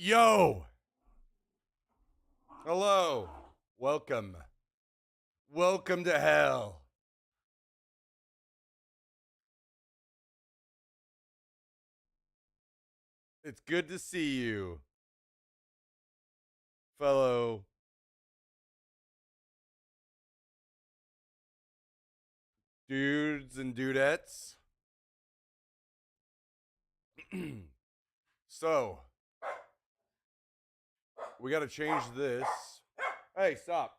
Yo! Hello. Welcome. Welcome to hell. It's good to see you, fellow dudes and dudettes. So, we got to change this. Hey, stop.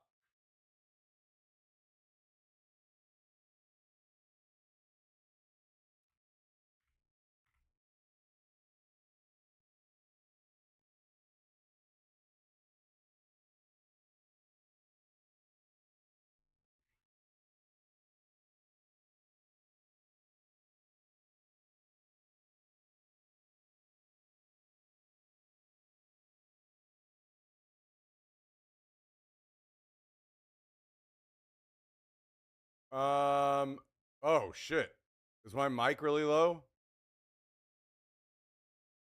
Um, oh shit. Is my mic really low?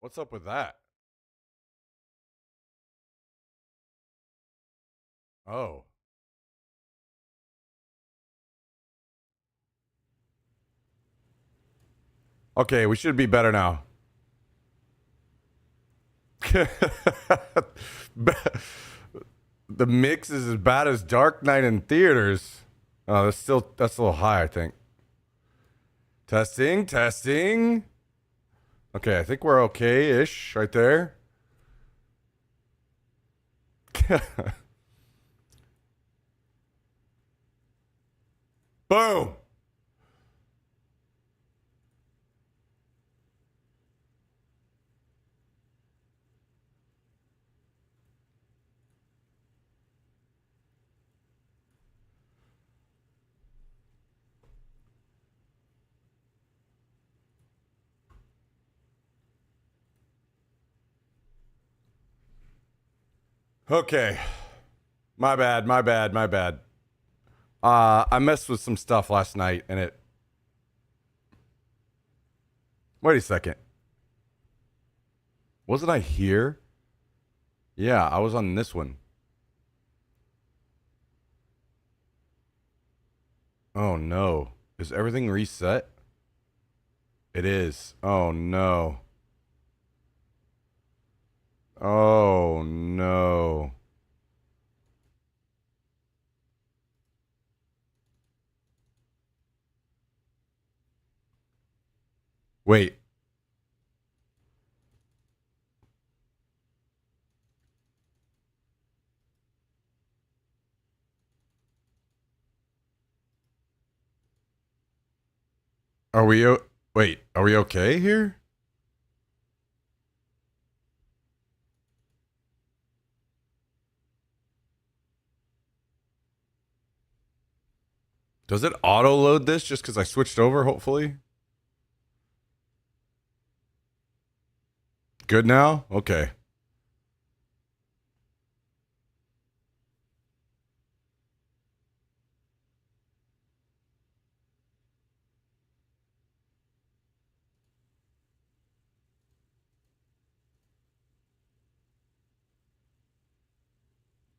What's up with that? Oh. Okay, we should be better now. The mix is as bad as Dark Knight in theaters. Oh, that's a little high, I think. Testing, testing. Okay, I think we're okay-ish right there. Boom. Okay. My bad, my bad, my bad. I messed with some stuff last night and it. Wait a second. Wasn't I here? Yeah, I was on this one. Oh no. Is everything reset? It is. Oh no. Oh no. Wait. Are we wait, are we okay here? Does it auto load this just cuz I switched over hopefully? Good now? Okay.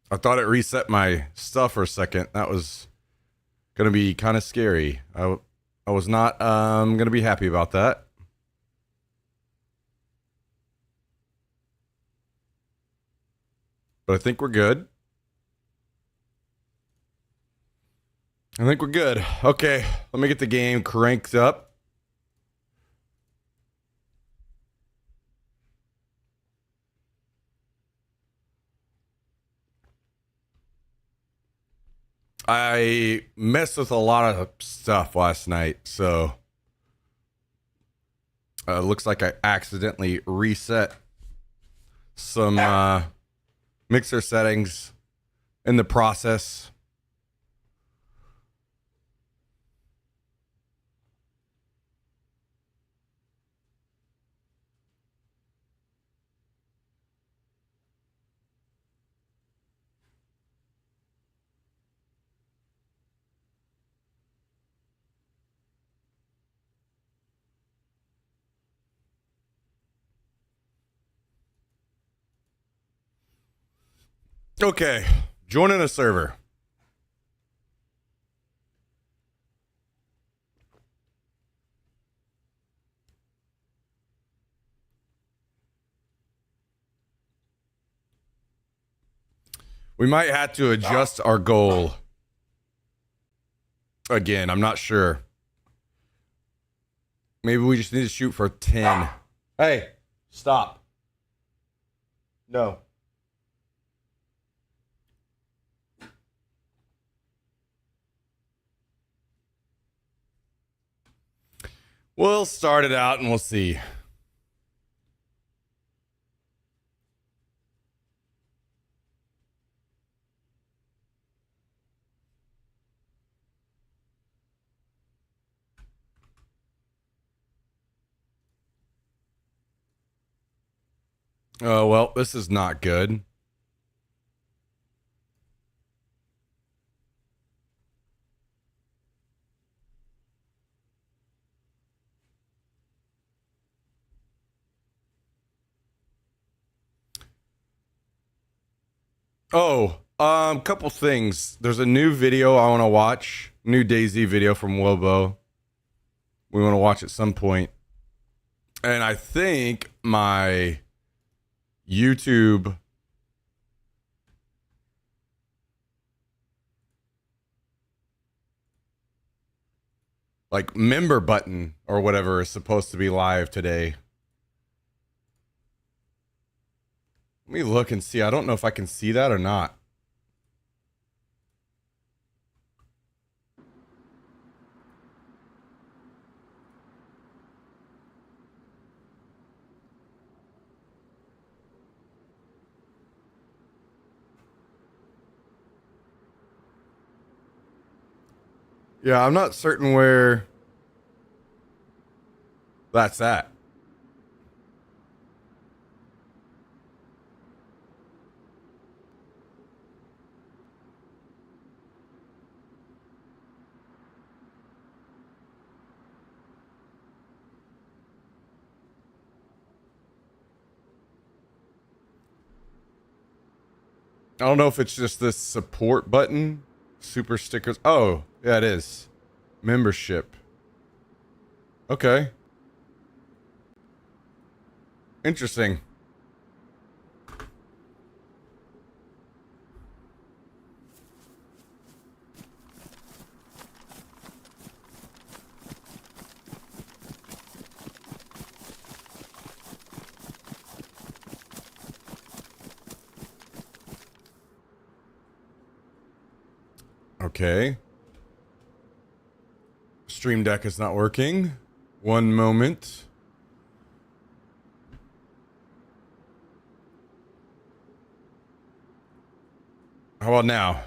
I thought it reset my stuff for a second. That was gonna be kind of scary. I was not gonna be happy about that. But I think we're good. I think we're good. Okay, let me get the game cranked up. I messed with a lot of stuff last night, so looks like I accidentally reset some mixer settings in the process. Okay, joining a server. We might have to adjust our goal again. I'm not sure. Maybe we just need to shoot for 10. Hey, stop. No. We'll start it out and we'll see. Oh, well, this is not good. Oh, couple things. There's a new video I want to watch. New Daisy video from Wobo. We want to watch at some point. And I think my YouTube like member button or whatever is supposed to be live today. Let me look and see. I don't know if I can see that or not. Yeah, I'm not certain where that's at. I don't know if it's just this support button, super stickers. Oh, yeah, it is. Membership. Okay. Interesting. Okay. Stream Deck is not working. One moment. How about now?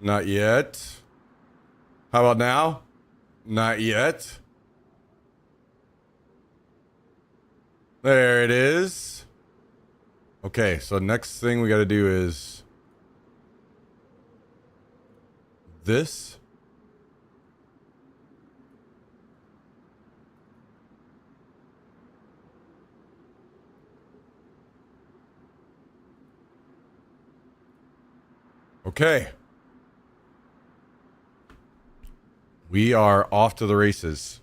Not yet. How about now? Not yet. There it is. Okay, so next thing we got to do is this. Okay. We are off to the races.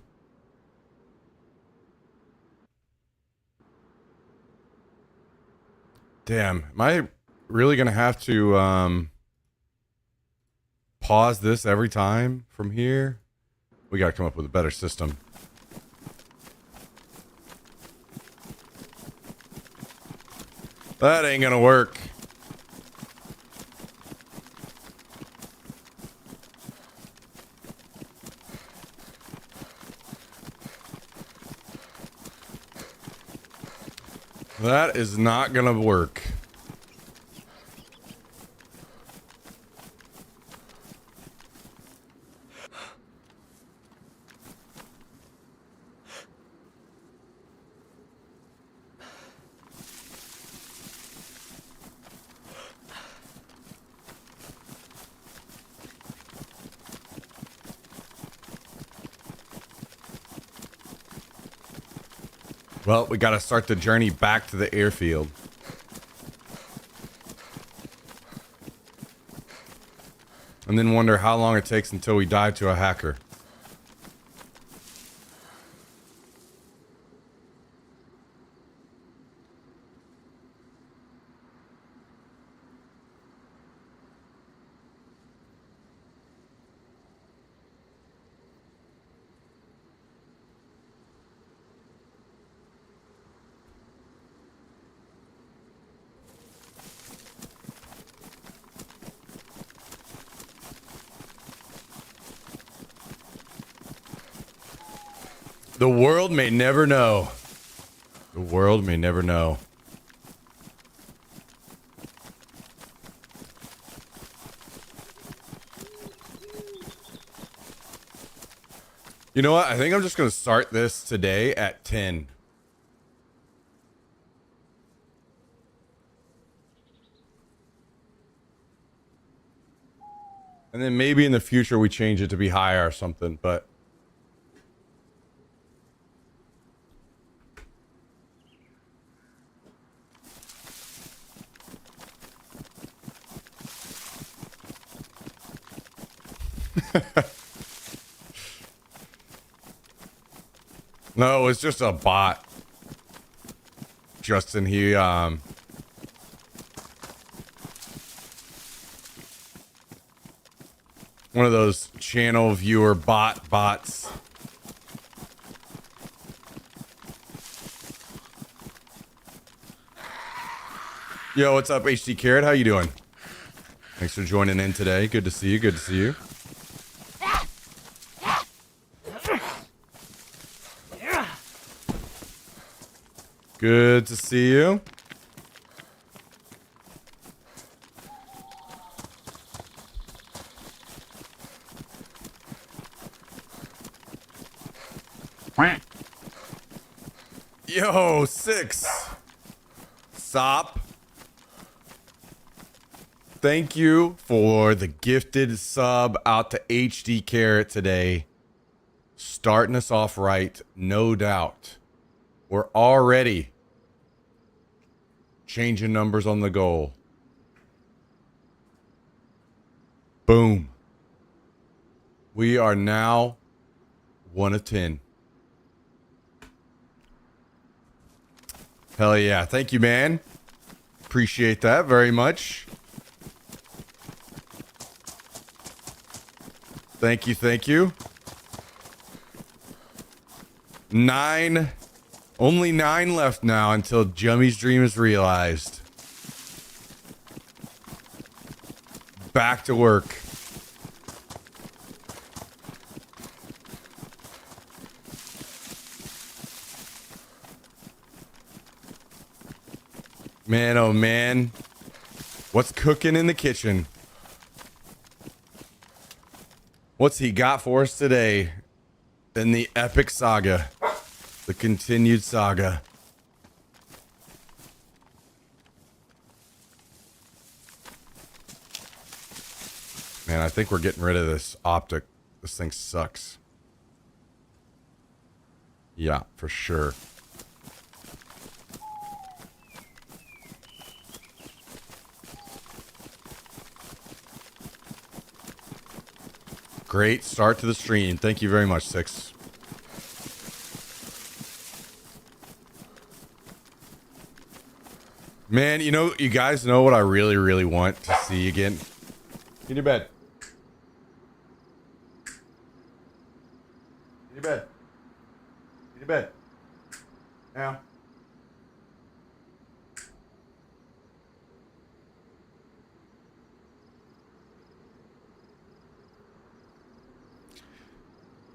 Damn, am I really going to have to pause this every time from here? We got to come up with a better system. That ain't going to work. That is not going to work. Well, we got to start the journey back to the airfield. and then wonder how long it takes until we die to a hacker. The world may never know. The world may never know. You know what? I think I'm just going to start this today at 10. And then maybe in the future we change it to be higher or something, but... No, it's just a bot. Justin, he one of those channel viewer bots. Yo, what's up, HD Carrot? How you doing? Thanks for joining in today. Good to see you. Good to see you. Good to see you. Yo, 6. Sop. Thank you for the gifted sub out to HD Carrot today. Starting us off right, no doubt. We're already changing numbers on the goal. Boom. We are now 1 of 10. Hell yeah. Thank you, man. Appreciate that very much. Thank you. Thank you. 9. Only 9 left now until Jummy's dream is realized. Back to work. Man, oh man. What's cooking in the kitchen? What's he got for us today in the epic saga? The continued saga. Man, I think we're getting rid of this optic. This thing sucks. Yeah, for sure. Great start to the stream. Thank you very much, 6. Man, you know, you guys know what I really, really want to see again? Get in your bed. Get in your bed. Get in your bed. Now.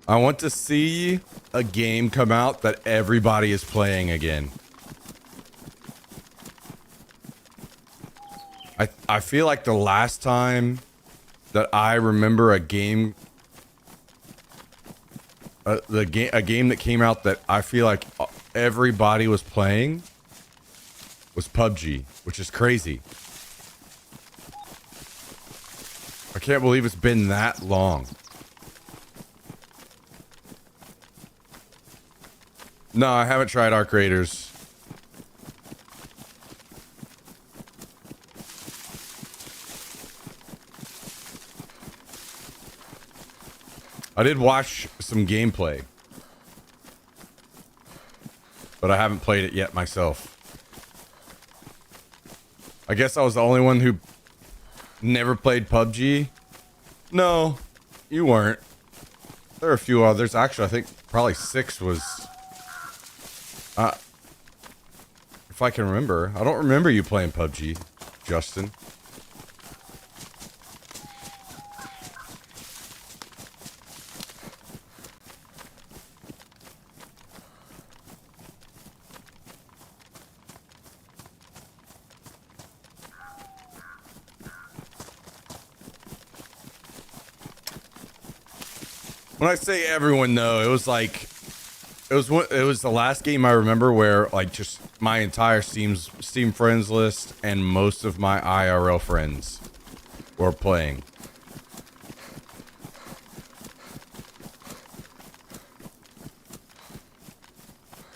I want to see a game come out that everybody is playing again. I feel like the last time that I remember a game, a game that came out that I feel like everybody was playing was PUBG, which is crazy. I can't believe it's been that long. No, I haven't tried Arc Raiders. I did watch some gameplay, but I haven't played it yet myself. I guess I was the only one who never played PUBG. No, you weren't. There are a few others. Actually, I think probably 6 was... if I can remember. I don't remember you playing PUBG, Justin. When I say everyone, though, it was like... It was the last game I remember where, like, just my entire Steam friends list and most of my IRL friends were playing.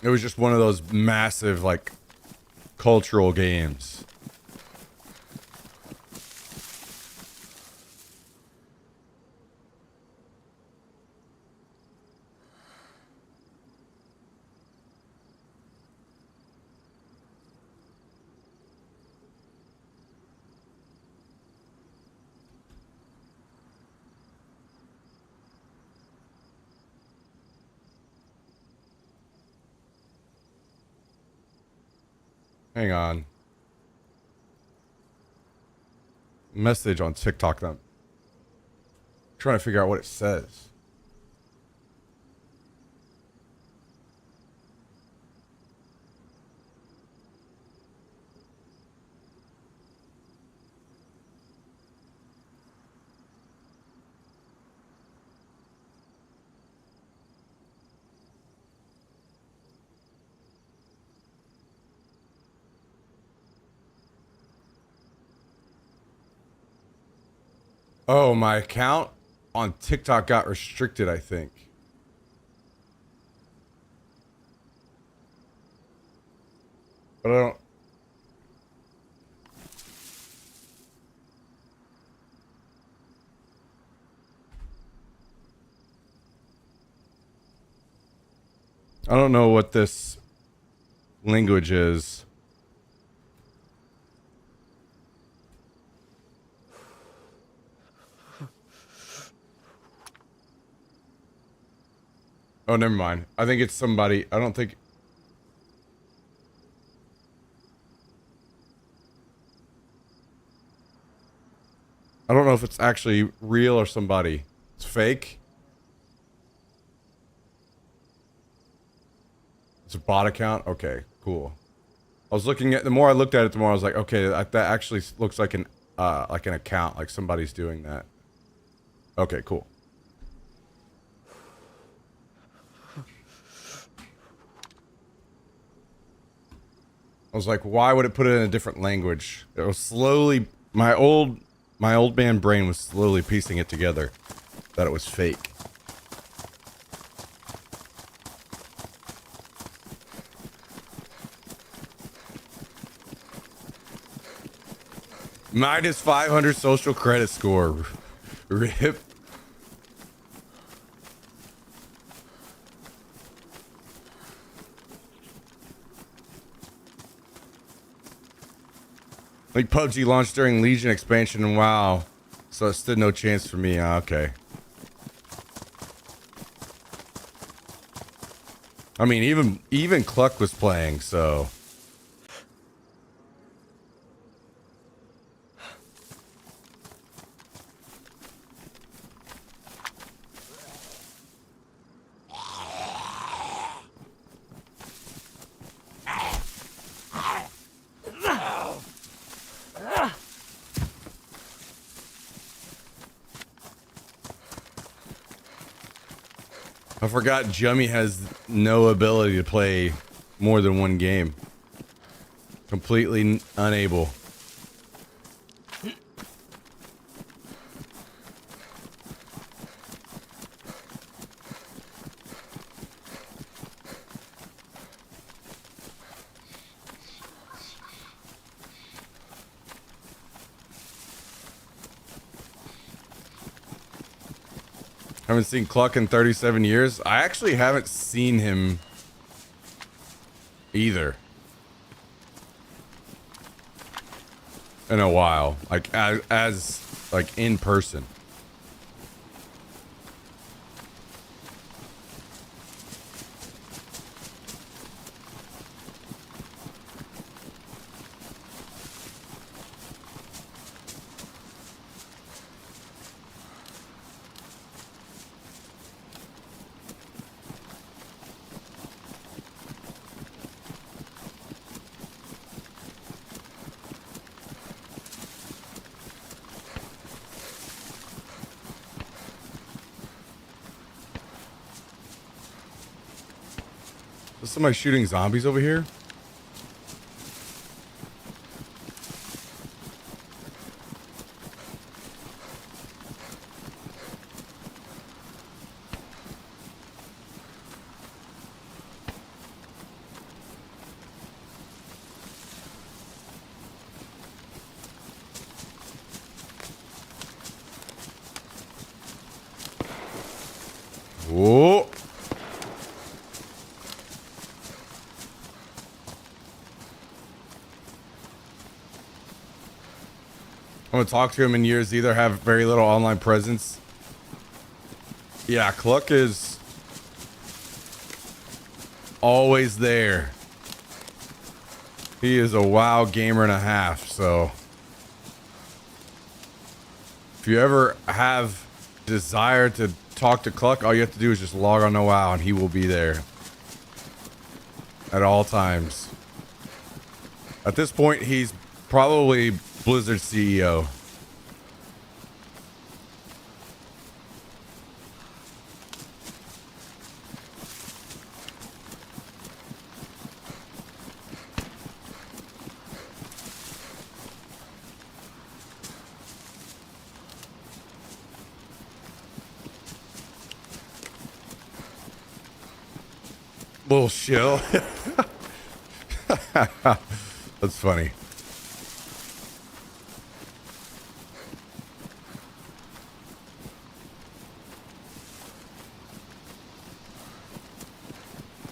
It was just one of those massive, like, cultural games. Hang on. Message on TikTok. I'm trying to figure out what it says. Oh, my account on TikTok got restricted, I think. But I don't know what this language is. Oh, never mind. I think it's somebody. I don't think. I don't know if it's actually real or somebody. It's fake. It's a bot account. Okay, cool. I was looking at. The more I looked at it, the more I was like, okay, that actually looks like an account, like somebody's doing that. Okay, cool. I was like, why would it put it in a different language? It was slowly, my old man brain was slowly piecing it together that it was fake. Minus 500 social credit score. RIP. Like PUBG launched during Legion expansion and WoW, so it stood no chance for me. Okay. I mean, even Cluck was playing, so. I forgot Jummy has no ability to play more than one game. Completely unable. Haven't seen Cluck in 37 years. I actually haven't seen him either in a while, like as like in person. Is somebody shooting zombies over here? Whoa. I haven't talked to him in years either. Have very little online presence. Yeah, Cluck is always there. He is a WoW gamer and a half, so if you ever have desire to talk to Cluck, all you have to do is just log on to WoW and he will be there at all times. At this point, he's probably Blizzard CEO. Little shill. That's funny.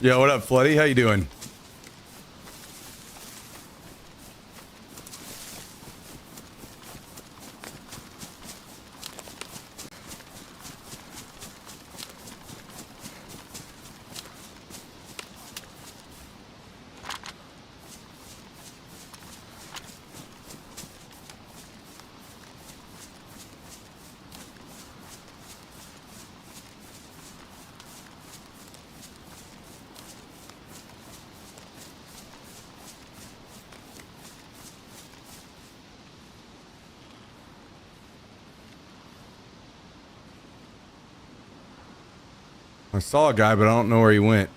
Yeah, what up, Floody? How you doing? I saw a guy, but I don't know where he went.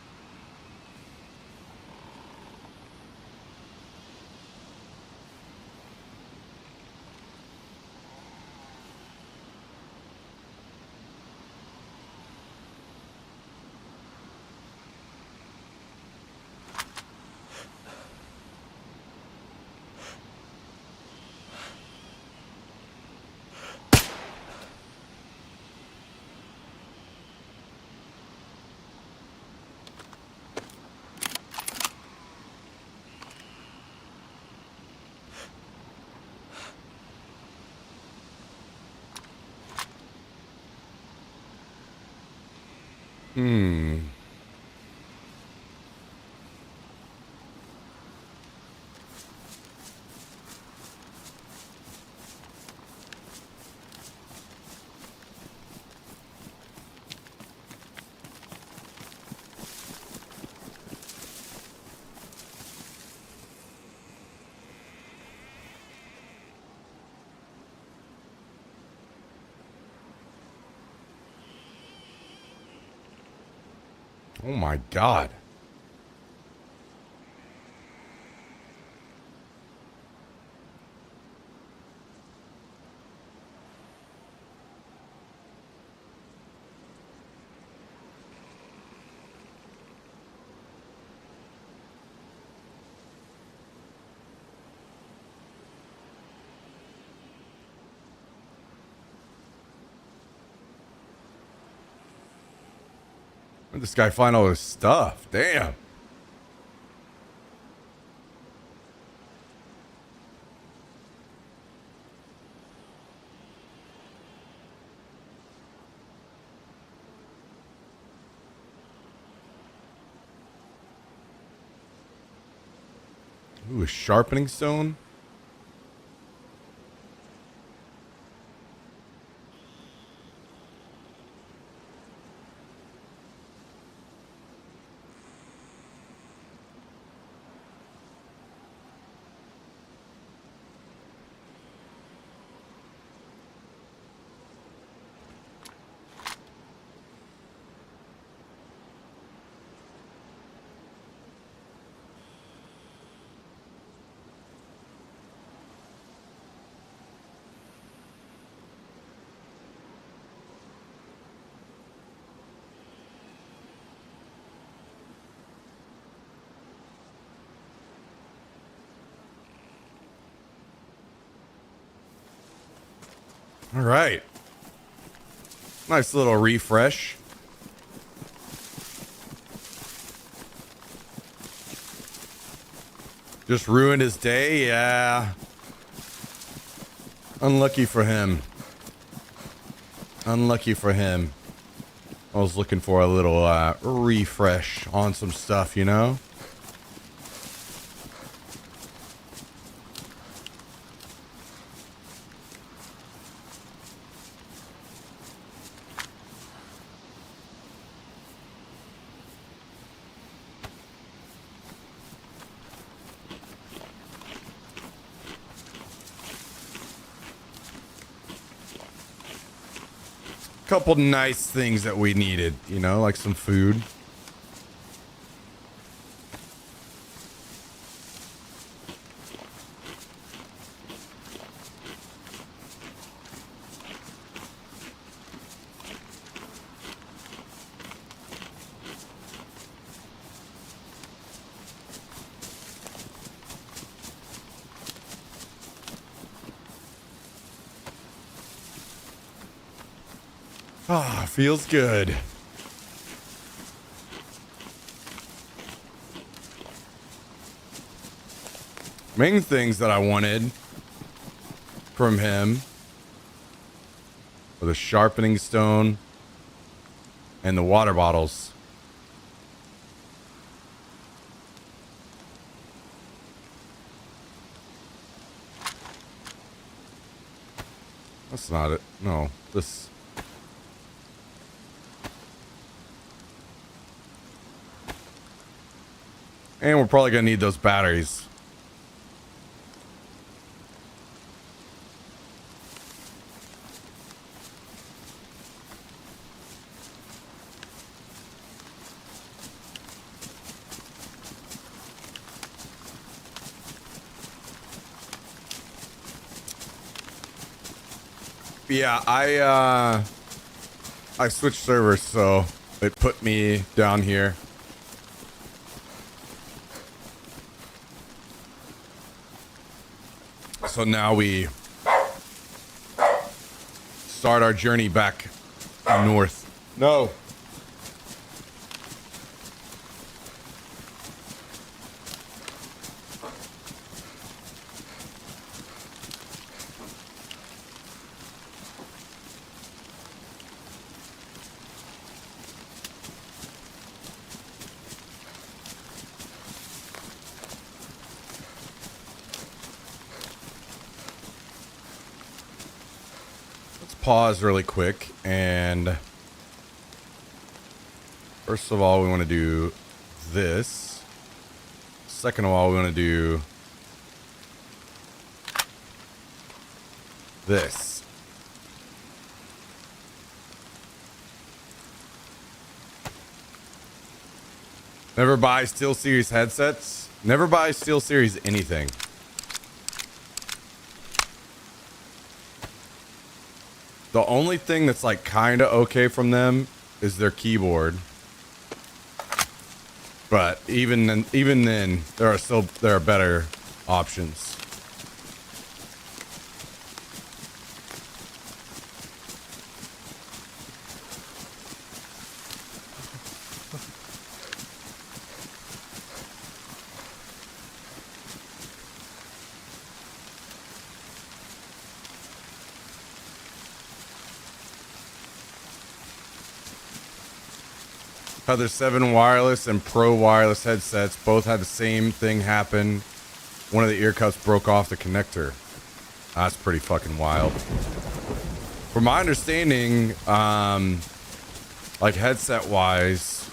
Hmm. Oh my God. Where'd this guy find all his stuff? Damn. Ooh, a sharpening stone? All right. Nice little refresh. Just ruined his day? Yeah. Unlucky for him. Unlucky for him. I was looking for a little refresh on some stuff, you know? Couple nice things that we needed, you know, like some food. Ah, feels good. Main things that I wanted from him were the sharpening stone and the water bottles. That's not it. No, this... And we're probably going to need those batteries. Yeah, I switched servers, so it put me down here. So now we start our journey back north. No. Pause really quick, and first of all we want to do this. Second of all we want to do this. Never buy SteelSeries headsets. Never buy SteelSeries anything. The only thing that's like kind of okay from them is their keyboard. But even then, there are better options. How there's 7 wireless and pro wireless headsets both had the same thing happen. One of the ear cups broke off the connector. That's pretty fucking wild. From my understanding, like headset wise,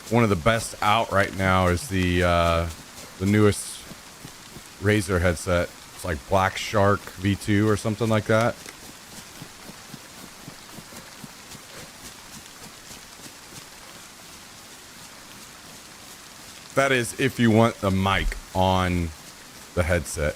one of the best out right now is the newest Razer headset. It's like Black Shark V2 or something like that. That is if you want the mic on the headset.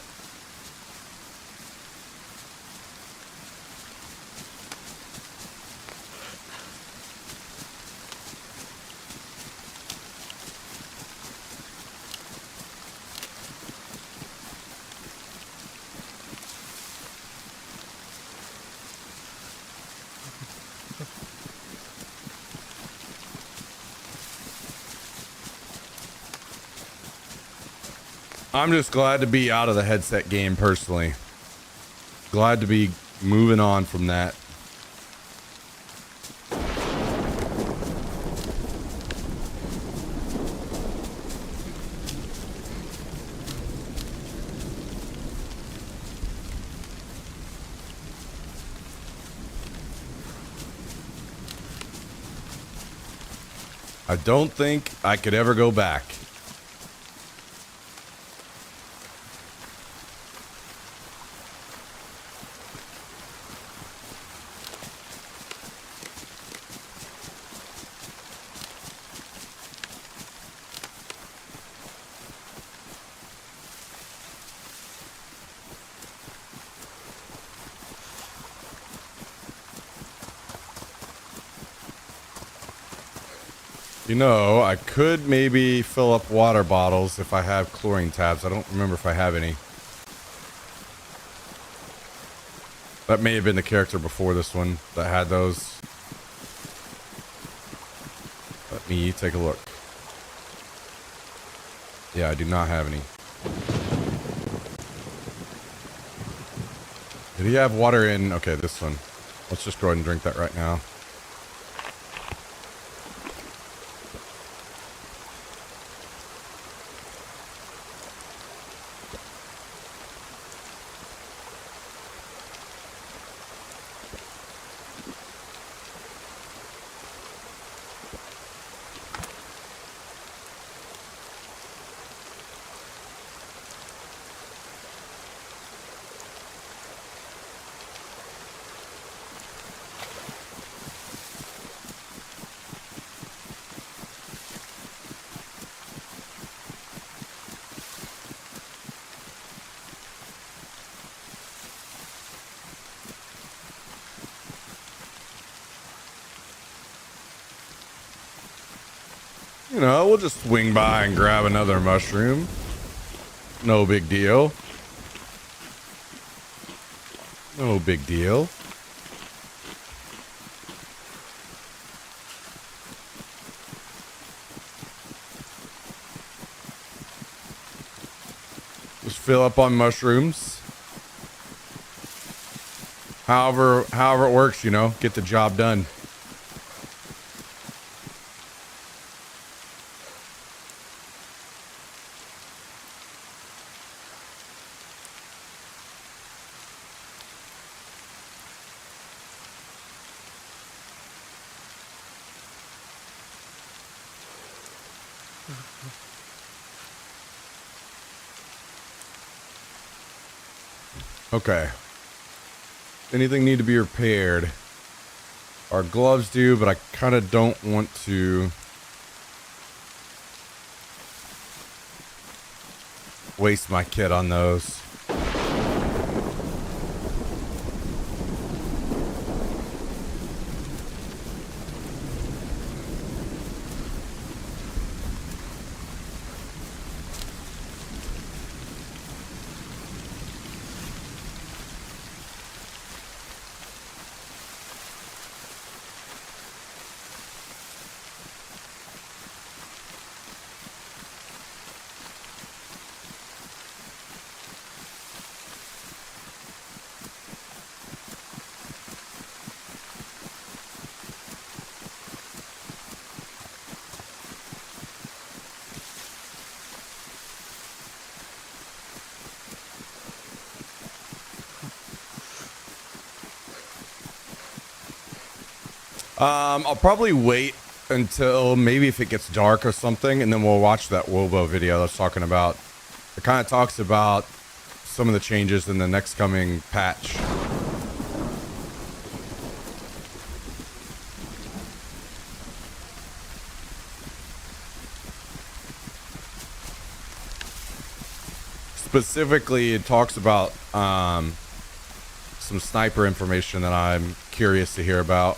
I'm just glad to be out of the headset game personally. Glad to be moving on from that. I don't think I could ever go back. You know, I could maybe fill up water bottles if I have chlorine tabs. I don't remember if I have any. That may have been the character before this one that had those. Let me take a look. Yeah, I do not have any. Did he have water in? Okay, this one. Let's just go ahead and drink that right now. You know, we'll just swing by and grab another mushroom. No big deal. No big deal. Just fill up on mushrooms. However it works, you know, get the job done. Okay. Anything need to be repaired? Our gloves do, but I kind of don't want to waste my kit on those. I'll probably wait until maybe if it gets dark or something, and then we'll watch that Wobo video that's talking about. It kind of talks about some of the changes in the next coming patch. Specifically, it talks about some sniper information that I'm curious to hear about.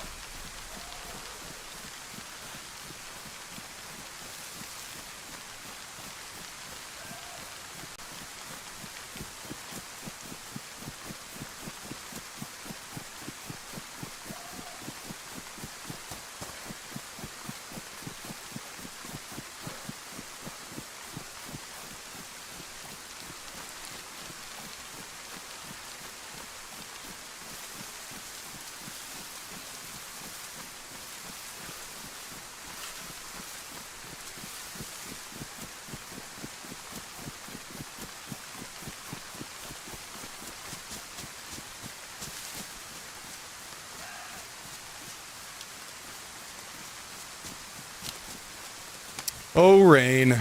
Oh, rain.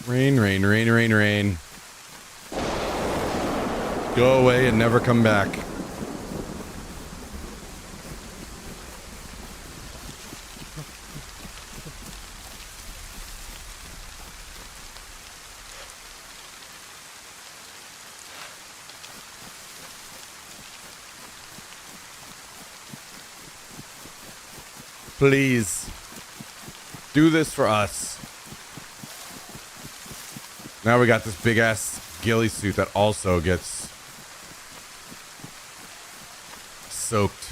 Rain, rain, rain, rain, rain. Go away and never come back. Please. Do this for us. Now we got this big ass ghillie suit that also gets soaked.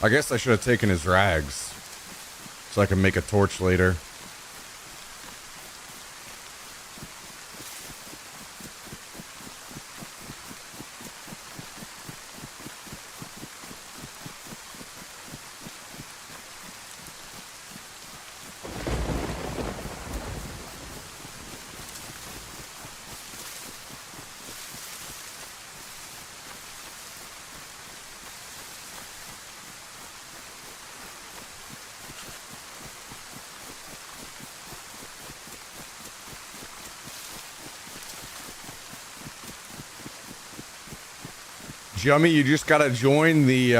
I guess I should have taken his rags so I can make a torch later. Jummy, you just gotta join the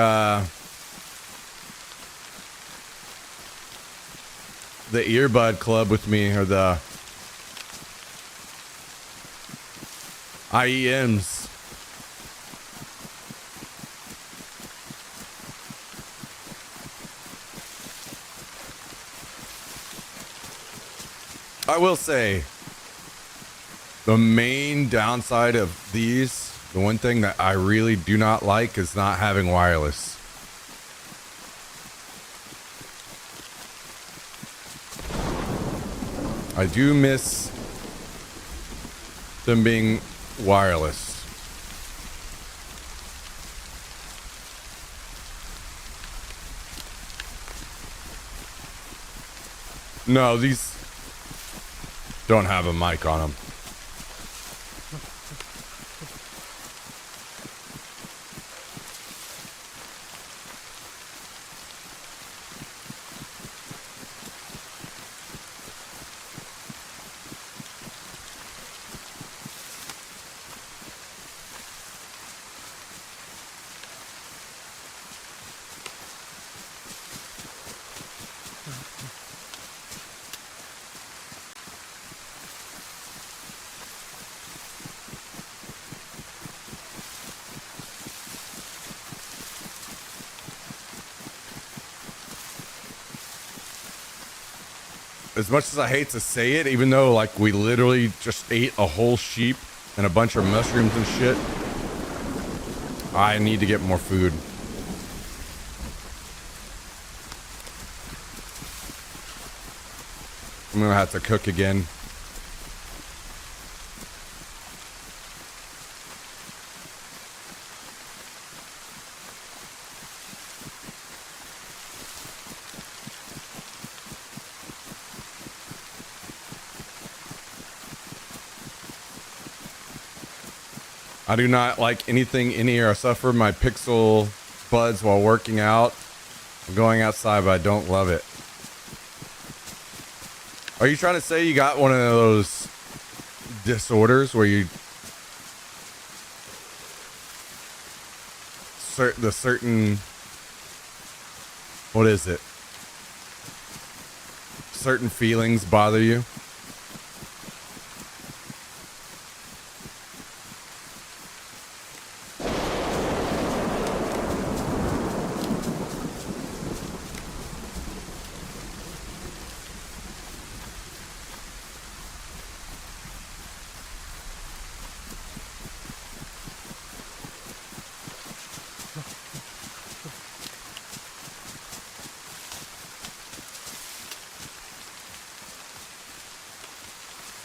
earbud club with me, or the IEMs. I will say, the main downside of these, the one thing that I really do not like, is not having wireless. I do miss them being wireless. No, these don't have a mic on them. As much as I hate to say it, even though like we literally just ate a whole sheep and a bunch of mushrooms and shit, I need to get more food. I'm gonna have to cook again. I do not like anything in here. I suffer my pixel buds while working out. I'm going outside, but I don't love it. Are you trying to say you got one of those disorders where you certain what is it? Certain feelings bother you?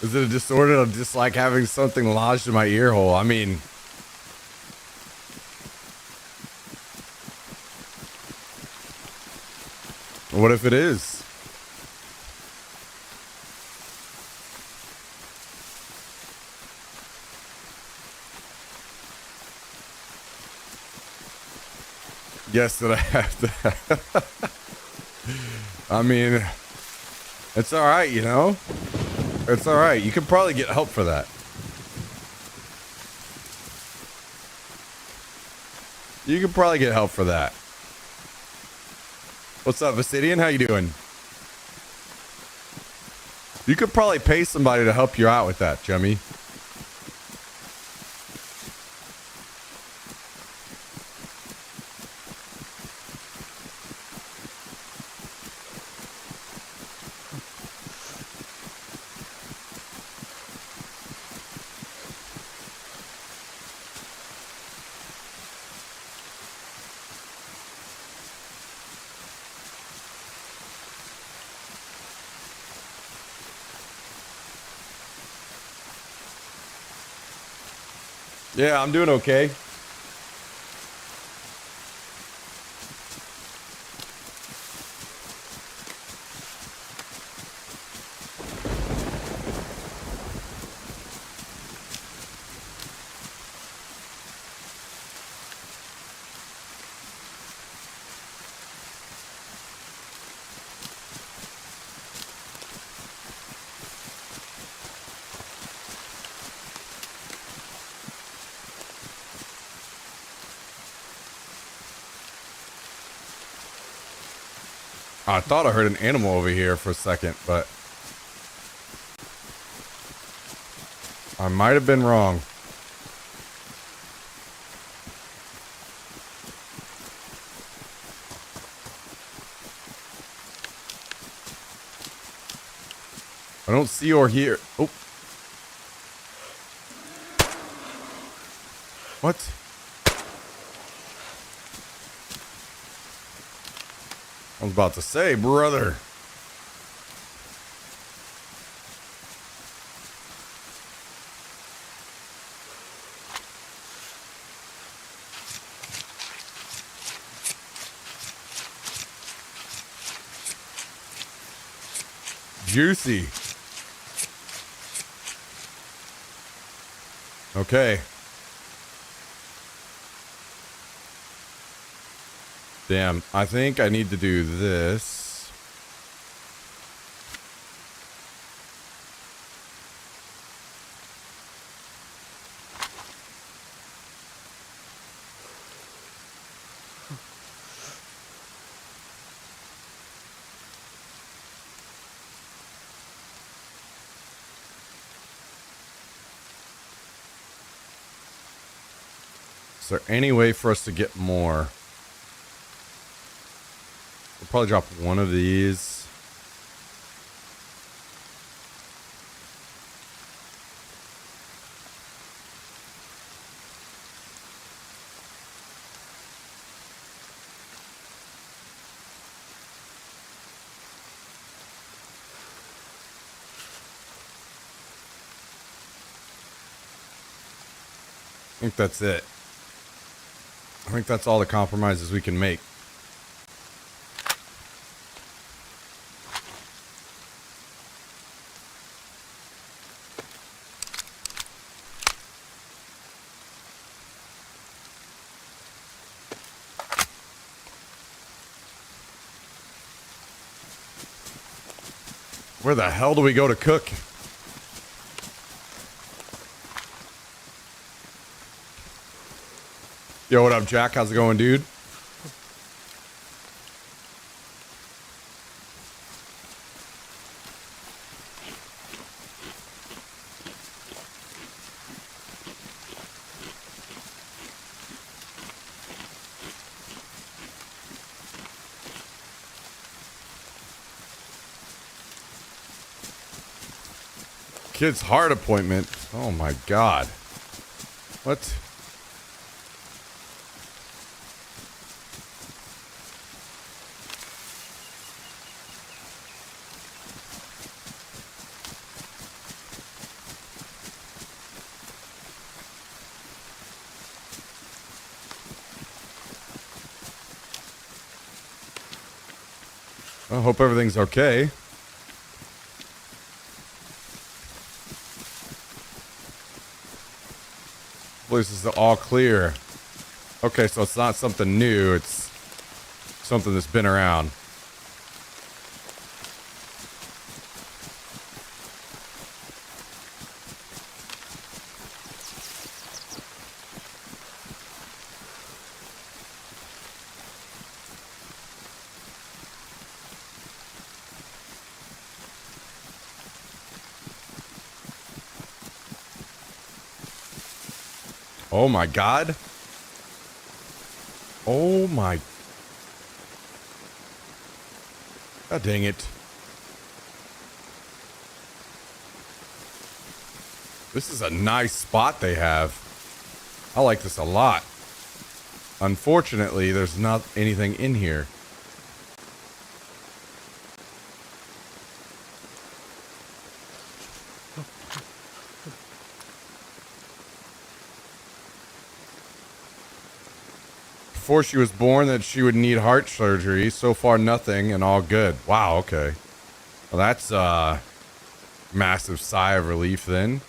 Is it a disorder of just like having something lodged in my ear hole? I mean, what if it is? Yes, that I have to. I mean, it's all right, you know? It's all right. You could probably get help for that. You could probably get help for that. What's up, Vasidian? How you doing? You could probably pay somebody to help you out with that, Jimmy. Yeah, I'm doing okay. I thought I heard an animal over here for a second, but I might have been wrong. I don't see or hear. Oh. What? I was about to say, brother. Juicy. Okay. Damn, I think I need to do this. Is there any way for us to get more? We'll probably drop one of these. I think that's it. I think that's all the compromises we can make. Where the hell do we go to cook? Yo, what up, Jack? How's it going, dude? Kid's heart appointment. Oh my God. What? I hope everything's okay. This is all clear. Okay, so it's not something new. It's something that's been around. Oh my God. Oh my. God dang it. This is a nice spot they have. I like this a lot. Unfortunately, there's not anything in here. Before she was born that she would need heart surgery. So far, nothing and all good. Wow, okay. Well, that's a massive sigh of relief then.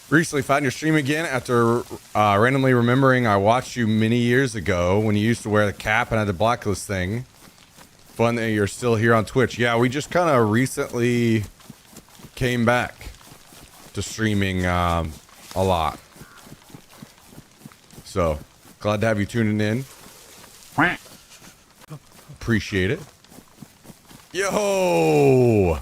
Recently found your stream again after randomly remembering I watched you many years ago when you used to wear the cap and had the blacklist thing. Fun that you're still here on Twitch. Yeah, we just kind of recently came back to streaming a lot. So, glad to have you tuning in. Appreciate it. Yo!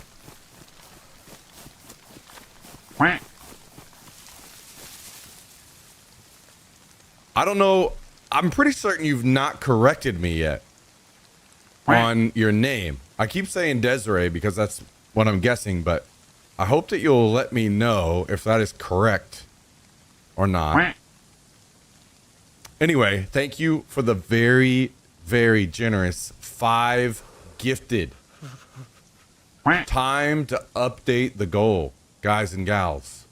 I don't know. I'm pretty certain you've not corrected me yet on your name. I keep saying Desiree because that's what I'm guessing, but I hope that you'll let me know if that is correct or not. Anyway, thank you for the very, very generous 5 gifted. Time to update the goal, guys and gals.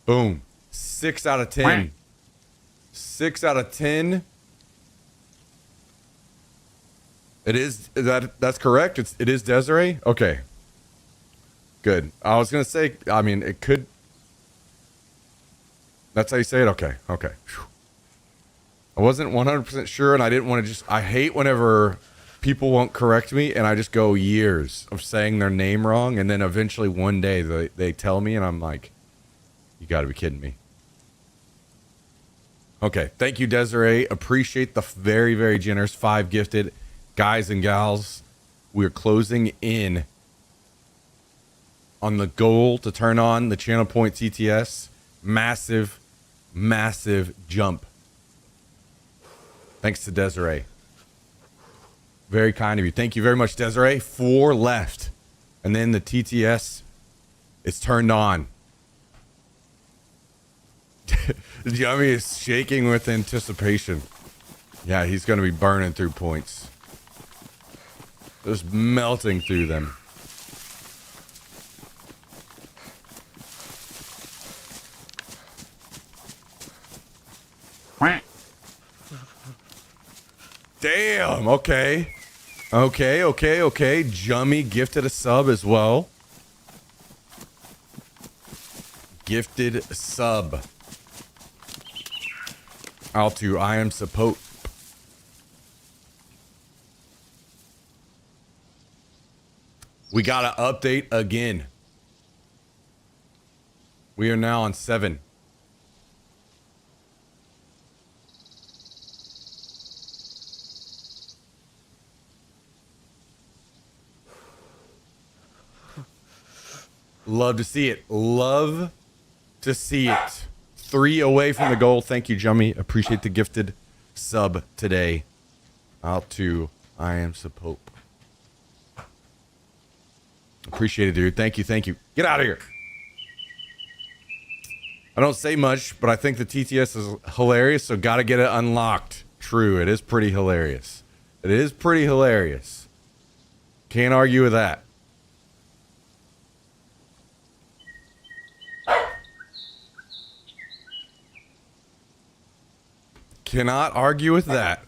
Boom. 6 out of 10. 6 out of 10. It is that's correct. It is Desiree. Okay. Good. I was gonna say. I mean, it could. That's how you say it. Okay. Okay. Whew. I wasn't 100% sure, and I didn't want to just. I hate whenever people won't correct me, and I just go years of saying their name wrong, and then eventually one day they tell me, and I'm like, you got to be kidding me. Okay. Thank you, Desiree. Appreciate the very, very generous 5 gifted. Guys and gals, we're closing in on the goal to turn on the channel point TTS. Massive, massive jump. Thanks to Desiree. Very kind of you. Thank you very much, Desiree. 4 left. And then the TTS is turned on. Yummy is shaking with anticipation. Yeah, he's going to be burning through points. Just melting through them. Damn, okay. Okay. Jummy gifted a sub as well. Gifted sub. Out to I am supposed. We got to update again. We are now on 7. Love to see it. Love to see it. 3 away from the goal. Thank you, Jummy. Appreciate the gifted sub today. Out to I am supposed. Appreciate it, dude. Thank you. Get out of here. I don't say much, but I think the TTS is hilarious, so gotta get it unlocked. True, it is pretty hilarious. Can't argue with that. Cannot argue with that.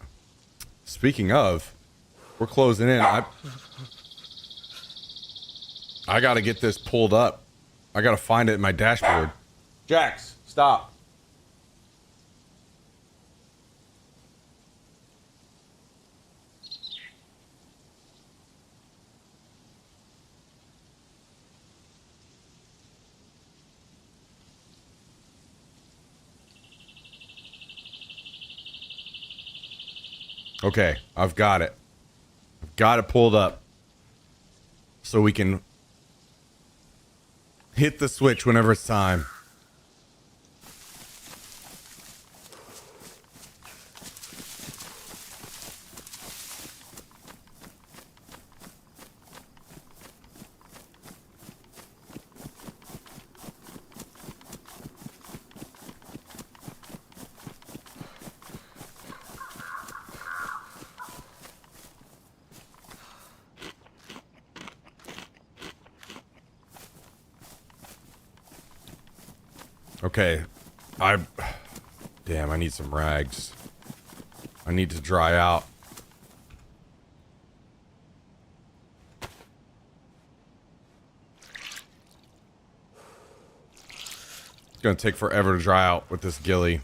Speaking of, we're closing in. I got to get this pulled up. I got to find it in my dashboard. Jax, stop. Okay, I've got it. I've got it pulled up. So we can hit the switch whenever it's time. Okay. Damn, I need some rags. I need to dry out. It's gonna take forever to dry out with this ghillie.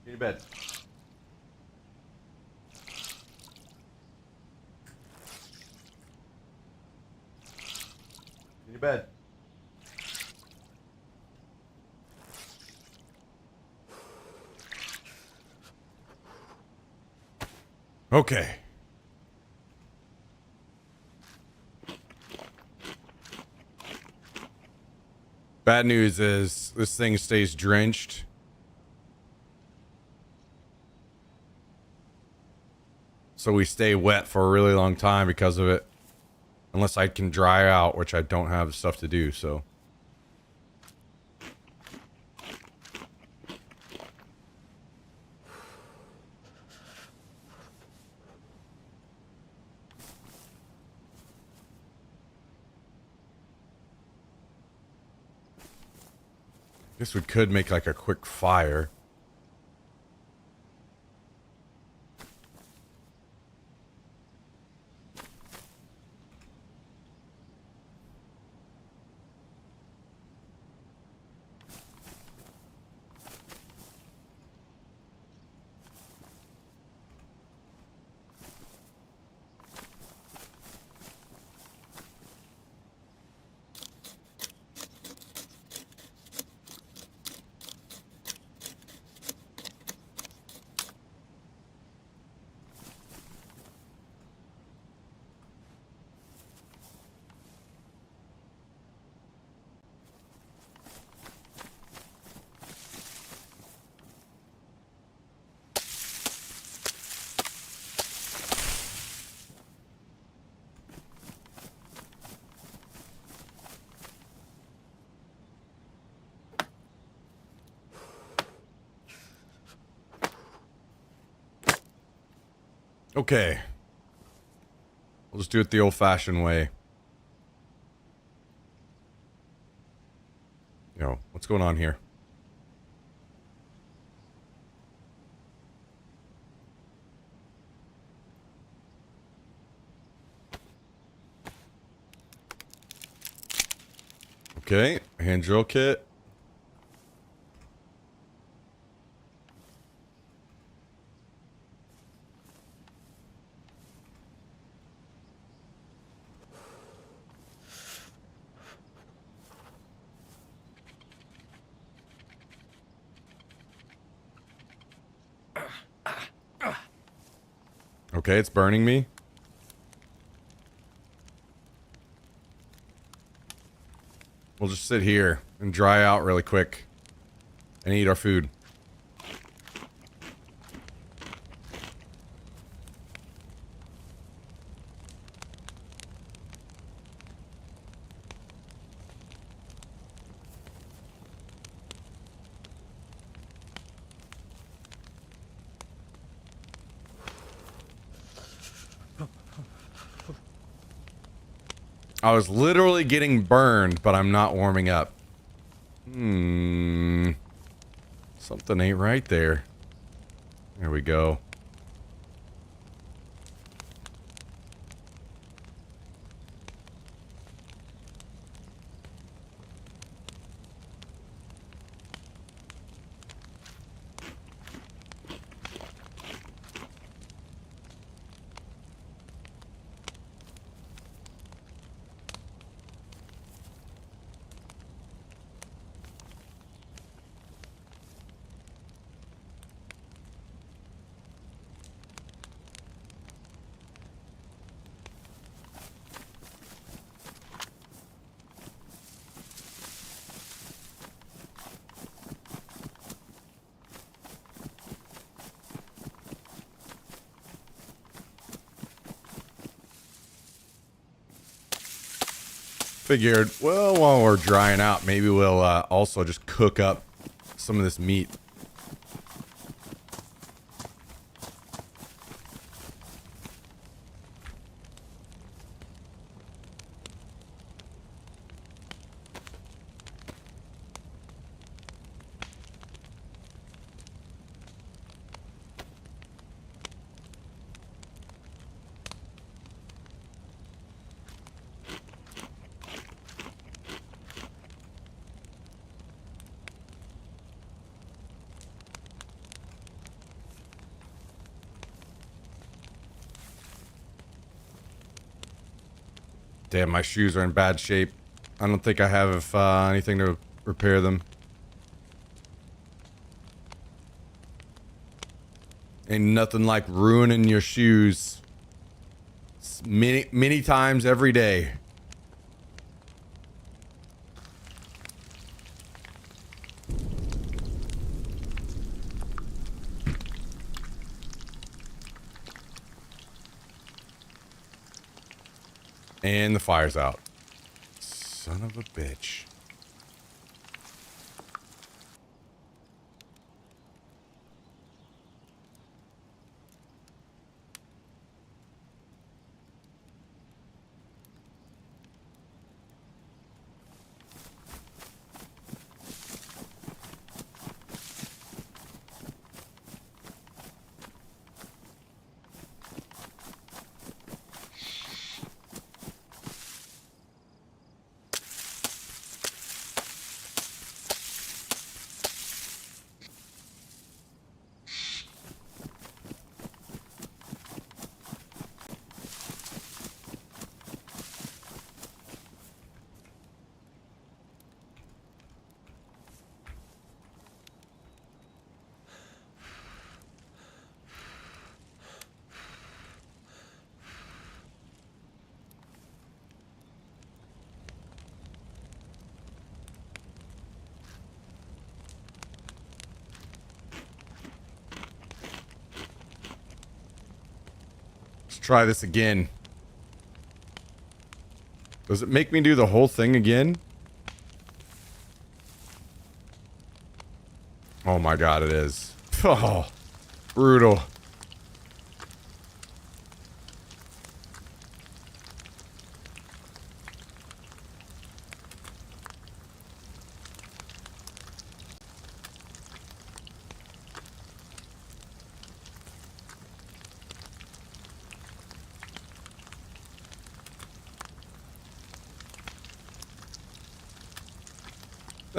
Get to bed. Get to bed. Okay. Bad news is this thing stays drenched. So we stay wet for a really long time because of it. Unless I can dry out, which I don't have stuff to do, so. Guess we could make like a quick fire. Okay. We'll just do it the old-fashioned way. Yo, what's going on here? Okay, hand drill kit. Okay, it's burning me. We'll just sit here and dry out really quick and eat our food. I was literally getting burned, but I'm not warming up. Something ain't right there. There we go. Figured, well, while we're drying out, maybe we'll also just cook up some of this meat. Damn, my shoes are in bad shape. I don't think I have anything to repair them. Ain't nothing like ruining your shoes. Many times every day. And the fire's out. Son of a bitch. Try this again. Does it make me do the whole thing again? Oh my god, it is. Oh, brutal.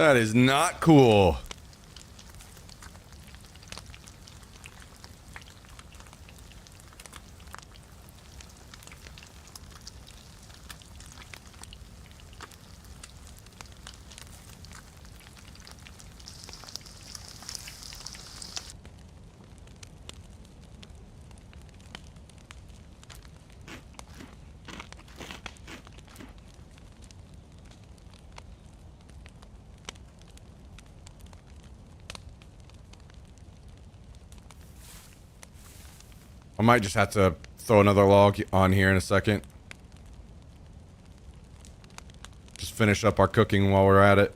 That is not cool. I might just have to throw another log on here in a second. Just finish up our cooking while we're at it.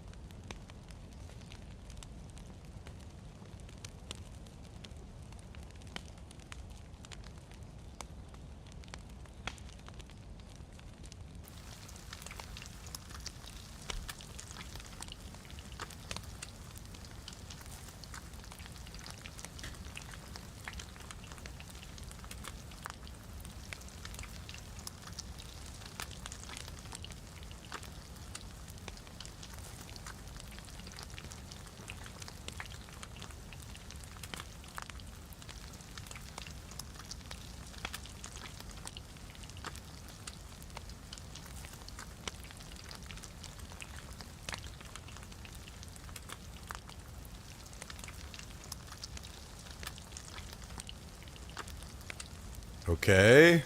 Okay.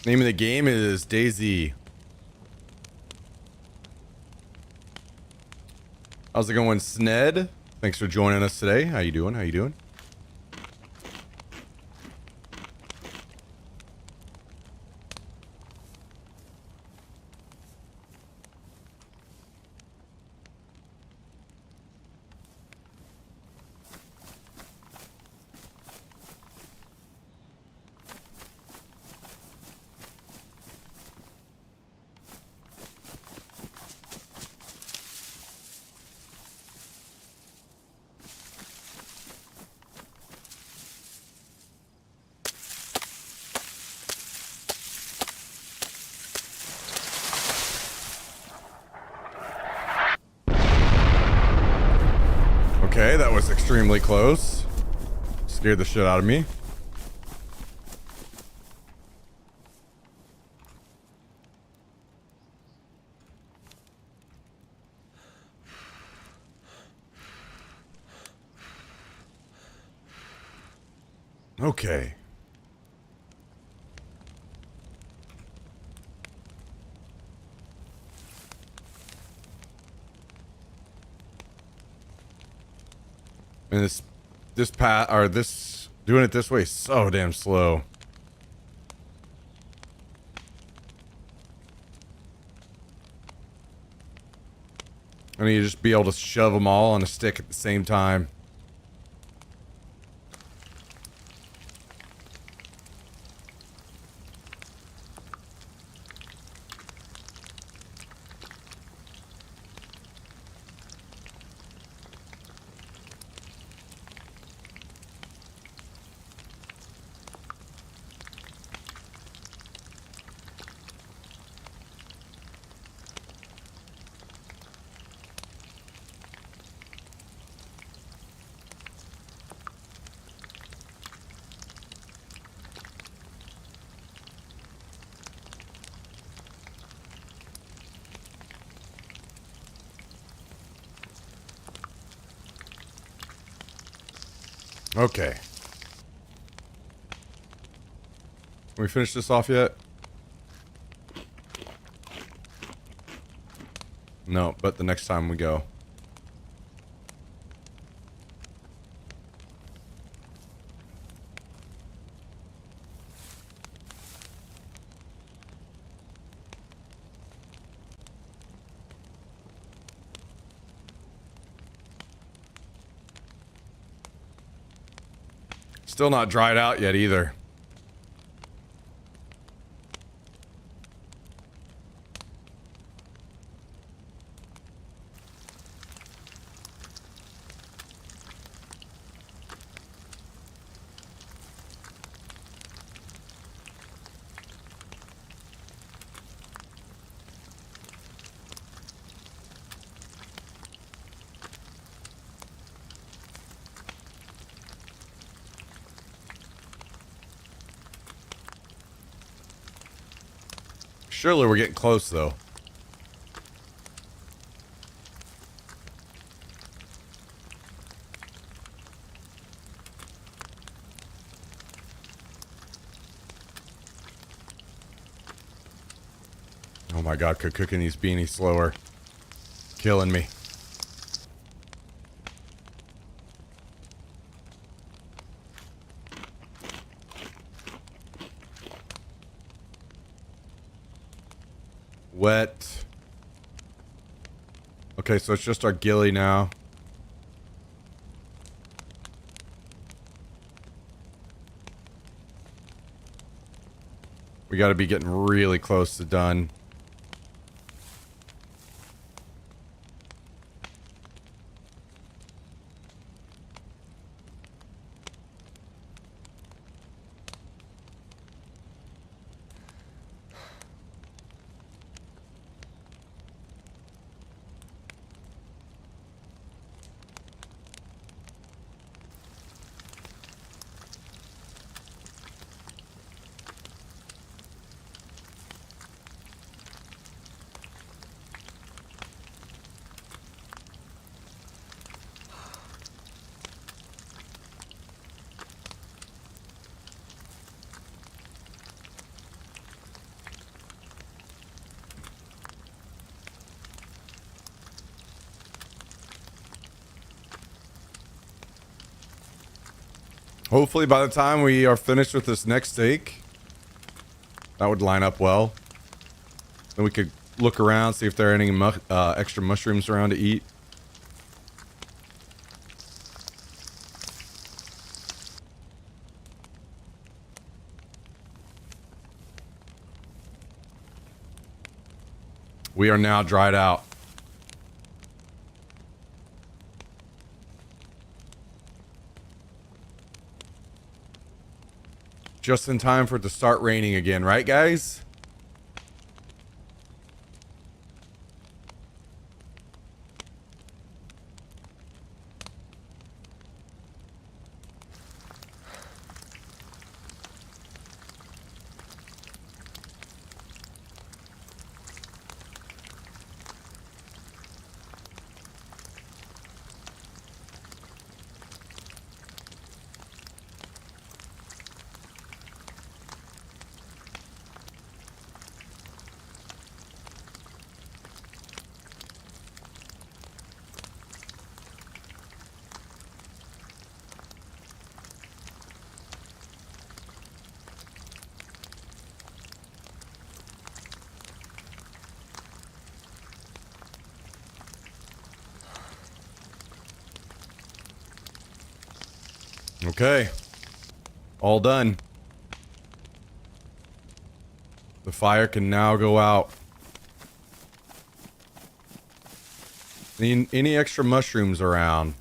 Name of the game is Daisy. How's it going, Sned? Thanks for joining us today. How you doing? How you doing? Okay, that was extremely close. Scared the shit out of me. Okay. And this path, or this, doing it this way is so damn slow. I need to just be able to shove them all on a stick at the same time. Okay. Can we finish this off yet? No, but the next time we go. Still not dried out yet either. Surely we're getting close, though. Oh my god, cooking these beanies slower. Killing me. Wet. Okay, so it's just our ghillie now. We got to be getting really close to done. Hopefully by the time we are finished with this next steak, that would line up well. Then we could look around, see if there are any extra mushrooms around to eat. We are now dried out. Just in time for it to start raining again, right, guys? Okay. All done. The fire can now go out. Any extra mushrooms around?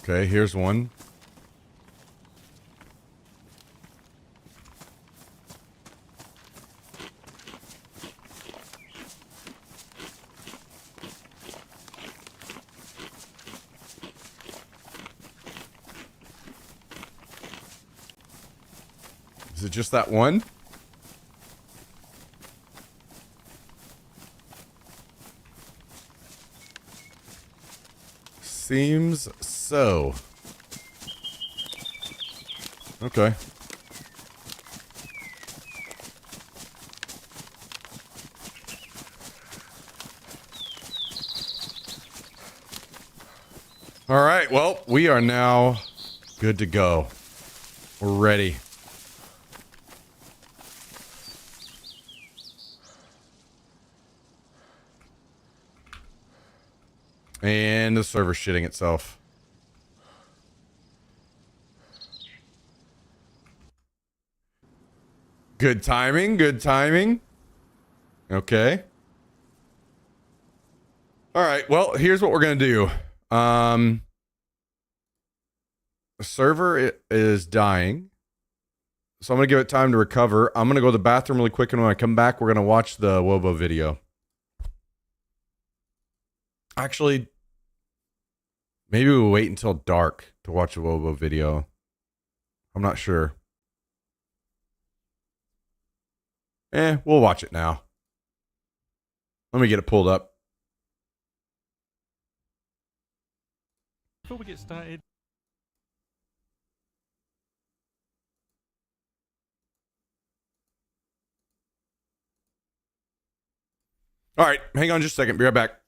Okay, here's one. Is it just that one? Seems so. Okay. All right, well, we are now good to go. We're ready. And the server's shitting itself. Good timing, good timing. Okay. All right, well, here's what we're going to do. The server is dying. So I'm going to give it time to recover. I'm going to go to the bathroom really quick, and when I come back, we're going to watch the Wobo video. Actually, Maybe we'll wait until dark to watch a Wobo video. I'm not sure. We'll watch it now. Let me get it pulled up. Before we get started, all right, hang on just a second. Be right back.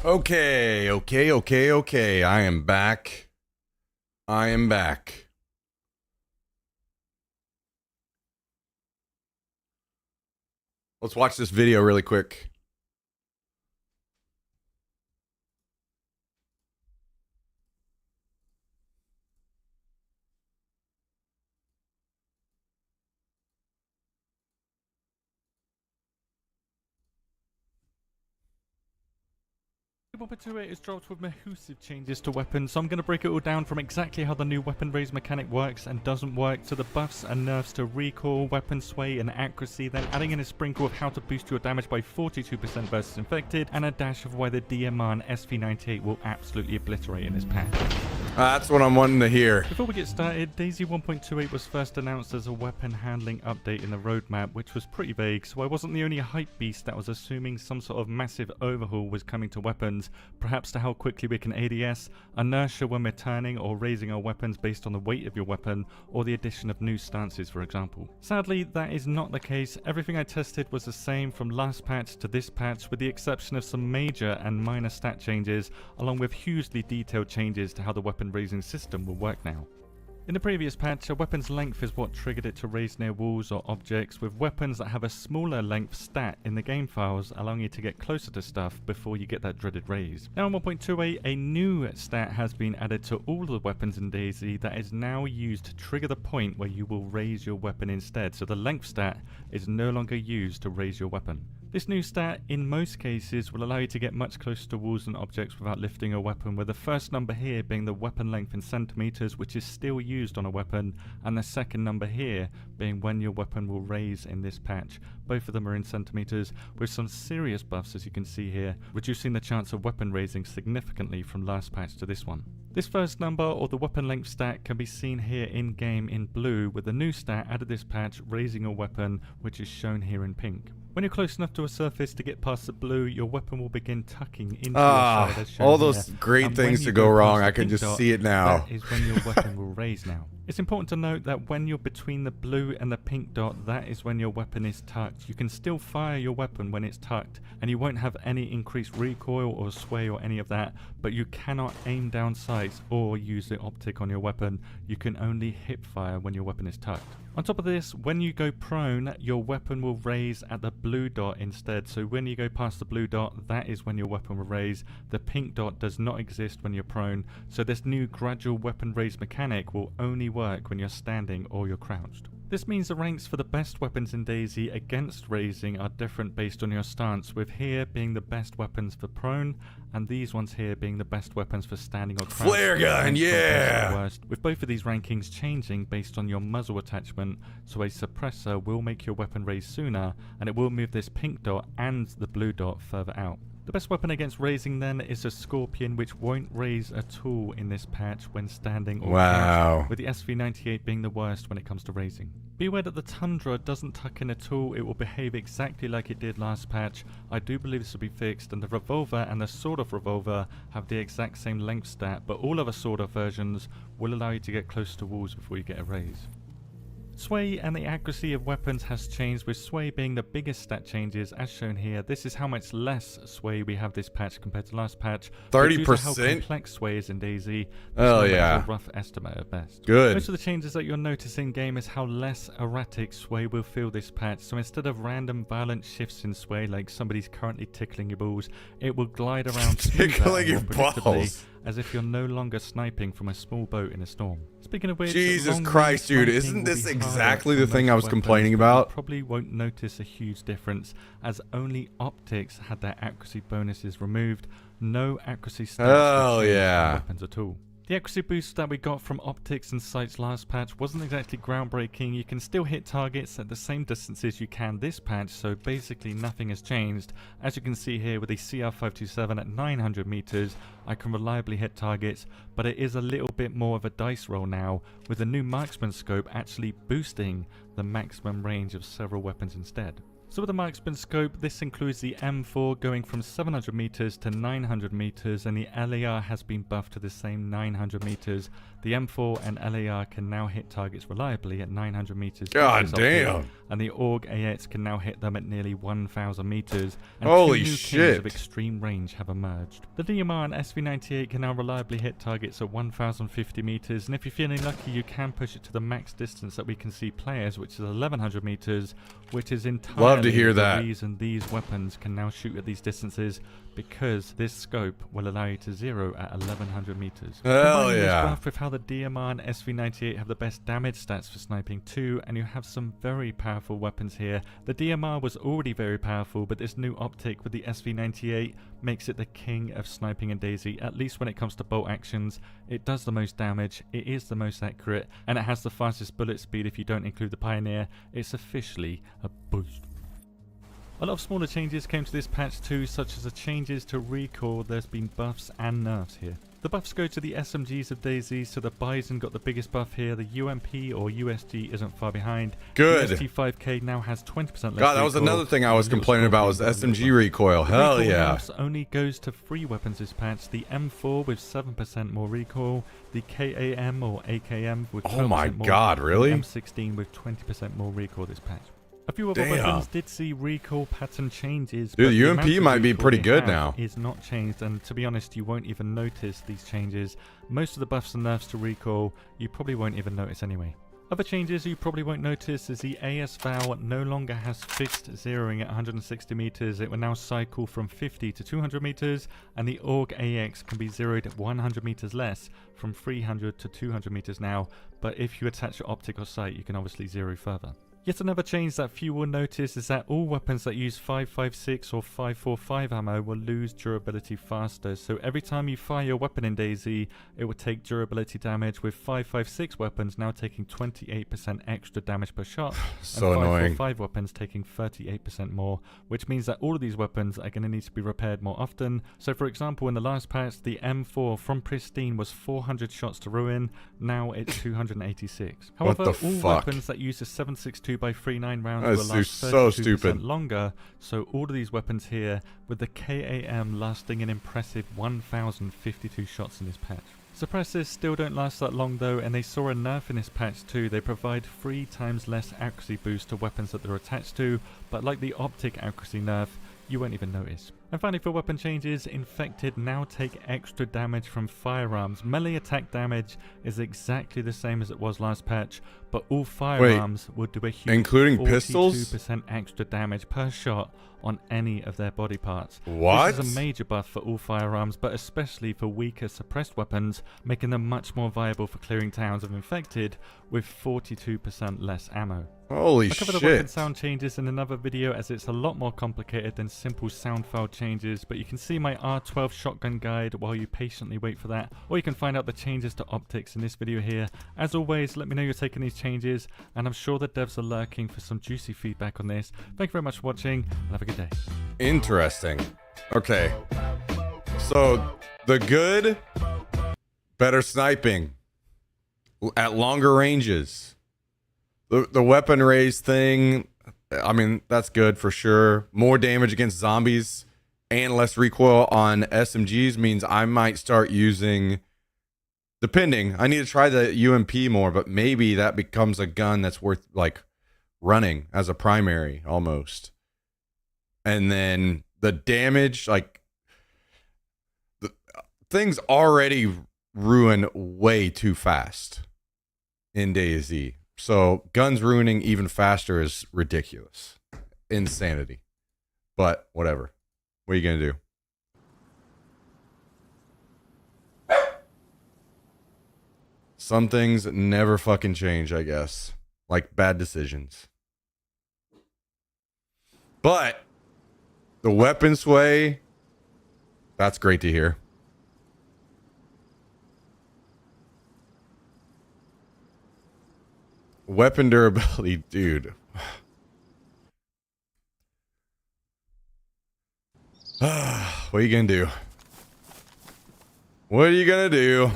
Okay. I am back. Let's watch this video really quick. Two is dropped with massive changes to weapons, so I'm going to break it all down from exactly how the new weapon raise mechanic works and doesn't work, to the buffs and nerfs to recoil, weapon sway and accuracy, then adding in a sprinkle of how to boost your damage by 42% versus infected, and a dash of why the DMR and SV98 will absolutely obliterate in this patch. That's what I'm wanting to hear. Before we get started, DayZ 1.28 was first announced as a weapon handling update in the roadmap, which was pretty vague, so I wasn't the only hype beast that was assuming some sort of massive overhaul was coming to weapons, perhaps to how quickly we can ADS, inertia when we're turning or raising our weapons based on the weight of your weapon, or the addition of new stances, for example. Sadly, that is not the case. Everything I tested was the same from last patch to this patch, with the exception of some major and minor stat changes, along with hugely detailed changes to how the weapon raising system will work now. In the previous patch, a weapon's length is what triggered it to raise near walls or objects, with weapons that have a smaller length stat in the game files, allowing you to get closer to stuff before you get that dreaded raise. Now in 1.28, a new stat has been added to all the weapons in DayZ that is now used to trigger the point where you will raise your weapon instead, so the length stat is no longer used to raise your weapon. This new stat, in most cases, will allow you to get much closer to walls and objects without lifting a weapon, with the first number here being the weapon length in centimeters, which is still used on a weapon, and the second number here being when your weapon will raise in this patch. Both of them are in centimeters, with some serious buffs, as you can see here, reducing the chance of weapon raising significantly from last patch to this one. This first number, or the weapon length stat, can be seen here in game in blue, with the new stat added this patch, raising a weapon, which is shown here in pink. When you're close enough to a surface to get past the blue, your weapon will begin tucking into your side, as shown all those here. great And things when to you go go wrong. past I the can pink just dot, see it now. that is when your weapon will raise now. It's important to note that when you're between the blue and the pink dot, that is when your weapon is tucked. You can still fire your weapon when it's tucked, and you won't have any increased recoil or sway or any of that, but you cannot aim down sights or use the optic on your weapon. You can only hip fire when your weapon is tucked. On top of this, when you go prone, your weapon will raise at the blue dot instead. So when you go past the blue dot, that is when your weapon will raise. The pink dot does not exist when you're prone. So this new gradual weapon raise mechanic will only work when you're standing or you're crouched. This means the ranks for the best weapons in DayZ against raising are different based on your stance, with here being the best weapons for prone, and these ones here being the best weapons for standing or crouched. Flare gun, yeah! Worst, with both of these rankings changing based on your muzzle attachment, so a suppressor will make your weapon raise sooner, and it will move this pink dot and the blue dot further out. The best weapon against raising then is a Scorpion, which won't raise at all in this patch when standing or crouched, with the SV98 being the worst when it comes to raising. Be aware that the Tundra doesn't tuck in at all. It will behave exactly like it did last patch. I do believe this will be fixed, and the Revolver and the Sword Off Revolver have the exact same length stat, but all other Sword Off versions will allow you to get close to walls before you get a raise. Sway and the accuracy of weapons has changed, with sway being the biggest stat changes as shown here. This is how much less sway we have this patch compared to last patch. 30%? How complex sway is in DayZ. Oh yeah. A rough estimate at best. Good. Most of the changes that you'll notice in game is how less erratic sway will feel this patch. So instead of random violent shifts in sway, like somebody's currently tickling your balls, it will glide around tickling your balls, as if you're no longer sniping from a small boat in a storm. Speaking of which, Jesus Christ, dude, isn't this exactly the thing I was complaining about? You probably won't notice a huge difference, as only optics had their accuracy bonuses removed. No accuracy stats weapons at all. The accuracy boost that we got from optics and sights last patch wasn't exactly groundbreaking. You can still hit targets at the same distances you can this patch, so basically nothing has changed. As you can see here with the CR527 at 900 meters, I can reliably hit targets, but it is a little bit more of a dice roll now, with the new marksman scope actually boosting the maximum range of several weapons instead. So with the marksman scope, this includes the M4 going from 700 meters to 900 meters, and the LAR has been buffed to the same 900 meters. The M4 and LAR can now hit targets reliably at 900 meters. God damn! And the AUG AX can now hit them at nearly 1,000 meters. And holy two new shit! Kings of extreme range have emerged. The DMR and SV98 can now reliably hit targets at 1,050 meters, and if you're feeling lucky, you can push it to the max distance that we can see players, which is 1,100 meters, which is entirely love to hear that. The reason these weapons can now shoot at these distances, because this scope will allow you to zero at 1,100 meters. Hell yeah! This yeah! with how the DMR and SV98 have the best damage stats for sniping too, and you have some very powerful weapons here. The DMR was already very powerful, but this new optic with the SV98 makes it the king of sniping in DayZ, at least when it comes to bolt actions. It does the most damage, it is the most accurate, and it has the fastest bullet speed if you don't include the Pioneer. It's officially a boost. A lot of smaller changes came to this patch too, such as the changes to recoil. There's been buffs and nerfs here. The buffs go to the SMGs of DayZ, so the Bison got the biggest buff here. The UMP or USG isn't far behind. Good. The ST5K now has 20% less God, that was recoil. another thing I was complaining about, was the SMG recoil. Hell yeah. The only goes to free weapons this patch. The M4 with 7% more recoil. The KAM or AKM with 12% more. Oh my God, really? The M16 with 20% more recoil this patch. A few other weapons did see recoil pattern changes. Dude, the UMP might be pretty good now. Is not changed, and to be honest, you won't even notice these changes. Most of the buffs and nerfs to recoil, you probably won't even notice anyway. Other changes you probably won't notice is the AS Val no longer has fixed zeroing at 160 meters. It will now cycle from 50 to 200 meters, and the AUG AX can be zeroed at 100 meters less, from 300 to 200 meters now. But if you attach your optic or sight, you can obviously zero further. Yet another change that few will notice is that all weapons that use 5.56 or 5.45 ammo will lose durability faster. So every time you fire your weapon in DayZ, it will take durability damage, with 5.56 weapons now taking 28% extra damage per shot. So and annoying. 5.45 weapons taking 38% more, which means that all of these weapons are going to need to be repaired more often. So for example, in the last patch, the M4 from Pristine was 400 shots to ruin. Now it's 286. However, all weapons that use a 7.62 by 3.9 rounds will last 32% longer, so all of these weapons here, with the KAM lasting an impressive 1,052 shots in this patch. Suppressors still don't last that long though, and they saw a nerf in this patch too. They provide 3 times less accuracy boost to weapons that they're attached to, but like the optic accuracy nerf, you won't even notice. And finally, for weapon changes, infected now take extra damage from firearms. Melee attack damage is exactly the same as it was last patch, but all firearms would do a huge including pistols? 42% extra damage per shot on any of their body parts. What? This is a major buff for all firearms, but especially for weaker suppressed weapons, making them much more viable for clearing towns of infected with 42% less ammo. Holy I'll cover shit. the weapon sound changes in another video, as it's a lot more complicated than simple sound file changes, but you can see my R12 shotgun guide while you patiently wait for that, or you can find out the changes to optics in this video here. As always, let me know you're taking these changes, and I'm sure the devs are lurking for some juicy feedback on this. Thank you very much for watching, and have a good day. Interesting. Okay. So, the good, better sniping at longer ranges. The weapon raise thing, I mean, that's good for sure. More damage against zombies and less recoil on SMGs means I might start using, depending, I need to try the UMP more, but maybe that becomes a gun that's worth like running as a primary almost. And then the damage, like the things already ruin way too fast in DayZ. So guns ruining even faster is ridiculous. Insanity. But whatever. What are you going to do? Some things never fucking change, I guess. Like bad decisions. But the weapon sway, that's great to hear. Weapon durability, dude. What are you gonna do? What are you gonna do?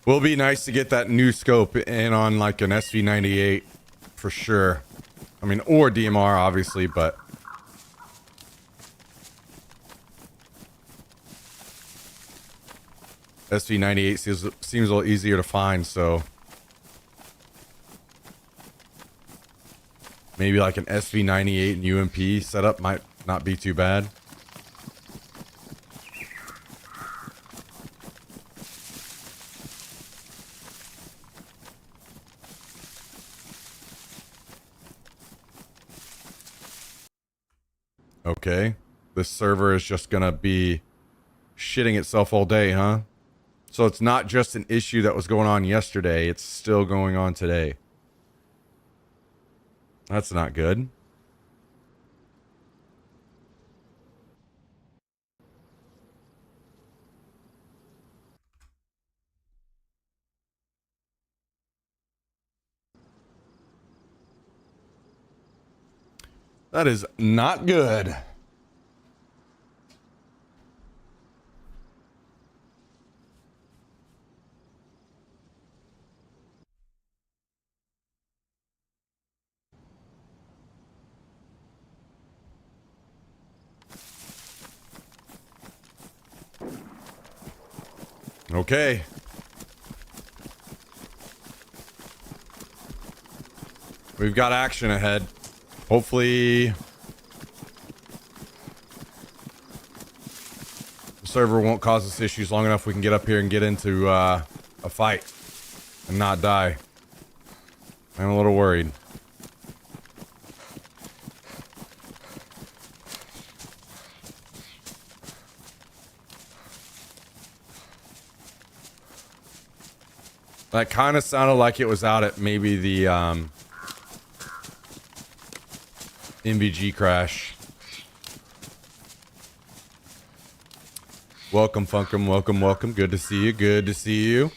Will be nice to get that new scope in on like an SV98 for sure. I mean, or DMR obviously, but SV98 seems a little easier to find, so maybe like an SV98 and UMP setup might not be too bad. Okay, this server is just gonna be shitting itself all day, huh? So it's not just an issue that was going on yesterday, it's still going on today. That's not good. That is not good. Okay. We've got action ahead. Hopefully the server won't cause us issues long enough we can get up here and get into a fight and not die. I'm a little worried. That kind of sounded like it was out at maybe the MVG crash. Welcome, Funkum. Welcome, welcome. Good to see you. Good to see you.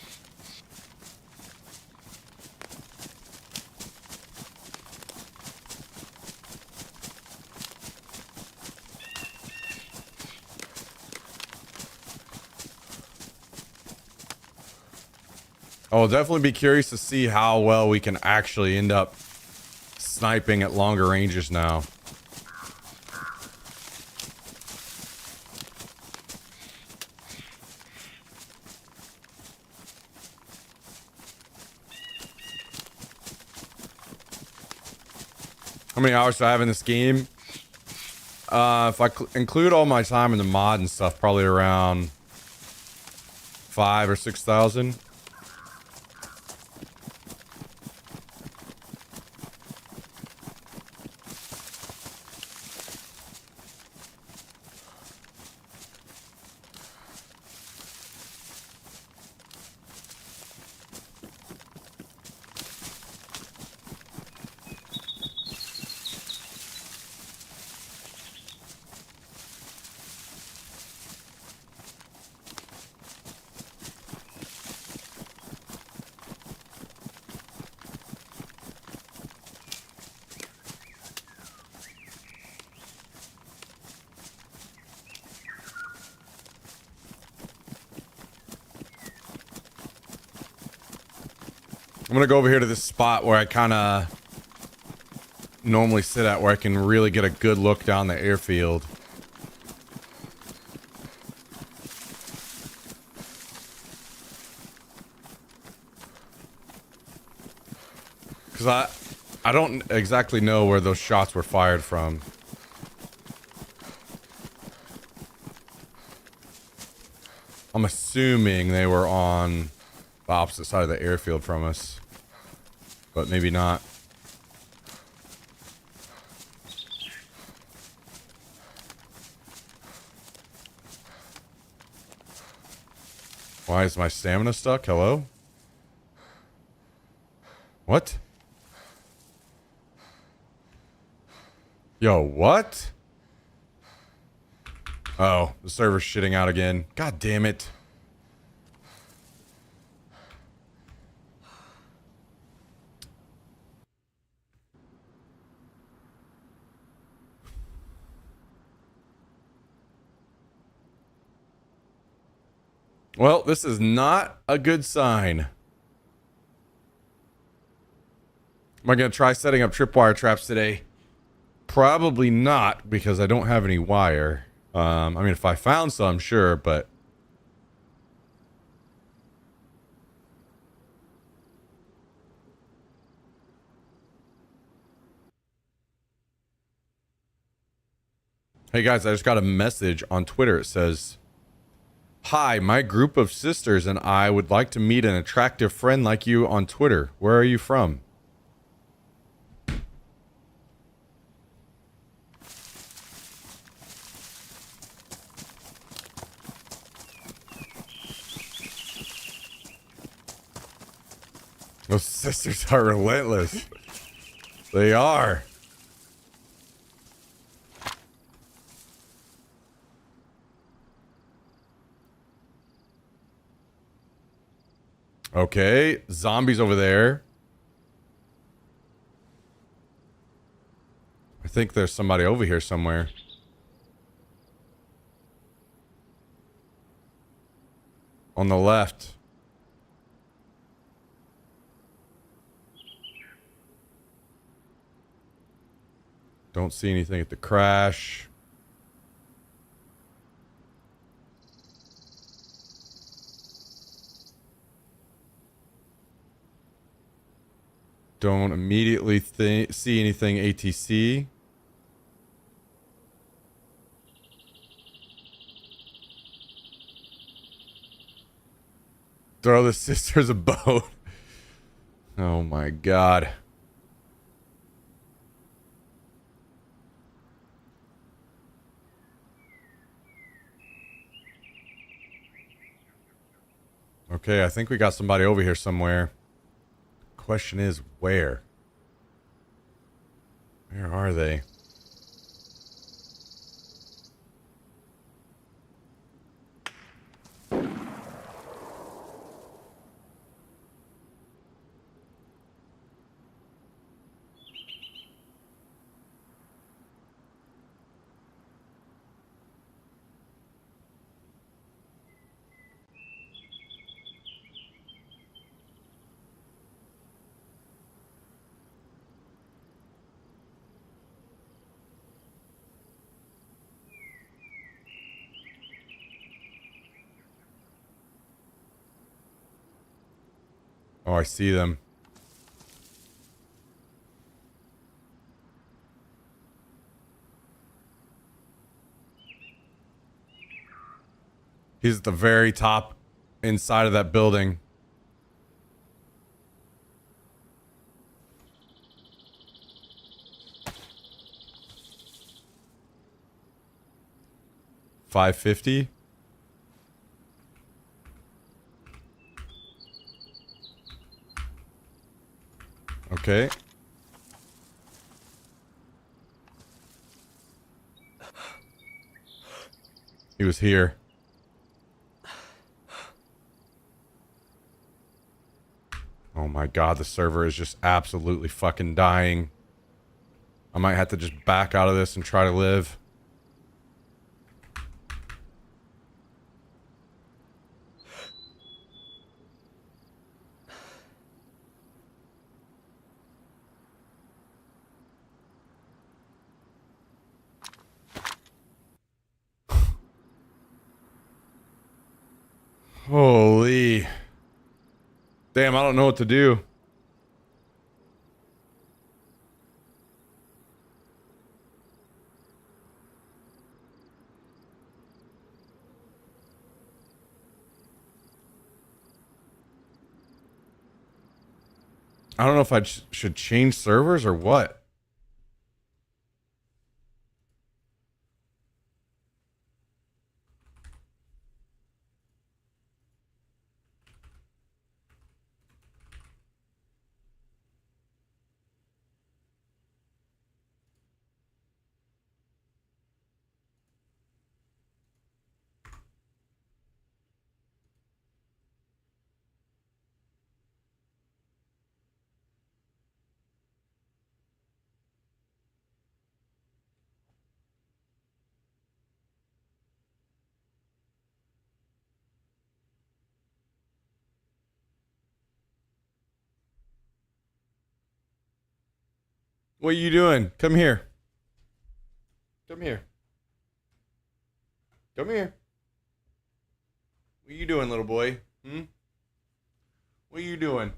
I'll definitely be curious to see how well we can actually end up sniping at longer ranges now. How many hours do I have in this game? If I include all my time in the mod and stuff, probably around 5,000 or 6,000. I'm gonna go over here to this spot where I kind of normally sit at, where I can really get a good look down the airfield. Because I don't exactly know where those shots were fired from. I'm assuming they were on the opposite side of the airfield from us. But maybe not. Why is my stamina stuck? Hello? What? Yo, what? Oh, the server's shitting out again. God damn it. Well, this is not a good sign. Am I going to try setting up tripwire traps today? Probably not, because I don't have any wire. I mean, if I found some, sure, but... Hey guys, I just got a message on Twitter. It says, "Hi, my group of sisters and I would like to meet an attractive friend like you on Twitter. Where are you from?" Those sisters are relentless. They are. Okay, zombies over there. I think there's somebody over here somewhere. On the left. Don't see anything at the crash. Don't immediately see anything ATC. Throw the sisters a bone. Oh my god. Okay, I think we got somebody over here somewhere. Question is, where? Where are they? Oh, I see them. He's at the very top inside of that building. $550. Okay. He was here. Oh my god, the server is just absolutely fucking dying. I might have to just back out of this and try to live. Holy. Damn, I don't know what to do. I don't know if I should change servers or what. What are you doing? Come here. Come here. Come here. What are you doing, little boy? Hmm? What are you doing?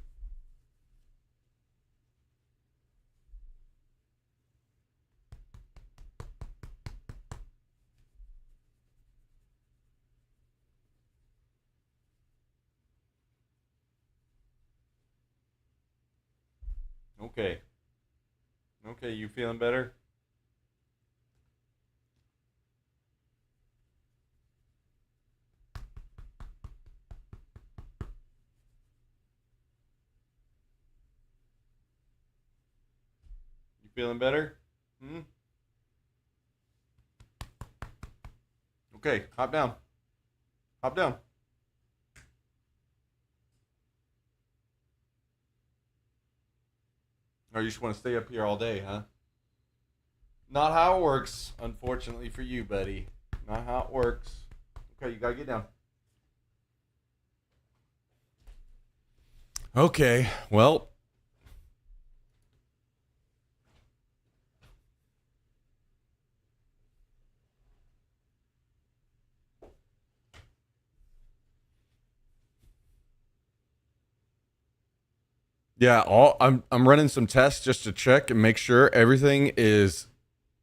Okay. Okay, you feeling better? You feeling better? Hmm? Okay, hop down. Hop down. Or you just want to stay up here all day, huh? Not how it works, unfortunately for you, buddy. Not how it works. Okay, you gotta get down. Okay, well. Yeah, I'm running some tests just to check and make sure everything is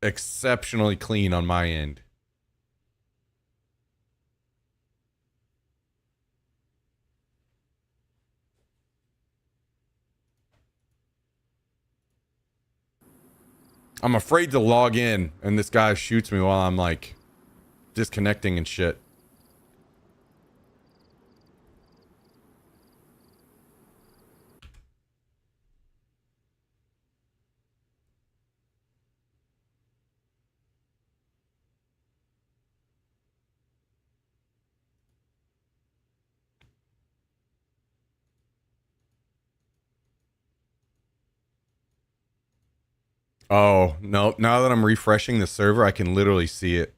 exceptionally clean on my end. I'm afraid to log in and this guy shoots me while I'm like disconnecting and shit. Oh, no. Now that I'm refreshing the server, I can literally see it.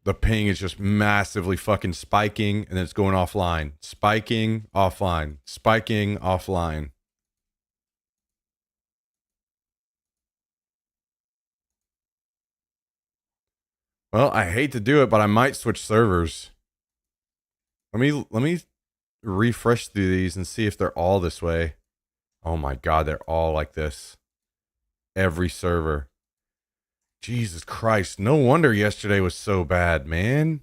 The ping is just massively fucking spiking and then it's going offline. Spiking, offline. Spiking, offline. Well, I hate to do it, but I might switch servers. Let me refresh through these and see if they're all this way. Oh my God, they're all like this. Every server. Jesus Christ. No wonder yesterday was so bad, man.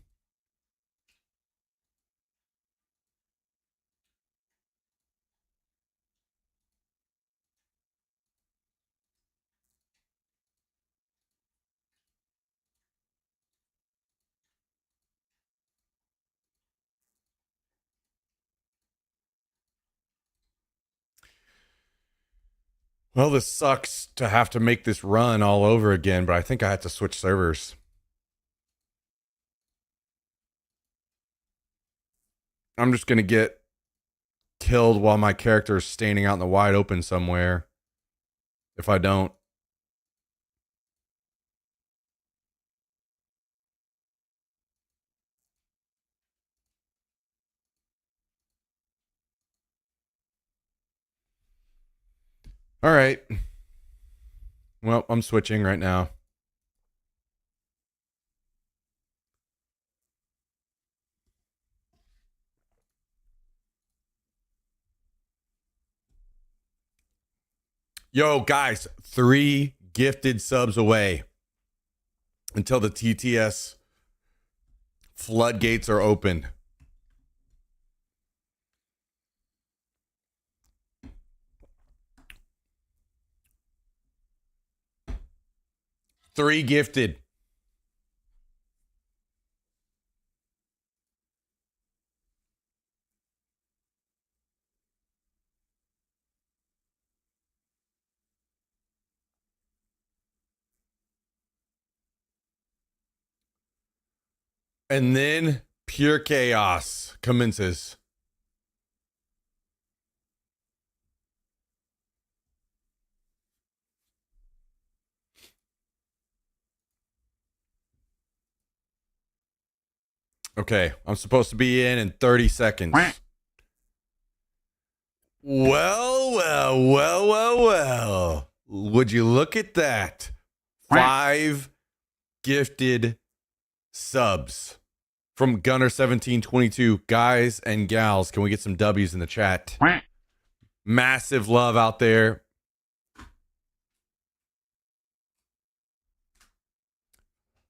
Well, this sucks to have to make this run all over again, but I think I had to switch servers. I'm just going to get killed while my character is standing out in the wide open somewhere. If I don't. All right. Well, I'm switching right now. Yo, guys, 3 gifted subs away until the TTS floodgates are open. Three gifted. And then pure chaos commences. Okay, I'm supposed to be in 30 seconds. Well. Would you look at that? 5 gifted subs from Gunner1722. Guys and gals, can we get some W's in the chat? Massive love out there.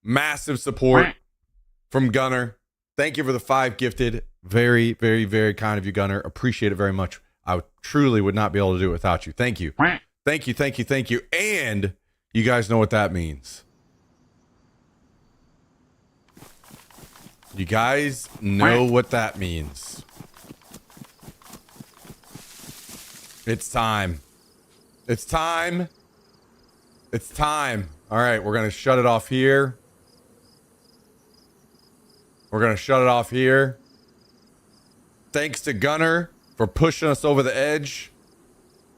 Massive support from Gunner. Thank you for the 5 gifted. Very, very, very kind of you, Gunner. Appreciate it very much. I truly would not be able to do it without you. Thank you. Thank you, thank you, thank you. And you guys know what that means. You guys know what that means. It's time. It's time. It's time. All right, we're going to shut it off here. We're going to shut it off here. Thanks to Gunner for pushing us over the edge.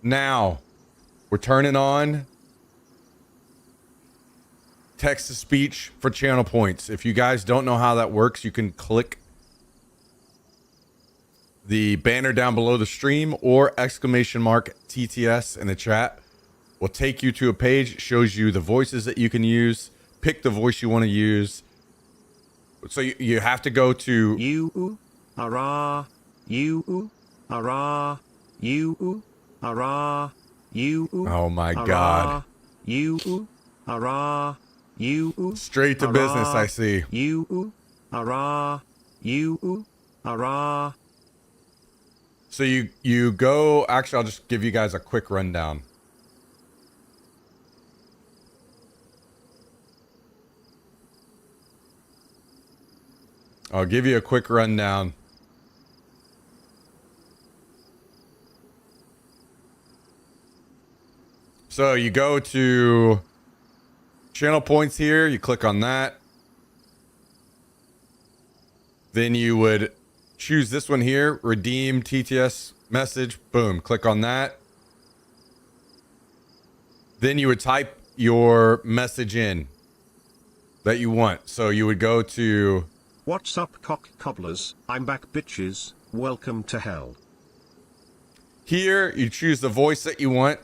Now, we're turning on text-to-speech for channel points. If you guys don't know how that works, you can click the banner down below the stream or exclamation mark TTS in the chat. Will take you to a page, shows you the voices that you can use. Pick the voice you want to use. So you have to go to you ara you ara you ara you. Oh my God. You ara you. Straight to business, I see. You ara you ara. So you go, actually I'll just give you guys a quick rundown. I'll give you a quick rundown. So you go to channel points here, you click on that. Then you would choose this one here, redeem TTS message, boom, click on that. Then you would type your message in that you want. So you would go to What's up, cock cobblers? I'm back, bitches. Welcome to hell. here, you choose the voice that you want.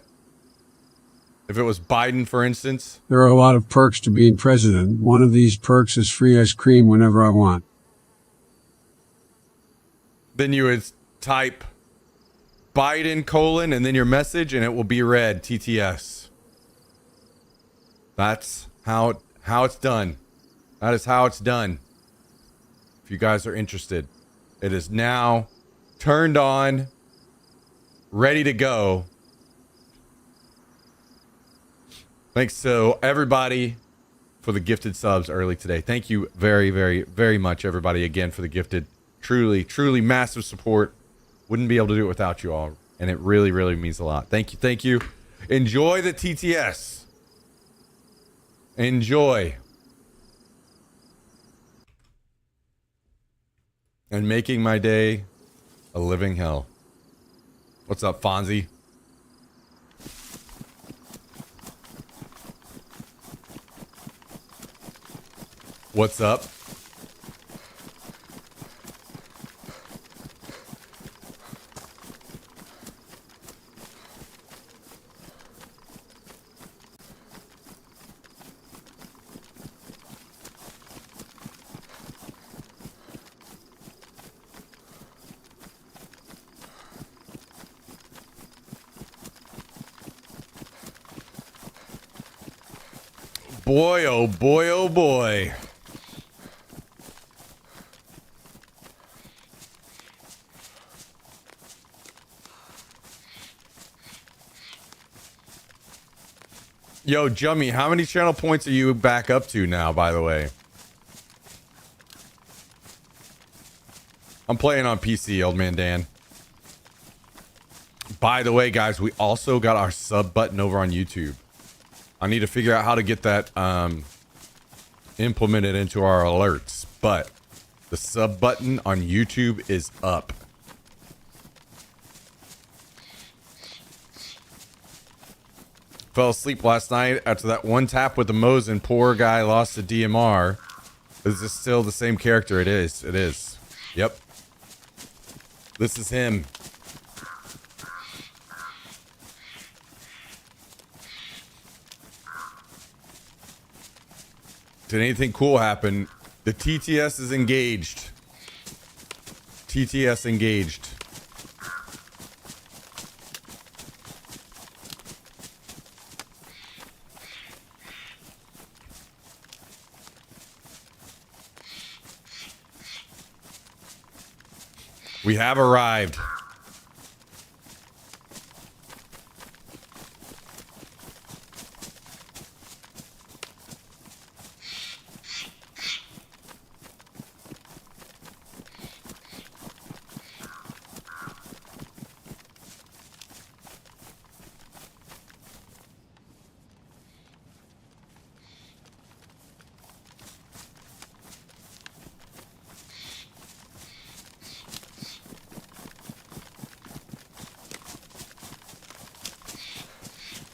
If it was Biden, for instance. There are a lot of perks to being president. One of these perks is free ice cream whenever I want. Then you would type Biden colon and then your message, and it will be read TTS. That's how it's done. That is how it's done. If you guys are interested, it is now turned on, ready to go. Thanks to everybody for the gifted subs early today. Thank you very, very, very much, everybody, again, for the gifted. Truly, truly massive support. Wouldn't be able to do it without you all. And it really, really means a lot. Thank you. Thank you. Enjoy the TTS. Enjoy. And making my day a living hell. What's up, Fonzie? What's up? Boy, oh boy, oh boy. Yo, Jummy, how many channel points are you back up to now, by the way? I'm playing on PC, old man Dan. By the way, guys, we also got our sub button over on YouTube. I need to figure out how to get that implemented into our alerts, but the sub button on YouTube is up. Fell asleep last night after that one tap with the Mosin. Poor guy lost the DMR. Is this still the same character? It is. It is. Yep. This is him. Did anything cool happen? The TTS is engaged. TTS engaged. We have arrived.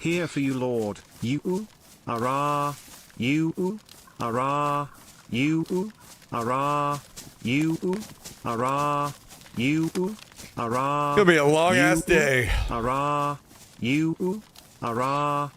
Here for you, Lord. You, ara, you, ara, you, ara, you, ara, you, ara. It's gonna be a long ass day. Ara, you, ara.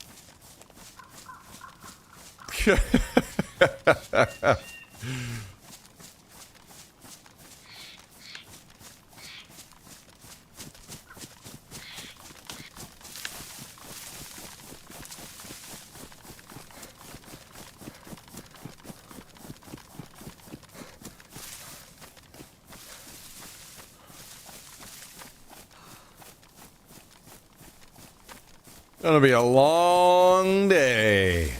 Gonna be a long day.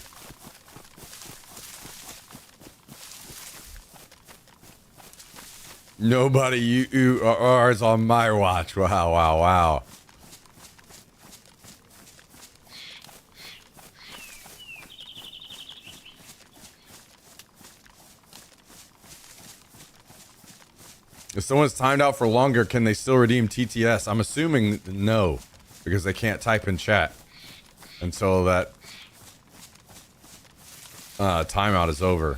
Nobody you is on my watch. Wow, wow, wow. If someone's timed out for longer, can they still redeem TTS? I'm assuming no, because they can't type in chat until that timeout is over.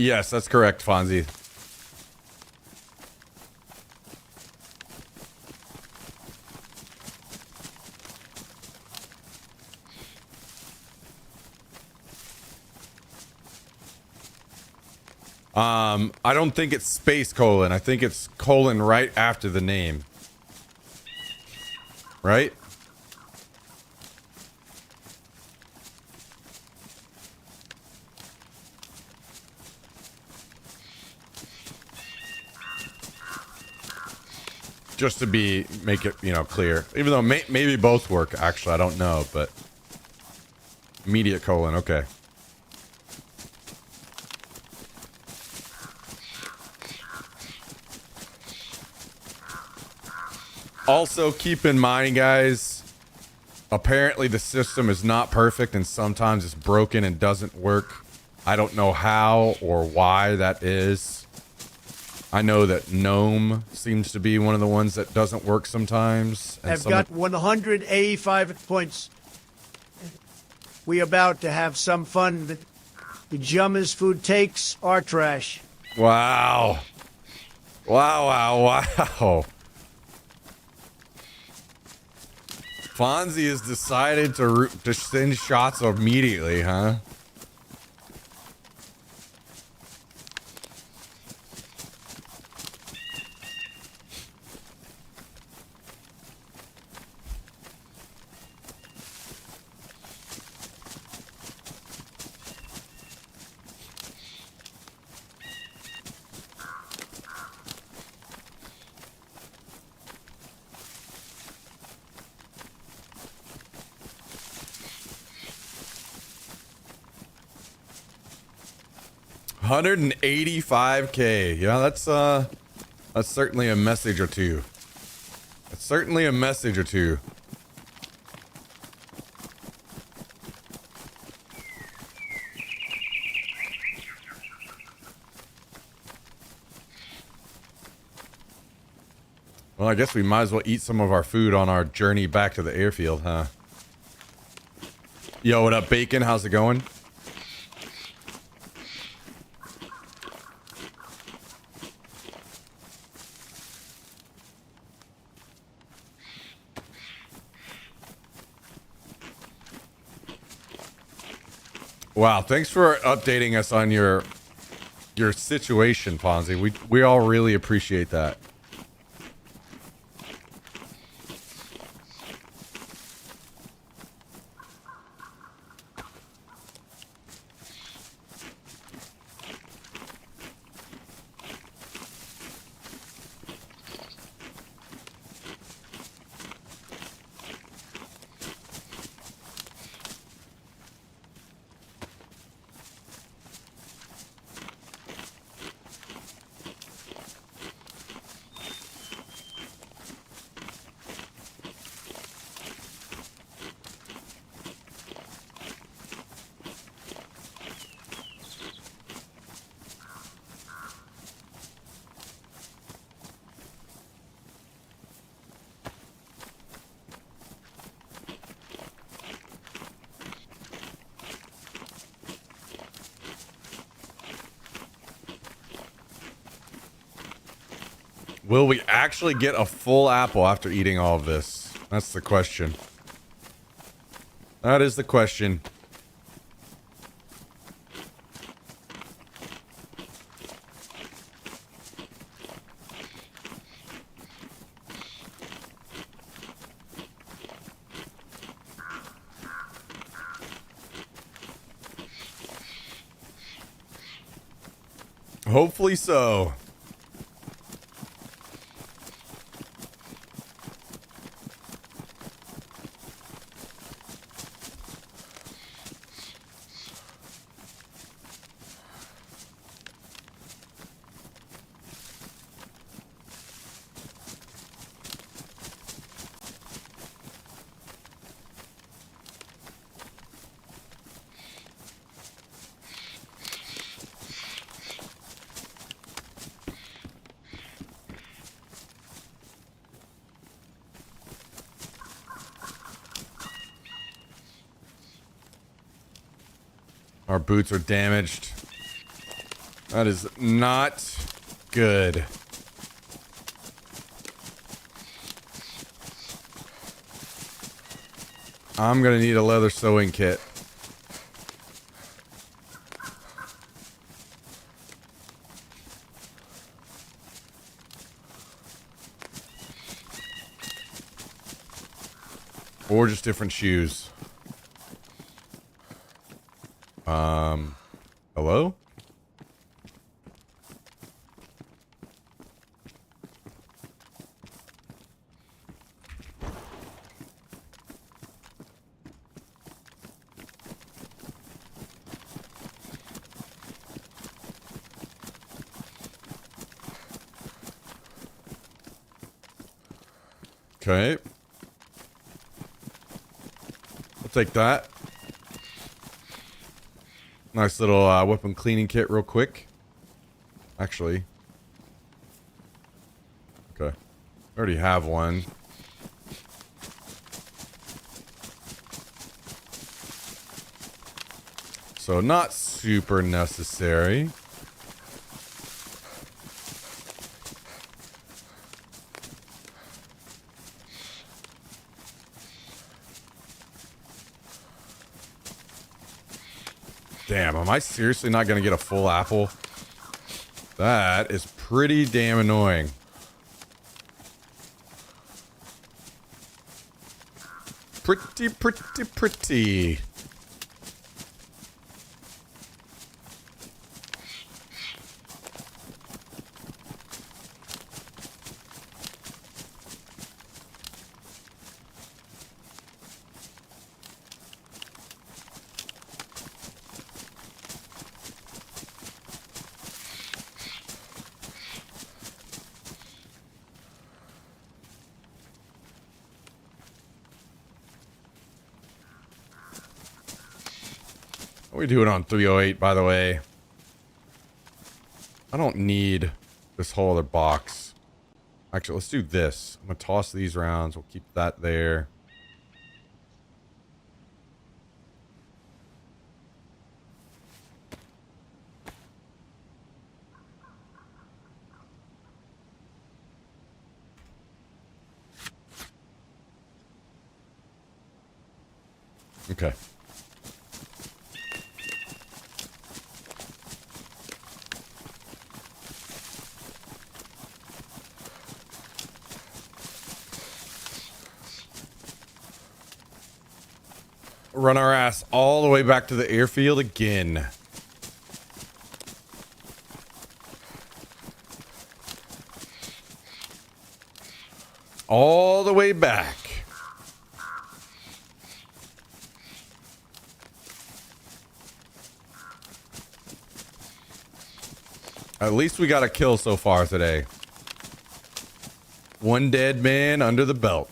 Yes, that's correct, Fonzie. I don't think it's space colon. I think it's colon right after the name. Right? Just to make it, clear. Even though maybe both work, actually. I don't know, but... Immediate colon, okay. Also, keep in mind, guys, apparently the system is not perfect and sometimes it's broken and doesn't work. I don't know how or why that is. I know that Gnome seems to be one of the ones that doesn't work sometimes. And I've got 185 points. We about to have some fun, but the Jumma's food takes are trash. Wow. Wow. Fonzie has decided to send shots immediately, huh? $185K. Yeah, that's certainly a message or two. That's certainly a message or two. Well, I guess we might as well eat some of our food on our journey back to the airfield, huh? Yo, what up, Bacon? How's it going? Wow, thanks for updating us on your situation, Fonzie. We all really appreciate that. Will we actually get a full apple after eating all of this? That's the question. That is the question. Hopefully so. Our boots are damaged. That is not good. I'm gonna need a leather sewing kit. Or just different shoes. Hello? Okay. I'll take that. Nice little weapon cleaning kit real quick. Actually. Okay. I already have one. So not super necessary. Damn, am I seriously not going to get a full apple? That is pretty damn annoying. Pretty. What are we doing on 308, by the way? I don't need this whole other box. Actually, let's do this. I'm going to toss these rounds. We'll keep that there. Okay. Run our ass all the way back to the airfield again. All the way back. At least we got a kill so far today. One dead man under the belt.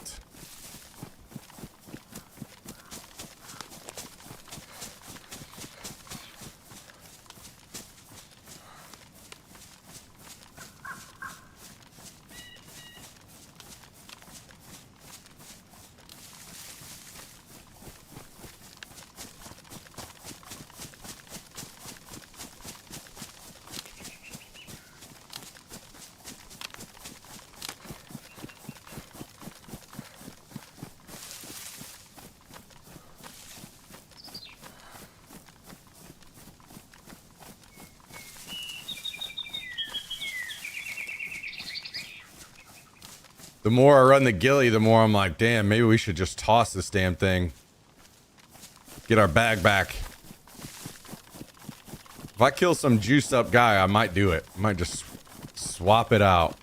The more I run the ghillie, the more I'm like, damn, maybe we should just toss this damn thing. Get our bag back. If I kill some juiced up guy, I might do it. I might just swap it out.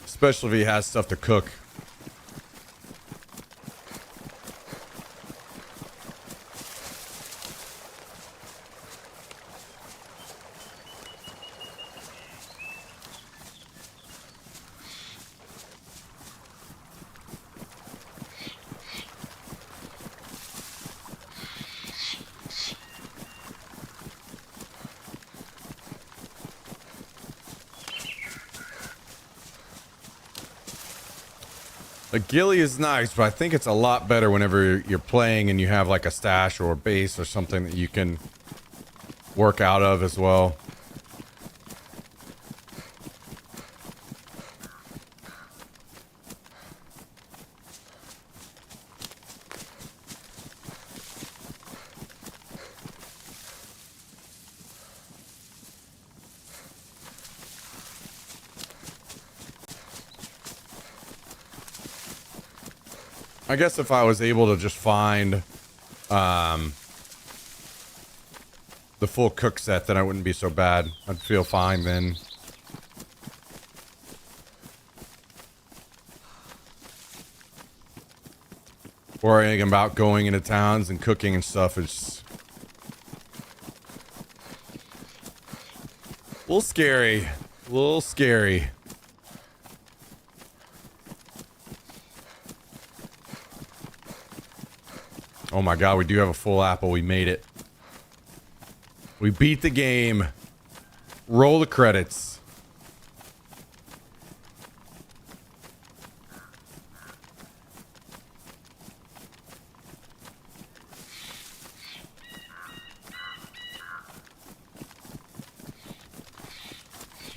Especially if he has stuff to cook. A ghillie is nice, but I think it's a lot better whenever you're playing and you have like a stash or a base or something that you can work out of as well. I guess if I was able to just find the full cook set, then I wouldn't be so bad. I'd feel fine then. Worrying about going into towns and cooking and stuff is a little scary. A little scary. Oh my god, we do have a full apple. We made it. We beat the game. Roll the credits.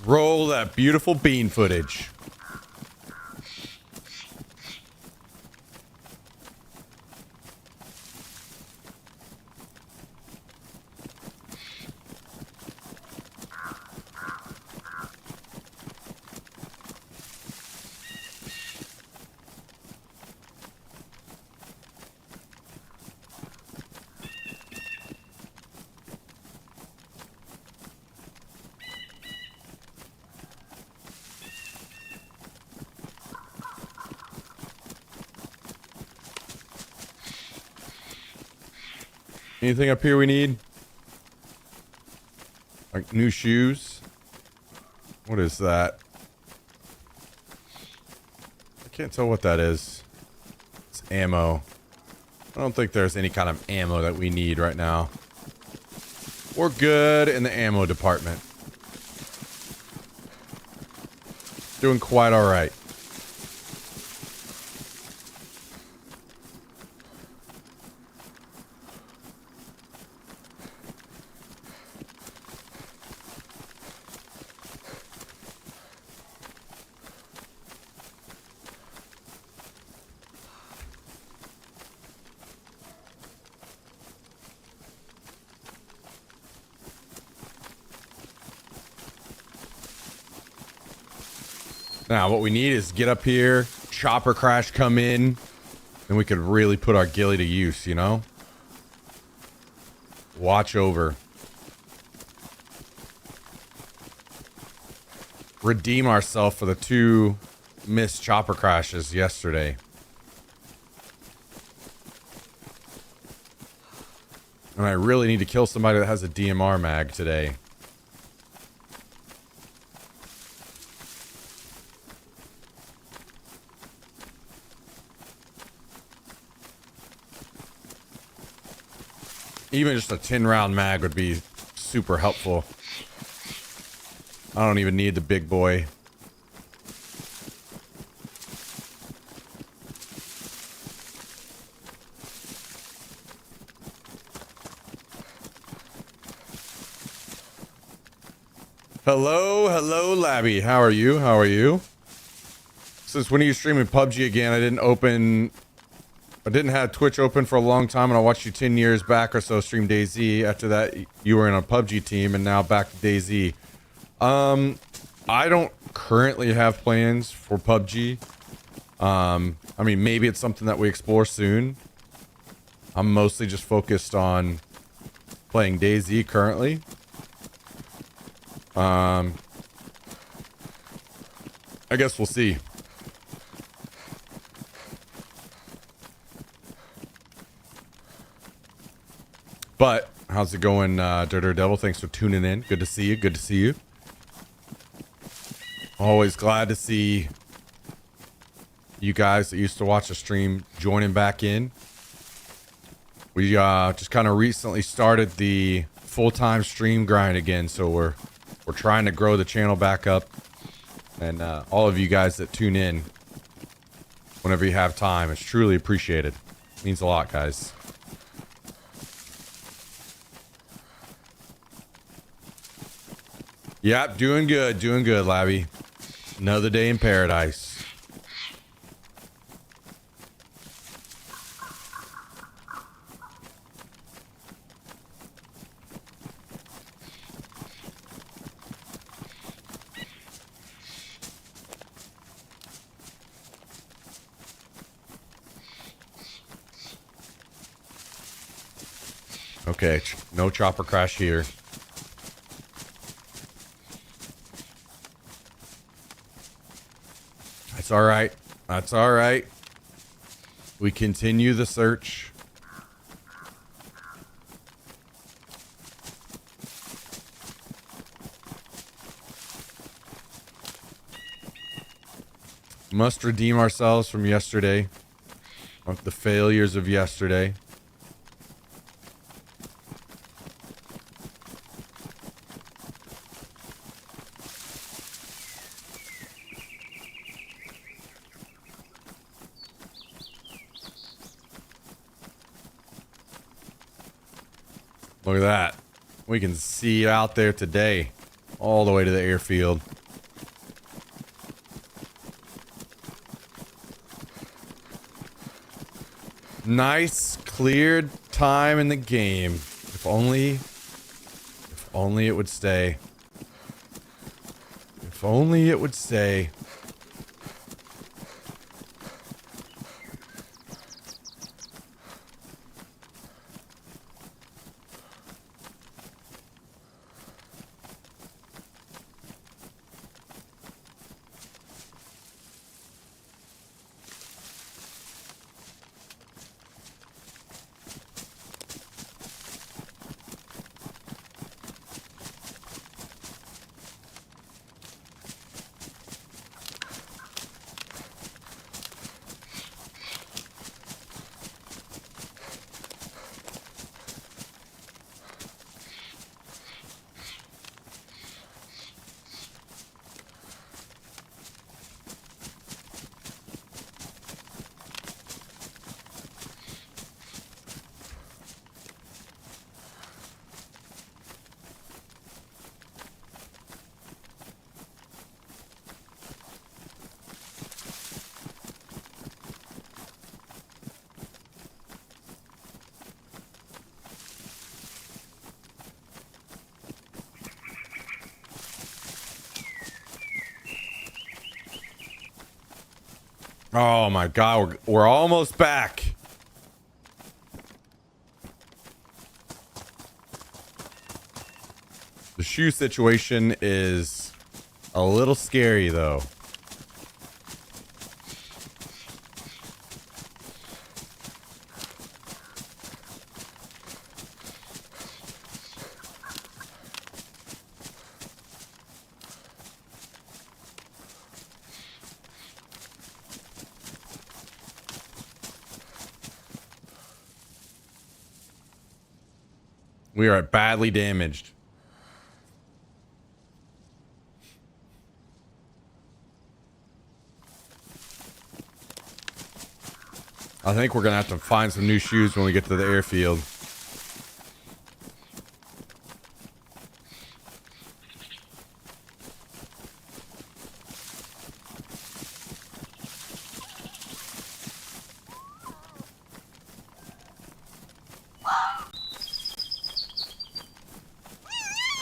Roll that beautiful bean footage. Anything up here we need? Like new shoes? What is that? I can't tell what that is. It's ammo. I don't think there's any kind of ammo that we need right now. We're good in the ammo department. Doing quite all right. Now, what we need is get up here, chopper crash come in, and we could really put our ghillie to use, you know? Watch over. Redeem ourselves for the 2 missed chopper crashes yesterday. And I really need to kill somebody that has a DMR mag today. Even just a 10-round mag would be super helpful. I don't even need the big boy. Hello, Labby. How are you? How are you? Since when are you streaming PUBG again? I didn't have Twitch open for a long time, and I watched you 10 years back or so stream DayZ. After that, you were in a PUBG team, and now back to DayZ. I don't currently have plans for PUBG. I mean, maybe it's something that we explore soon. I'm mostly just focused on playing DayZ currently. I guess we'll see. But how's it going, Dirter Devil? Thanks for tuning in. Good to see you. Good to see you. Always glad to see you guys that used to watch the stream joining back in. We just kind of recently started the full-time stream grind again, so we're trying to grow the channel back up. And all of you guys that tune in, whenever you have time. It's truly appreciated. Means a lot, guys. Yep, doing good, Labby. Another day in paradise. Okay, no chopper crash here. That's all right. That's all right. We continue the search. Must redeem ourselves from yesterday, of the failures of yesterday. Look at that. We can see out there today, all the way to the airfield. Nice, cleared time in the game. If only it would stay. If only it would stay. Oh my god, we're almost back. The shoe situation is a little scary though. We are badly damaged. I think we're going to have to find some new shoes when we get to the airfield.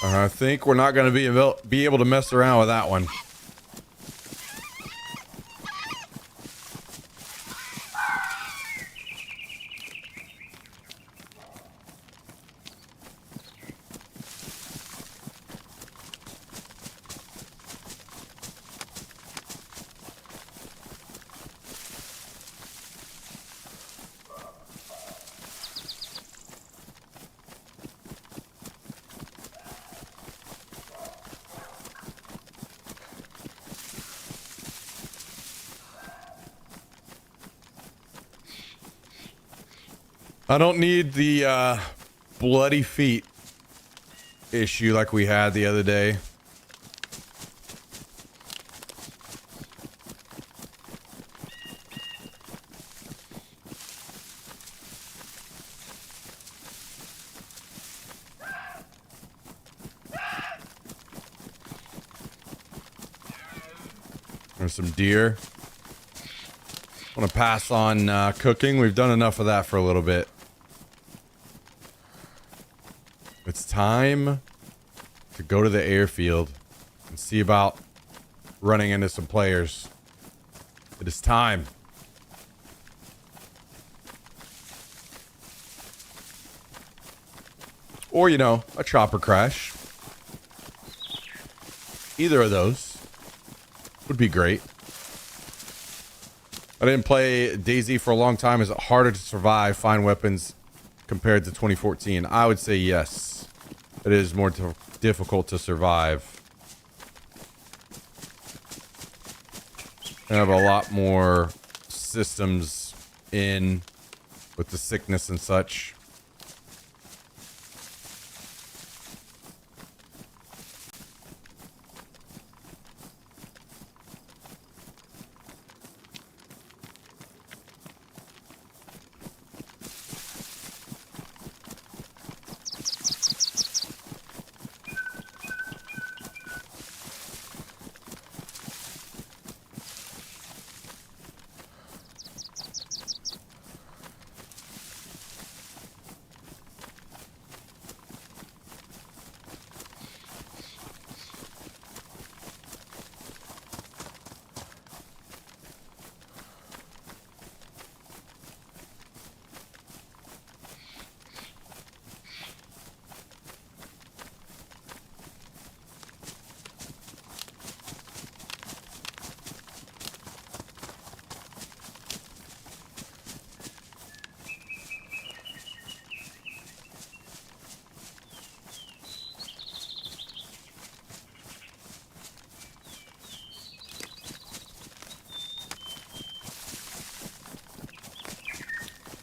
I think we're not going to be able to mess around with that one. I don't need the bloody feet issue like we had the other day. There's some deer. Want to pass on cooking. We've done enough of that for a little bit. It's time to go to the airfield and see about running into some players. It is time. Or, you know, a chopper crash. Either of those would be great. I didn't play DayZ for a long time. Is it harder to survive, find weapons compared to 2014? I would say yes. It is more difficult to survive. I have a lot more systems in with the sickness and such.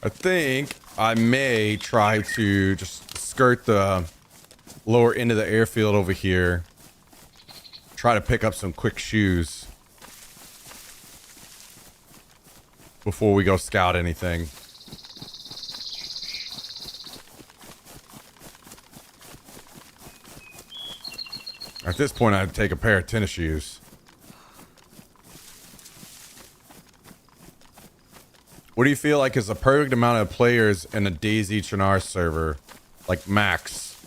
I think I may try to just skirt the lower end of the airfield over here. Try to pick up some quick shoes before we go scout anything. At this point, I'd take a pair of tennis shoes. What do you feel like is the perfect amount of players in a DayZ Chinar server? Like max?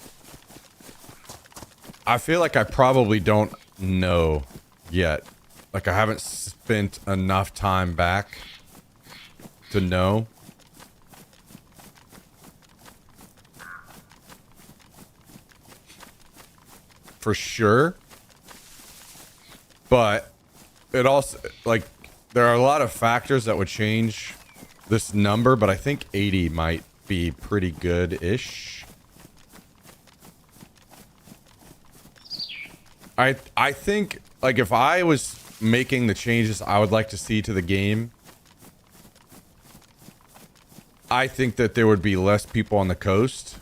I feel like I probably don't know yet. Like I haven't spent enough time back to know. For sure. But it also, like, there are a lot of factors that would change this number, but I think 80 might be pretty good-ish. I think, like, if I was making the changes I would like to see to the game, I think that there would be less people on the coast.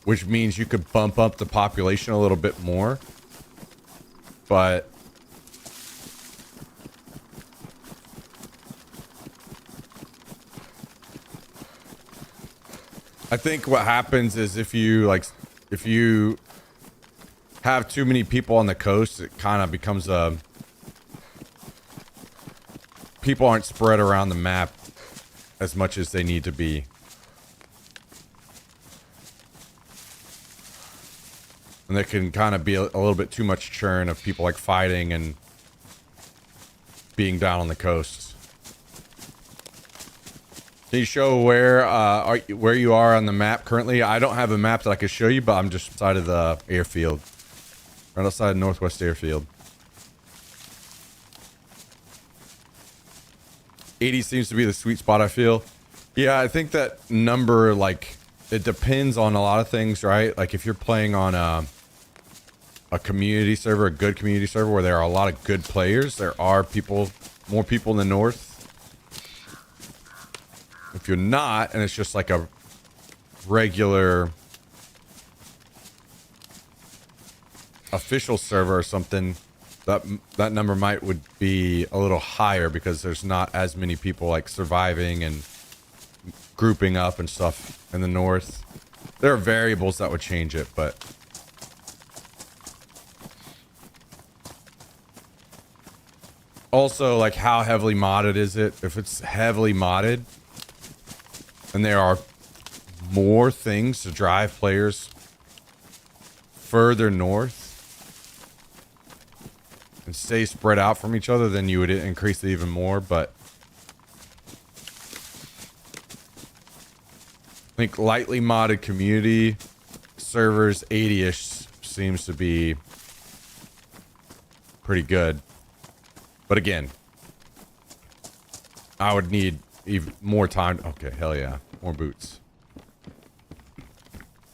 Which means you could bump up the population a little bit more. But I think what happens is if you have too many people on the coast, it kind of becomes a... People aren't spread around the map as much as they need to be. And there can kind of be a little bit too much churn of people like fighting and being down on the coast. Can you show where you are on the map currently? I don't have a map that I can show you, but I'm just outside of the airfield. Right outside of Northwest Airfield. 80 seems to be the sweet spot, I feel. Yeah, I think that number, like, it depends on a lot of things, right? Like, if you're playing on a community server, a good community server where there are a lot of good players, there are more people in the north. If you're not, and it's just like a regular official server or something, that number would be a little higher because there's not as many people like surviving and grouping up and stuff in the north. There are variables that would change it, but Also, like, how heavily modded is it? If it's heavily modded, and there are more things to drive players further north and stay spread out from each other, then you would increase it even more. But I think lightly modded community servers, 80-ish, seems to be pretty good. But again, I would need even more time. Okay, hell yeah. More boots.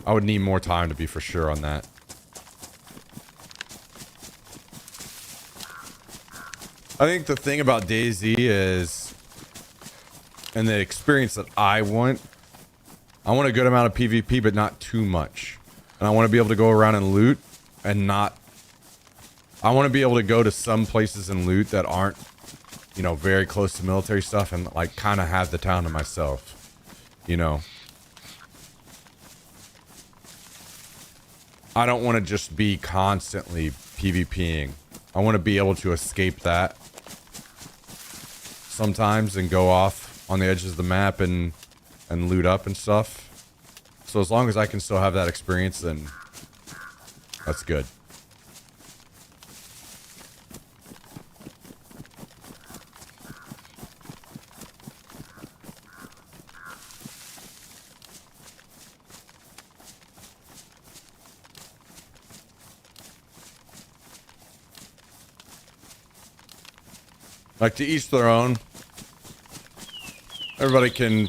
I would need more time to be for sure on that. I think the thing about DayZ is, and the experience that I want a good amount of PvP, but not too much. And I want to be able to go around and loot and not... I want to be able to go to some places and loot that aren't, you know, very close to military stuff and, like, kind of have the town to myself. You know? I don't want to just be constantly PvPing. I want to be able to escape that sometimes and go off on the edges of the map and loot up and stuff. So as long as I can still have that experience, then that's good. Like, to each their own. Everybody can...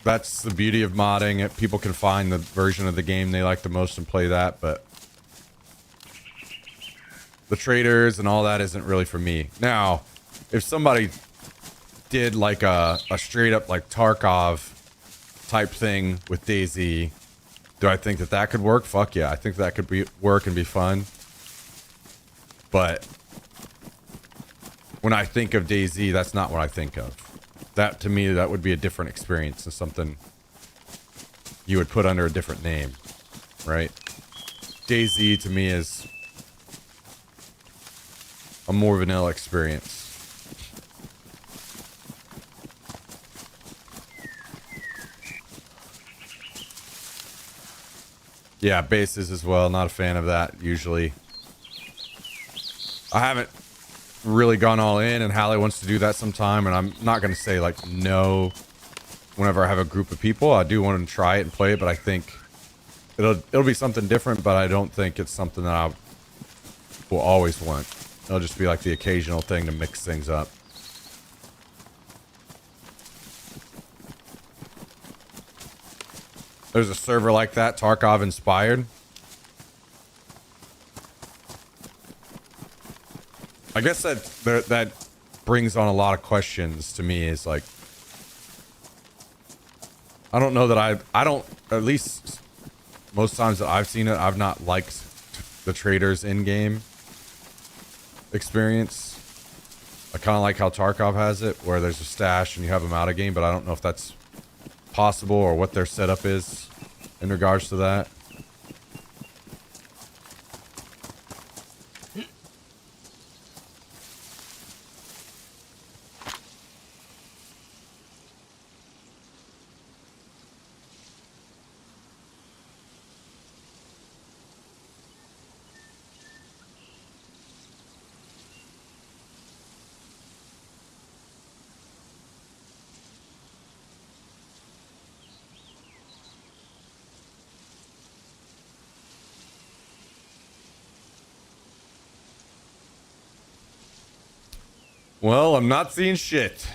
That's the beauty of modding. People can find the version of the game they like the most and play that, but... the traders and all that isn't really for me. Now, if somebody did like a straight up like Tarkov type thing with DayZ, do I think that that could work? Fuck yeah. I think that could work and be fun. But... when I think of DayZ, that's not what I think of. That, to me, that would be a different experience and something you would put under a different name, right? DayZ, to me, is a more vanilla experience. Yeah, bases as well. Not a fan of that, usually. I haven't really gone all in, and Hallie wants to do that sometime, and I'm not going to say like no whenever I have a group of people. I do want to try it and play it, but I think it'll be something different, but I don't think it's something that I will always want. It'll just be like the occasional thing to mix things up. There's a server like that, Tarkov inspired. I guess that brings on a lot of questions to me. Is like, I don't know that I don't, at least most times that I've seen it, I've not liked the traders in-game experience. I kind of like how Tarkov has it, where there's a stash and you have them out of game, but I don't know if that's possible or what their setup is in regards to that. Well, I'm not seeing shit.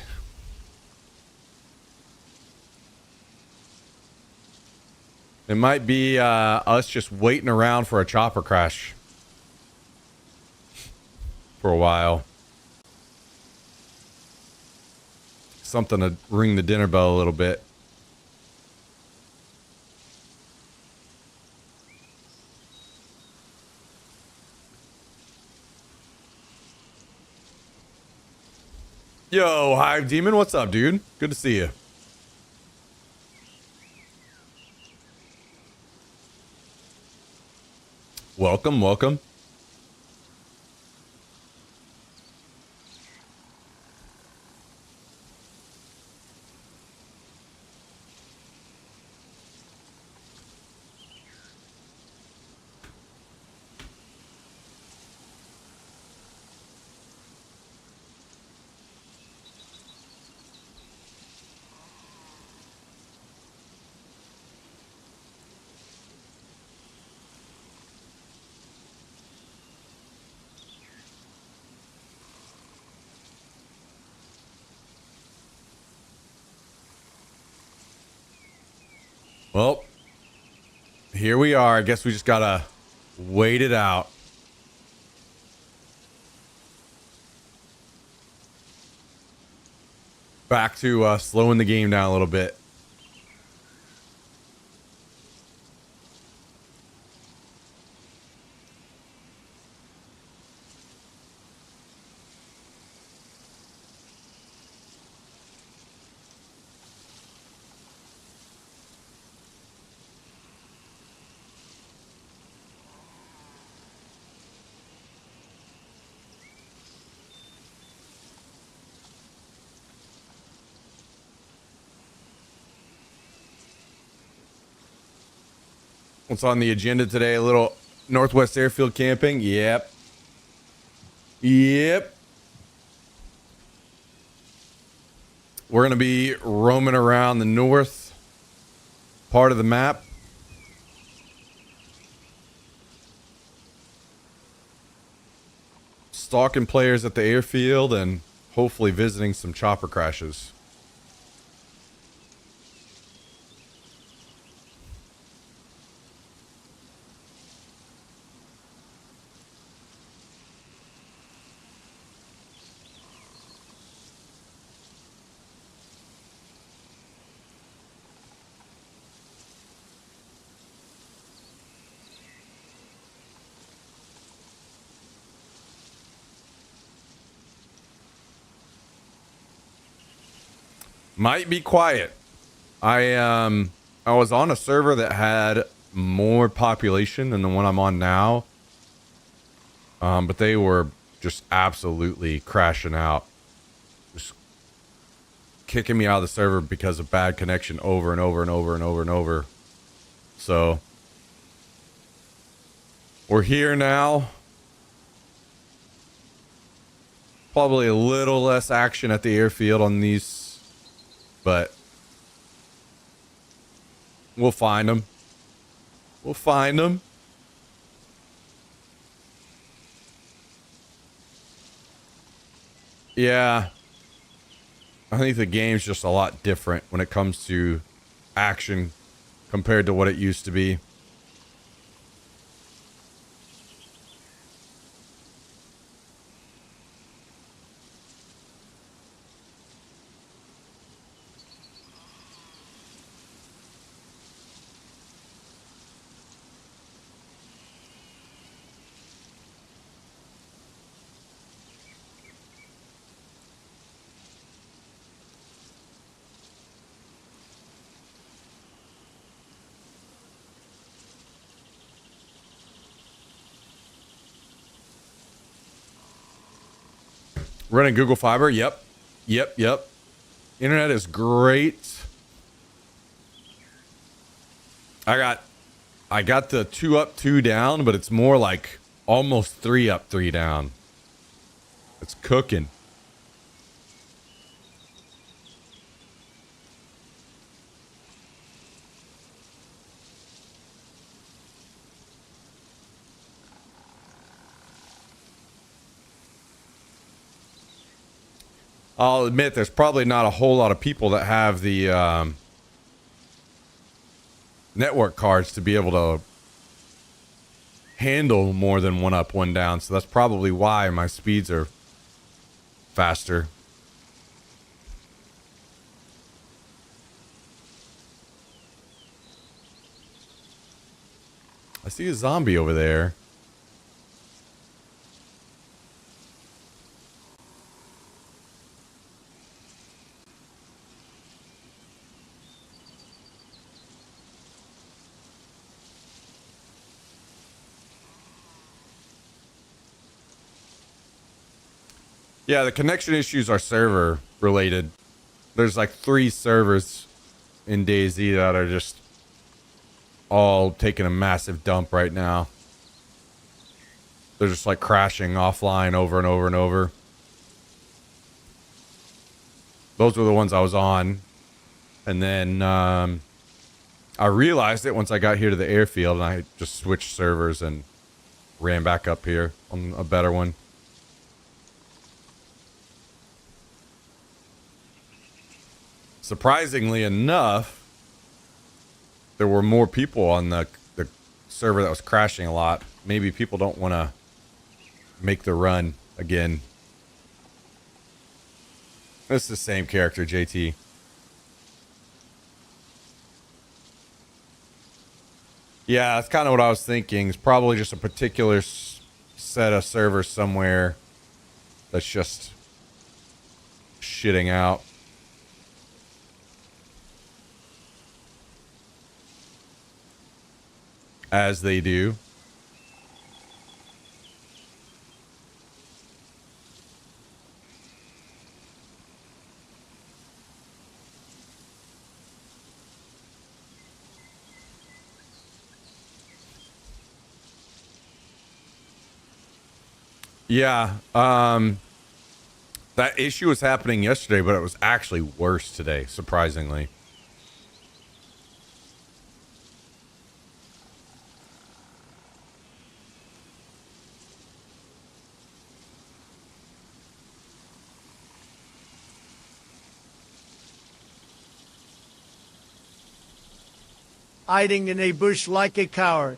It might be us just waiting around for a chopper crash for a while. Something to ring the dinner bell a little bit. Yo, Hive Demon, what's up, dude? Good to see you. Welcome, welcome. Well, here we are. I guess we just gotta wait it out. Back to slowing the game down a little bit. What's on the agenda today? A little Northwest Airfield camping. Yep. We're going to be roaming around the north part of the map. Stalking players at the airfield and hopefully visiting some chopper crashes. Might be quiet. I was on a server that had more population than the one I'm on now. But they were just absolutely crashing out. Just kicking me out of the server because of bad connection over and over and over and over and over. So we're here now. Probably a little less action at the airfield on these, but we'll find them. We'll find them. Yeah. I think the game's just a lot different when it comes to action compared to what it used to be. Running Google Fiber. Yep. Internet is great. I got the 2 up, 2 down, but it's more like almost 3 up, 3 down. It's cooking. I'll admit there's probably not a whole lot of people that have the network cards to be able to handle more than 1 up, 1 down. So that's probably why my speeds are faster. I see a zombie over there. Yeah, the connection issues are server related. There's like 3 servers in DayZ that are just all taking a massive dump right now. They're just like crashing offline over and over and over. Those were the ones I was on. And then I realized it once I got here to the airfield, and I just switched servers and ran back up here on a better one. Surprisingly enough, there were more people on the server that was crashing a lot. Maybe people don't want to make the run again. It's the same character, JT. Yeah, that's kind of what I was thinking. It's probably just a particular set of servers somewhere that's just shitting out. As they do. Yeah, that issue was happening yesterday, but it was actually worse today, surprisingly. Hiding in a bush like a coward,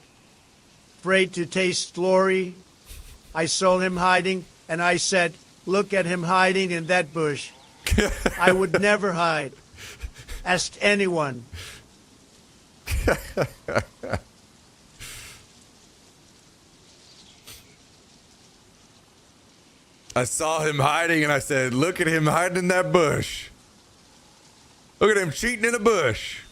afraid to taste glory. I saw him hiding, and I said, look at him hiding in that bush. I would never hide. Ask anyone. I saw him hiding, and I said, look at him hiding in that bush. Look at him cheating in a bush.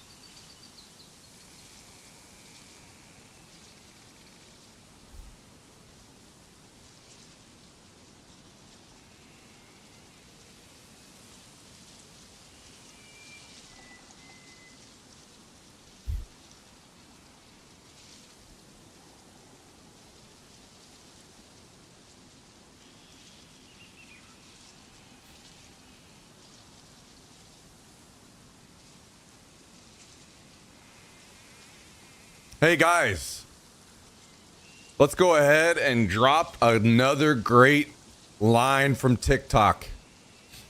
Hey guys, let's go ahead and drop another great line from TikTok.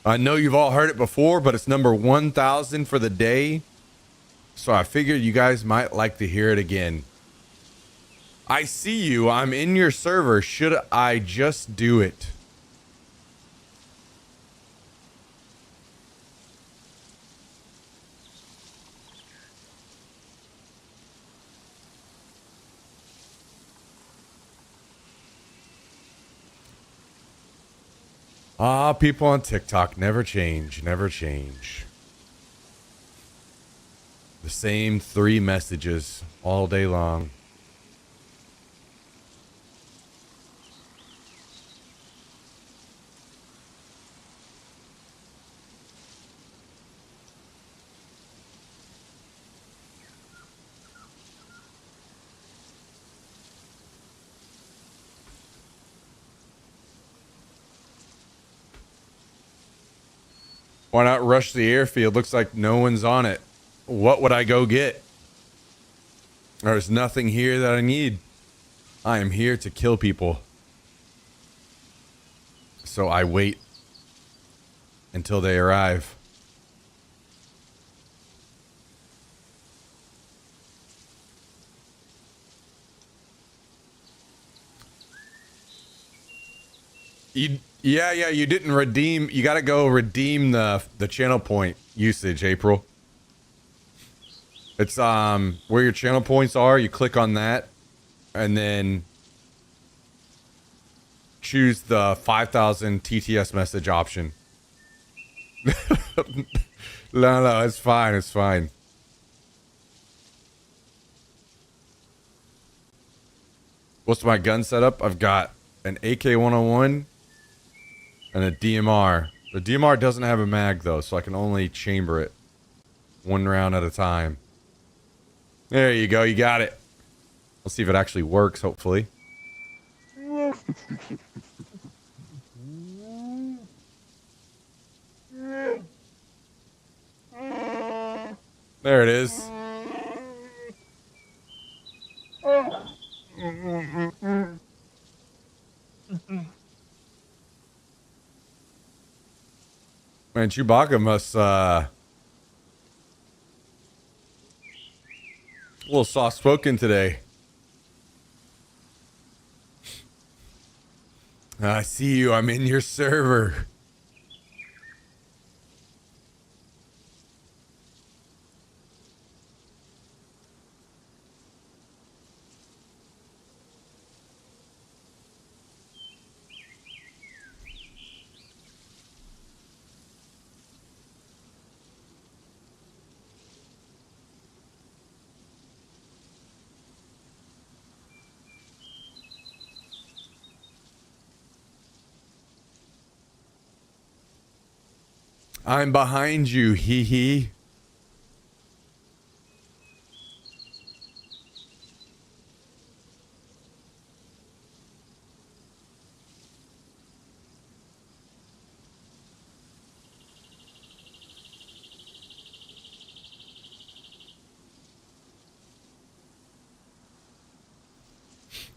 I know you've all heard it before, but it's number 1,000 for the day. So I figured you guys might like to hear it again. I see you. I'm in your server. Should I just do it? Ah, people on TikTok never change, never change. The same 3 messages all day long. Why not rush the airfield? Looks like no one's on it. What would I go get? There's nothing here that I need. I am here to kill people. So I wait until they arrive. Yeah, you didn't redeem. You got to go redeem the channel point usage, April. It's where your channel points are. You click on that and then choose the 5,000 TTS message option. No, it's fine. It's fine. What's my gun setup? I've got an AK-101 and a DMR. The DMR doesn't have a mag though, so I can only chamber it 1 round at a time. There you go, you got it. Let's see if it actually works, hopefully. There it is. Man, Chewbacca must little soft spoken today. I see you. I'm in your server. I'm behind you, hee hee.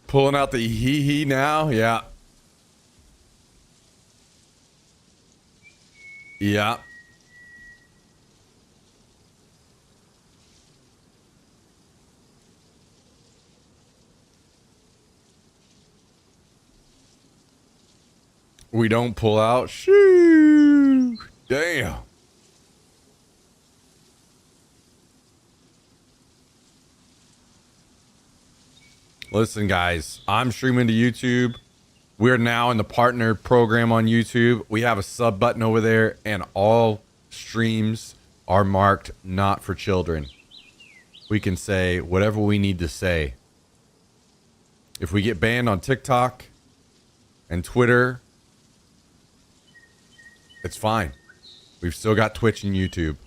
Pulling out the hee hee now? Yeah. Yeah. We don't pull out. Shoo. Damn. Listen, guys, I'm streaming to YouTube. We're now in the partner program on YouTube. We have a sub button over there, and all streams are marked not for children. We can say whatever we need to say. If we get banned on TikTok and Twitter, it's fine. We've still got Twitch and YouTube.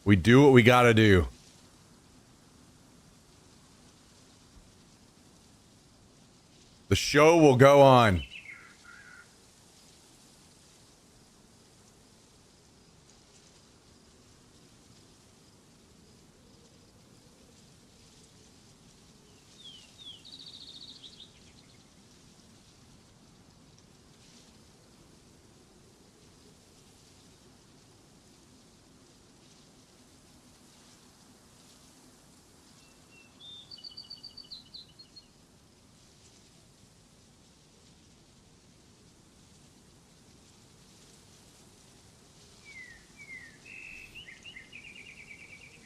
We do what we gotta do. The show will go on.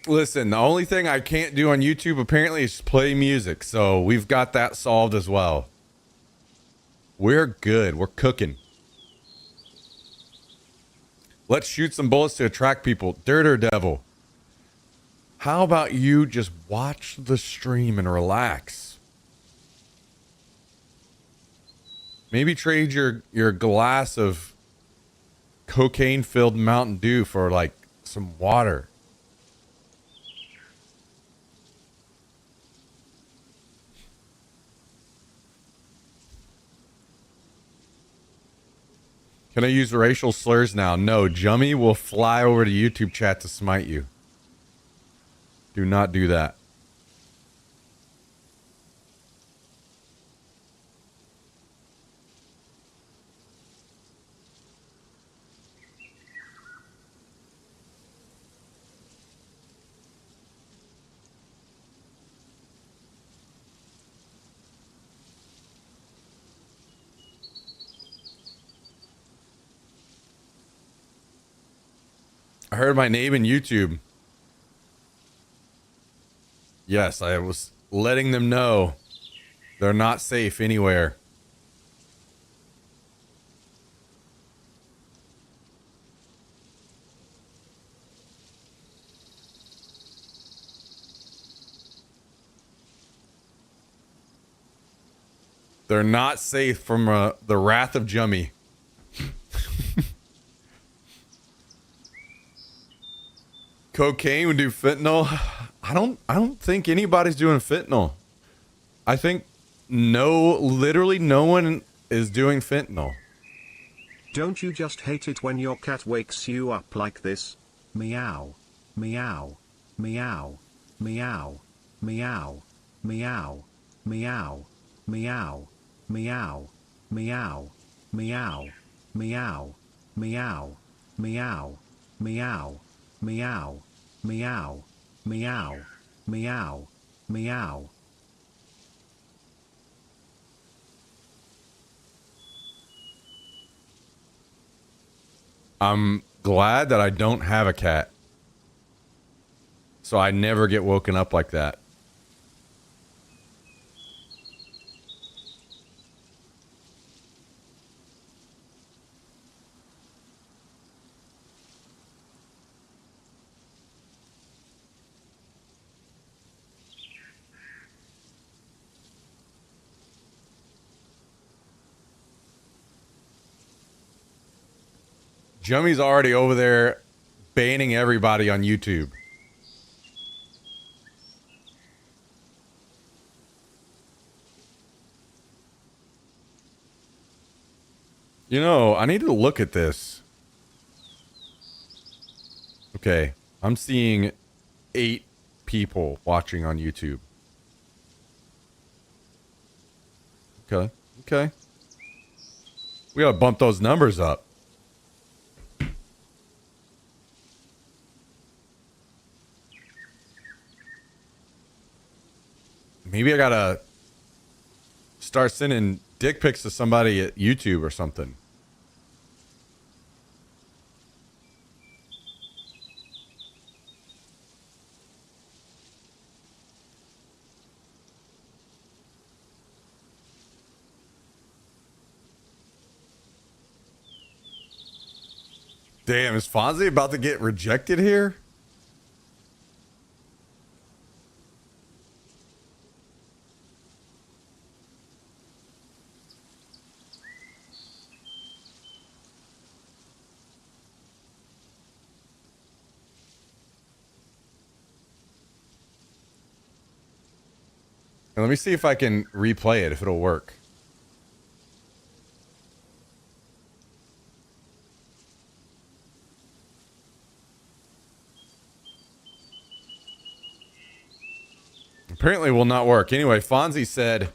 Listen, the only thing I can't do on YouTube apparently is play music. So we've got that solved as well. We're good. We're cooking. Let's shoot some bullets to attract people. Dirt or devil? How about you just watch the stream and relax? Maybe trade your glass of cocaine-filled Mountain Dew for like some water. Can I use racial slurs now? No, Jummy will fly over to YouTube chat to smite you. Do not do that. I heard my name in YouTube. Yes, I was letting them know they're not safe anywhere. They're not safe from the wrath of Jummy. Cocaine would do fentanyl. I don't think anybody's doing fentanyl. I think literally no one is doing fentanyl. Don't you just hate it when your cat wakes you up like this? Meow. Meow. Meow. Meow. Meow. Meow. Meow. Meow. Meow. Meow. Meow. Meow. Meow. Meow. Meow. Meow. Meow. Meow. Meow. Meow. Meow. I'm glad that I don't have a cat, so I never get woken up like that. Jummy's already over there banning everybody on YouTube. You know, I need to look at this. Okay, I'm seeing 8 people watching on YouTube. Okay, okay. We gotta bump those numbers up. Maybe I gotta start sending dick pics to somebody at YouTube or something. Damn, is Fonzie about to get rejected here? Let me see if I can replay it, if it'll work. Apparently will not work. Anyway, Fonzie said,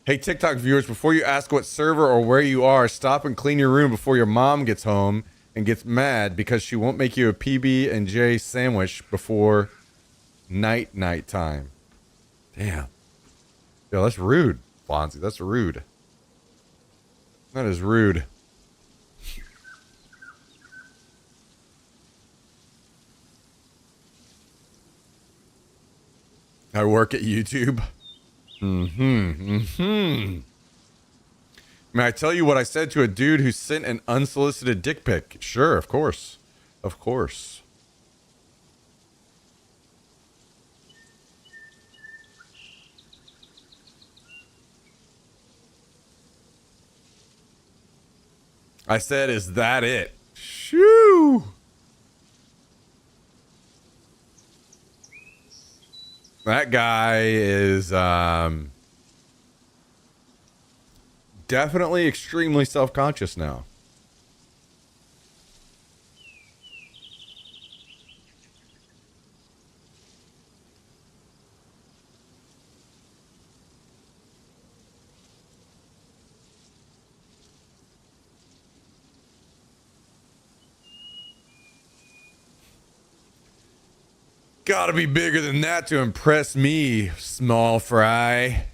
hey, TikTok viewers, before you ask what server or where you are, stop and clean your room before your mom gets home and gets mad because she won't make you a PB&J sandwich before night time. Damn. Yo, that's rude, Fonzie. That's rude. That is rude. I work at YouTube. May I tell you what I said to a dude who sent an unsolicited dick pic? Sure, of course. Of course. I said, is that it? Shoo! That guy is definitely extremely self-conscious now. Gotta be bigger than that to impress me, small fry.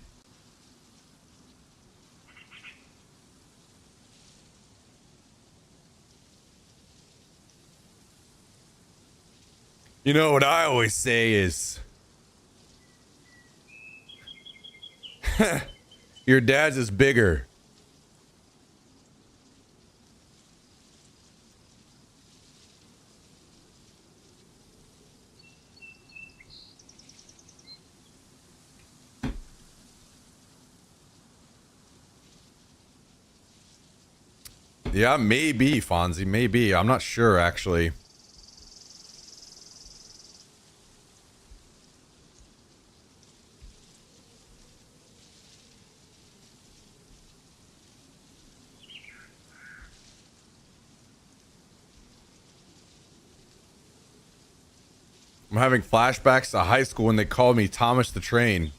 You know what I always say is, your dad's is bigger. Yeah, maybe, Fonzie, maybe. I'm not sure, actually. I'm having flashbacks to high school when they called me Thomas the Train.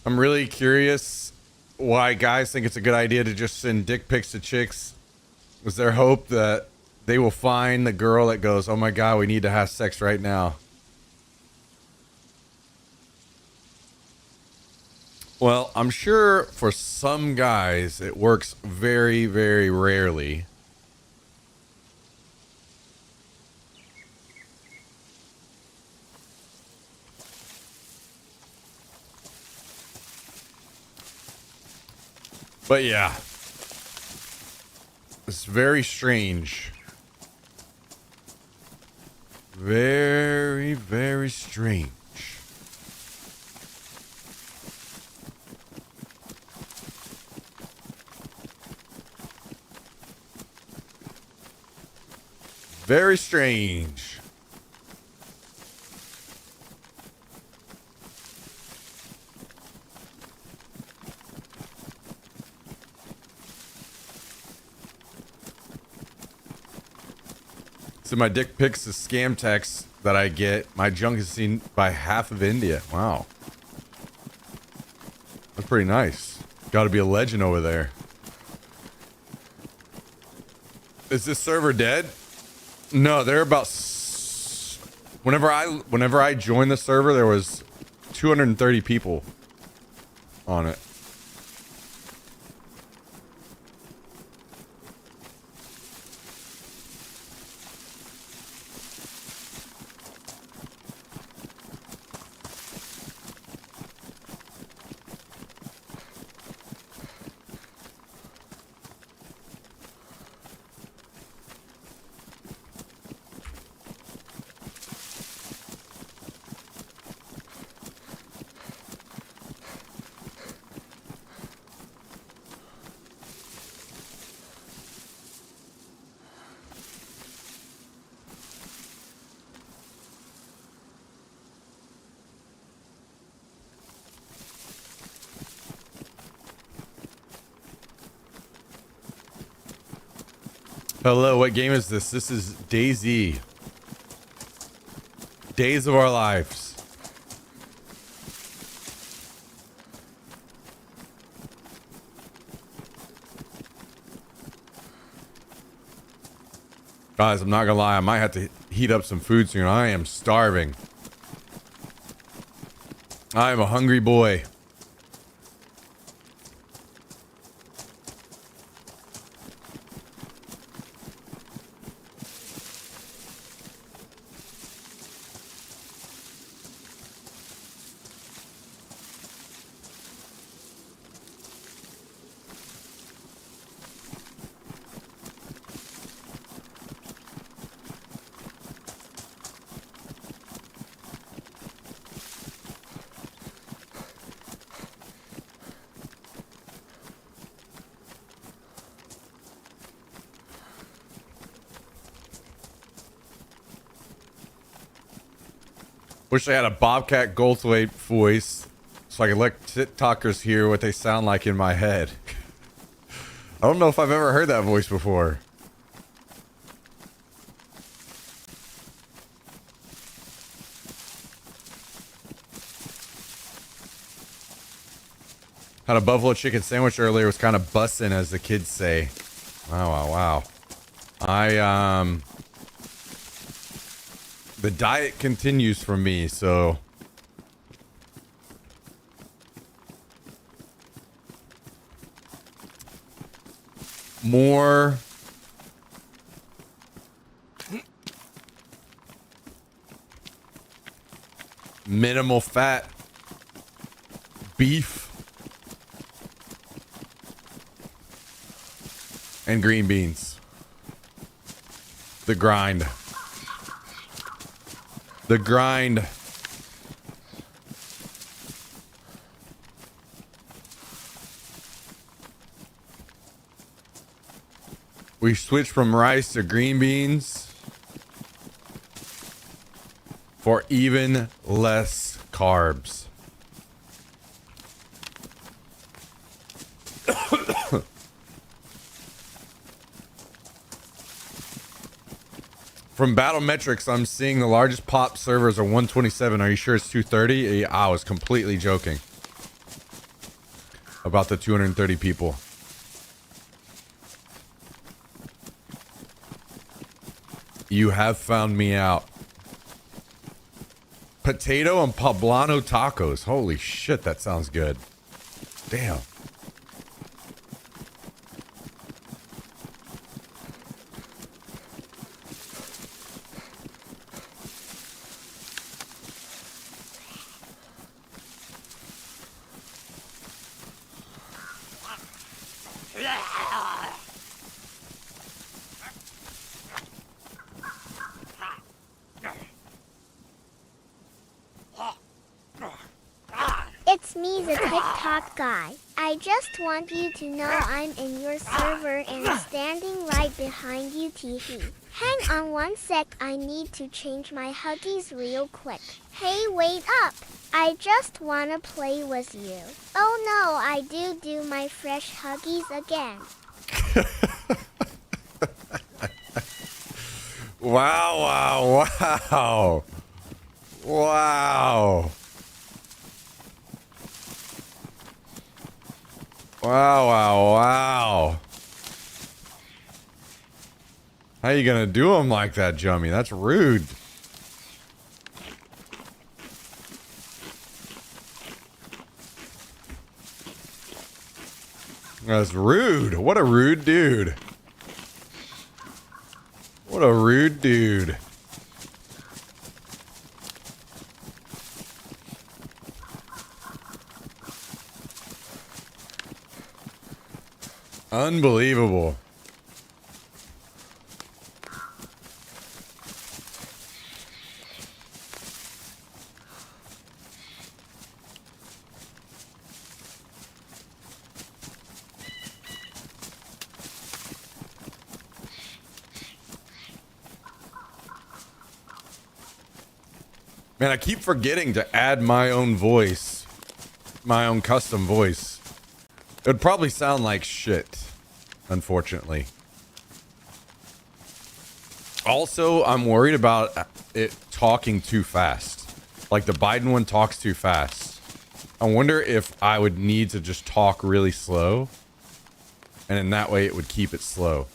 I'm really curious why guys think it's a good idea to just send dick pics to chicks. Was there hope that they will find the girl that goes, oh my God, we need to have sex right now? Well, I'm sure for some guys it works very, very rarely. But yeah, it's very strange. Very, very strange. Very strange. So my dick pics is scam texts that I get. My junk is seen by half of India. Wow. That's pretty nice. Got to be a legend over there. Is this server dead? No, they're about... Whenever I joined the server, there was 230 people on it. Hello, what game is this? This is DayZ. Days of Our Lives. Guys, I'm not gonna lie, I might have to heat up some food soon. I am starving. I am a hungry boy. Wish I had a Bobcat Goldthwait voice so I could let TikTokers hear what they sound like in my head. I don't know if I've ever heard that voice before. Had a buffalo chicken sandwich earlier. It was kind of bussin', as the kids say. Wow. The diet continues for me, so more minimal fat beef and green beans. The grind. The grind. We switched from rice to green beans for even less carbs. From Battlemetrics, I'm seeing the largest pop servers are 127. Are you sure it's 230? I was completely joking. about the 230 people. You have found me out. Potato and poblano tacos. Holy shit, that sounds good. Damn. It's me, the TikTok guy. I just want you to know I'm in your server and standing right behind you, Teehee. Hang on one sec, I need to change my Huggies real quick. Hey, wait up! I just wanna play with you. Oh no, I do my fresh Huggies again. Wow, wow, wow. Wow. Wow, wow, wow. How you gonna do him like that, Jummy? That's rude. That's rude. What a rude dude. What a rude dude. Unbelievable. Man, I keep forgetting to add my own voice. My own custom voice. It would probably sound like shit, unfortunately. Also, I'm worried about it talking too fast. Like the Biden one talks too fast. I wonder if I would need to just talk really slow. And in that way, it would keep it slow.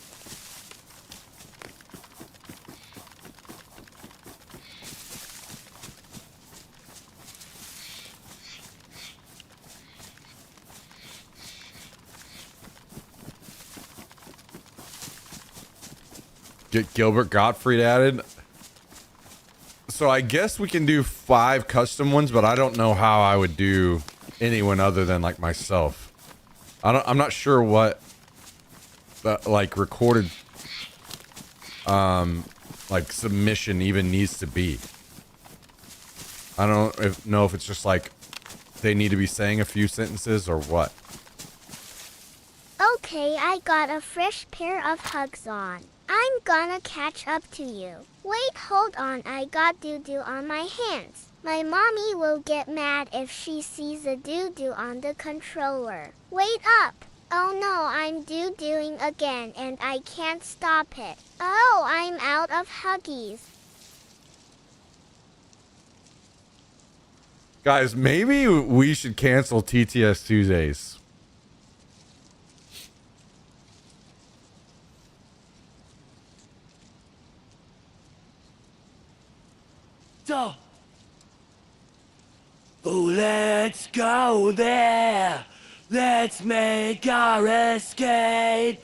Get Gilbert Gottfried added. So I guess we can do 5 custom ones, but I don't know how I would do anyone other than like myself. I'm not sure what the like recorded like submission even needs to be. I don't know if it's just like they need to be saying a few sentences or what. Okay, I got a fresh pair of Hugs on. I'm gonna catch up to you. Wait, hold on, I got doo-doo on my hands. My mommy will get mad if she sees the doo-doo on the controller. Wait up! Oh no, I'm doo-dooing again and I can't stop it. Oh, I'm out of Huggies. Guys, maybe we should cancel TTS Tuesdays. So, oh, let's go there. Let's make our escape.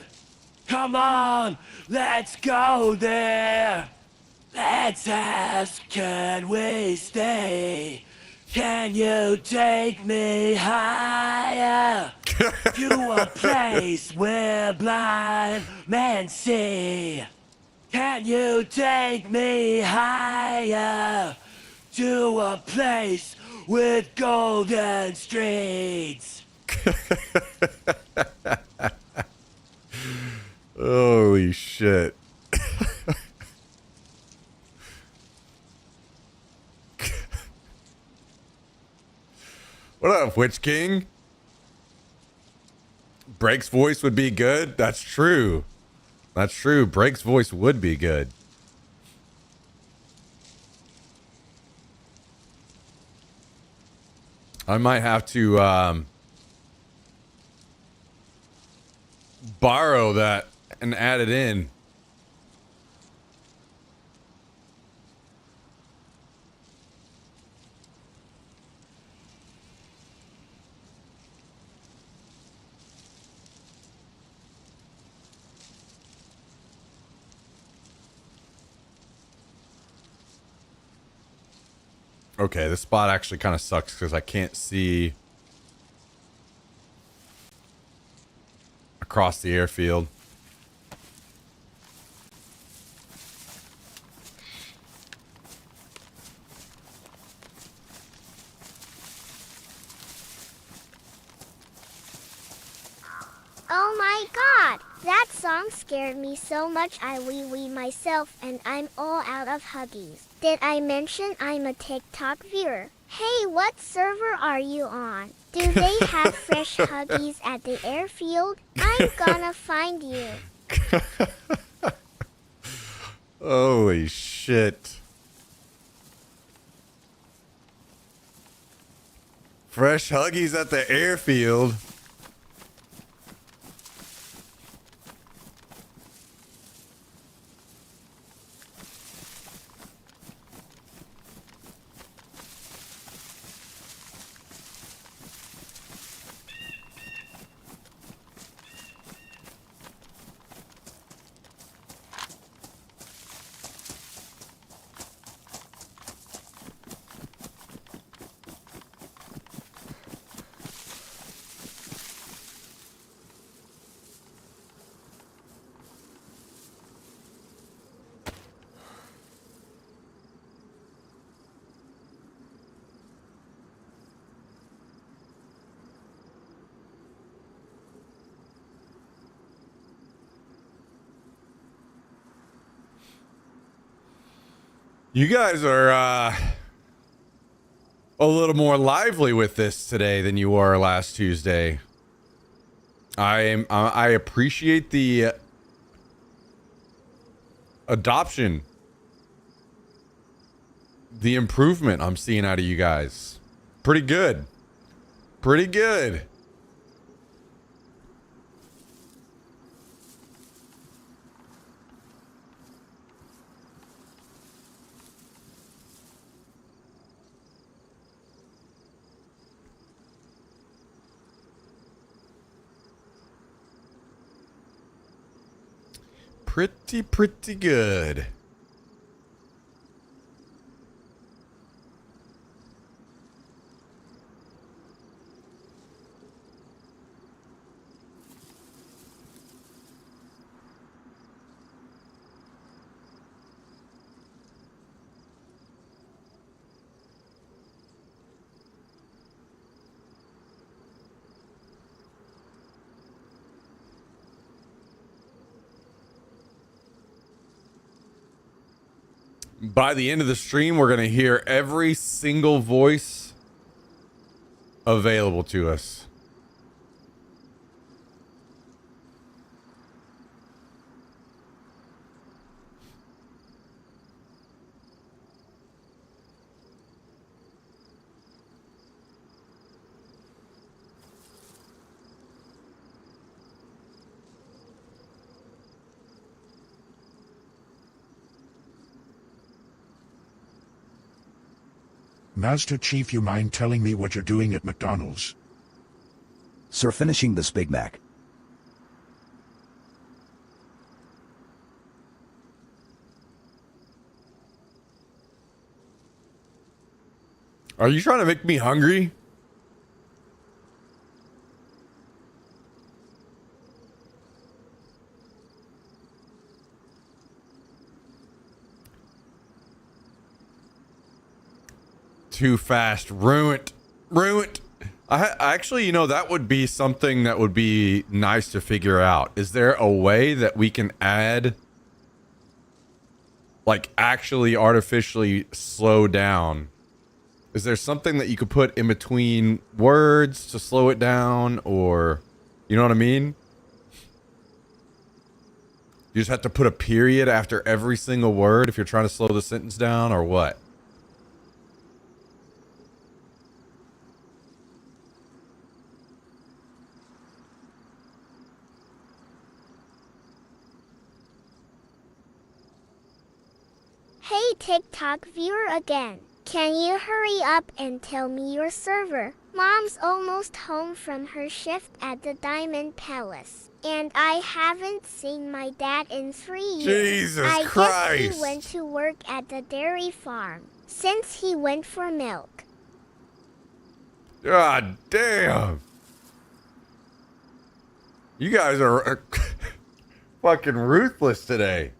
Come on, let's go there. Let's ask, can we stay? Can you take me higher? To a place where blind men see. Can you take me higher? To a place with golden streets. Holy shit. What up, Witch King? Break's voice would be good? That's true. That's true. Break's voice would be good. I might have to borrow that and add it in. Okay, this spot actually kind of sucks because I can't see across the airfield. Oh my god! That song scared me so much I wee myself and I'm all out of Huggies. Did I mention I'm a TikTok viewer? Hey, what server are you on? Do they have fresh Huggies at the airfield? I'm gonna find you. Holy shit. Fresh Huggies at the airfield. You guys are a little more lively with this today than you were last Tuesday. I appreciate the adoption, the improvement I'm seeing out of you guys. Pretty good. Pretty good. Pretty good. By the end of the stream, we're going to hear every single voice available to us. Master Chief, you mind telling me what you're doing at McDonald's? Sir, finishing this Big Mac. Are you trying to make me hungry? Too fast. Ruined. I actually, you know, that would be something that would be nice to figure out. Is there a way that we can add, like, actually artificially slow down? Is there something that you could put in between words to slow it down, or, you know what I mean? You just have to put a period after every single word if you're trying to slow the sentence down, or what? TikTok viewer again. Can you hurry up and tell me your server? Mom's almost home from her shift at the Diamond Palace. And I haven't seen my dad in 3 years. Jesus I Christ. guess he went to work at the dairy farm, since he went for milk. God damn. You guys are fucking ruthless today.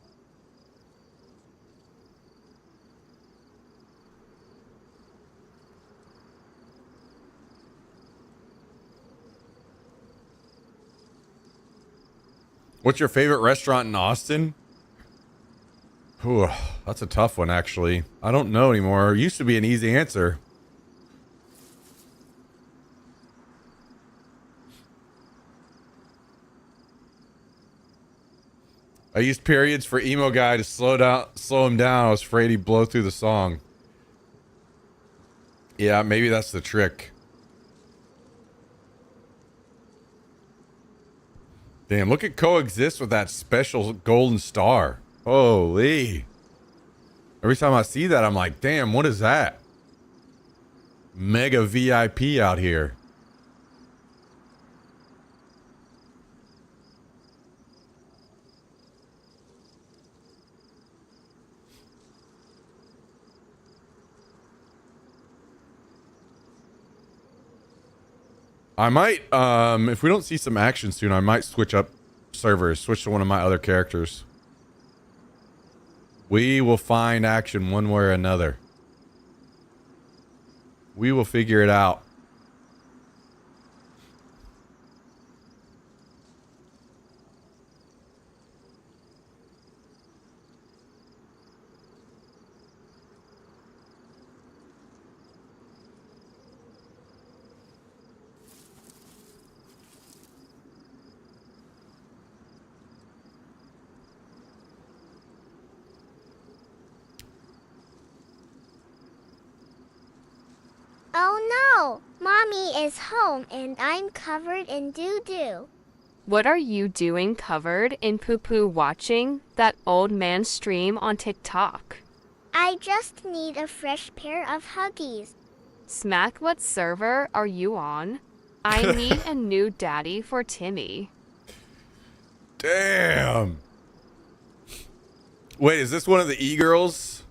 What's your favorite restaurant in Austin? Ooh, that's a tough one, actually. I don't know anymore. It used to be an easy answer. I used periods for emo guy to slow him down. I was afraid he'd blow through the song. Yeah, maybe that's the trick. Damn, look at Coexist with that special golden star. Holy. Every time I see that, I'm like, damn, what is that? Mega VIP out here. I might, if we don't see some action soon, I might switch up servers, switch to one of my other characters. We will find action one way or another. We will figure it out. Oh no! Mommy is home and I'm covered in doo-doo. What are you doing covered in poo-poo watching that old man stream on TikTok? I just need a fresh pair of Huggies. Smack, what server are you on? I need a new daddy for Timmy. Damn. Wait, is this one of the e-girls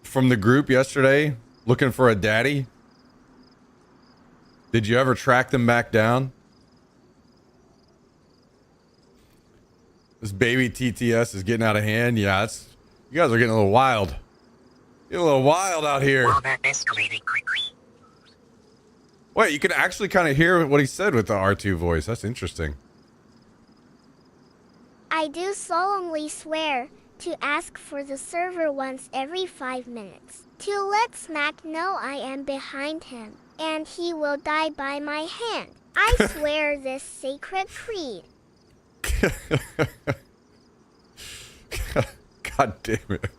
from the group yesterday looking for a daddy? Did you ever track them back down? This baby TTS is getting out of hand. Yeah, you guys are getting a little wild. Getting a little wild out here. Well, that escalated quickly. Wait, you can actually kind of hear what he said with the R2 voice. That's interesting. I do solemnly swear to ask for the server once every 5 minutes, to let Smack know I am behind him, and he will die by my hand. I swear this sacred creed. God damn it.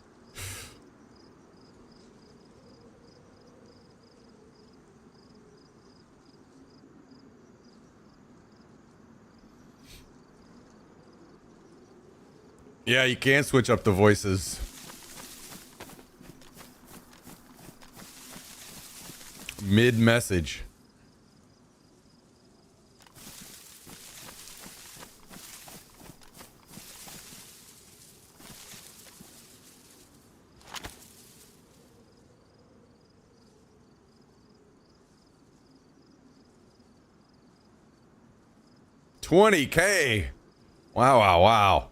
Yeah, you can switch up the voices. Mid-message. $20K. Wow, wow, wow.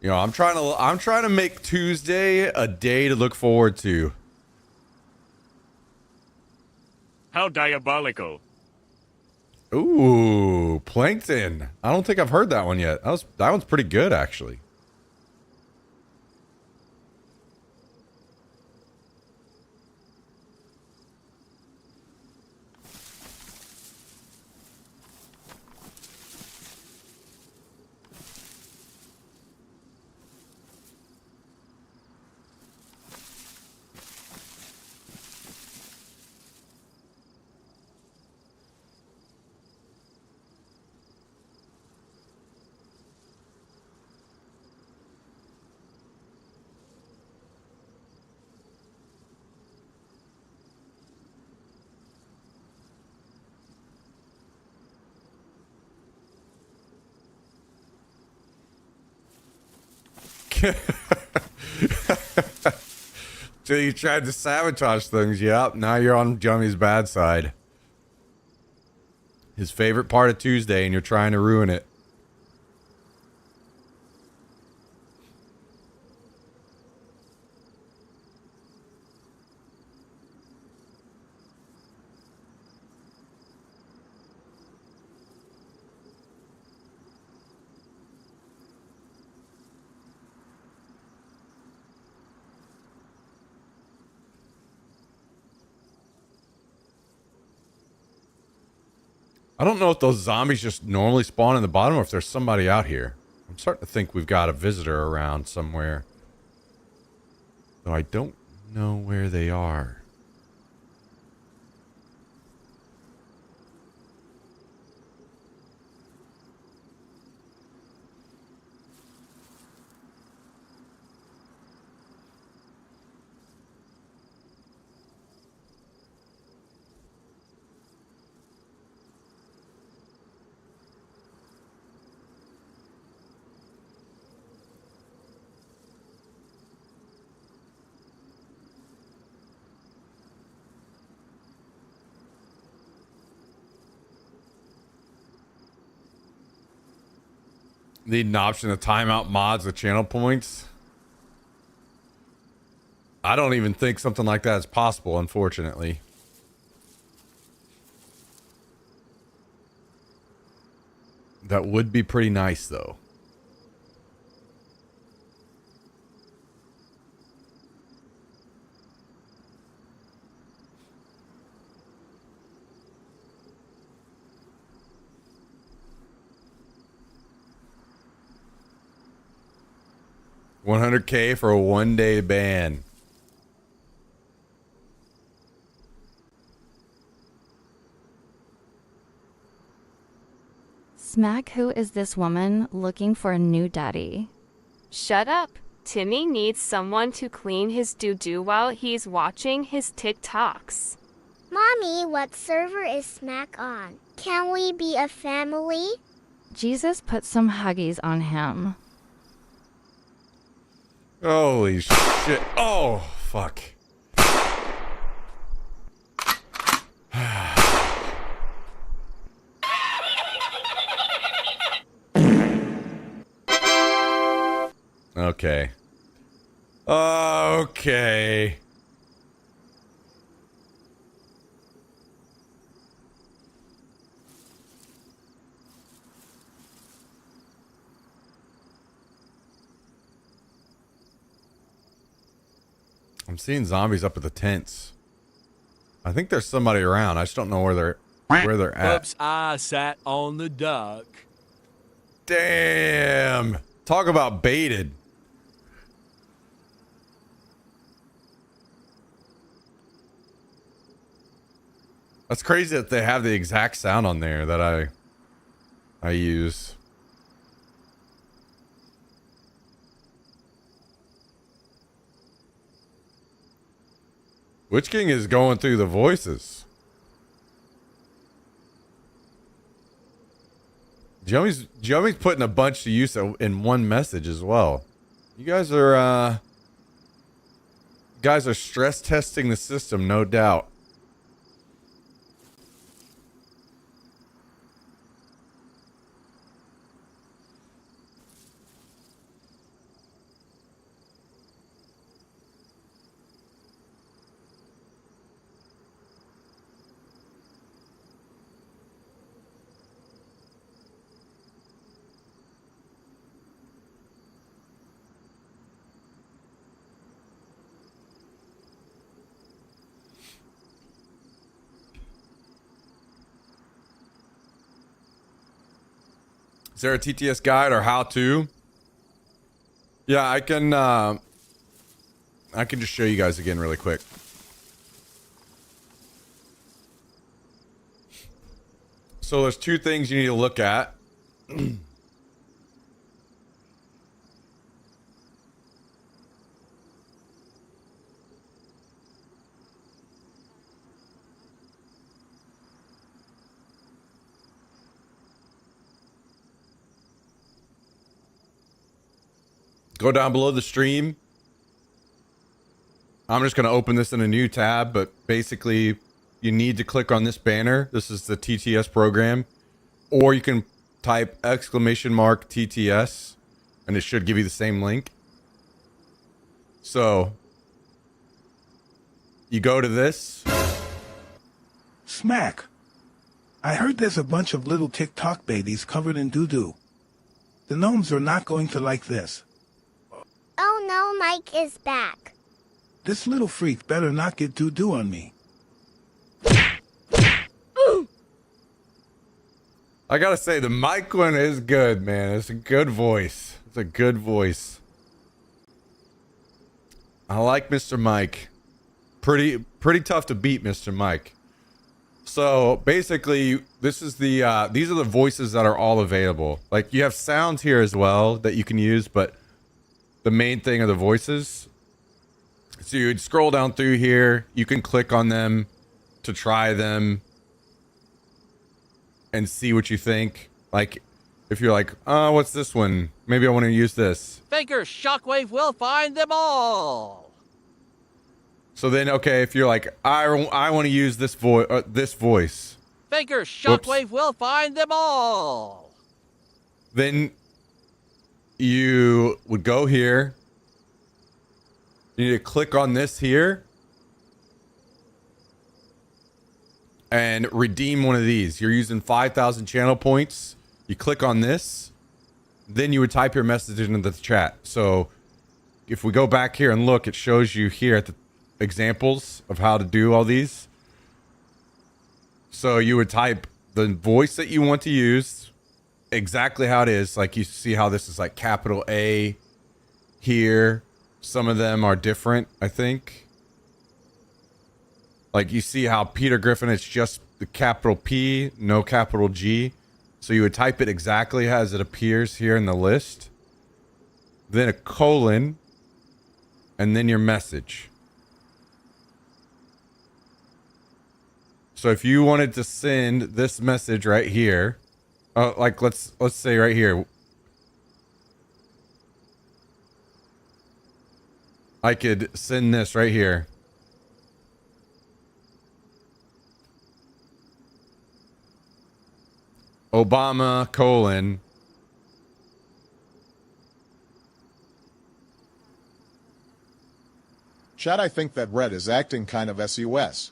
You know, I'm trying to make Tuesday a day to look forward to. How diabolical. Ooh, Plankton. I don't think I've heard that one yet. That one's pretty good, actually. So you tried to sabotage things. Yep. Now you're on Jummy's bad side. His favorite part of Tuesday, and you're trying to ruin it. I don't know if those zombies just normally spawn in the bottom or if there's somebody out here. I'm starting to think we've got a visitor around somewhere. Though I don't know where they are. Need an option to time out mods with channel points. I don't even think something like that is possible, unfortunately. That would be pretty nice, though. $100K for a 1-day ban. Smack, who is this woman looking for a new daddy? Shut up. Timmy needs someone to clean his doo-doo while he's watching his TikToks. Mommy, what server is Smack on? Can we be a family? Jesus put some huggies on him. Holy shit. Oh, fuck. Okay. Okay. I'm seeing zombies up at the tents. I think there's somebody around. I just don't know where they're at. Oops, I sat on the duck. Damn. Talk about baited. That's crazy that they have the exact sound on there that I use. Witch King is going through the voices. Joey's putting a bunch to use in one message as well. You guys are stress testing the system, no doubt. Is there a TTS guide or how to? Yeah, I can just show you guys again really quick. So there's two things you need to look at. Go down below the stream. I'm just going to open this in a new tab, but basically you need to click on this banner. This is the TTS program. Or you can type !TTS and it should give you the same link. So you go to this. Smack. I heard there's a bunch of little TikTok babies covered in doo-doo. The gnomes are not going to like this. Oh no, Mike is back. This little freak better not get doo-doo on me. I gotta say, the mic one is good, man. It's a good voice. It's a good voice. I like Mr. Mike. Pretty tough to beat, Mr. Mike. So basically, this is the these are the voices that are all available. Like you have sounds here as well that you can use, but the main thing are the voices. So you'd scroll down through here. You can click on them to try them and see what you think. Like if you're like, oh, what's this one? Maybe I want to use this. Figure Shockwave will find them all. So then, okay, if you're like, I want to use this voice. Figure Shockwave will find them all. Then you would go here. You need to click on this here. And redeem one of these. You're using 5,000 channel points. You click on this. Then you would type your message into the chat. So if we go back here and look, it shows you here at the examples of how to do all these. So you would type the voice that you want to use, exactly how it is. Like you see how this is like capital A here. Some of them are different, I think. Like you see how Peter Griffin, it's just the capital P, no capital G. So you would type it exactly as it appears here in the list. Then a colon, and then your message. So if you wanted to send this message right here, like let's say right here, I could send this right here. Obama, colon. Chad, I think that Red is acting kind of SUS.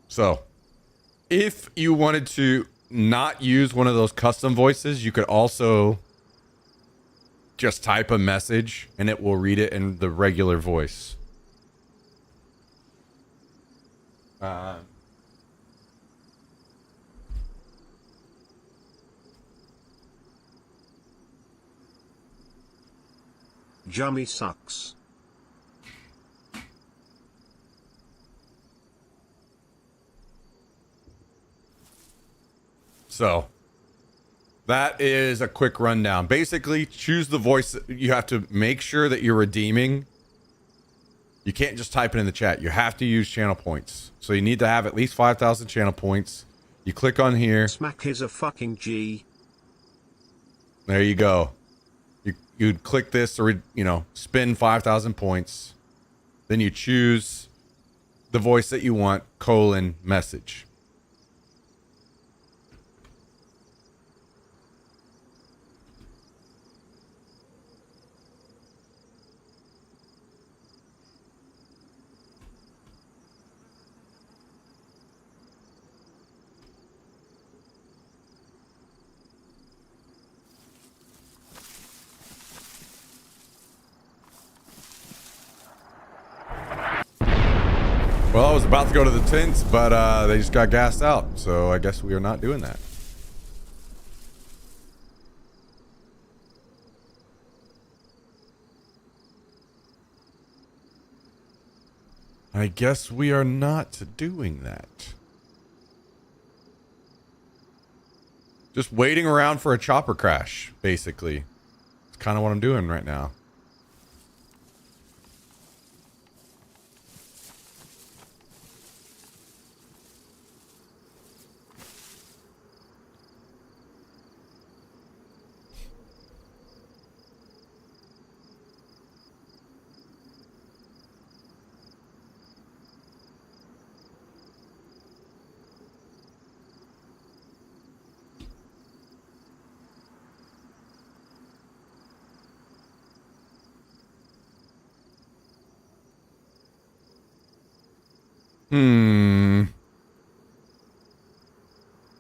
So, if you wanted to not use one of those custom voices, you could also just type a message and it will read it in the regular voice. Jummy sucks. So that is a quick rundown. Basically, choose the voice. You have to make sure that you're redeeming. You can't just type it in the chat. You have to use channel points. So you need to have at least 5,000 channel points. You click on here. Smack is a fucking G. There you go. You'd click this or, spend 5,000 points. Then you choose the voice that you want, colon, message. Well, I was about to go to the tents, but they just got gassed out. So I guess we are not doing that. I guess we are not doing that. Just waiting around for a chopper crash, basically. It's kind of what I'm doing right now.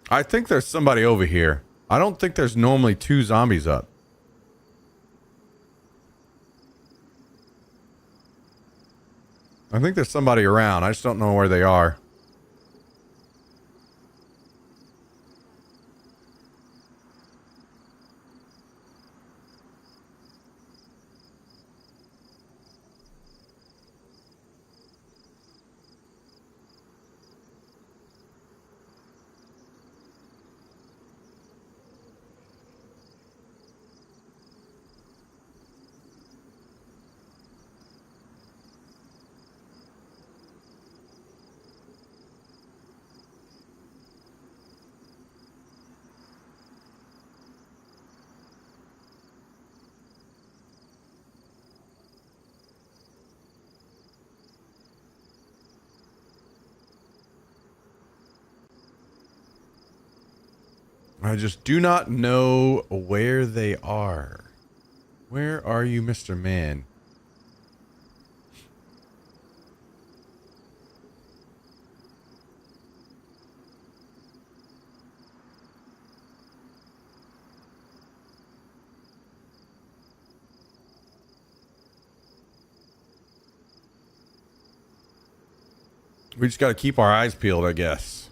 I think there's somebody over here. I don't think there's normally 2 zombies up. I think there's somebody around. I just don't know where they are. I just do not know where they are. Where are you, Mr. Man? We just got to keep our eyes peeled, I guess.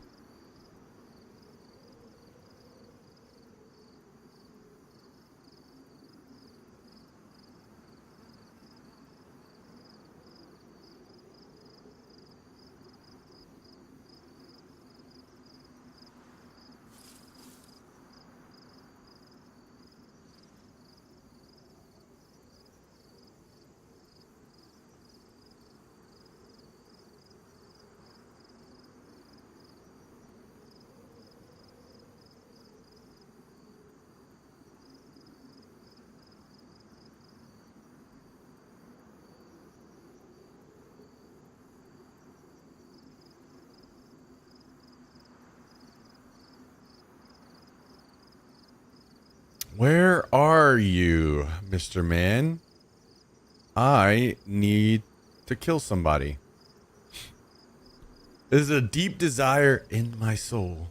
Where are you, Mr. Man? I need to kill somebody. This is a deep desire in my soul.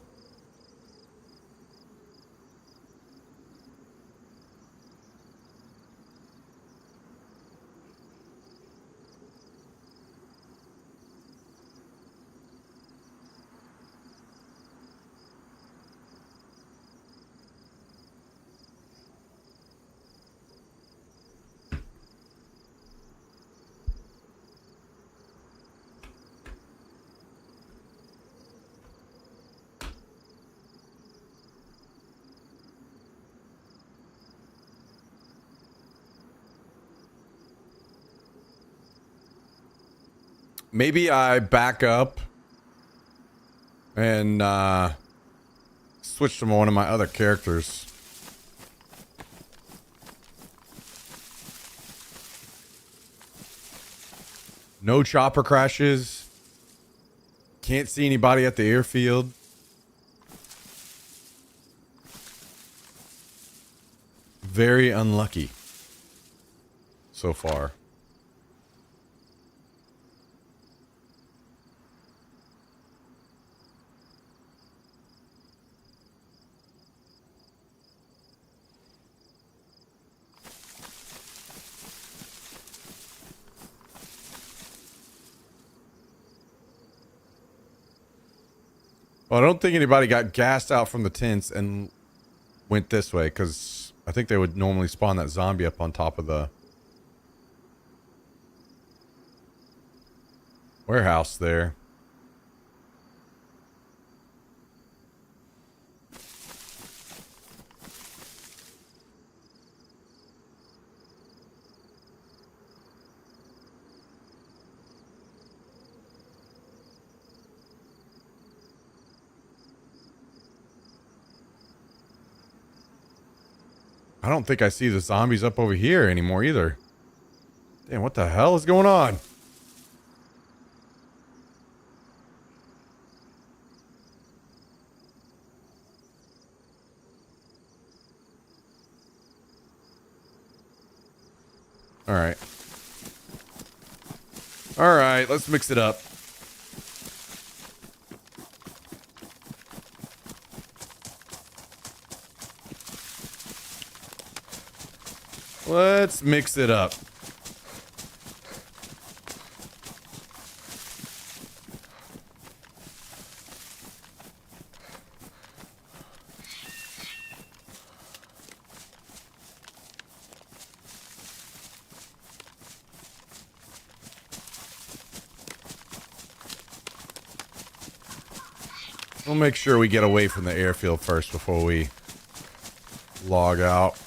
Maybe I back up and switch to one of my other characters. No chopper crashes. Can't see anybody at the airfield. Very unlucky so far. Well, I don't think anybody got gassed out from the tents and went this way, because I think they would normally spawn that zombie up on top of the warehouse there. I don't think I see the zombies up over here anymore either. Damn, what the hell is going on? All right, let's mix it up. Let's mix it up. We'll make sure we get away from the airfield first before we log out.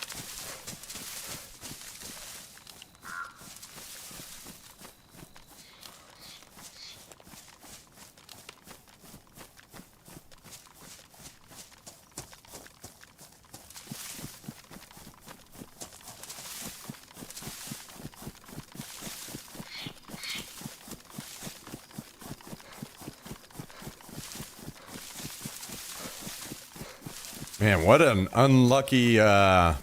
Man, what an unlucky round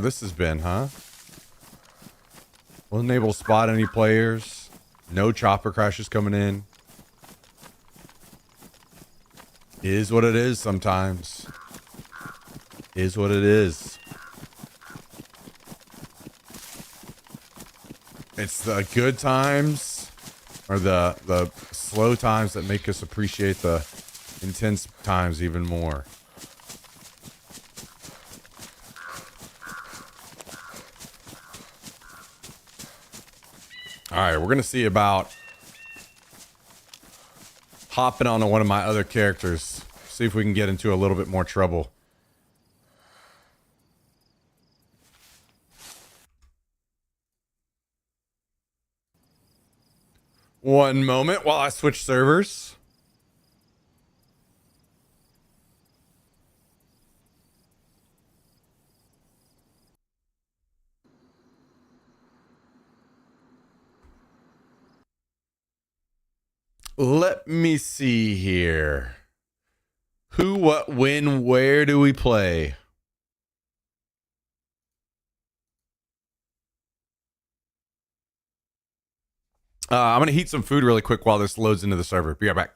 this has been, huh? Wasn't able to spot any players. No chopper crashes coming in. Is what it is sometimes. Is what it is. It's the good times or the slow times that make us appreciate the intense times even more. All right, we're going to see about hopping onto one of my other characters. See if we can get into a little bit more trouble. One moment while I switch servers. Let me see here. Who, what, when, where do we play? I'm going to heat some food really quick while this loads into the server. Be right back.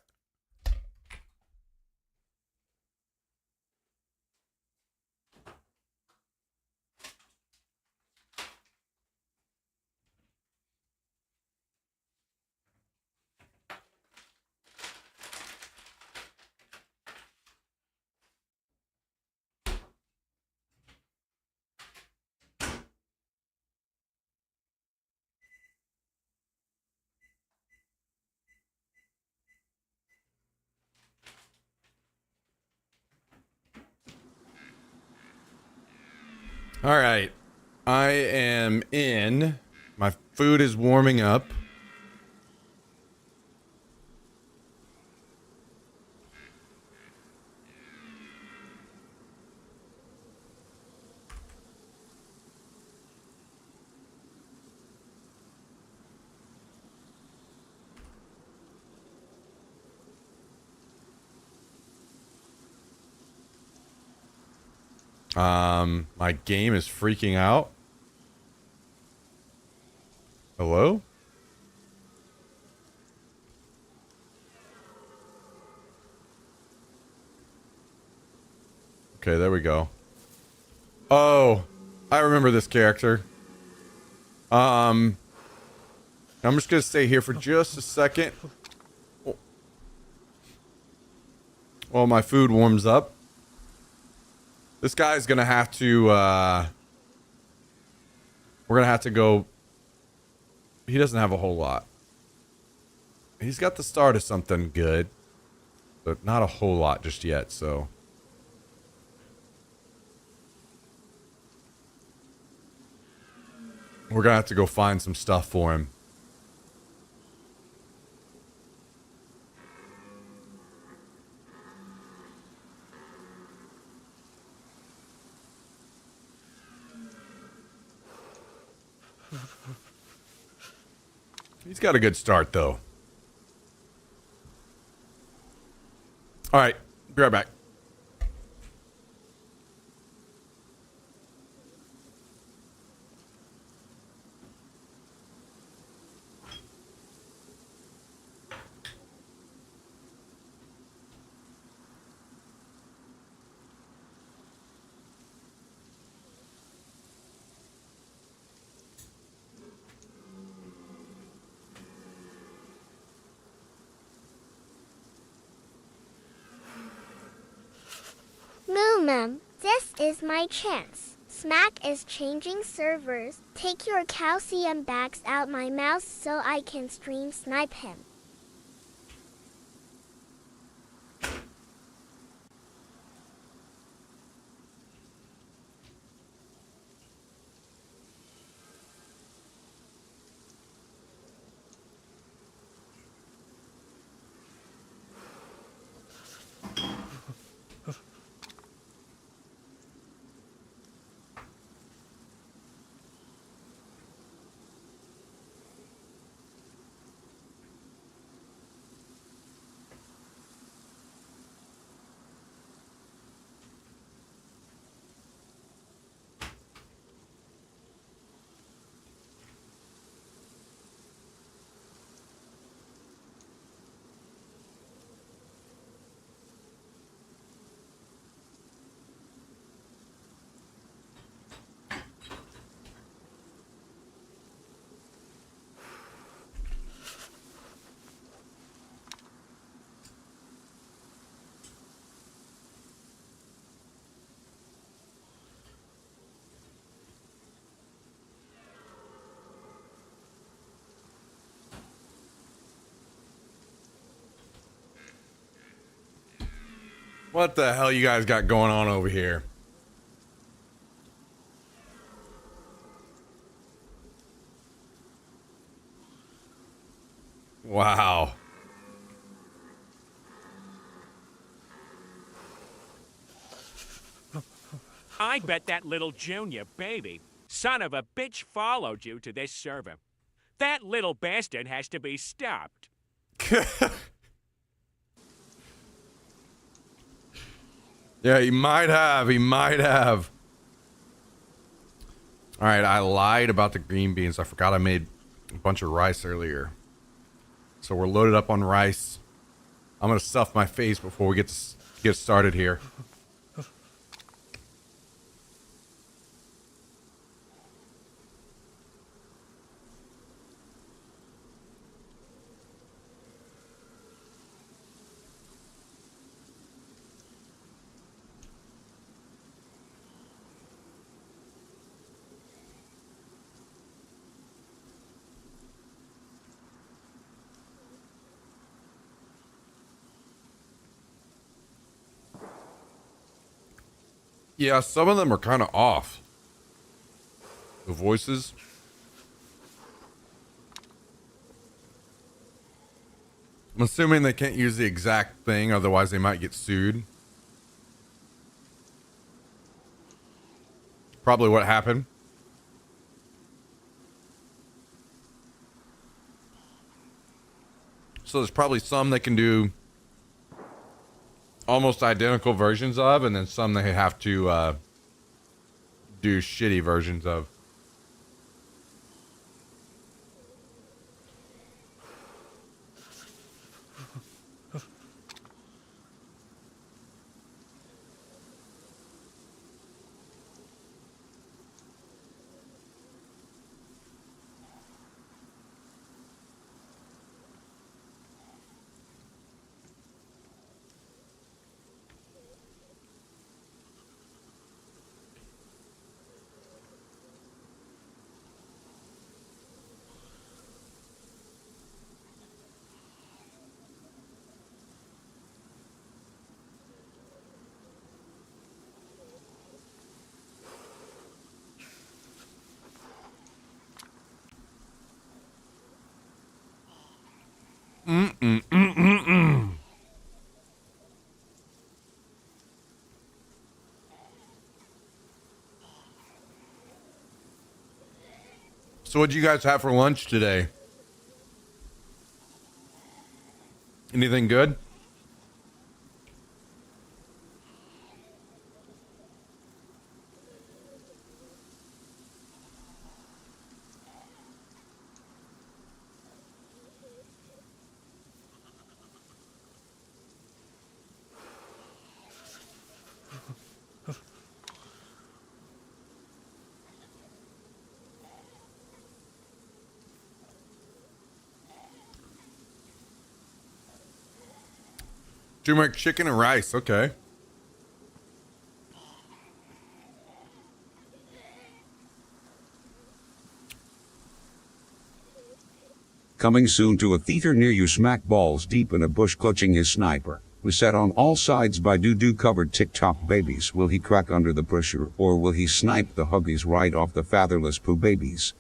All right. I am in. My food is warming up. My game is freaking out. Hello? Okay, there we go. Oh, I remember this character. I'm just gonna stay here for just a second. While my food warms up. This guy's gonna have to, we're gonna have to go. He doesn't have a whole lot. He's got the start of something good, but not a whole lot just yet, so. We're gonna have to go find some stuff for him. He's got a good start, though. All right, be right back. This is my chance. Smack is changing servers. Take your calcium bags out my mouth so I can stream snipe him. What the hell you guys got going on over here? Wow. I bet that little junior baby, son of a bitch, followed you to this server. That little bastard has to be stopped. Yeah, he might have. He might have. All right, I lied about the green beans. I forgot I made a bunch of rice earlier. So we're loaded up on rice. I'm going to stuff my face before we get started here. Yeah, some of them are kind of off. The voices. I'm assuming they can't use the exact thing, otherwise they might get sued. Probably what happened. So there's probably some they can do almost identical versions of, and then some they have to do shitty versions of. So what do you guys have for lunch today? Anything good? Turmeric chicken and rice. Okay. Coming soon to a theater near you, smack balls deep in a bush clutching his sniper. Beset on all sides by doo-doo covered TikTok babies. Will he crack under the pressure, or will he snipe the huggies right off the fatherless poo babies?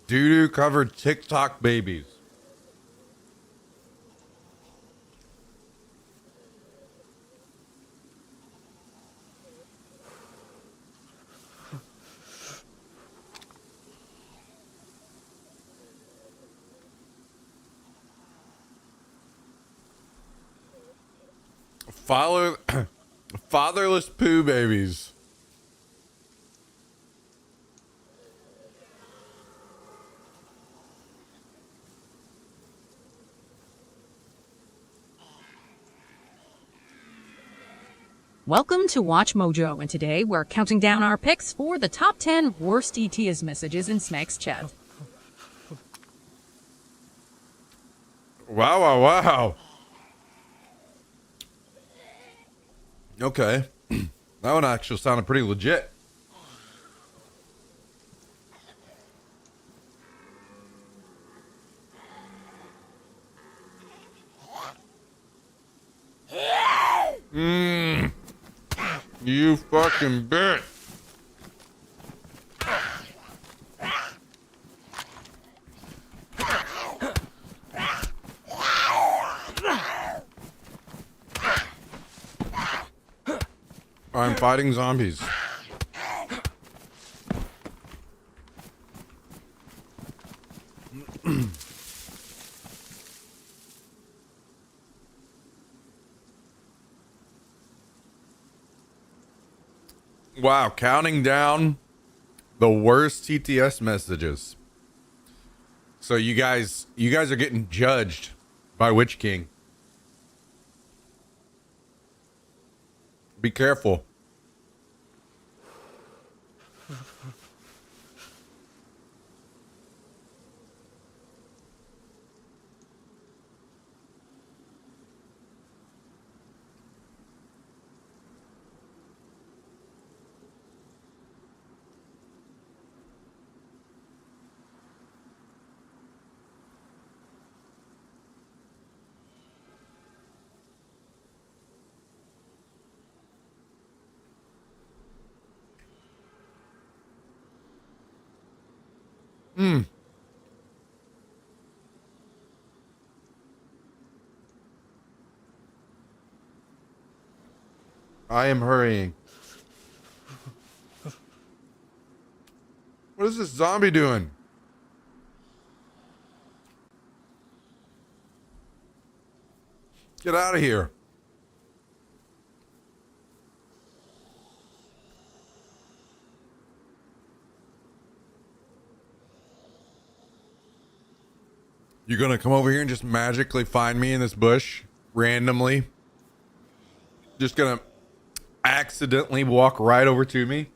Doo-doo covered TikTok babies. Fatherless poo babies. Welcome to Watch Mojo, and today we're counting down our picks for the top 10 worst TTS messages in Smeg's chat. Wow. Okay. That one actually sounded pretty legit. You fucking bitch. I'm fighting zombies. Wow, counting down the worst TTS messages. So you guys are getting judged by Witch King. Be careful. I am hurrying. What is this zombie doing? Get out of here. You're gonna come over here and just magically find me in this bush randomly? Just gonna accidentally walk right over to me?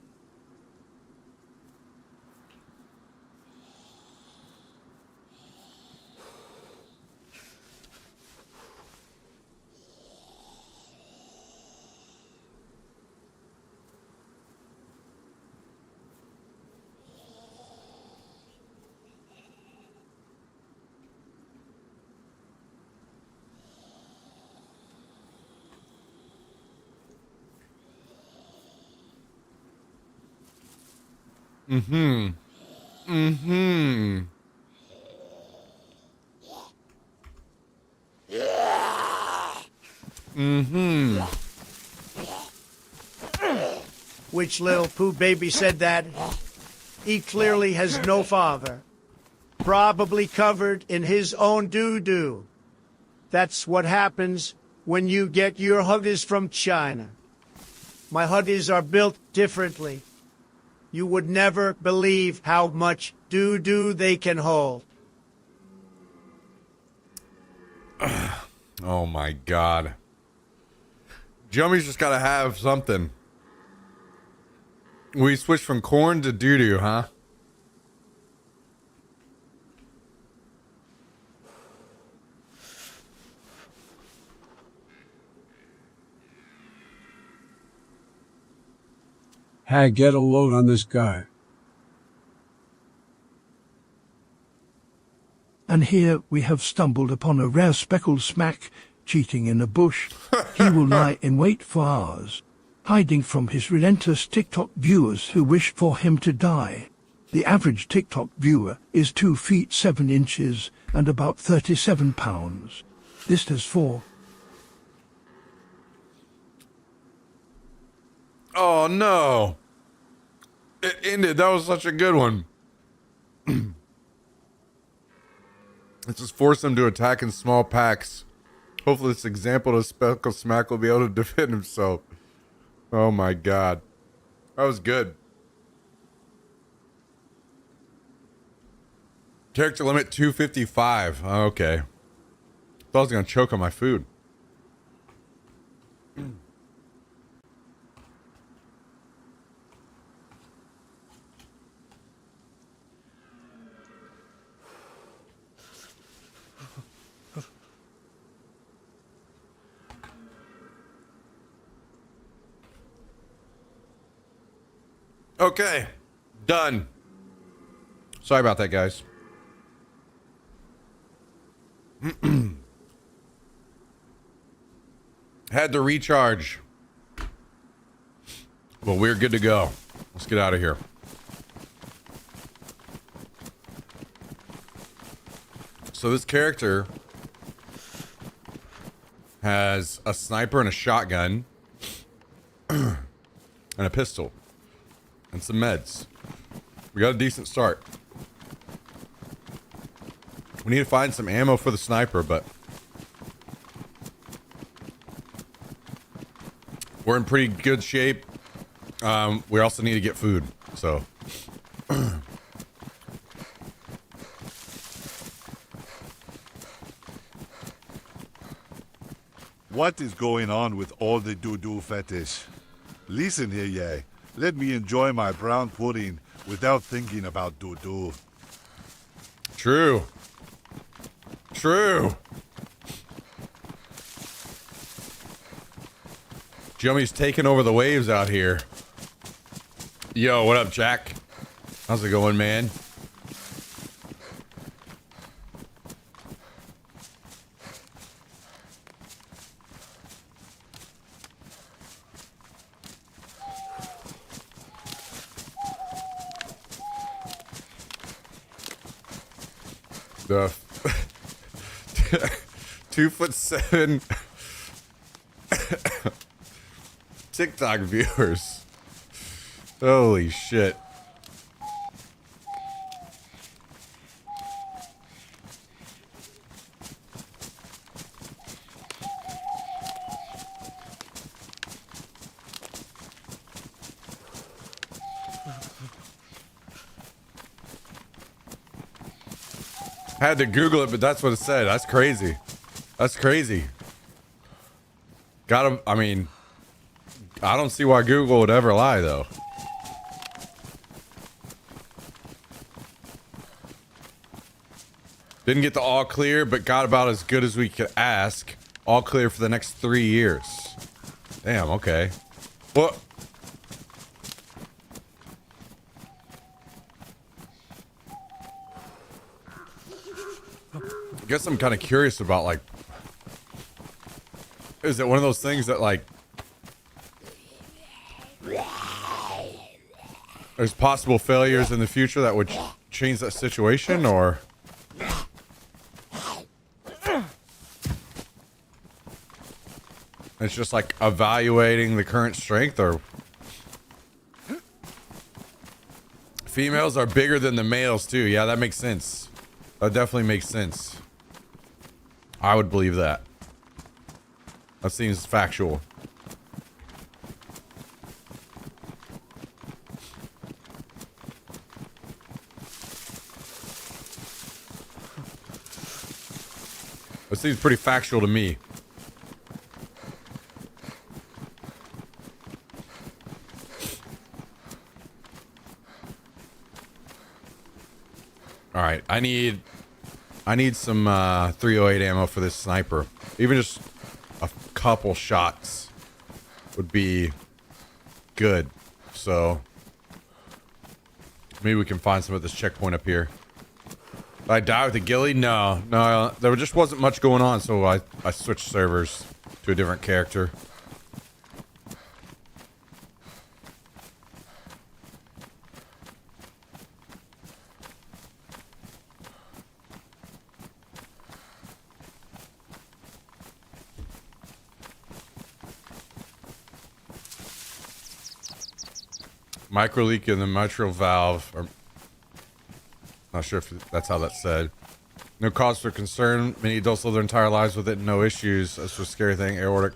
Which little poo baby said that? He clearly has no father. Probably covered in his own doo-doo. That's what happens when you get your hoodies from China. My hoodies are built differently. You would never believe how much doo-doo they can hold. Oh my God. Jummy's just gotta have something. We switched from corn to doo-doo, huh? Hey, get a load on this guy. And here we have stumbled upon a rare speckled smack cheating in a bush. He will lie in wait for hours, hiding from his relentless TikTok viewers who wish for him to die. The average TikTok viewer is 2 feet 7 inches and about 37 pounds. This is for... Oh no. It ended. That was such a good one. Let's just force him to attack in small packs. Hopefully this example of Speckled Smack will be able to defend himself. Oh my god. That was good. Character limit 255. Oh, okay. Thought I was gonna choke on my food. Okay, done. Sorry about that, guys. Had to recharge. Well, we're good to go. Let's get out of here. So this character has a sniper and a shotgun and a pistol. And some meds. We got a decent start. We need to find some ammo for the sniper, but we're in pretty good shape. We also need to get food, so. What is going on with all the doo-doo fetish? Listen here, yay. Let me enjoy my brown pudding without thinking about doo-doo. True. True. Jummy's taking over the waves out here. Yo, what up, Jack? How's it going, man? The 2'7" TikTok viewers. Holy shit. I had to Google it, but that's what it said. That's crazy. That's crazy. I mean, I don't see why Google would ever lie, though. Didn't get the all clear, but got about as good as we could ask. All clear for the next 3 years. Damn, okay. What? I guess I'm kind of curious about, like, is it one of those things that, like, there's possible failures in the future that would change that situation, or it's just like evaluating the current strength, or females are bigger than the males too. Yeah, that makes sense. That definitely makes sense. I would believe that. That seems factual. That seems pretty factual to me. All right, I need some 308 ammo for this sniper. Even just a couple shots would be good. So maybe we can find some at this checkpoint up here. Did I die with a ghillie? No, there just wasn't much going on, so I switched servers to a different character. Micro leak in the mitral valve. Or, not sure if that's how that's said. No cause for concern. Many adults live their entire lives with it, no issues. That's a scary thing. Aortic.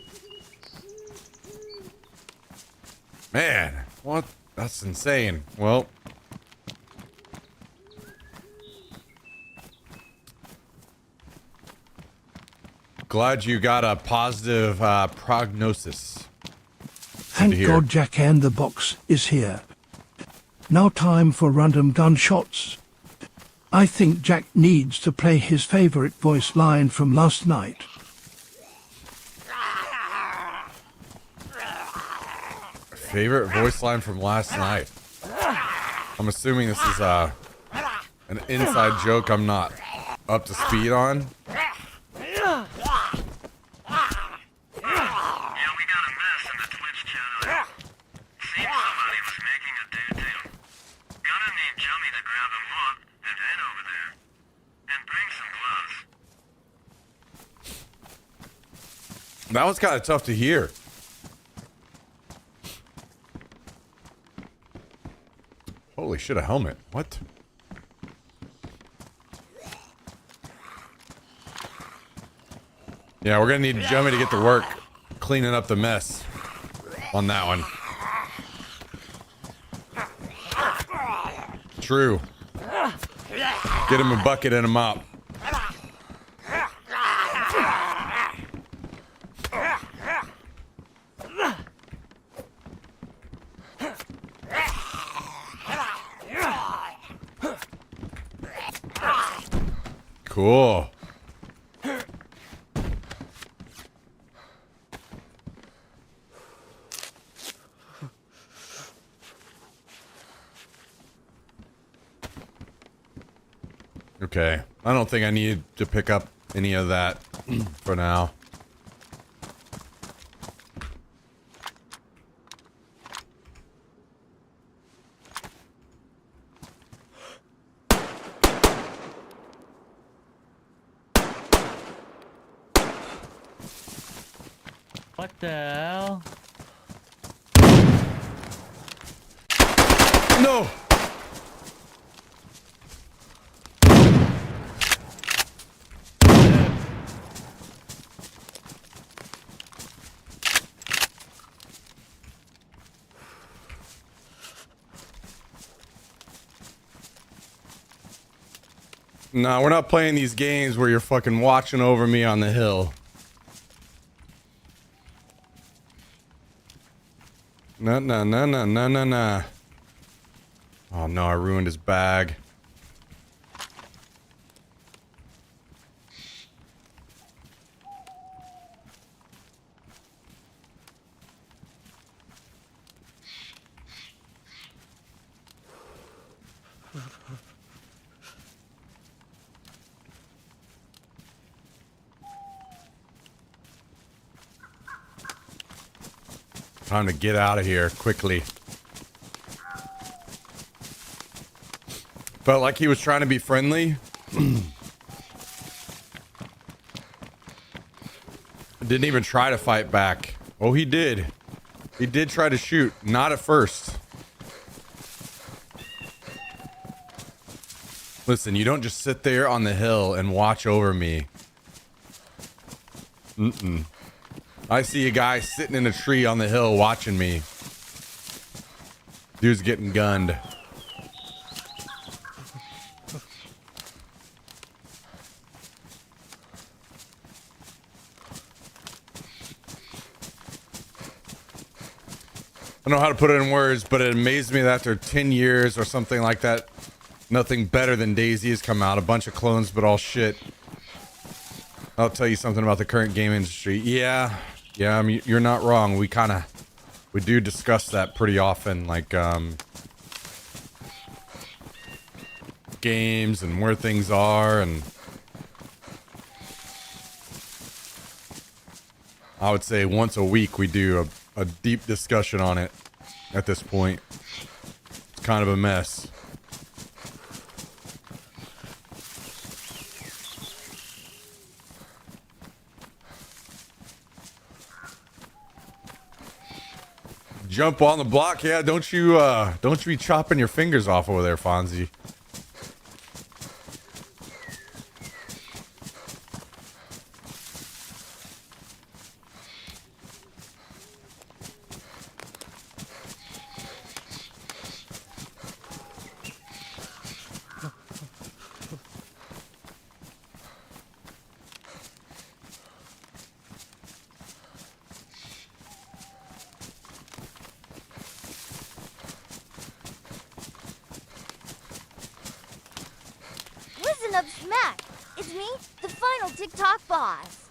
Man, what? That's insane. Well, glad you got a positive prognosis. Thank God Jack and the box is here. Now time for random gunshots. I think Jack needs to play his favorite voice line from last night. Favorite voice line from last night? I'm assuming this is an inside joke I'm not up to speed on. That was kind of tough to hear. Holy shit, a helmet. What? Yeah, we're gonna need Jummy to get to work cleaning up the mess on that one. True. Get him a bucket and a mop. Cool. Okay. I don't think I need to pick up any of that for now. What the hell? No! No, we're not playing these games where you're fucking watching over me on the hill. No. Oh no, I ruined his bag. Time to get out of here quickly. Felt like he was trying to be friendly. Didn't even try to fight back. Oh, he did. He did try to shoot. Not at first. Listen, you don't just sit there on the hill and watch over me. Mm-mm. I see a guy sitting in a tree on the hill watching me. Dude's getting gunned. I don't know how to put it in words, but it amazed me that after 10 years or something like that, Nothing better than DayZ has come out. A bunch of clones, but all shit. I'll tell you something about the current game industry. Yeah, I mean, you're not wrong. We do discuss that pretty often, like games and where things are, and I would say once a week we do a deep discussion on it at this point. It's kind of a mess. Jump on the block, yeah. Don't you be chopping your fingers off over there, Fonzie. Listen up, Smack. It's me, the final TikTok boss.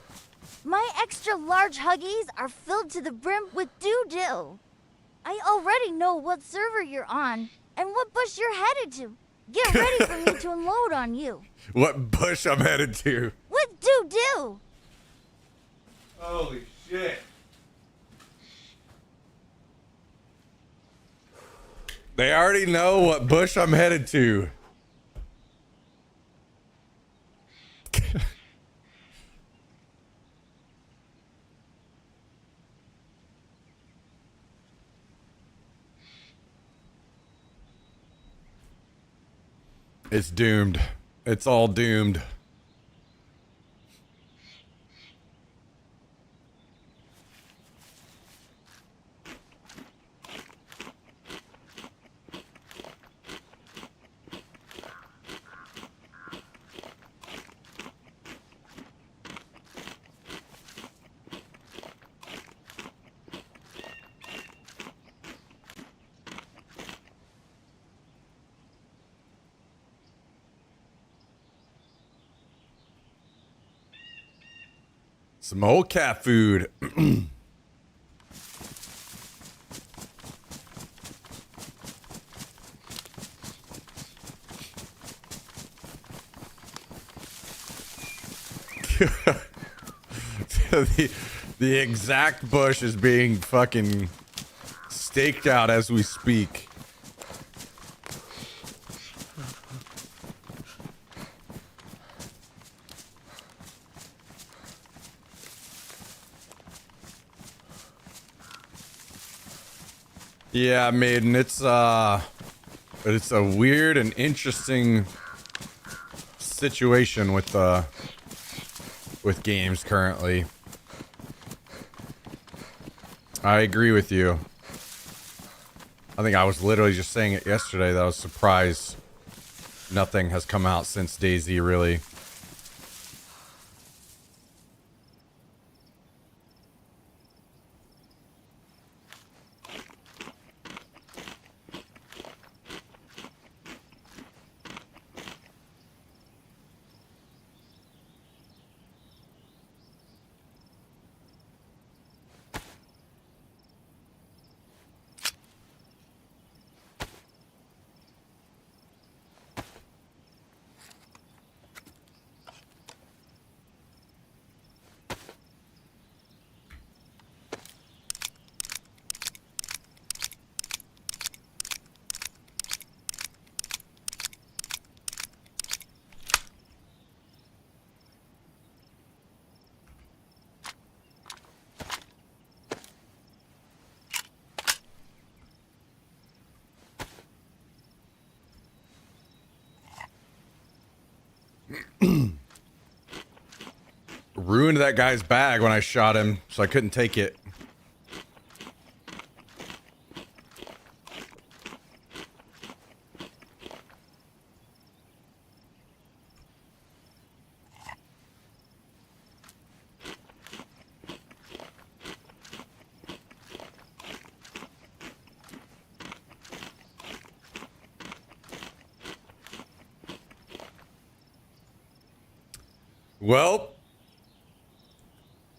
My extra large huggies are filled to the brim with doo-doo. I already know what server you're on and what bush you're headed to. Get ready for me to unload on you. What bush I'm headed to? With doo-doo. Holy shit. They already know what bush I'm headed to. It's doomed. It's all doomed. Some old cat food. the exact bush is being fucking staked out as we speak. Yeah, Maiden, it's a weird and interesting situation with games currently. I agree with you. I think I was literally just saying it yesterday that I was surprised nothing has come out since DayZ, really. Ruined that guy's bag when I shot him, so I couldn't take it. Well,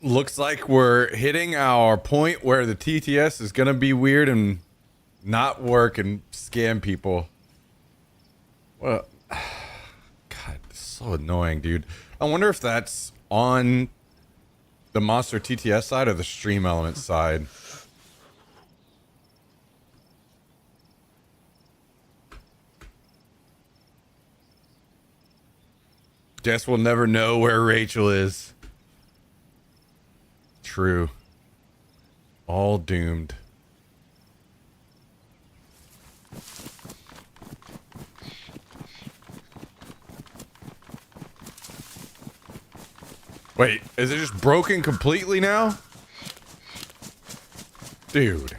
looks like we're hitting our point where the TTS is going to be weird and not work and scam people. Well, God, this is so annoying, dude. I wonder if that's on the Monster TTS side or the Stream Elements side. Guess we'll never know where Rachel is. True. All doomed. Wait, is it just broken completely now? Dude.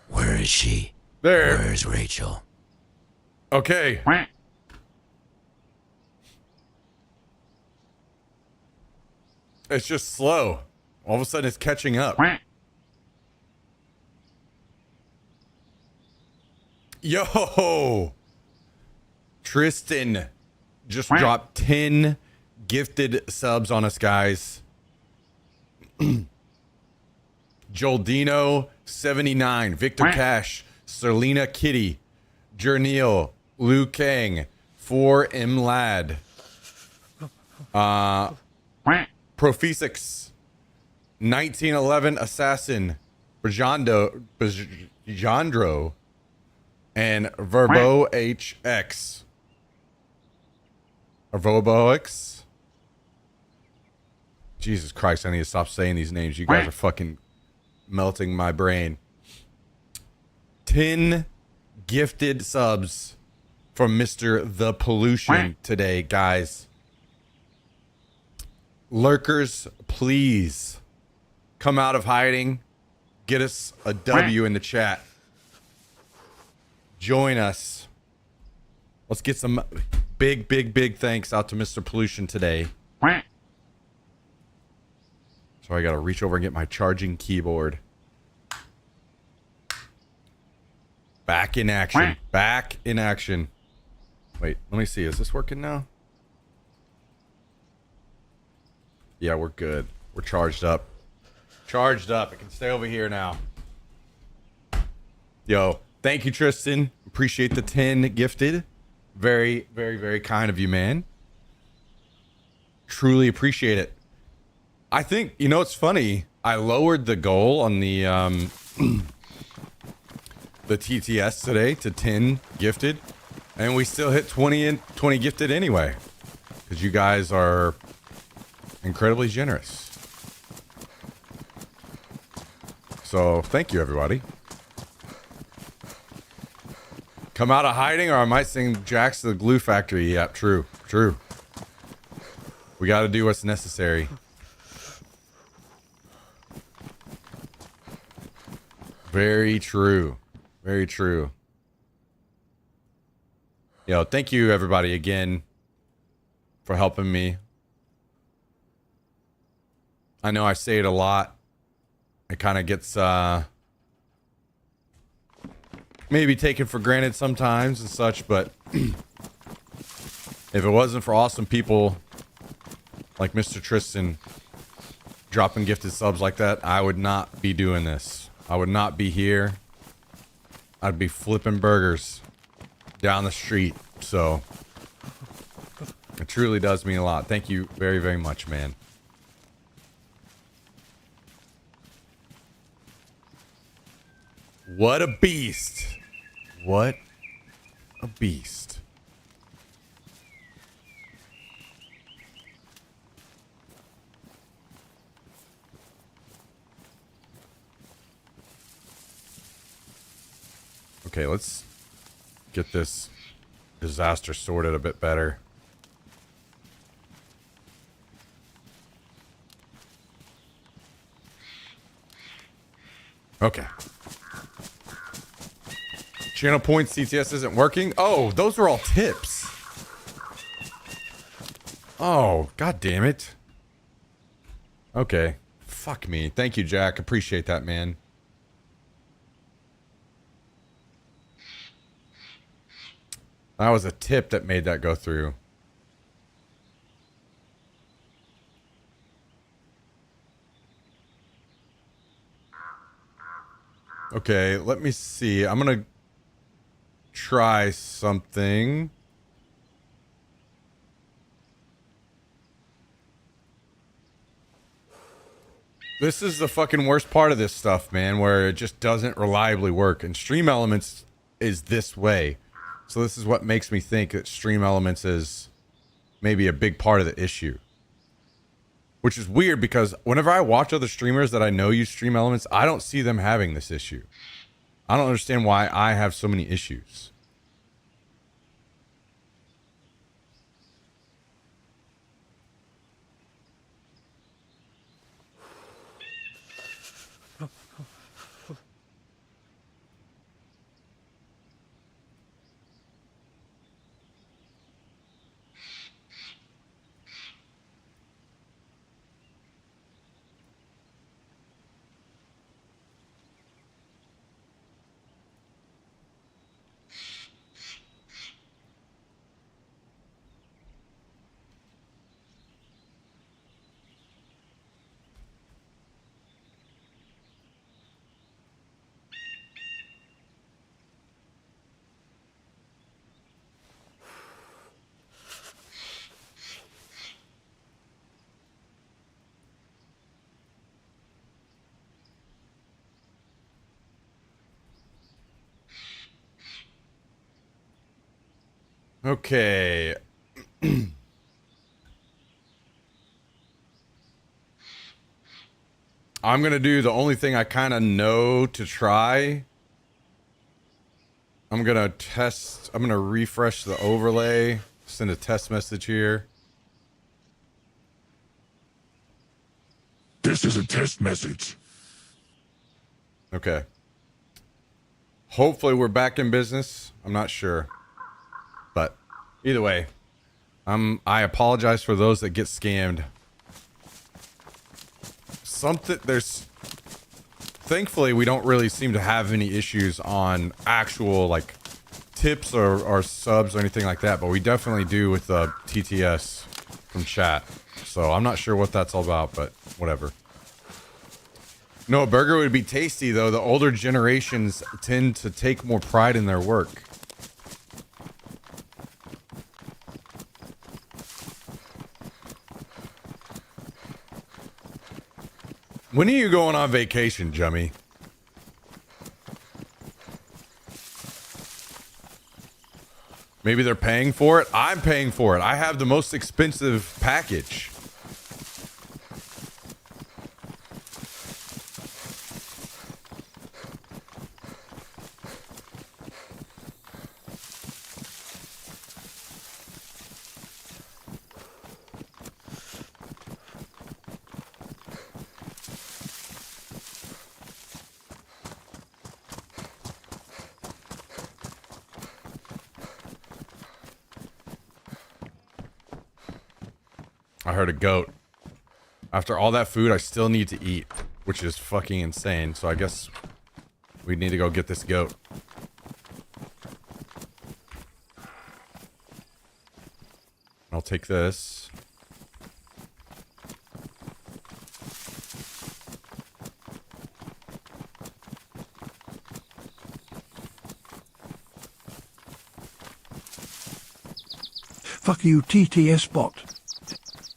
Where is she? There. Where's Rachel? Okay. It's just slow. All of a sudden it's catching up. Yo! Tristan just dropped 10 gifted subs on us, guys. Joldino 79, Victor Cash, Serlina Kitty, Jerneil, Liu Kang, 4M Lad, Prophesix, 1911 Assassin, Bajandro, and Verbo HX. Or Vobox. Jesus Christ, I need to stop saying these names. You guys are fucking melting my brain. 10 gifted subs from Mr. The Pollution today, guys. Lurkers, please come out of hiding. Get us a W in the chat. Join us. Let's get some big thanks out to Mr. Pollution today. So I gotta reach over and get my charging keyboard. Back in action. Back in action. Wait, let me see. Is this working now? Yeah, we're good. We're charged up. Charged up. I can stay over here now. Yo, thank you, Tristan. Appreciate the 10 gifted. Very kind of you, man. Truly appreciate it. I think, you know, it's funny. I lowered the goal on the the TTS today to 10 gifted, and we still hit 20 gifted anyway, because you guys are incredibly generous. So thank you, everybody. Come out of hiding, or I might sing Jack's to the Glue Factory. Yep, true. We got to do what's necessary. Very true. Very true. Yo, thank you everybody again for helping me. I know I say it a lot. It kind of gets maybe taken for granted sometimes and such, but if it wasn't for awesome people like Mr. Tristan dropping gifted subs like that, I would not be doing this. I would not be here. I'd be flipping burgers down the street. So it truly does mean a lot. Thank you very much, man. What a beast. What a beast. Okay, let's get this disaster sorted a bit better. Okay. Channel points CTS isn't working. Oh, those are all tips. Oh, god damn it. Okay. Fuck me. Thank you, Jack. Appreciate that, man. That was a tip that made that go through. Okay, let me see. I'm gonna try something. This is the fucking worst part of this stuff, man, where it just doesn't reliably work. And Stream Elements is this way. So this is what makes me think that Stream Elements is maybe a big part of the issue. Which is weird because whenever I watch other streamers that I know use Stream Elements, I don't see them having this issue. I don't understand why I have so many issues. Okay. I'm going to do the only thing I kind of know to try. I'm going to refresh the overlay, send a test message here. This is a test message. Okay. Hopefully we're back in business. I'm not sure. But either way, I apologize for those that get scammed. Thankfully we don't really seem to have any issues on actual like tips or subs or anything like that, but we definitely do with the TTS from chat. So I'm not sure what that's all about, but whatever. No, a burger would be tasty though. The older generations tend to take more pride in their work. When are you going on vacation, Jummy? Maybe they're paying for it? I'm paying for it. I have the most expensive package. I heard a goat. After all that food, I still need to eat, which is fucking insane. So I guess we need to go get this goat. I'll take this. Fuck you, TTS bot.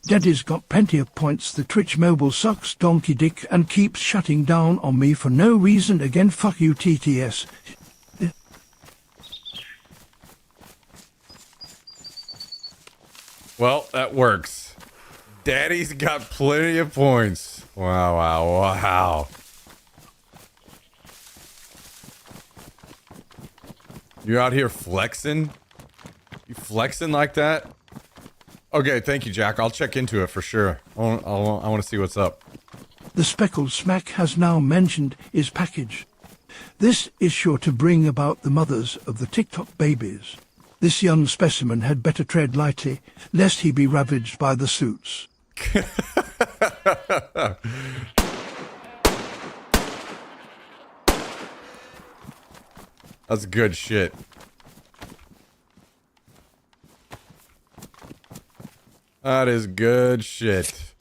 Daddy's got plenty of points. The Twitch mobile sucks donkey dick and keeps shutting down on me for no reason. Again, fuck you, TTS. Well, that works. Daddy's got plenty of points. Wow, wow, wow. You out here flexing? You flexing like that? Okay, thank you, Jack. I'll check into it for sure. I want to see what's up. The speckled smack has now mentioned his package. This is sure to bring about the mothers of the TikTok babies. This young specimen had better tread lightly, lest he be ravaged by the suits. That's good shit. That is good shit.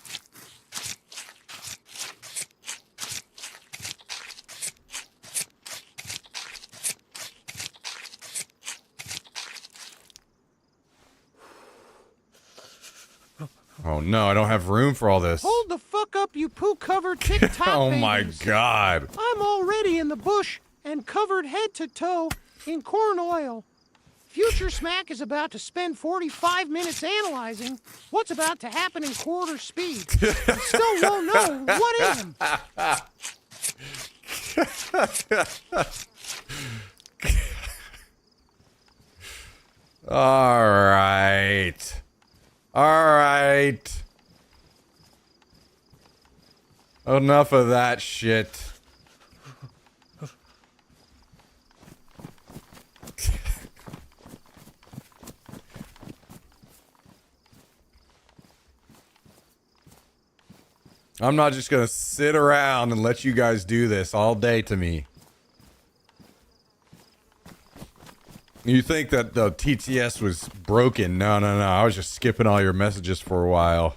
Oh no, I don't have room for all this. Hold the fuck up, you poo-covered TikTok Oh my babies. god. I'm already in the bush and covered head to toe in corn oil. Future Smack is about to spend 45 minutes analyzing what's about to happen in quarter speed. I still won't know what is him. All right. All right. Enough of that shit. I'm not just gonna sit around and let you guys do this all day to me. You think that the TTS was broken? No, no, no. I was just skipping all your messages for a while.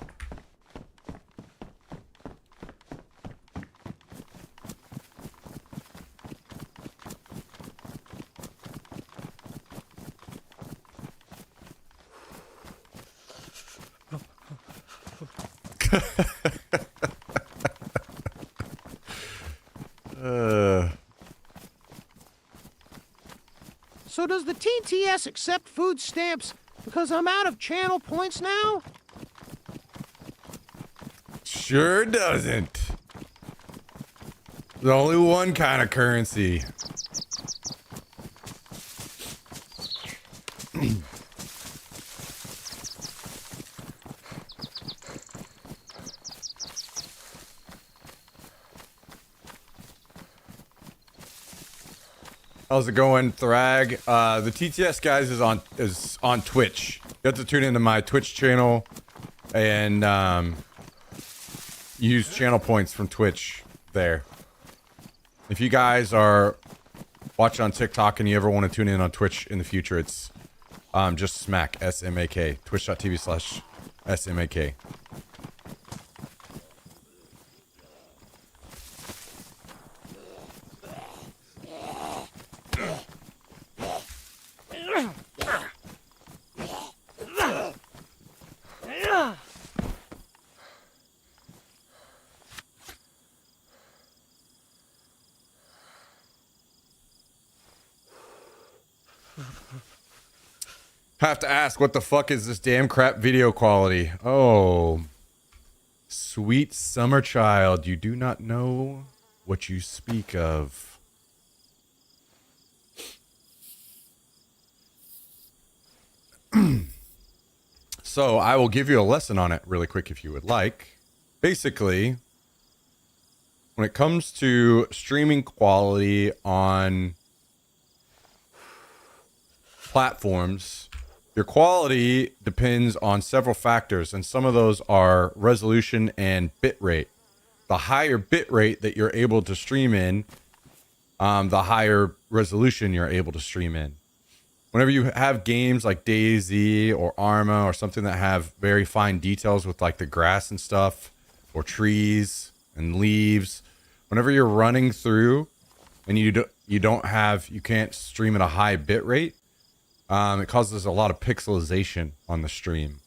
So does the TTS accept food stamps because I'm out of channel points now? Sure doesn't. There's only one kind of currency. How's it going, Thrag? The TTS guys is on Twitch. You have to tune into my Twitch channel and use channel points from Twitch there. If you guys are watching on TikTok and you ever want to tune in on Twitch in the future, it's just Smack, S-M-A-K, twitch.tv/SMAK. Have to ask, what the fuck is this damn crap video quality? Oh, sweet summer child, you do not know what you speak of. So I will give you a lesson on it really quick if you would like. Basically, when it comes to streaming quality on platforms, your quality depends on several factors, and some of those are resolution and bit rate. The higher bit rate that you're able to stream in, the higher resolution you're able to stream in. Whenever you have games like DayZ or Arma or something that have very fine details with like the grass and stuff, or trees and leaves, whenever you're running through and you can't stream at a high bit rate, it causes a lot of pixelization on the stream.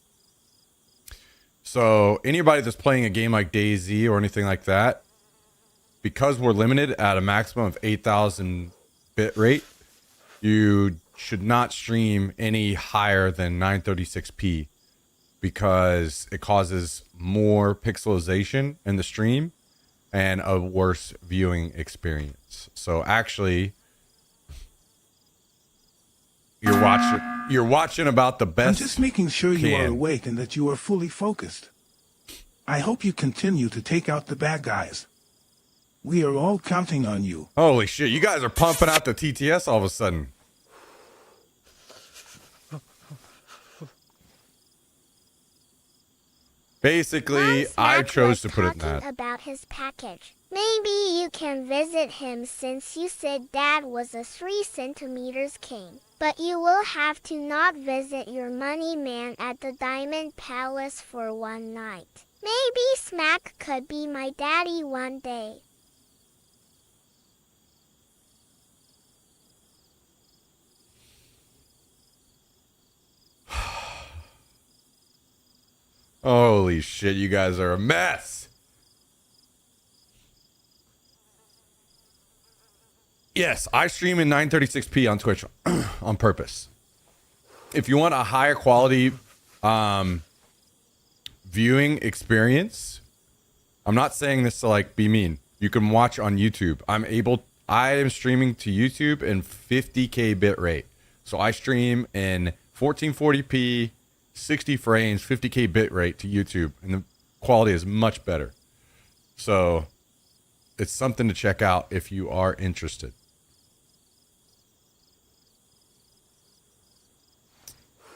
So anybody that's playing a game like DayZ or anything like that, because we're limited at a maximum of 8,000 bit rate, you should not stream any higher than 936p because it causes more pixelization in the stream and a worse viewing experience. So actually, you're watching about the best. I'm just making sure you are can. awake and that you are fully focused. I hope you continue to take out the bad guys. We are all counting on you. Holy shit, you guys are pumping out the TTS all of a sudden. Basically, I chose to put it in that. About his package. Maybe you can visit him since you said Dad was a 3 centimeters king. But you will have to not visit your money man at the Diamond Palace for one night. Maybe Smack could be my daddy one day. Holy shit, you guys are a mess. Yes, I stream in 936p on Twitch on purpose. If you want a higher quality viewing experience, I'm not saying this to like be mean. You can watch on YouTube. I am streaming to YouTube in 50k bit rate. So I stream in 1440p, 60 frames, 50k bit rate to YouTube, and the quality is much better. So it's something to check out if you are interested.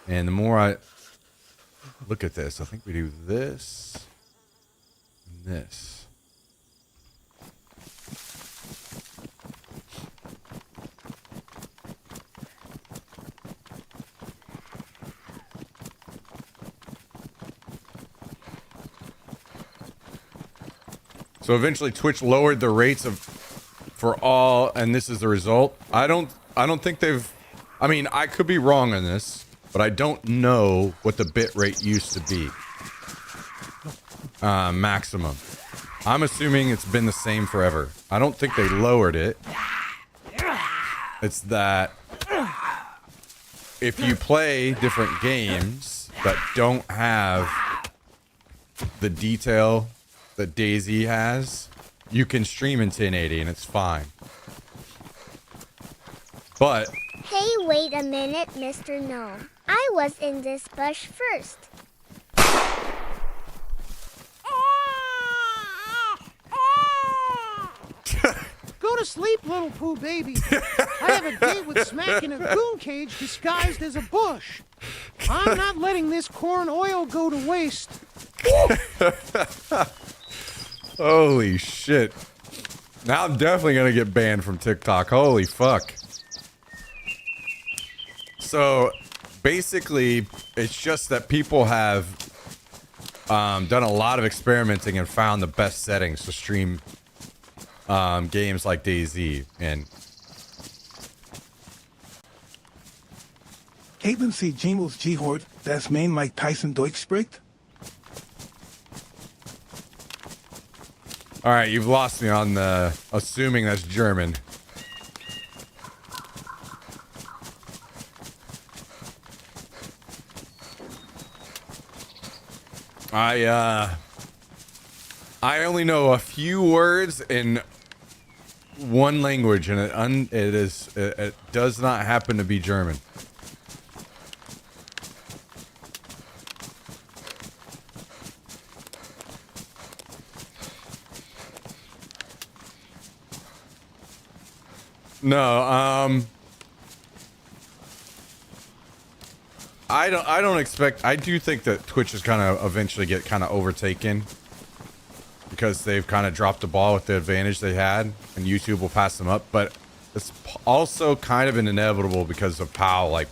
And the more I look at this, I think we do this and this. So eventually Twitch lowered the rates for all, and this is the result. I don't think they've, I mean, I could be wrong on this, but I don't know what the bit rate used to be. Maximum. I'm assuming it's been the same forever. I don't think they lowered it. It's that if you play different games that don't have the detail that Daisy has, you can stream in 1080 and it's fine. But hey, wait a minute, Mr. Gnome. I was in this bush first. Go to sleep, little poo baby. I have a date with Smack in a goon cage disguised as a bush. I'm not letting this corn oil go to waste. holy shit. Now I'm definitely gonna get banned from TikTok. Holy fuck. So basically, it's just that people have done a lot of experimenting and found the best settings to stream games like DayZ. And Eben sie Jemals G-Hort, das Main Mike Tyson Deutsch spricht? all right, you've lost me on the assuming that's German. I only know a few words in one language, and it does not happen to be German. No, I don't expect. I do think that Twitch is kind of eventually get kind of overtaken because they've kind of dropped the ball with the advantage they had, and YouTube will pass them up. But it's also kind of an inevitable because of how like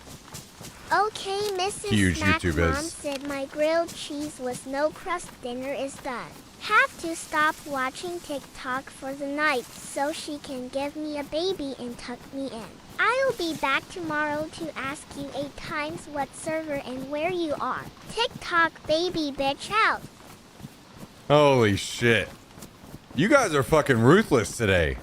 Okay, Mrs. huge Smack YouTube Mom is. said my grilled cheese with no crust dinner is done. Have to stop watching TikTok for the night so she can give me a baby and tuck me in. I'll be back tomorrow to ask you 8 times what server and where you are. TikTok baby bitch out. Holy shit. You guys are fucking ruthless today.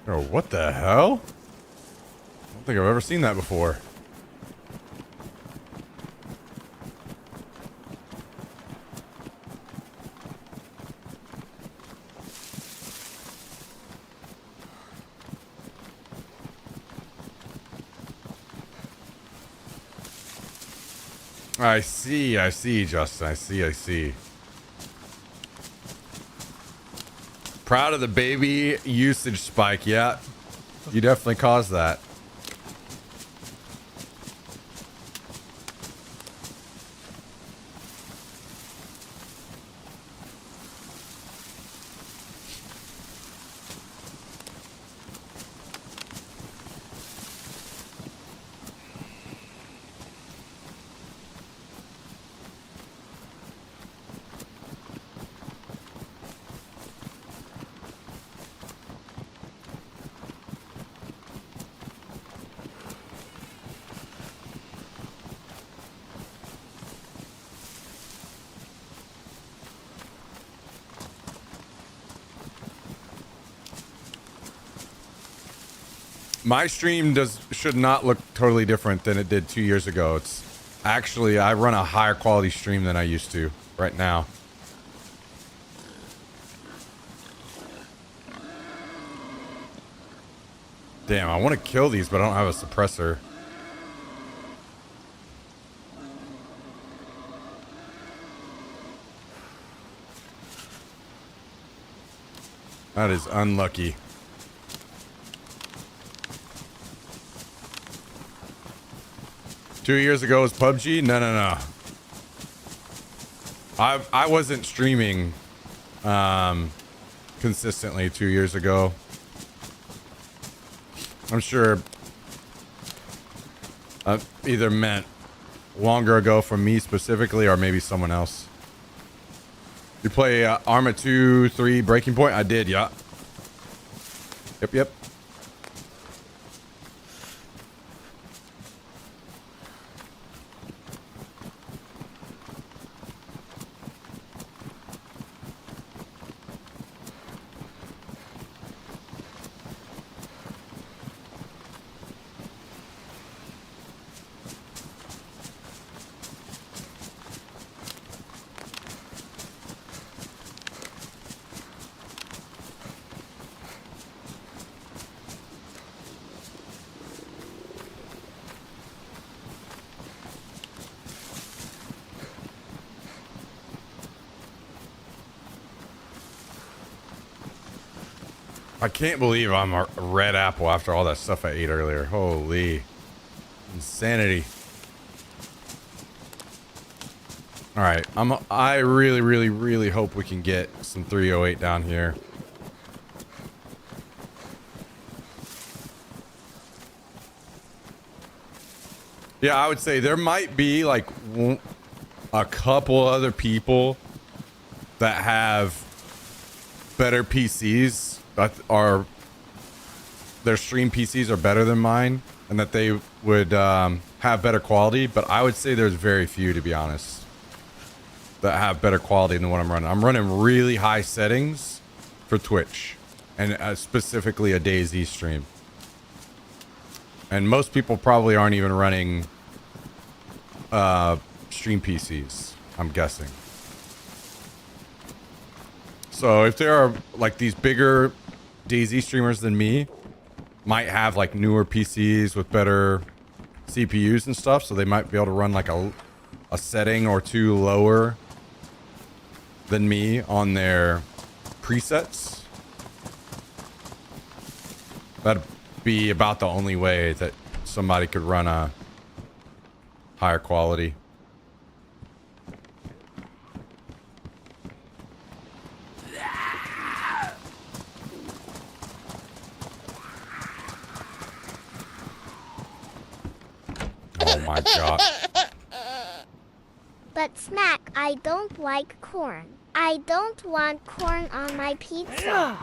Oh, what the hell? I don't think I've ever seen that before. I see, Justin. I see. Proud of the baby usage spike. Yeah, you definitely caused that. My stream should not look totally different than it did 2 years ago. It's actually, I run a higher quality stream than I used to right now. Damn, I want to kill these, but I don't have a suppressor. That is unlucky. Two years ago was PUBG? No. I wasn't streaming consistently 2 years ago. I'm sure either meant longer ago for me specifically or maybe someone else. You play Arma 2, 3 Breaking Point? I did, yeah. Yep. I can't believe I'm a red apple after all that stuff I ate earlier. Holy insanity. All right, I really hope we can get some 308 down here. Yeah, I would say there might be like a couple other people that have better PCs that are, their stream PCs are better than mine and that they would have better quality, but I would say there's very few, to be honest, that have better quality than what I'm running. I'm running really high settings for Twitch and specifically a DayZ stream. And most people probably aren't even running stream PCs, I'm guessing. So if there are like these bigger DayZ streamers than me, might have like newer PCs with better CPUs and stuff, so they might be able to run like a setting or two lower than me on their presets. That'd be about the only way that somebody could run a higher quality. Oh my god. But Smack, I don't like corn. I don't want corn on my pizza.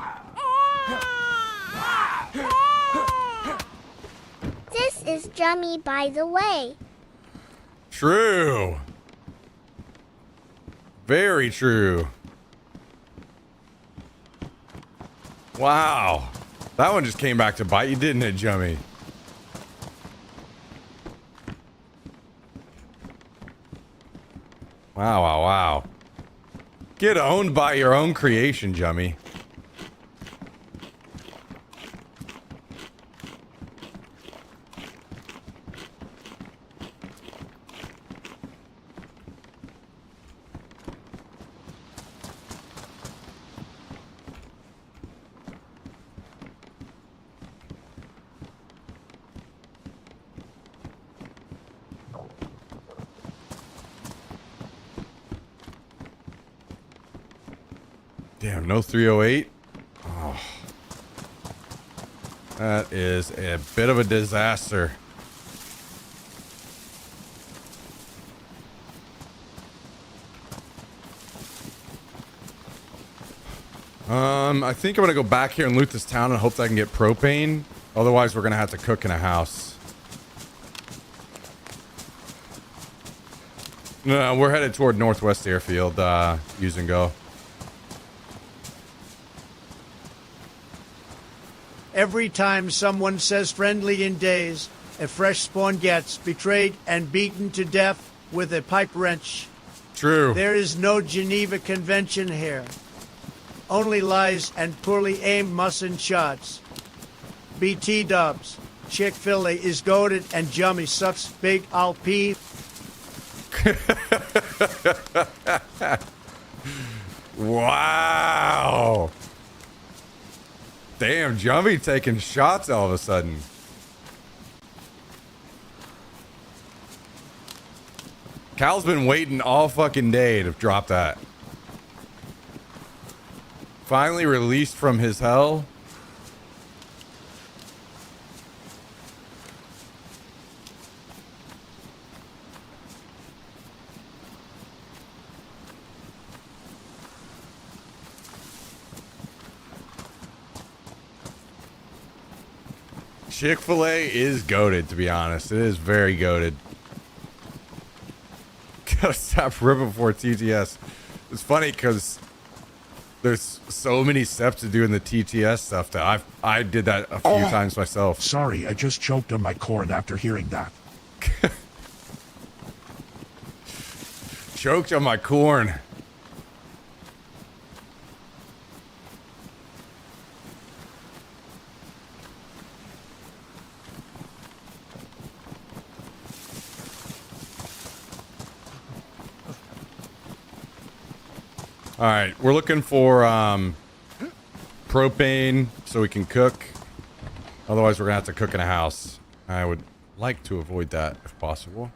This is Jummy, by the way. True. Very true. Wow. That one just came back to bite you, didn't it, Jummy? Wow. Get owned by your own creation, Jummy. Damn, no 308. Oh. That is a bit of a disaster. I think I'm gonna go back here and loot this town and hope that I can get propane. Otherwise, we're gonna have to cook in a house. No, we're headed toward Northwest Airfield, use and go. Every time someone says friendly in days, a fresh spawn gets betrayed and beaten to death with a pipe wrench. True. There is no Geneva Convention here. Only lies and poorly aimed mustn't shots. BT dubs. Chick-fil-A is goated and Jummy sucks big I'll pee. Wow. Damn, Jummy taking shots all of a sudden. Cal's been waiting all fucking day to drop that. Finally released from his hell. Chick-fil-A is goated, to be honest. It is very goated. Gotta stop ripping for TTS. It's funny because there's so many steps to doing the TTS stuff that I did that a few times myself. Sorry, I just choked on my corn after hearing that. Choked on my corn. All right, we're looking for propane so we can cook. Otherwise, we're gonna have to cook in a house. I would like to avoid that if possible.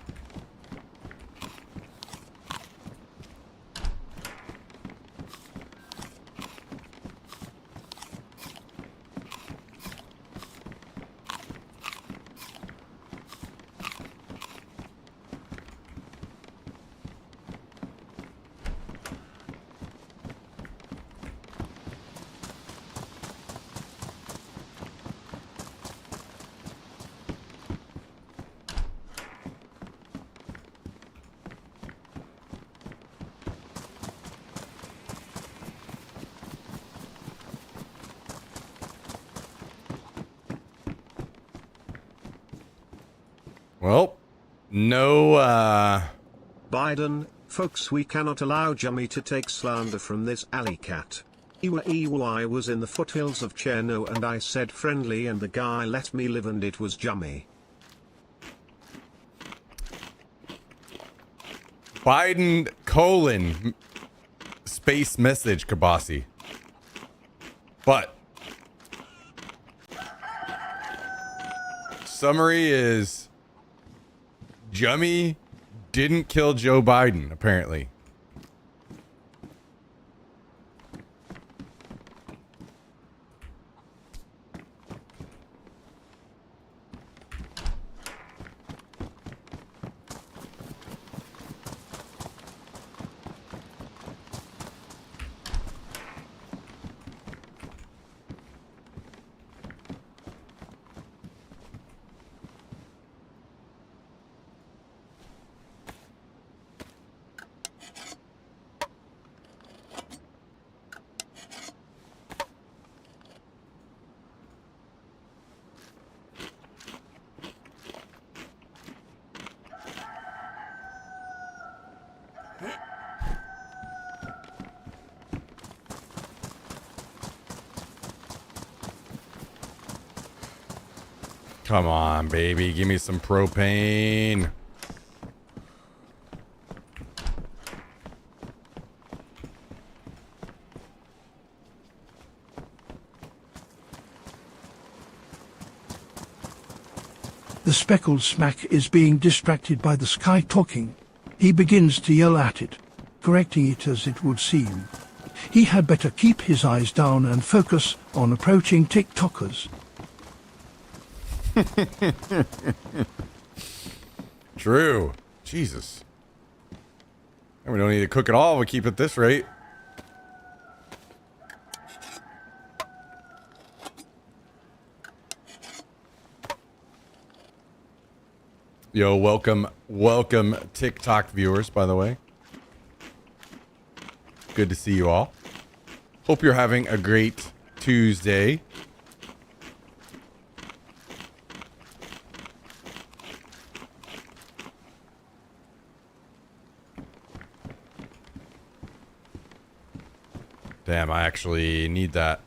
Well, no, Biden, folks, we cannot allow Jummy to take slander from this alley cat. I was in the foothills of Cherno and I said friendly and the guy let me live and it was Jummy. Biden : space message Kabasi. But summary is Jummy didn't kill Joe Biden, apparently. Come on, baby. Give me some propane. The speckled smack is being distracted by the sky talking. He begins to yell at it, correcting it as it would seem. He had better keep his eyes down and focus on approaching TikTokers. True. Jesus. And we don't need to cook at all if we keep it at this rate. Yo, welcome TikTok viewers, by the way. Good to see you all. Hope you're having a great Tuesday. Damn, I actually need that.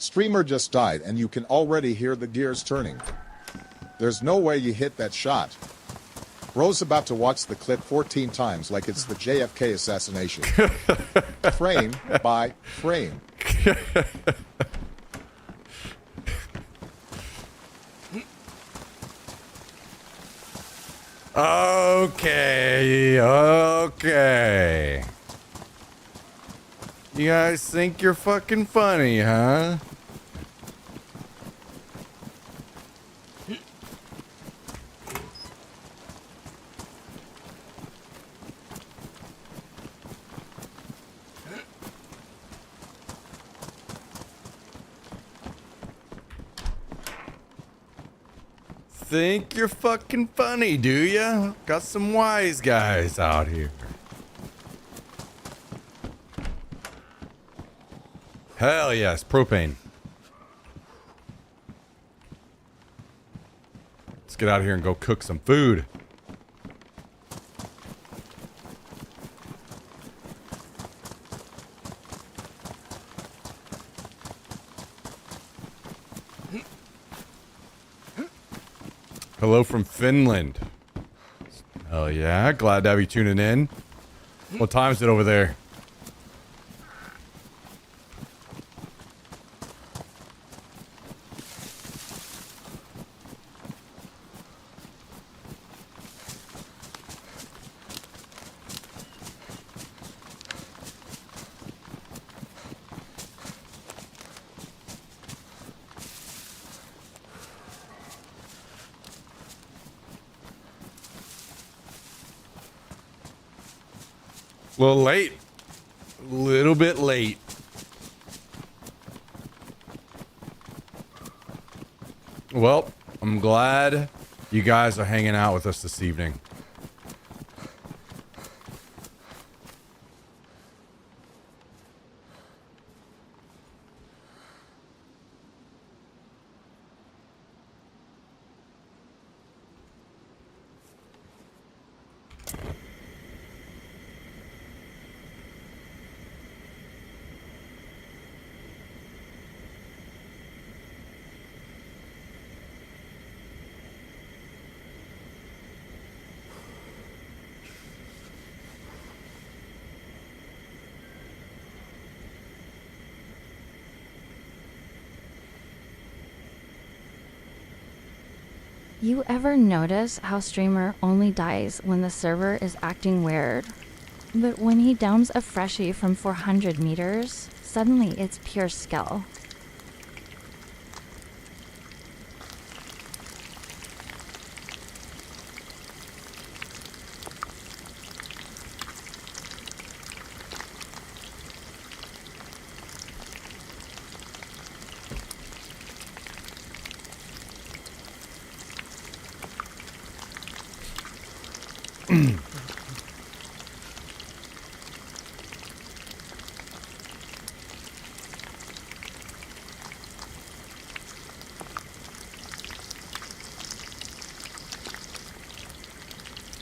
Streamer just died and you can already hear the gears turning. There's no way you hit that shot. Bro's about to watch the clip 14 times like it's the JFK assassination. Frame by frame. Okay. You guys think you're fucking funny, huh? Think you're fucking funny, do ya? Got some wise guys out here. Hell yes, propane. Let's get out of here and go cook some food. Hello from Finland. Hell yeah, glad to have you tuning in. What time is it over there? A little late. A little bit late. Well, I'm glad you guys are hanging out with us this evening. You ever notice how streamer only dies when the server is acting weird? But when he downs a freshie from 400 meters, suddenly it's pure skill.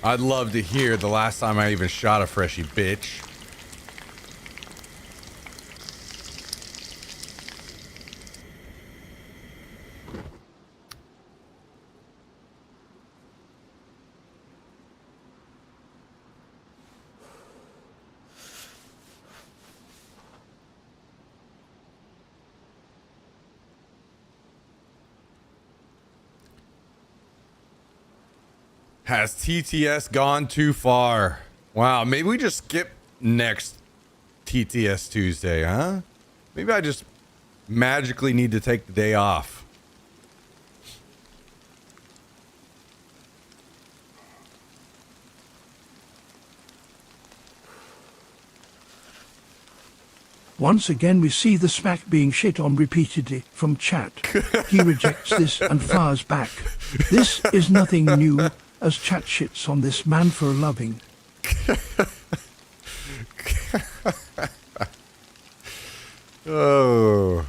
I'd love to hear the last time I even shot a freshie, bitch. Has TTS gone too far? Wow, maybe we just skip next TTS Tuesday, huh? Maybe I just magically need to take the day off. Once again we see the smack being shit on repeatedly from chat. He rejects this and fires back. This is nothing new, as chat shits on this man for loving. Oh.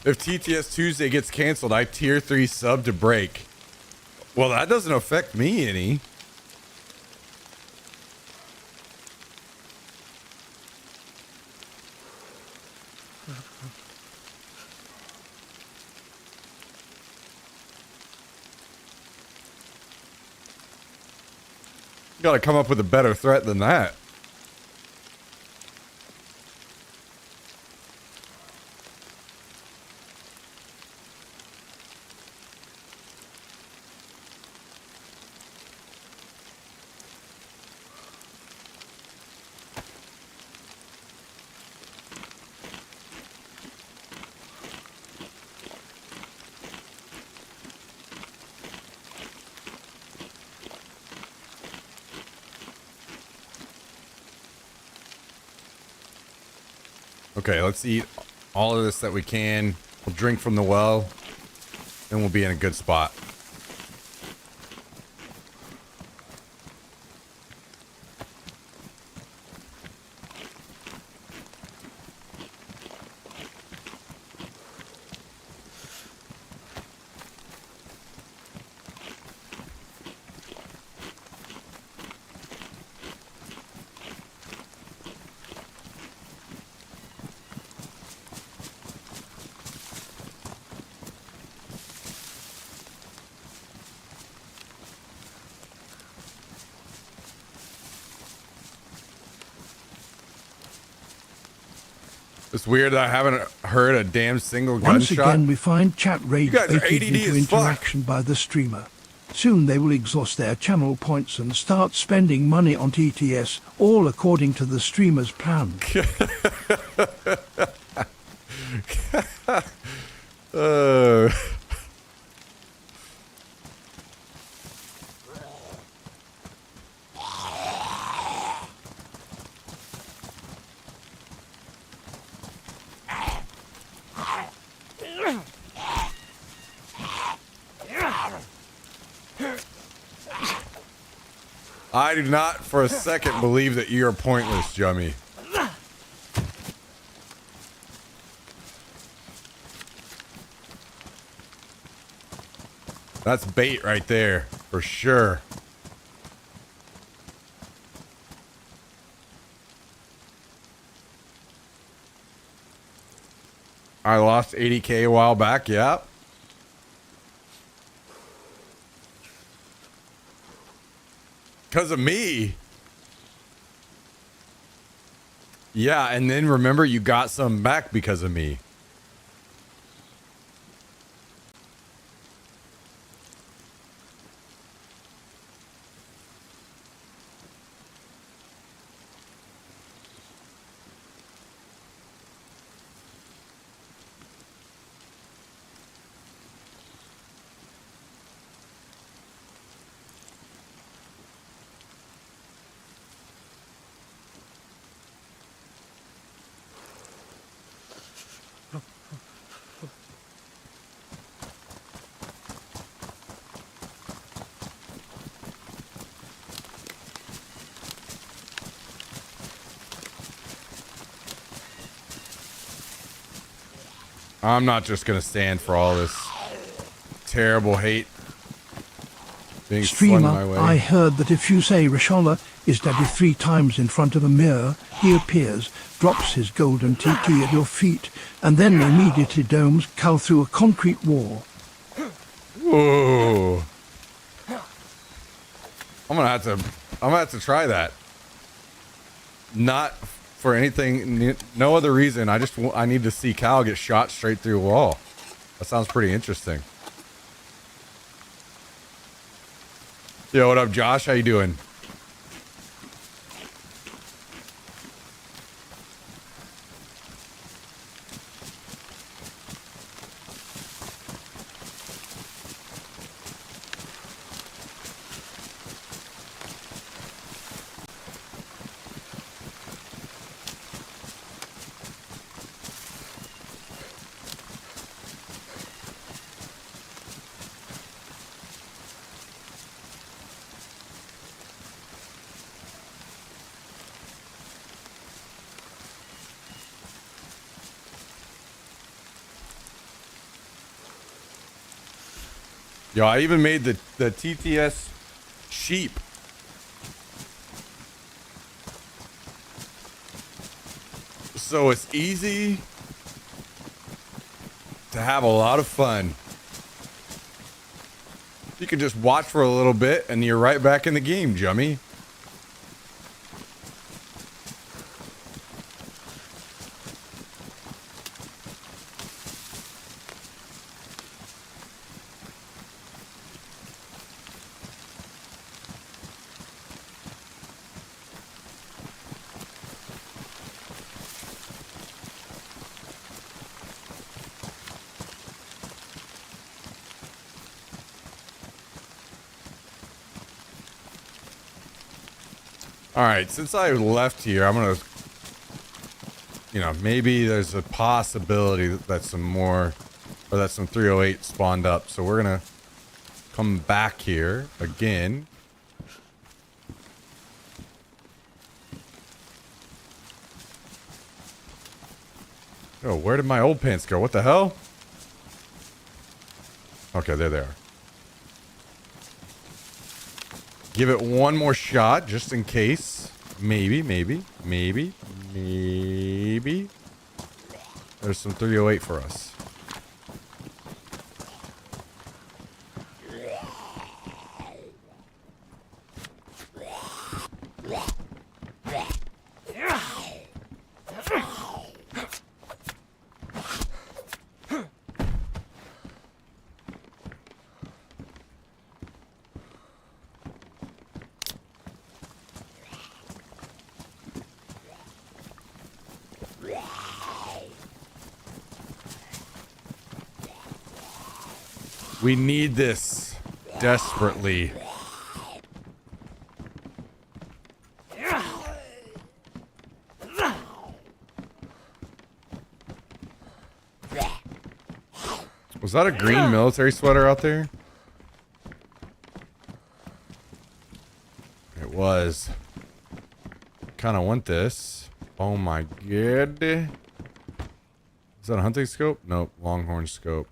If TTS Tuesday gets canceled, I tier 3 sub to break. Well, that doesn't affect me any. You gotta come up with a better threat than that. Okay, let's eat all of this that we can. We'll drink from the well, and we'll be in a good spot. It's weird that I haven't heard a damn single Once gunshot. again we find chat rage You guys are baited ADD into as fuck. interaction by the streamer. Soon they will exhaust their channel points and start spending money on TTS, all according to the streamer's plan. I do not for a second believe that you're pointless, Jummy. That's bait right there, for sure. I lost 80K a while back, yeah. Because of me. Yeah, and then remember you got some back because of me. I'm not just going to stand for all this terrible hate being slung my Streamer, way. I heard that if you say Rashola is daddy 3 times in front of a mirror, he appears, drops his golden TT at your feet, and then immediately domes Cal through a concrete wall. Whoa. I'm gonna have to try that. Not for anything, no other reason. I need to see Cal get shot straight through a wall. That sounds pretty interesting. Yo, what up, Josh? How you doing? Yo, I even made the TTS sheep. So it's easy to have a lot of fun. You can just watch for a little bit and you're right back in the game, Jummy. All right, since I left here, I'm gonna, maybe there's a possibility that some more, or that some 308 spawned up. So we're gonna come back here again. Oh, where did my old pants go? What the hell? Okay, there they are. Give it one more shot, just in case. Maybe. There's some 308 for us. We need this desperately. Was that a green military sweater out there? It was. Kind of want this. Oh my god. Is that a hunting scope? Nope, longhorn scope.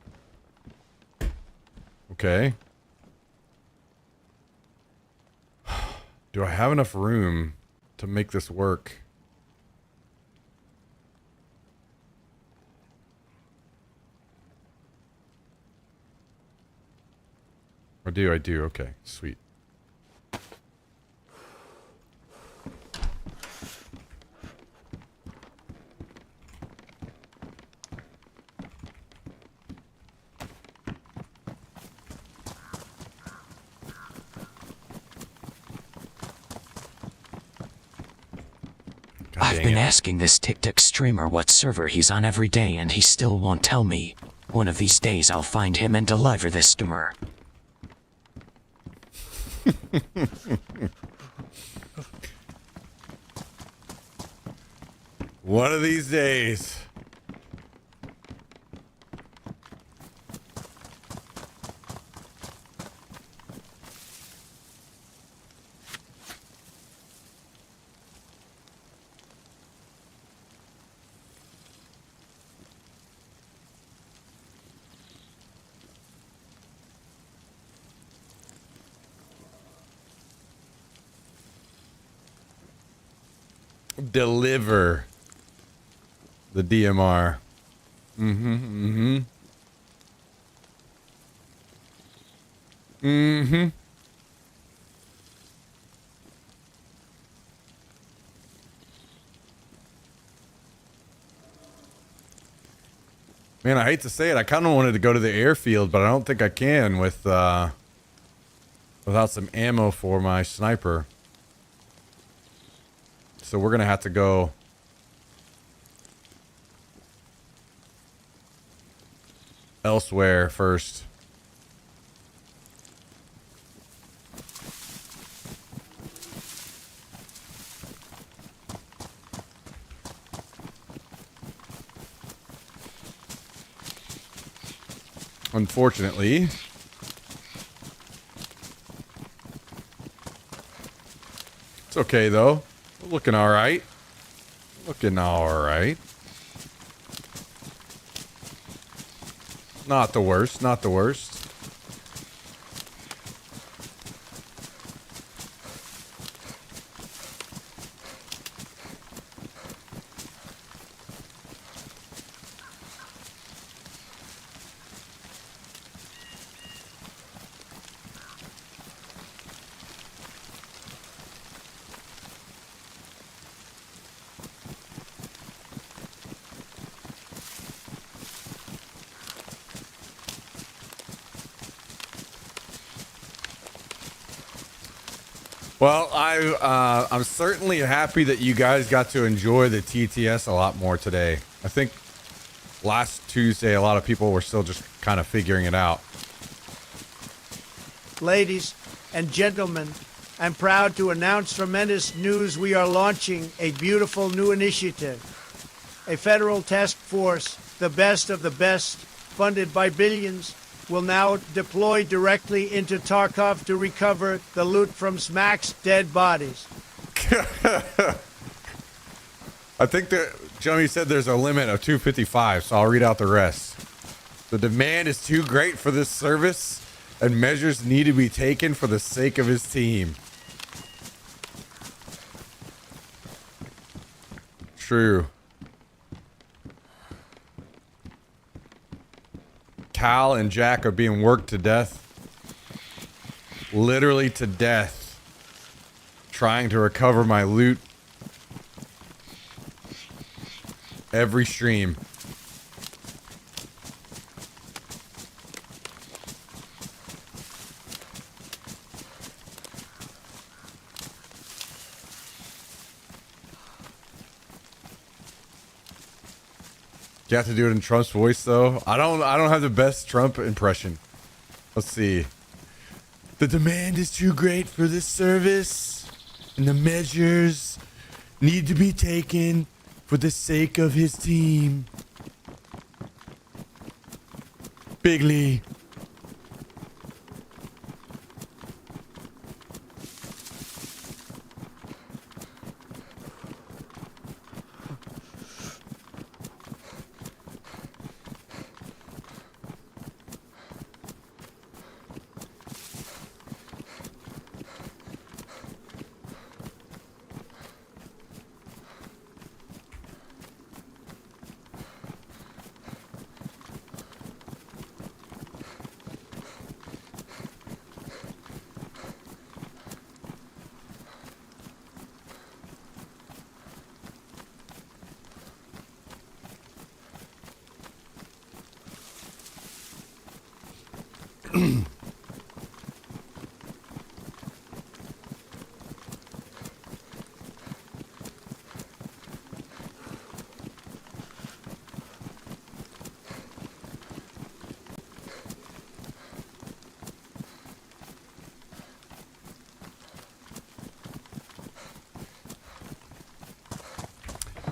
Okay. Do I have enough room to make this work? Or do I do? Okay, sweet. I've been asking this TikTok streamer what server he's on every day and he still won't tell me. One of these days I'll find him and deliver this to her. One of these days. Deliver the DMR. Man, I hate to say it. I kind of wanted to go to the airfield, but I don't think I can with without some ammo for my sniper. So we're going to have to go elsewhere first. Unfortunately. It's okay, though. We're looking all right. Looking all right. Not the worst. Not the worst. Well, I'm certainly happy that you guys got to enjoy the TTS a lot more today. I think last Tuesday, a lot of people were still just kind of figuring it out. Ladies and gentlemen, I'm proud to announce tremendous news. We are launching a beautiful new initiative. A federal task force, the best of the best, funded by billions, will now deploy directly into Tarkov to recover the loot from Smack's dead bodies. I think that Johnny said there's a limit of 255, so I'll read out the rest. The demand is too great for this service, and measures need to be taken for the sake of his team. True. Cal and Jack are being worked to death. Literally to death. Trying to recover my loot. Every stream. You have to do it in Trump's voice, though. I don't have the best Trump impression. Let's see. The demand is too great for this service, and the measures need to be taken for the sake of his team. Bigley.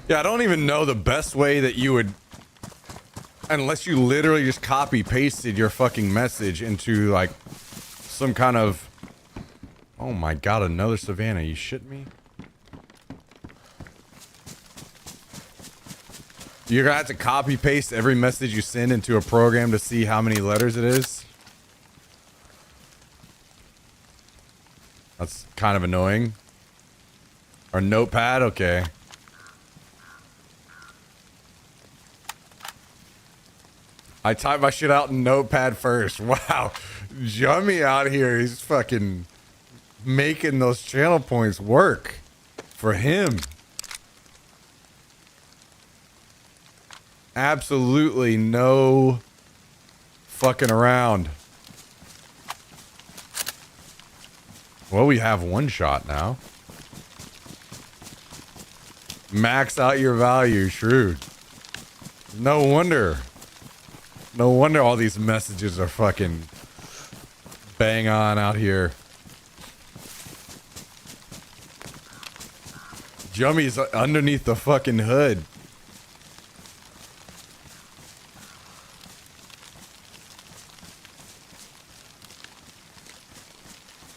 Yeah, I don't even know the best way that you would, unless you literally just copy pasted your fucking message into like some kind of, oh my god, another Savannah, you shitting me? You're gonna have to copy paste every message you send into a program to see how many letters it is? That's kind of annoying. Or Notepad, okay. I type my shit out in Notepad first. Wow. Jummy out here. He's fucking making those channel points work for him. Absolutely no fucking around. Well, we have one shot now. Max out your value, shrewd. No wonder. No wonder all these messages are fucking bang on out here. Jummy's underneath the fucking hood.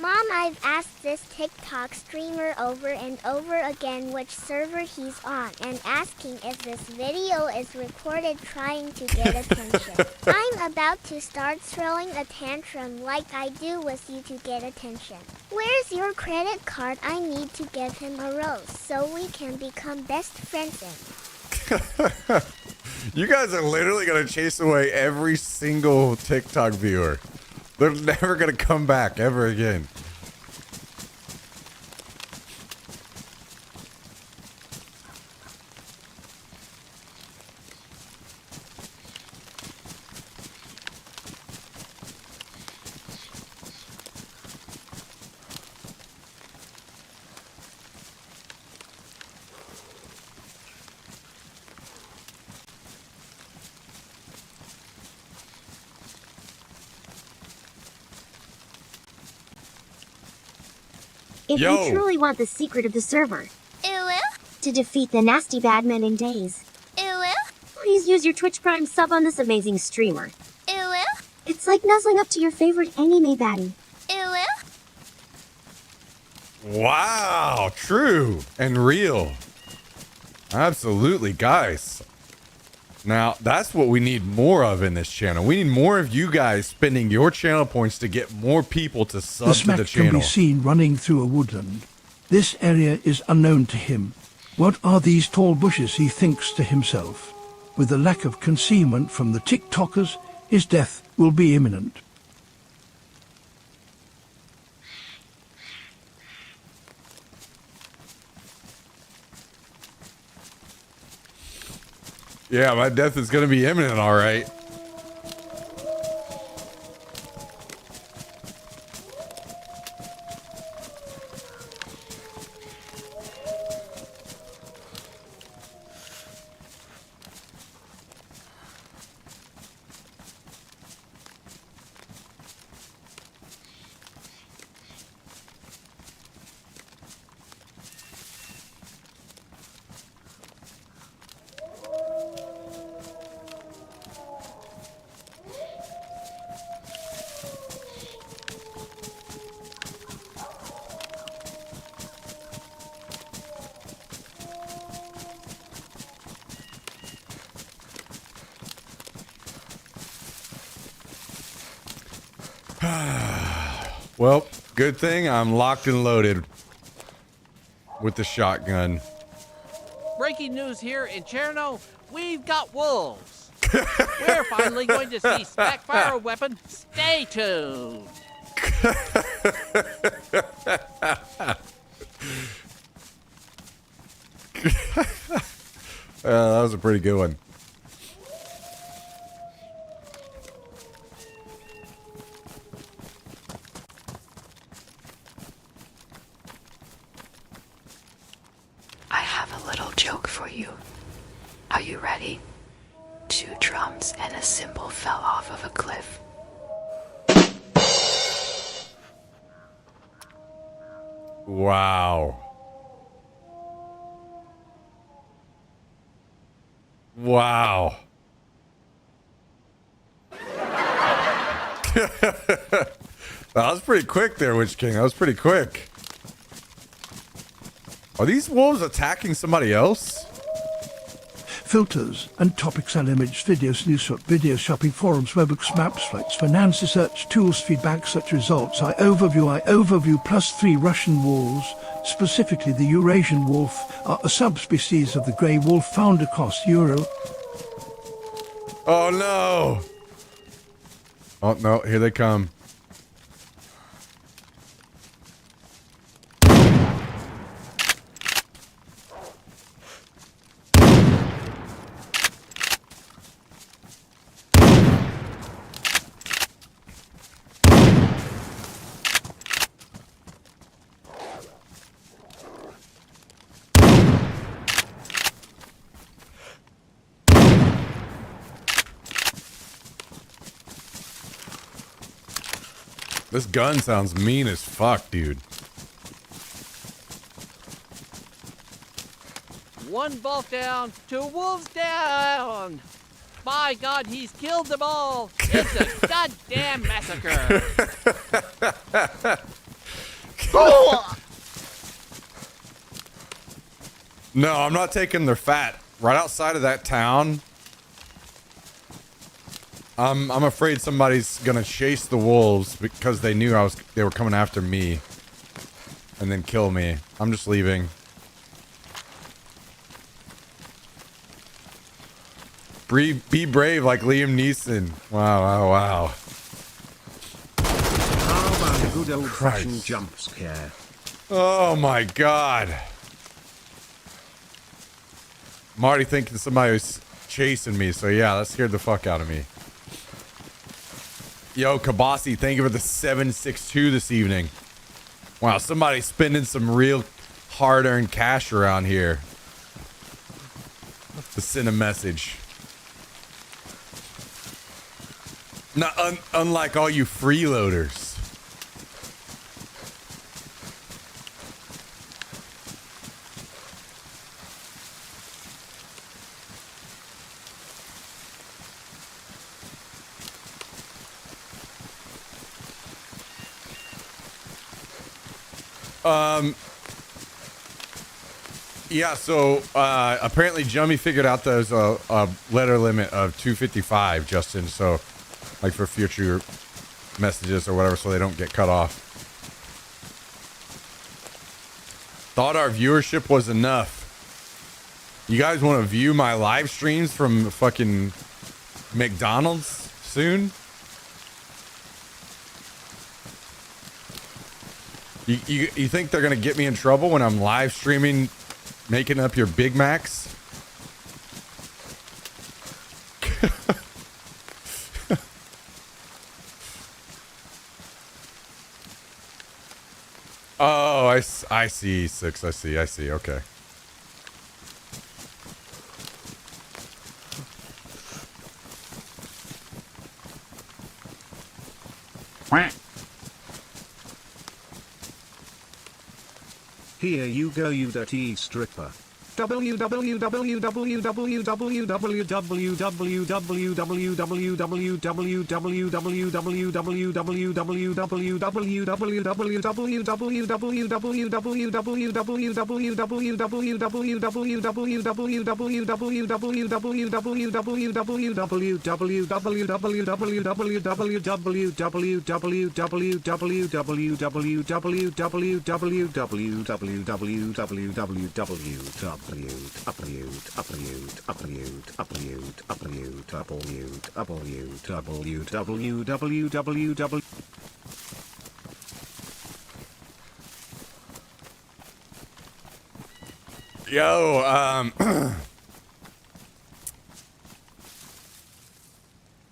Mom, I've asked this TikTok streamer over and over again which server he's on and asking if this video is recorded trying to get attention. I'm about to start throwing a tantrum like I do with you to get attention. Where's your credit card? I need to give him a rose so we can become best friends in. You guys are literally going to chase away every single TikTok viewer. They're never going to come back ever again. If you truly want the secret of the server, to defeat the nasty bad men in days, please use your Twitch Prime sub on this amazing streamer. It's like nuzzling up to your favorite anime baddie. Wow, true and real. Absolutely, guys. Now, that's what we need more of in this channel. We need more of you guys spending your channel points to get more people to sub The to smack the can channel. be seen running through a woodland. This area is unknown to him. What are these tall bushes, he thinks to himself. With the lack of concealment from the TikTokers, his death will be imminent. Yeah, my death is going to be imminent, all right. Well, good thing I'm locked and loaded with the shotgun. Breaking news here in Cherno, we've got wolves. We're finally going to see Smack fire a weapon. Stay tuned. That was a pretty good one. I have a little joke for you. Are you ready? 2 drums and a cymbal fell off of a cliff. Wow. Wow. That was pretty quick there, Witch King. That was pretty quick. Are these wolves attacking somebody else? Filters and topics and image videos, news shop, video shopping, forums, webhooks, maps, flights, finance, search, tools, feedback, search results, I overview, +3 Russian wolves, specifically the Eurasian wolf, are a subspecies of the grey wolf found across Europe. Oh no! Oh no, here they come. This gun sounds mean as fuck, dude. One wolf down, two wolves down. My God, he's killed them all. It's a goddamn massacre. No, I'm not taking their fat. Right outside of that town, I'm afraid somebody's gonna chase the wolves because they knew they were coming after me, and then kill me. I'm just leaving. Be brave like Liam Neeson. Wow, wow, wow. How about a good old-fashioned Christ. jump scare? Oh my God. I'm already thinking somebody was chasing me, so yeah, that scared the fuck out of me. Yo, Kabasi, thank you for the 762 this evening. Wow, somebody's spending some real hard-earned cash around here to send a message. Not unlike all you freeloaders. Yeah, so apparently Jummy figured out there's a letter limit of 255, Justin, so like for future messages or whatever, so they don't get cut off. Thought our viewership was enough. You guys want to view my live streams from fucking McDonald's soon? You think they're gonna get me in trouble when I'm live streaming making up your Big Macs? Oh, I see, Six. I see. Okay. Here you go, you dirty stripper. Yo,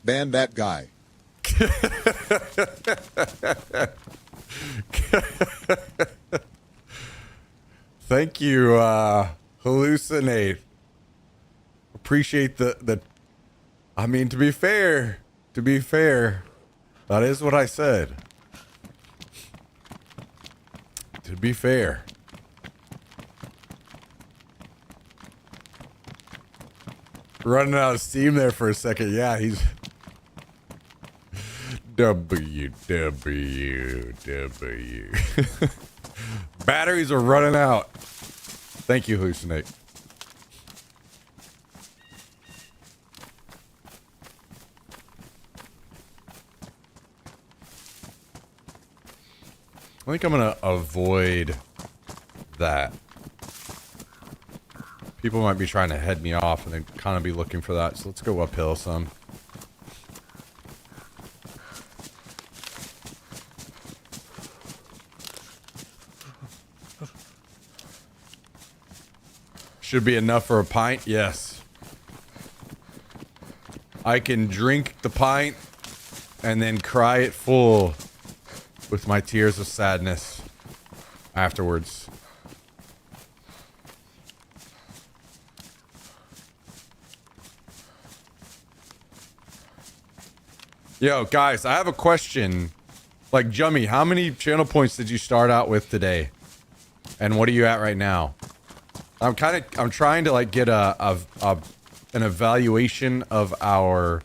Ban that guy. Thank you, Hallucinate. Appreciate the I mean, to be fair, that is what I said. To be fair. Running out of steam there for a second. Yeah, he's W. Batteries are running out. Thank you, Hallucinate. I think I'm gonna avoid that. People might be trying to head me off and they'd kind of be looking for that, so let's go uphill some. Should be enough for a pint? Yes. I can drink the pint and then cry it full with my tears of sadness afterwards. Yo, guys, I have a question Like, Jummy, how many channel points did you start out with today? And what are you at right now? I'm trying to like get an evaluation of our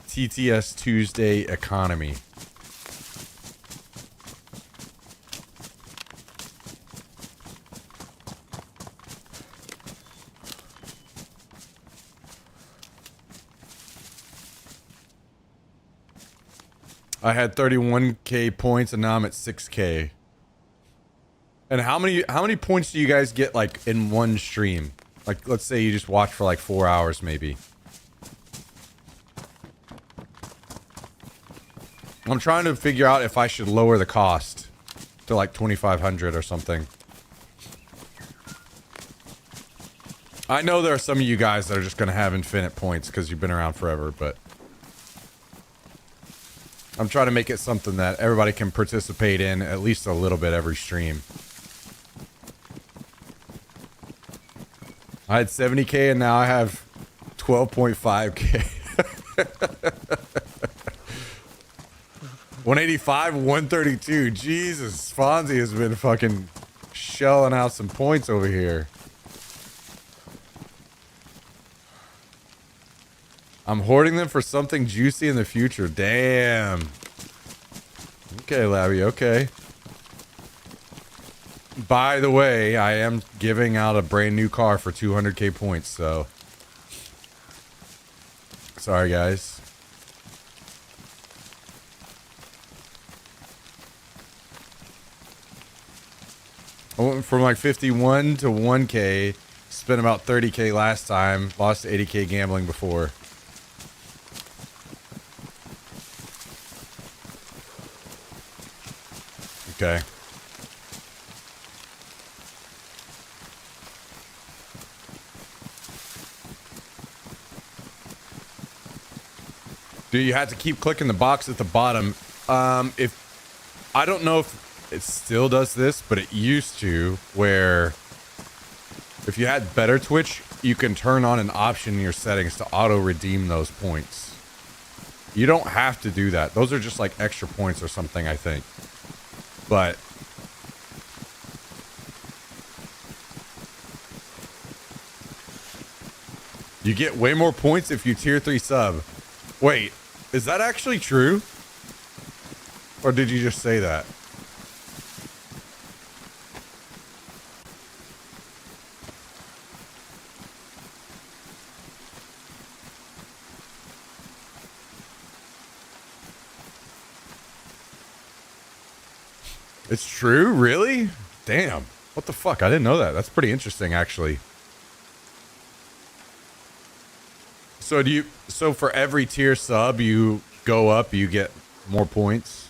TTS Tuesday economy. I had 31k points and now I'm at 6k. And how many points do you guys get like in one stream? Like, let's say you just watch for like 4 hours maybe. I'm trying to figure out if I should lower the cost to like 2,500 or something. I know there are some of you guys that are just going to have infinite points because you've been around forever, but I'm trying to make it something that everybody can participate in at least a little bit every stream. I had 70k and now I have 12.5k. 185, 132. Jesus, Fonzie has been fucking shelling out some points over here. I'm hoarding them for something juicy in the future. Damn. Okay, Labby, okay. By the way, I am giving out a brand new car for 200k points, so... Sorry, guys. I went from like 51 to 1k, spent about 30k last time, lost 80k gambling before. Okay. Do you have to keep clicking the box at the bottom? If I don't know if it still does this, but it used to, where if you had better Twitch, you can turn on an option in your settings to auto redeem those points. You don't have to do that. Those are just like extra points or something, I think. But you get way more points if you tier 3 sub. Wait, is that actually true? Or did you just say that? It's true? Really? Damn. What the fuck? I didn't know that. That's pretty interesting, actually. So so for every tier sub you go up, you get more points?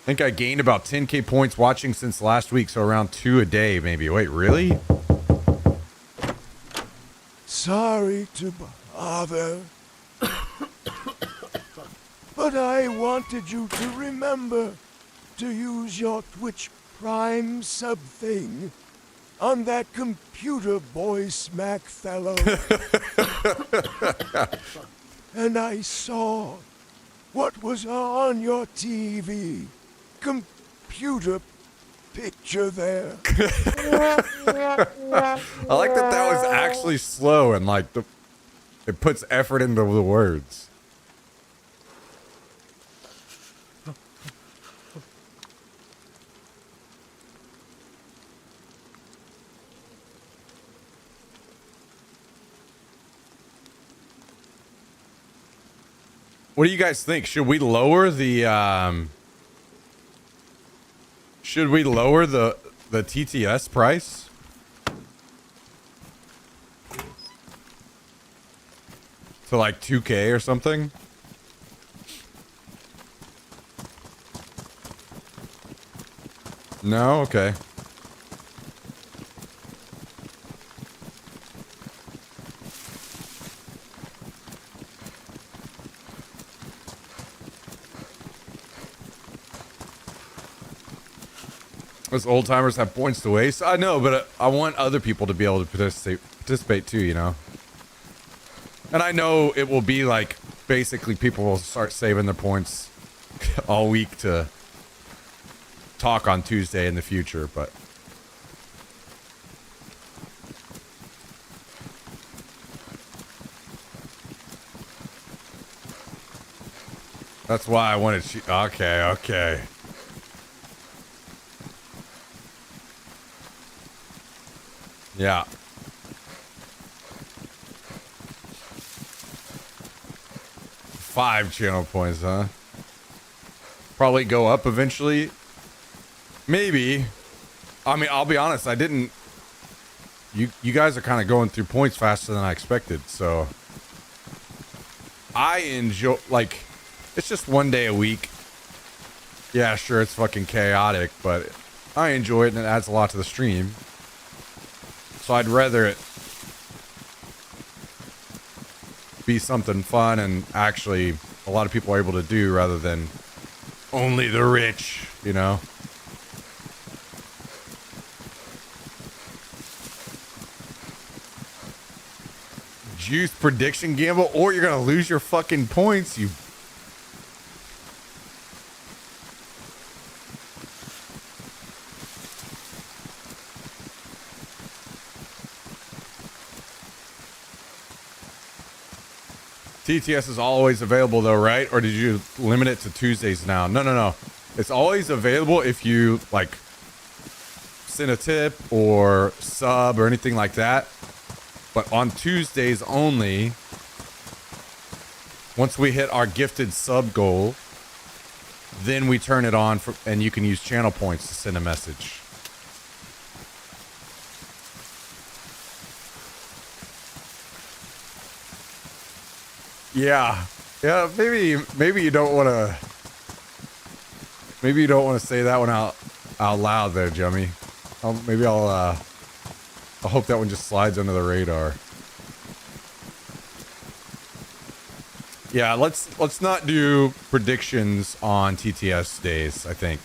I think I gained about 10k points watching since last week, so around 2 a day maybe. Wait, really? Sorry to bother. But I wanted you to remember to use your Twitch Prime sub thing on that computer boy smack fellow. And I saw what was on your TV. Computer picture there. I like that that was actually slow and like it puts effort into the words. What do you guys think? Should we lower the TTS price? To like 2k or something? No? Okay. Us old timers have points to waste. I know, but I want other people to be able to participate too, you know? And I know it will be like basically people will start saving their points all week to talk on Tuesday in the future, but that's why I wanted okay. Yeah. Five channel points, huh? Probably go up eventually. Maybe. I mean, I'll be honest, I didn't. You guys are kind of going through points faster than I expected, so I enjoy, like, it's just one day a week. Yeah, sure, it's fucking chaotic, but I enjoy it and it adds a lot to the stream. So I'd rather it be something fun and actually a lot of people are able to do rather than only the rich, you know? Juice prediction gamble, or you're gonna lose your fucking points, you. TTS is always available though, right? Or did you limit it to Tuesdays now? No. It's always available if you like send a tip or sub or anything like that. But on Tuesdays only, once we hit our gifted sub goal, then we turn it on for, and you can use channel points to send a message. Yeah, maybe you don't want to. Maybe you don't want to say that one out loud there, Jummy. I hope that one just slides under the radar. Yeah, let's not do predictions on TTS days, I think.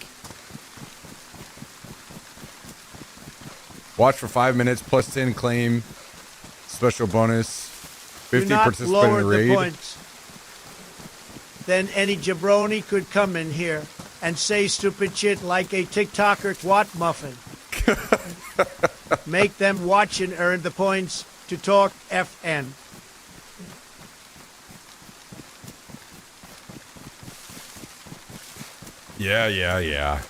Watch for 5 minutes, plus 10 claim, special bonus, 50 participate in the raid. The points. Then any jabroni could come in here and say stupid shit like a TikToker twat muffin. Make them watch and earn the points to talk FN. Yeah.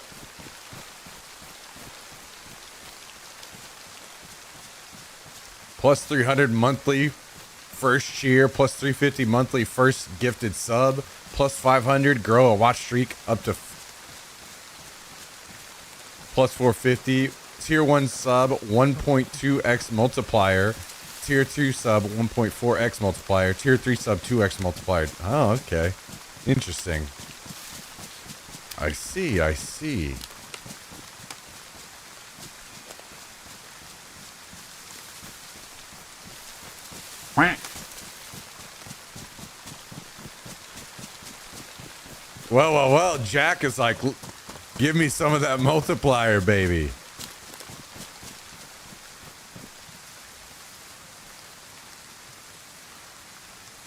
Plus 300 monthly first year, plus 350 monthly first gifted sub, plus 500 grow a watch streak up to plus 450. Tier 1 sub 1.2x multiplier. Tier 2 sub 1.4x multiplier. Tier 3 sub 2x multiplier. Oh, okay. Interesting. I see. Well, Jack is like, give me some of that multiplier, baby.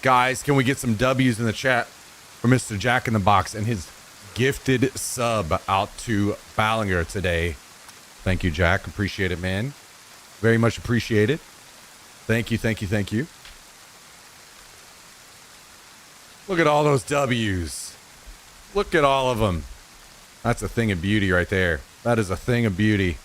Guys, can we get some W's in the chat for Mr. Jack in the Box and his gifted sub out to Ballinger today? Thank you, Jack. Appreciate it, man. Very much appreciate it. Thank you. Look at all those W's. Look at all of them. That's a thing of beauty right there. That is a thing of beauty.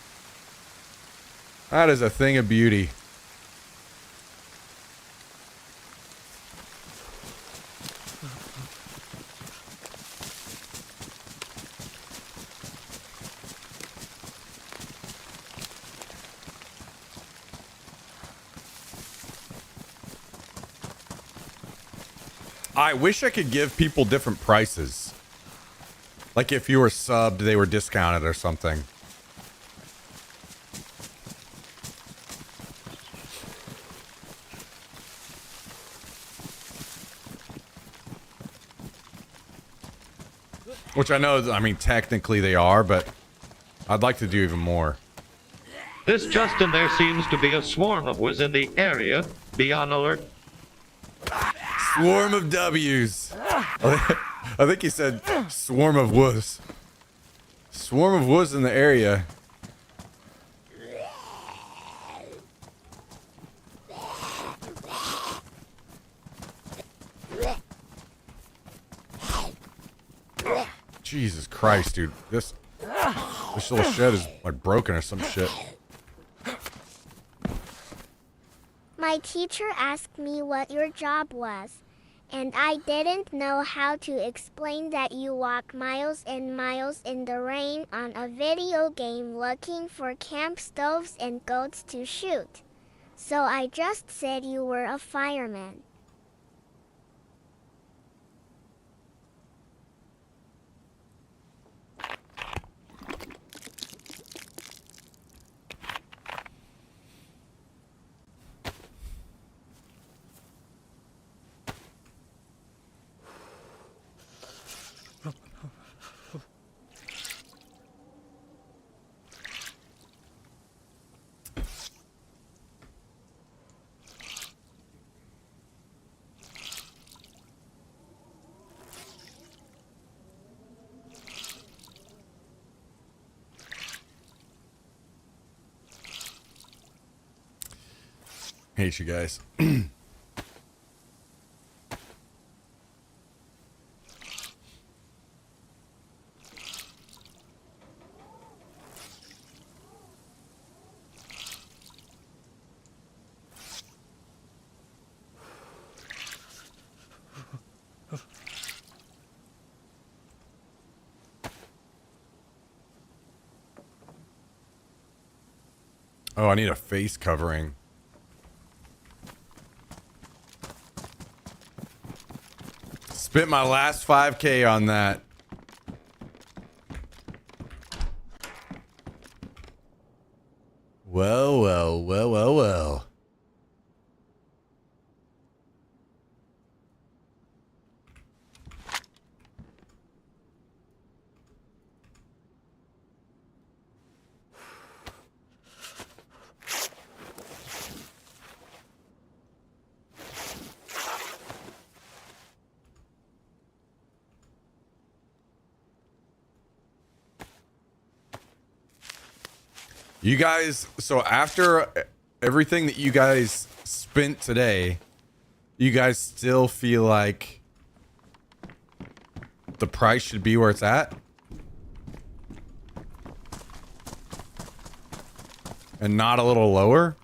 I wish I could give people different prices. Like if you were subbed, they were discounted or something. Which I know, I mean, technically they are, but I'd like to do even more. This Justin, there seems to be a swarm of was in the area. Be on alert. Swarm of W's. I think he said swarm of wuss. Swarm of wuss in the area. Jesus Christ, dude. This little shed is like broken or some shit. My teacher asked me what your job was, and I didn't know how to explain that you walk miles and miles in the rain on a video game looking for camp stoves and goats to shoot. So I just said you were a fireman. Hate you guys. Oh, I need a face covering. Spent my last 5K on that. Well, well, well, well, well. You guys, so after everything that you guys spent today, you guys still feel like the price should be where it's at? And not a little lower?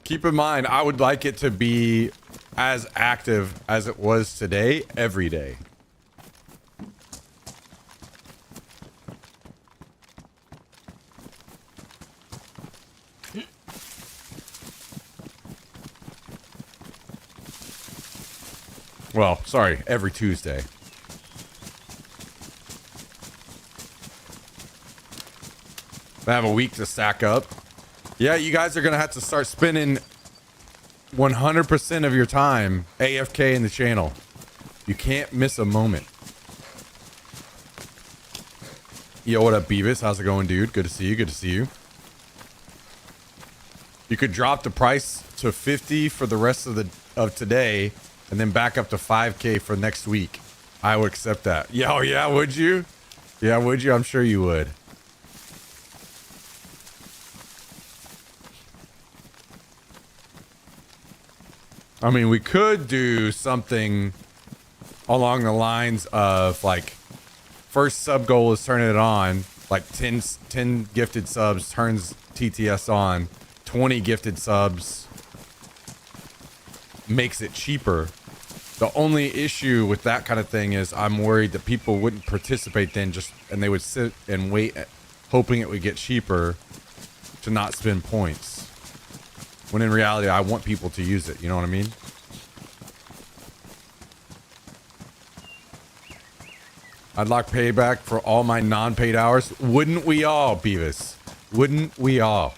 Keep in mind, I would like it to be as active as it was today, every day. Well, sorry, every Tuesday. I have a week to stack up. Yeah, you guys are going to have to start spending 100% of your time AFK in the channel. You can't miss a moment. Yo, what up, Beavis? How's it going, dude? Good to see you. Good to see you. You could drop the price to 50 for the rest of today and then back up to 5K for next week. I would accept that. Yeah, oh yeah, would you? Yeah, would you? I'm sure you would. I mean, we could do something along the lines of like first sub goal is turning it on, like 10 gifted subs turns TTS on, 20 gifted subs makes it cheaper. The only issue with that kind of thing is I'm worried that people wouldn't participate then and they would sit and wait hoping it would get cheaper to not spend points. When in reality, I want people to use it. You know what I mean? I'd like payback for all my non-paid hours. Wouldn't we all, Beavis? Wouldn't we all?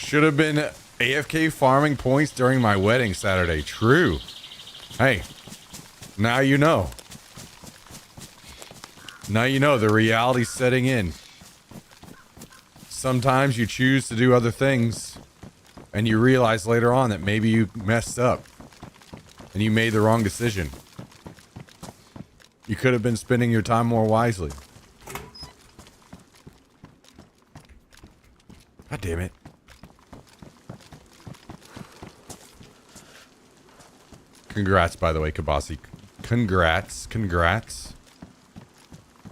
Should have been AFK farming points during my wedding Saturday. True. Hey, now you know. Now you know the reality's setting in. Sometimes you choose to do other things and you realize later on that maybe you messed up and you made the wrong decision. You could have been spending your time more wisely. God damn it. Congrats, by the way, Kabasi. Congrats.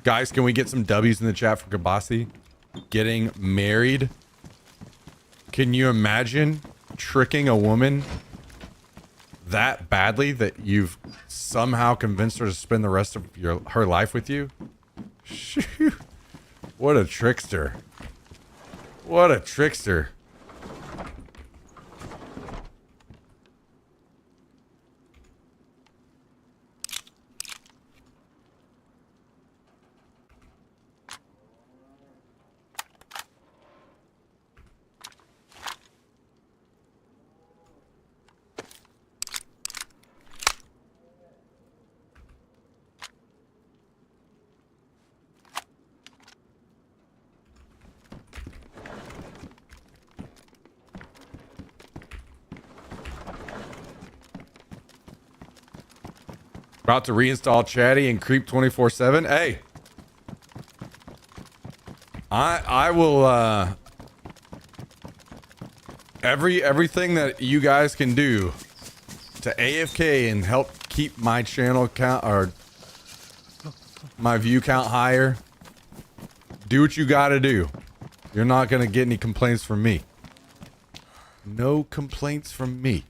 Guys, can we get some W's in the chat for Kabasi? Getting married? Can you imagine tricking a woman that badly that you've somehow convinced her to spend the rest of her life with you? Shoot. What a trickster. What a trickster. About to reinstall Chatty and Creep 24/7. Hey, I will everything that you guys can do to AFK and help keep my channel count or my view count higher. Do what you got to do. You're not gonna get any complaints from me. No complaints from me.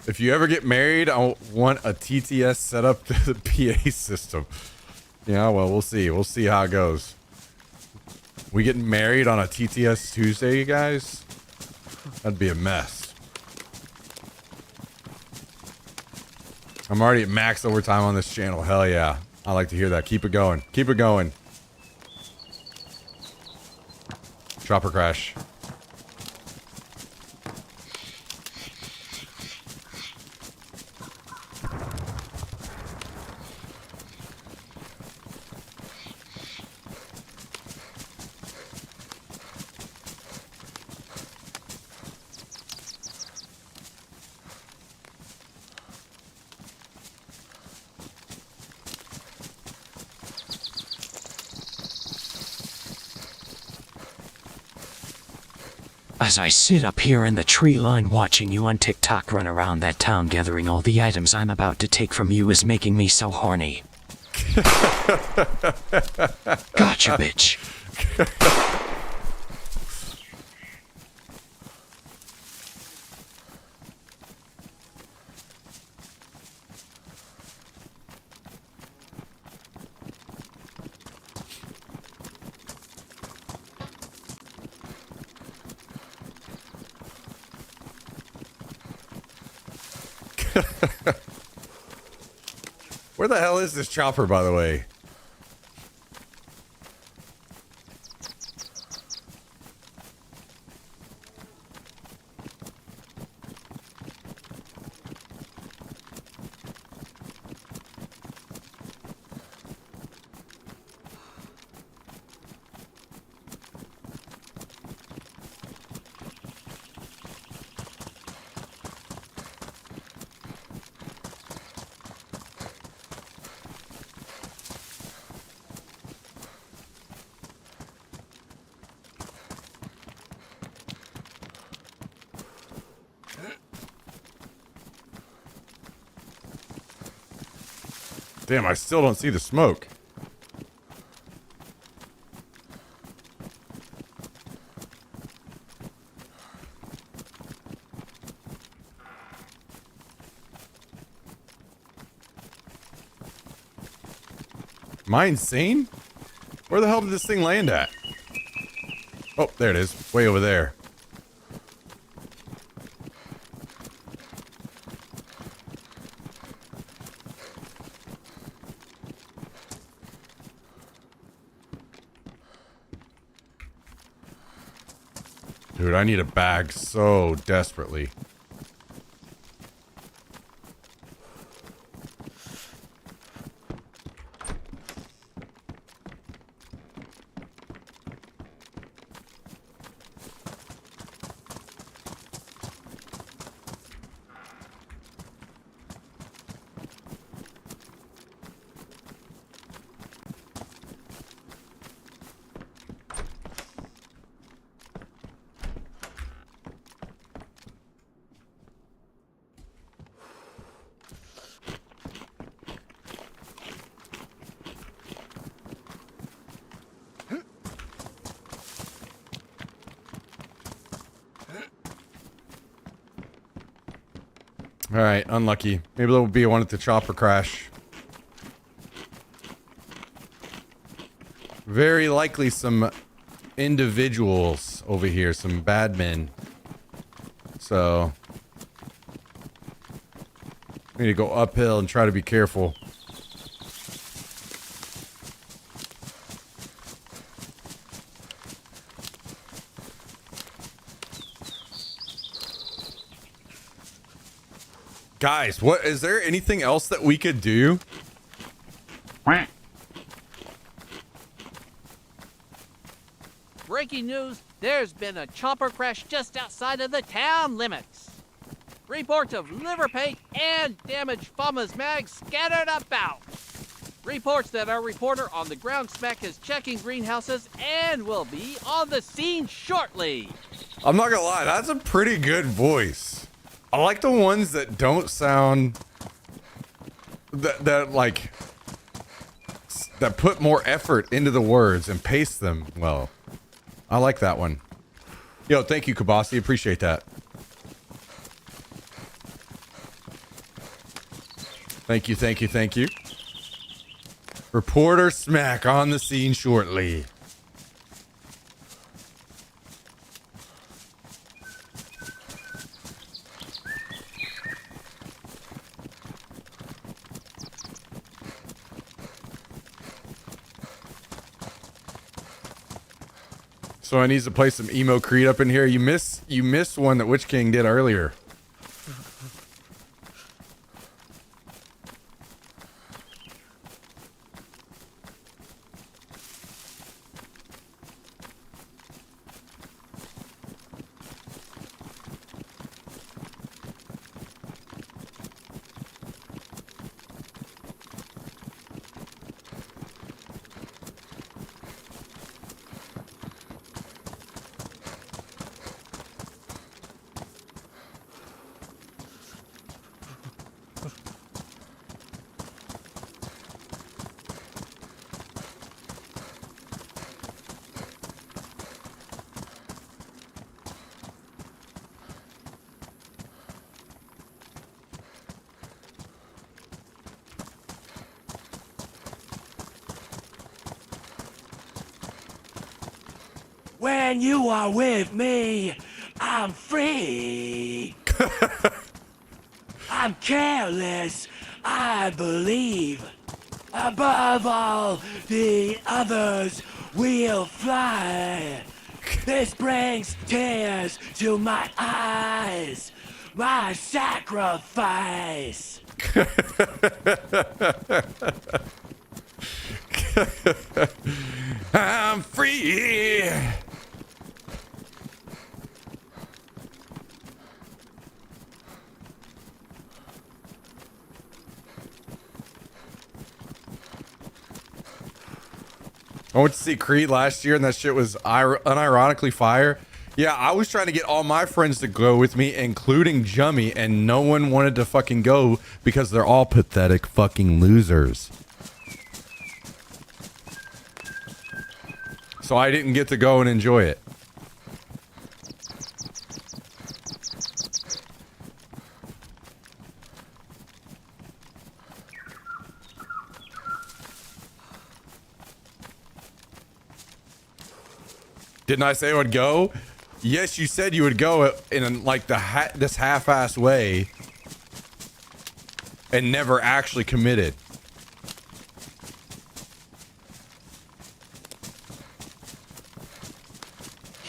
If you ever get married, I want a TTS set up to the PA system. Yeah, well, we'll see. We'll see how it goes. We getting married on a TTS Tuesday, you guys? That'd be a mess. I'm already at max overtime on this channel. Hell yeah. I like to hear that. Keep it going. Keep it going. Chopper crash. As I sit up here in the tree line watching you on TikTok run around that town gathering all the items I'm about to take from you is making me so horny. Gotcha, bitch. Where the hell is this chopper, by the way? Damn, I still don't see the smoke. Am I insane? Where the hell did this thing land at? Oh, there it is. Way over there. Dude, I need a bag so desperately. Alright, unlucky. Maybe there will be one at the chopper crash. Very likely some individuals over here, some bad men. So, we need to go uphill and try to be careful. Guys, what is there anything else that we could do? Breaking news, there's been a chopper crash just outside of the town limits. Reports of liver paint and damaged farmer's mags scattered about. Reports that our reporter on the ground smack is checking greenhouses and will be on the scene shortly. I'm not gonna lie, that's a pretty good voice. I like the ones that don't sound that put more effort into the words and pace them well. I like that one. Yo, thank you, Kabasi. Appreciate that. Thank you, thank you, thank you. Reporter Smack on the scene shortly. So I need to play some emo Creed up in here. You missed one that Witch King did earlier. When you are with me, I'm free. I'm careless, I believe. Above all the others, we'll fly. This brings tears to my eyes. My sacrifice. I'm free. I went to see Creed last year and that shit was unironically fire. Yeah, I was trying to get all my friends to go with me, including Jummy, and no one wanted to fucking go because they're all pathetic fucking losers. So I didn't get to go and enjoy it. Didn't I say I would go? Yes, you said you would go in like this half-ass way and never actually committed.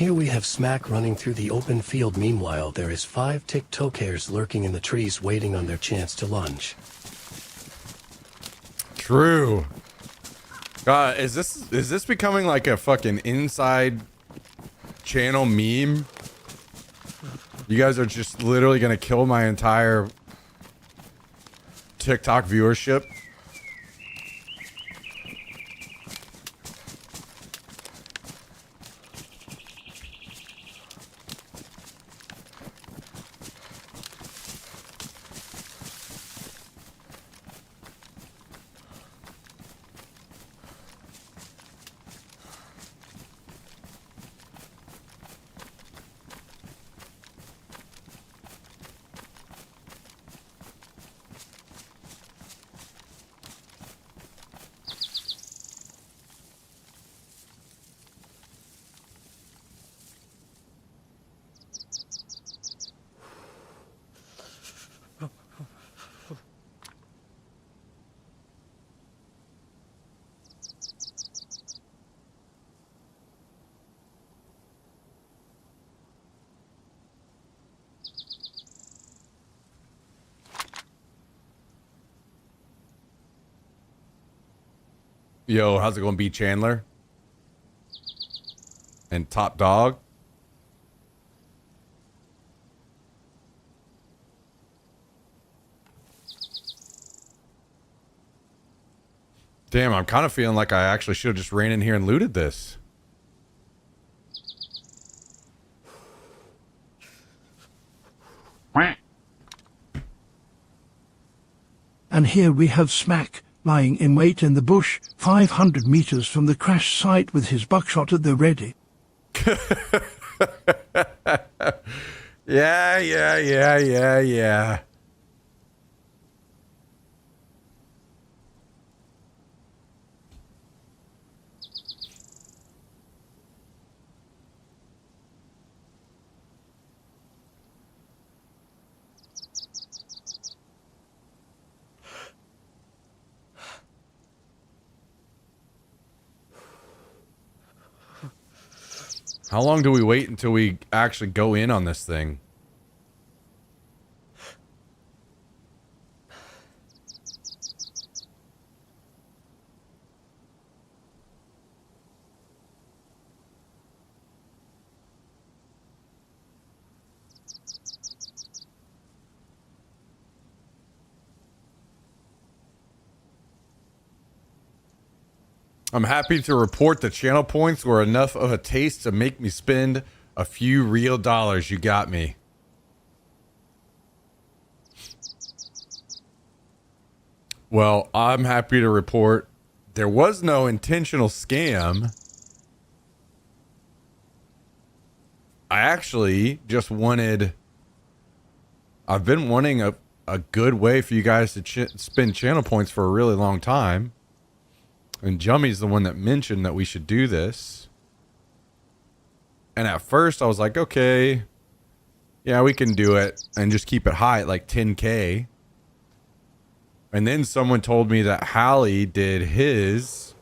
Here we have Smack running through the open field. Meanwhile, there is 5 TikTokers lurking in the trees waiting on their chance to lunge. True. God, is this becoming like a fucking inside channel meme? You guys are just literally gonna kill my entire TikTok viewership. Yo, how's it gonna be, Chandler? And Top Dog? Damn, I'm kind of feeling like I actually should have just ran in here and looted this. And here we have Smack, lying in wait in the bush, 500 meters from the crash site with his buckshot at the ready. Yeah. How long do we wait until we actually go in on this thing? I'm happy to report the channel points were enough of a taste to make me spend a few real dollars. You got me. Well, I'm happy to report there was no intentional scam. I actually just wanted... I've been wanting a good way for you guys to spend channel points for a really long time. And Jummy's the one that mentioned that we should do this. And at first I was like, okay, yeah, we can do it and just keep it high at like 10K. And then someone told me that Hallie did his,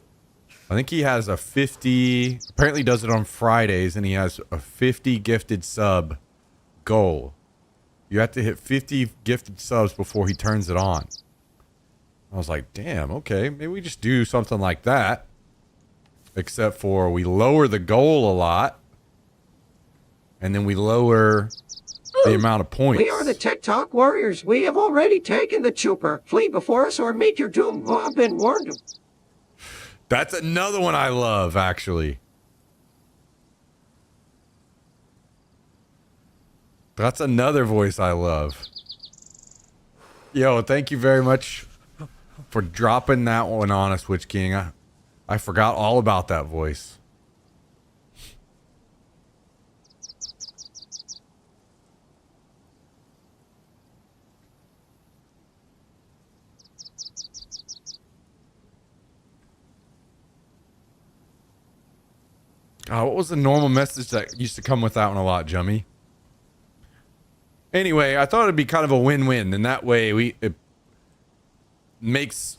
I think he has a 50, apparently does it on Fridays, and he has a 50 gifted sub goal. You have to hit 50 gifted subs before he turns it on. I was like, damn, okay, maybe we just do something like that. Except for we lower the goal a lot. And then we lower the amount of points. We are the TikTok warriors. We have already taken the chooper. Flee before us or meet your doom. Oh, I've been warned. That's another one I love, actually. That's another voice I love. Yo, thank you very much for dropping that one on us, Witch King. I forgot all about that voice. What was the normal message that used to come with that one a lot, Jummy? Anyway, I thought it'd be kind of a win-win, and that way it makes,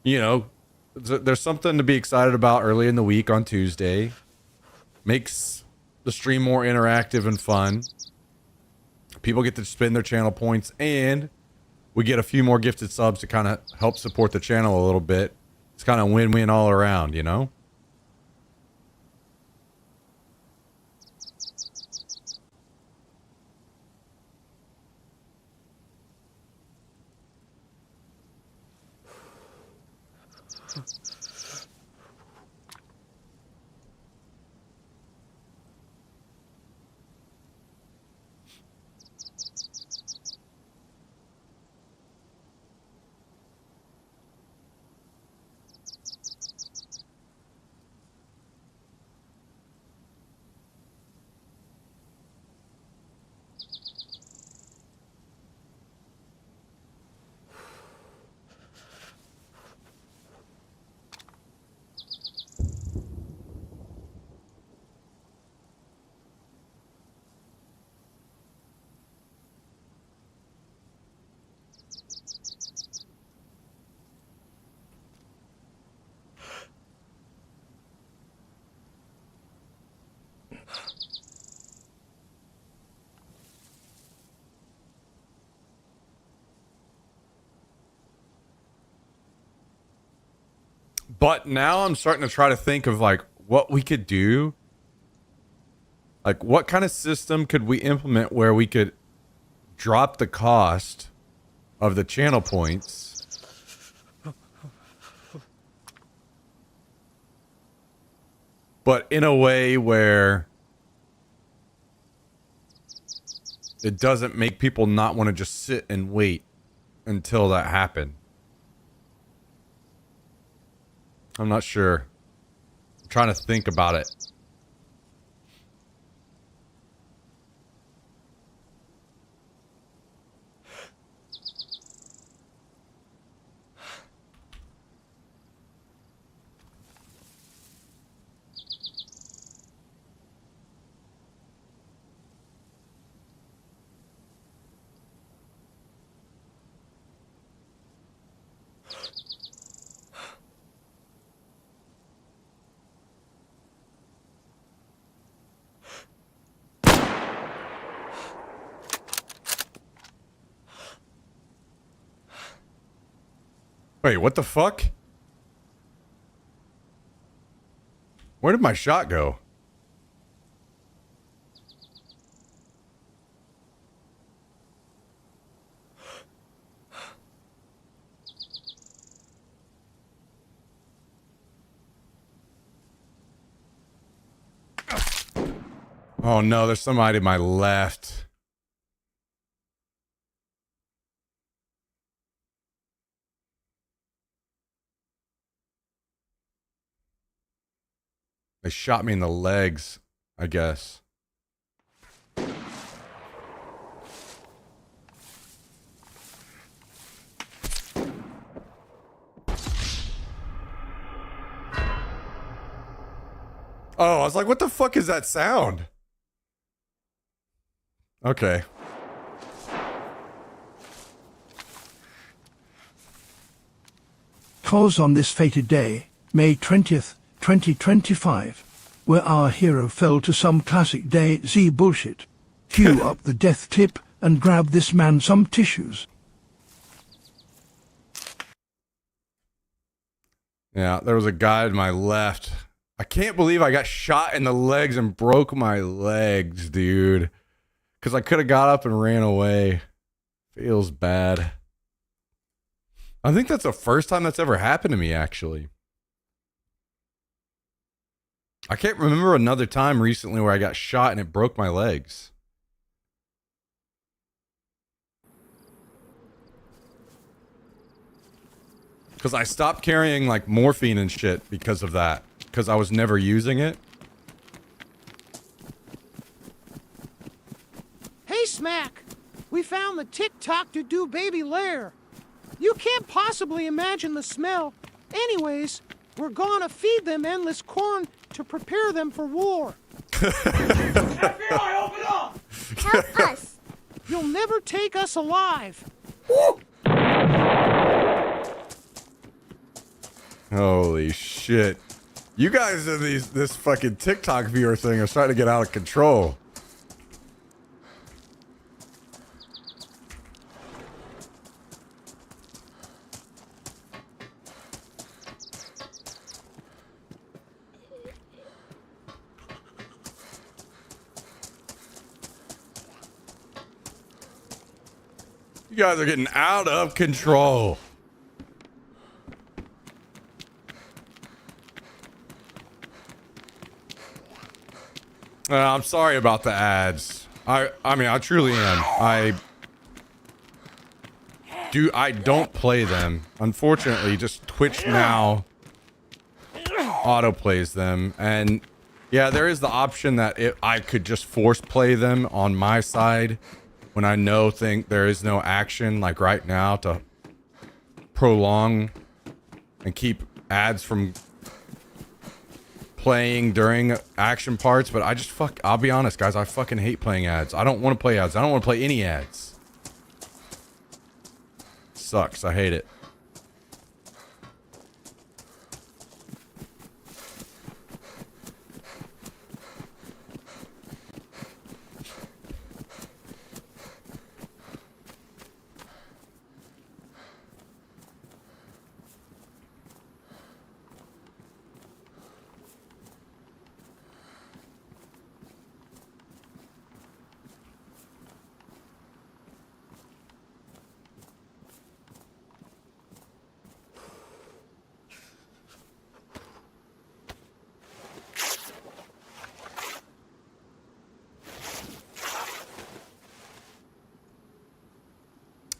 you know, there's something to be excited about early in the week on Tuesday. Makes the stream more interactive and fun. People get to spend their channel points, and we get a few more gifted subs to kind of help support the channel a little bit. It's kind of win-win all around, you know? But now I'm starting to try to think of like what we could do. Like what kind of system could we implement where we could drop the cost of the channel points but in a way where it doesn't make people not want to just sit and wait until that happened. I'm not sure. I'm trying to think about it. Wait, what the fuck? Where did my shot go? Oh no, there's somebody to my left. They shot me in the legs, I guess. Oh, I was like, what the fuck is that sound? Okay. Cause on this fated day, May 20th, 2025, where our hero fell to some classic day Z bullshit. Cue up the death tip and grab this man some tissues. Yeah, there was a guy to my left. I can't believe I got shot in the legs and broke my legs, dude. Because I could have got up and ran away. Feels bad. I think that's the first time that's ever happened to me, actually. I can't remember another time recently where I got shot and it broke my legs. Because I stopped carrying like morphine and shit because of that. Because I was never using it. Hey, Smack! We found the tick-tock-to-do baby lair. You can't possibly imagine the smell. Anyways, we're gonna feed them endless corn to prepare them for war. FBI, open up! Help us! You'll never take us alive. Holy shit. You guys in this fucking TikTok viewer thing are starting to get out of control. You guys are getting out of control. I'm sorry about the ads. I mean, I truly am. I don't play them. Unfortunately, just Twitch now auto plays them. And yeah, there is the option that I could just force play them on my side when I think there is no action, like right now, to prolong and keep ads from playing during action parts. But I'll be honest, guys, I fucking hate playing ads. I don't want to play ads. I don't want to play any ads. Sucks. I hate it.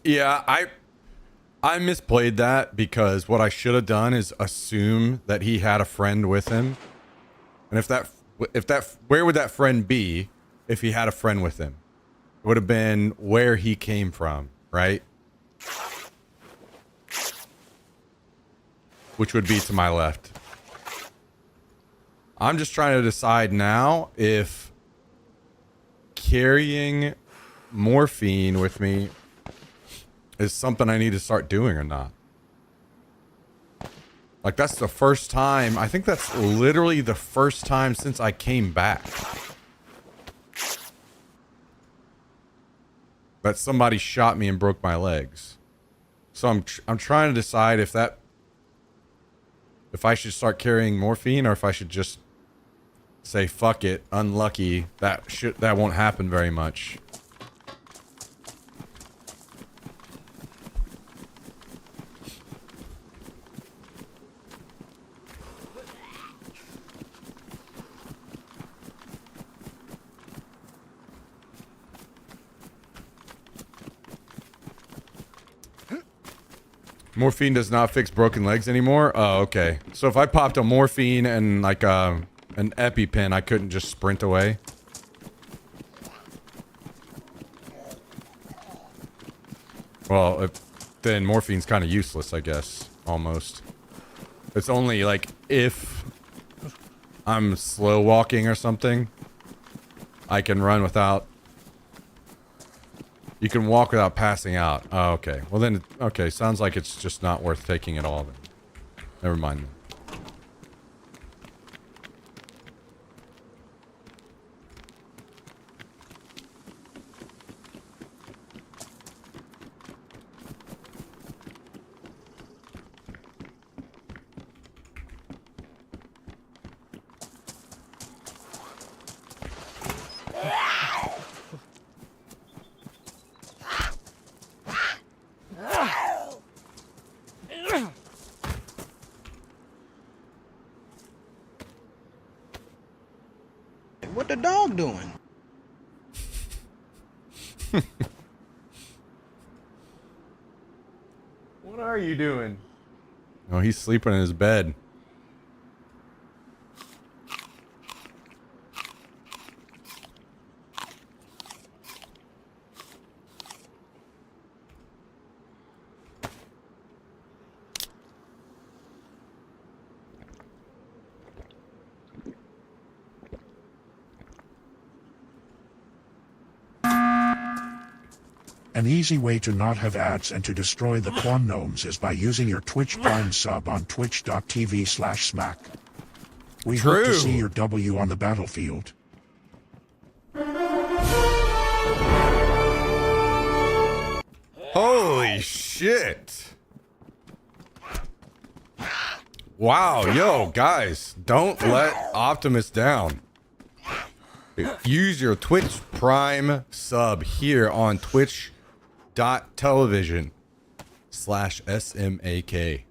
Yeah, I misplayed that because what I should have done is assume that he had a friend with him. And if that where would that friend be if he had a friend with him? It would have been where he came from, right? Which would be to my left. I'm just trying to decide now if carrying morphine with me is something I need to start doing or not. Like, that's the first time. I think that's literally the first time since I came back that somebody shot me and broke my legs. So I'm trying to decide if I should start carrying morphine or if I should just say fuck it, unlucky. That won't happen very much. Morphine does not fix broken legs anymore? Oh, okay. So if I popped a morphine and like an EpiPen, I couldn't just sprint away? Well, then morphine's kind of useless, I guess. Almost. It's only like if I'm slow walking or something, I can run without... You can walk without passing out. Oh, okay. Well then, okay. Sounds like it's just not worth taking at all then. Never mind then. What the dog doing? What are you doing? Oh, he's sleeping in his bed. An easy way to not have ads and to destroy the Quan Gnomes is by using your Twitch Prime sub on twitch.tv/smack. We hope to see your W on the battlefield. Holy shit. Wow, yo, guys, don't let Optimus down. Use your Twitch Prime sub here on twitch.tv/SMAK.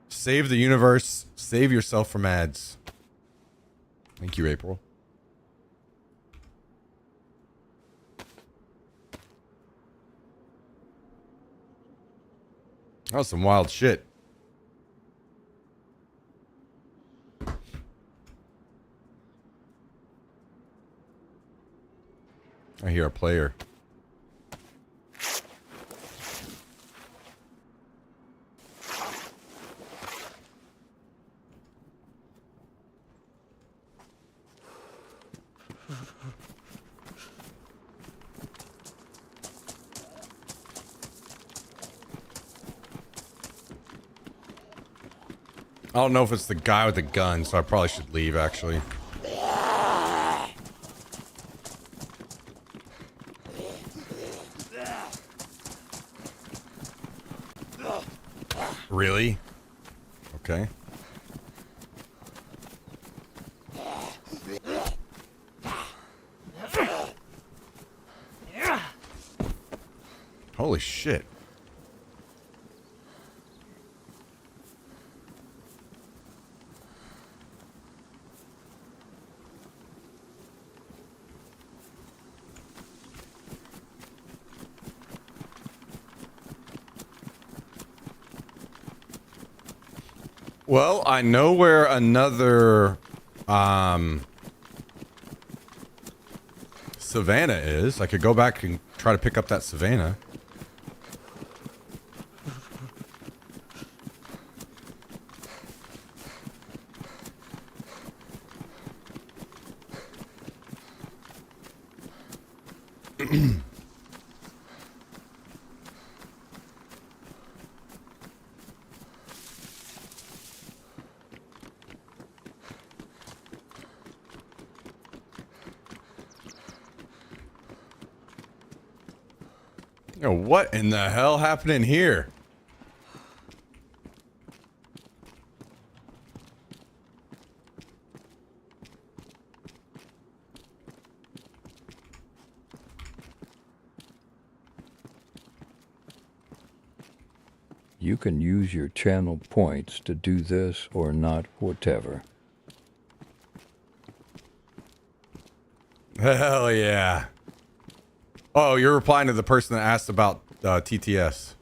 Save the universe. Save yourself from ads. Thank you, April. That was some wild shit. I hear a player. I don't know if it's the guy with the gun, so I probably should leave, actually. Really? Okay. Holy shit. Well, I know where another Savannah is. I could go back and try to pick up that Savannah. Yo, what in the hell happening here? You can use your channel points to do this or not, whatever. Hell yeah. Oh, you're replying to the person that asked about TTS.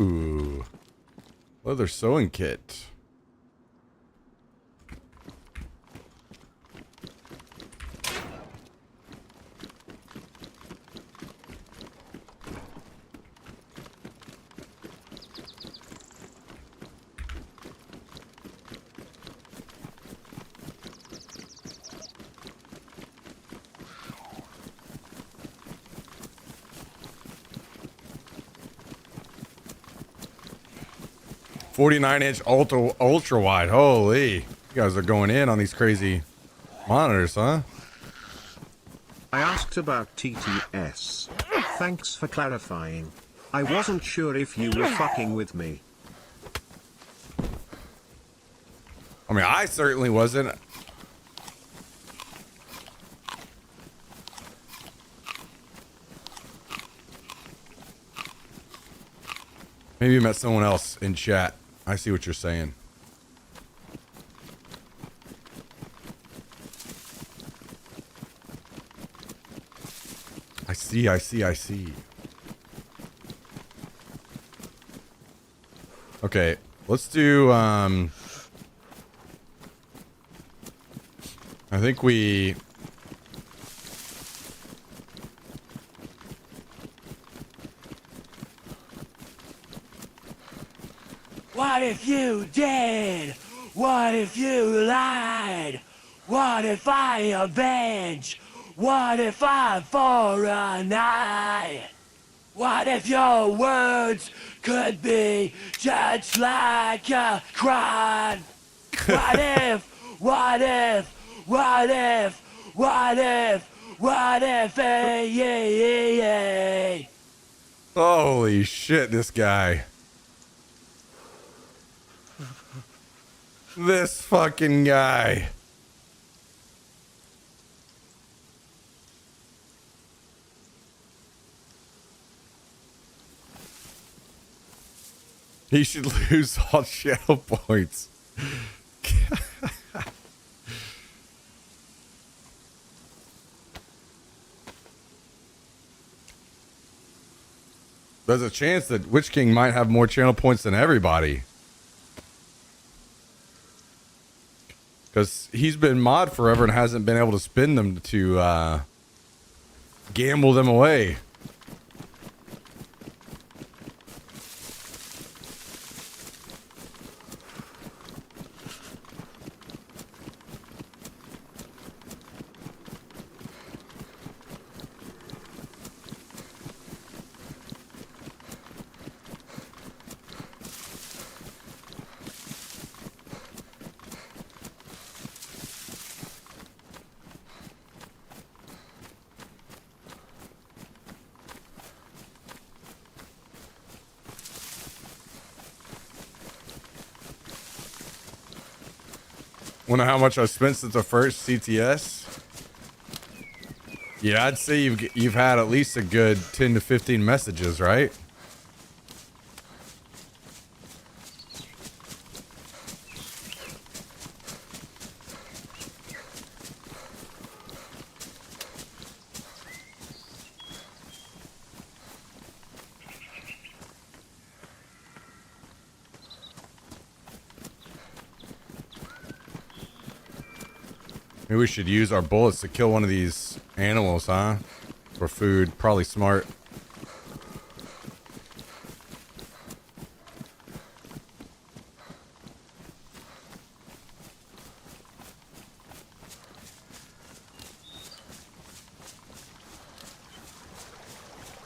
Ooh. Leather sewing kit. .49-inch ultra wide. Holy, you guys are going in on these crazy monitors, huh? I asked about TTS. Thanks for clarifying. I wasn't sure if you were fucking with me. I mean, I certainly wasn't. Maybe you met someone else in chat. I see what you're saying. I see. Okay, let's do, I think we... What if you did? What if you lied? What if I avenge? What if I for a night? What if your words could be judged like a crime? What if, Holy shit, this guy. This fucking guy. He should lose all channel points. There's a chance that Witch King might have more channel points than everybody. Because he's been mod forever and hasn't been able to spend them to gamble them away. Wonder how much I spent since the first CTS? Yeah, I'd say you've had at least a good 10 to 15 messages, right? Maybe we should use our bullets to kill one of these animals, huh? For food. Probably smart.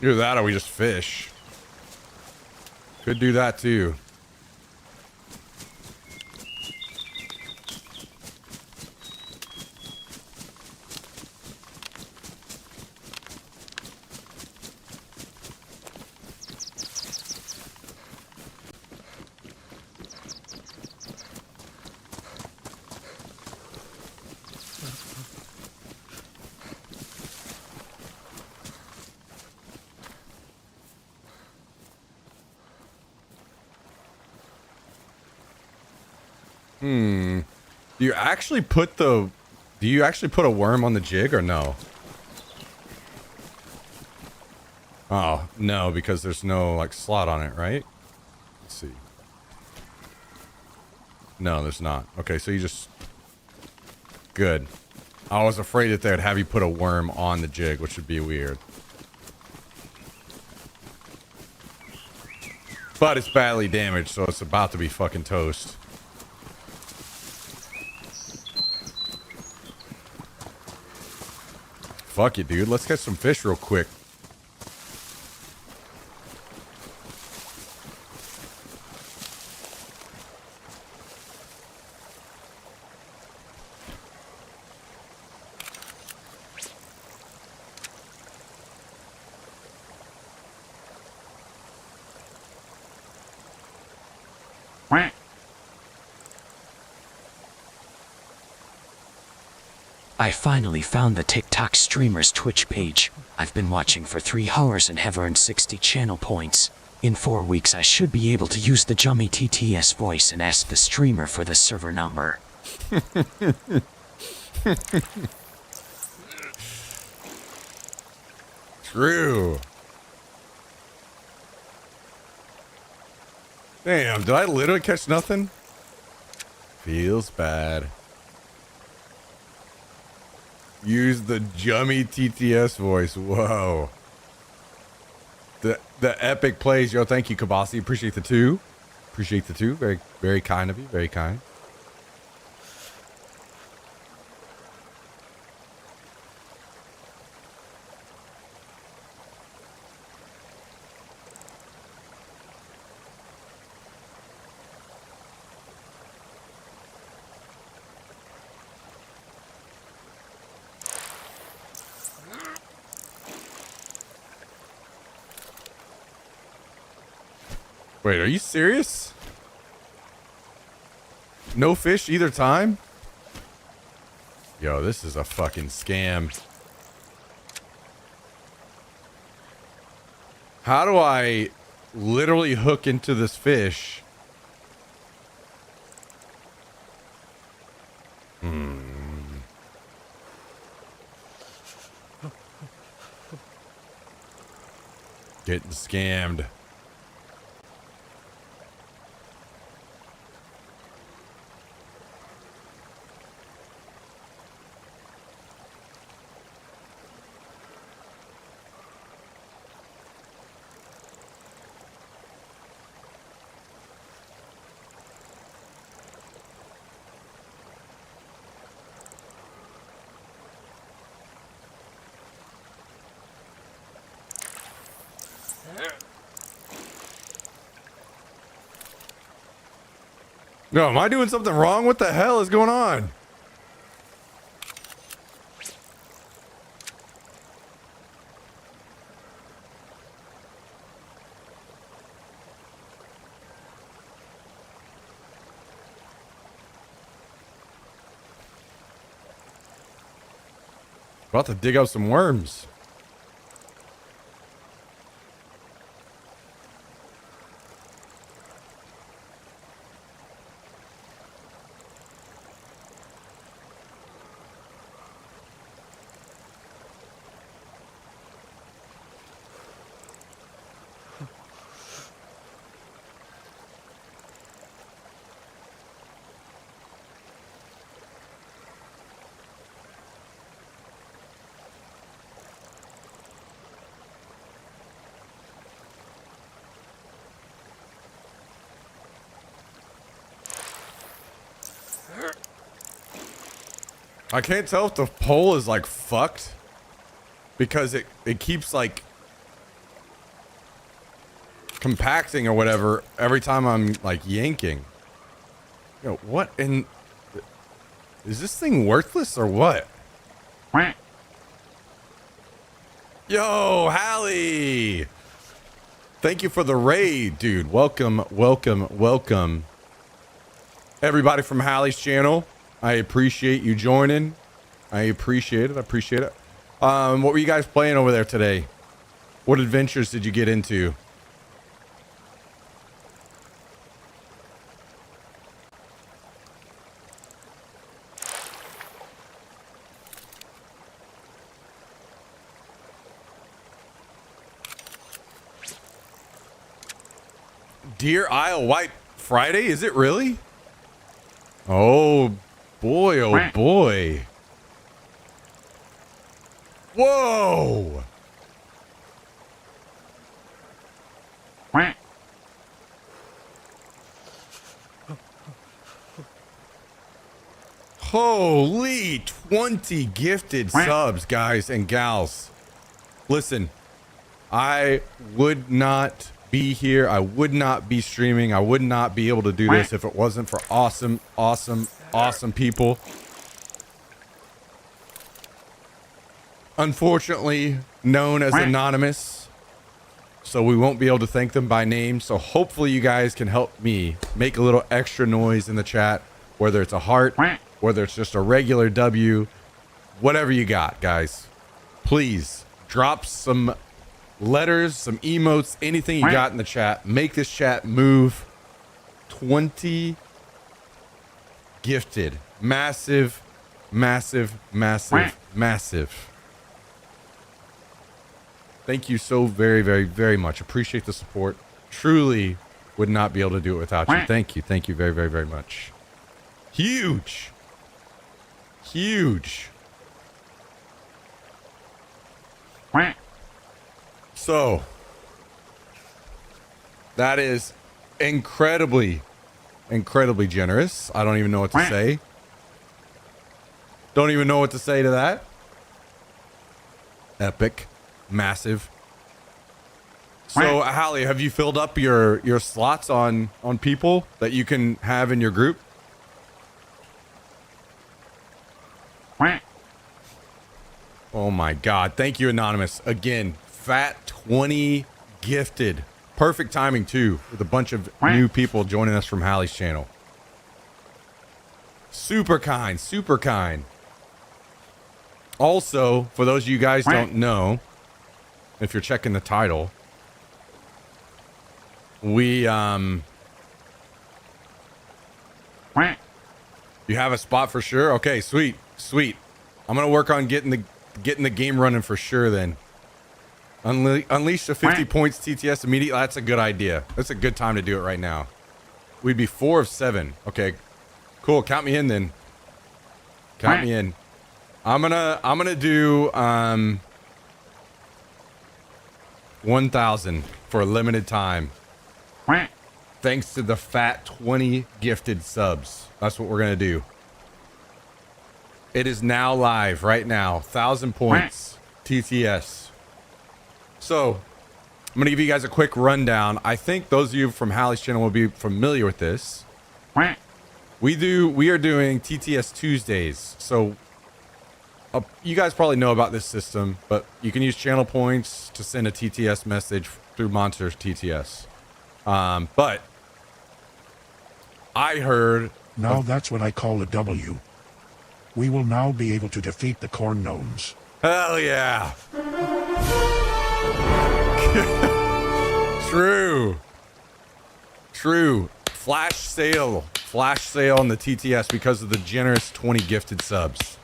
Either that or we just fish. Could do that too. Do you actually put a worm on the jig or no? Oh, no, because there's no like slot on it, right? Let's see. No, there's not. Okay, so you just... Good. I was afraid that they would have you put a worm on the jig, which would be weird. But it's badly damaged, so it's about to be fucking toast. Fuck it, dude. Let's catch some fish real quick. I finally found the TikTok streamer's Twitch page. I've been watching for 3 hours and have earned 60 channel points. In 4 weeks I should be able to use the Jummy TTS voice and ask the streamer for the server number. true. Damn, did I literally catch nothing? Feels bad. Use the Jummy TTS voice. Whoa. The epic plays. Yo, thank you, Kabasi. Appreciate the two. Appreciate the two. Very, very kind of you. Very kind. Wait, are you serious? No fish either time? Yo, this is a fucking scam. How do I literally hook into this fish? Getting scammed. No, am I doing something wrong? What the hell is going on? About to dig out some worms. I can't tell if the pole is like fucked because it keeps like compacting or whatever every time I'm like yanking. Yo, what in... Is this thing worthless or what? Yo, Hallie! Thank you for the raid, dude. Welcome, welcome, welcome. Everybody from Hallie's channel. I appreciate you joining. I appreciate it. I appreciate it. What were you guys playing over there today? What adventures did you get into? Deer Isle White Friday? Is it really? Oh boy, oh boy. Whoa! Holy 20 gifted subs, guys and gals. Listen, I would not be here. I would not be streaming. I would not be able to do this if it wasn't for awesome, awesome, awesome people. Unfortunately, known as anonymous, so we won't be able to thank them by name. So hopefully you guys can help me make a little extra noise in the chat, whether it's a heart, whether it's just a regular W, whatever you got, guys. Please drop some letters, some emotes, anything you got in the chat. Make this chat move. 20 gifted. Massive, massive, massive, massive. Thank you so very, very, very much. Appreciate the support. Truly would not be able to do it without you. Thank you. Thank you very, very, very much. Huge. Huge. So, that is incredibly, incredibly generous. I don't even know what to say. Don't even know what to say to that. Epic. Massive. So, Hallie, have you filled up your slots on people that you can have in your group? Oh my God. Thank you, Anonymous. Again, Fat 20 gifted. Perfect timing, too, with a bunch of new people joining us from Hallie's channel. Super kind. Super kind. Also, for those of you guys don't know, if you're checking the title, we, you have a spot for sure? Okay, sweet. Sweet. I'm going to work on getting the game running for sure then. Unleash the 50 points TTS immediately. That's a good idea. That's a good time to do it right now. We'd be 4 of 7. Okay, cool. Count me in then. Count me in. I'm gonna do 1,000 for a limited time. Thanks to the Fat 20 gifted subs. That's what we're gonna do. It is now live right now. 1,000 points TTS. So, I'm going to give you guys a quick rundown. I think those of you from Hallie's channel will be familiar with this. We are doing TTS Tuesdays. So, you guys probably know about this system, but you can use channel points to send a TTS message through Monsters TTS. But I heard... Now that's what I call a W. We will now be able to defeat the corn gnomes. Hell yeah. True. Flash sale on the TTS because of the generous 20 gifted subs.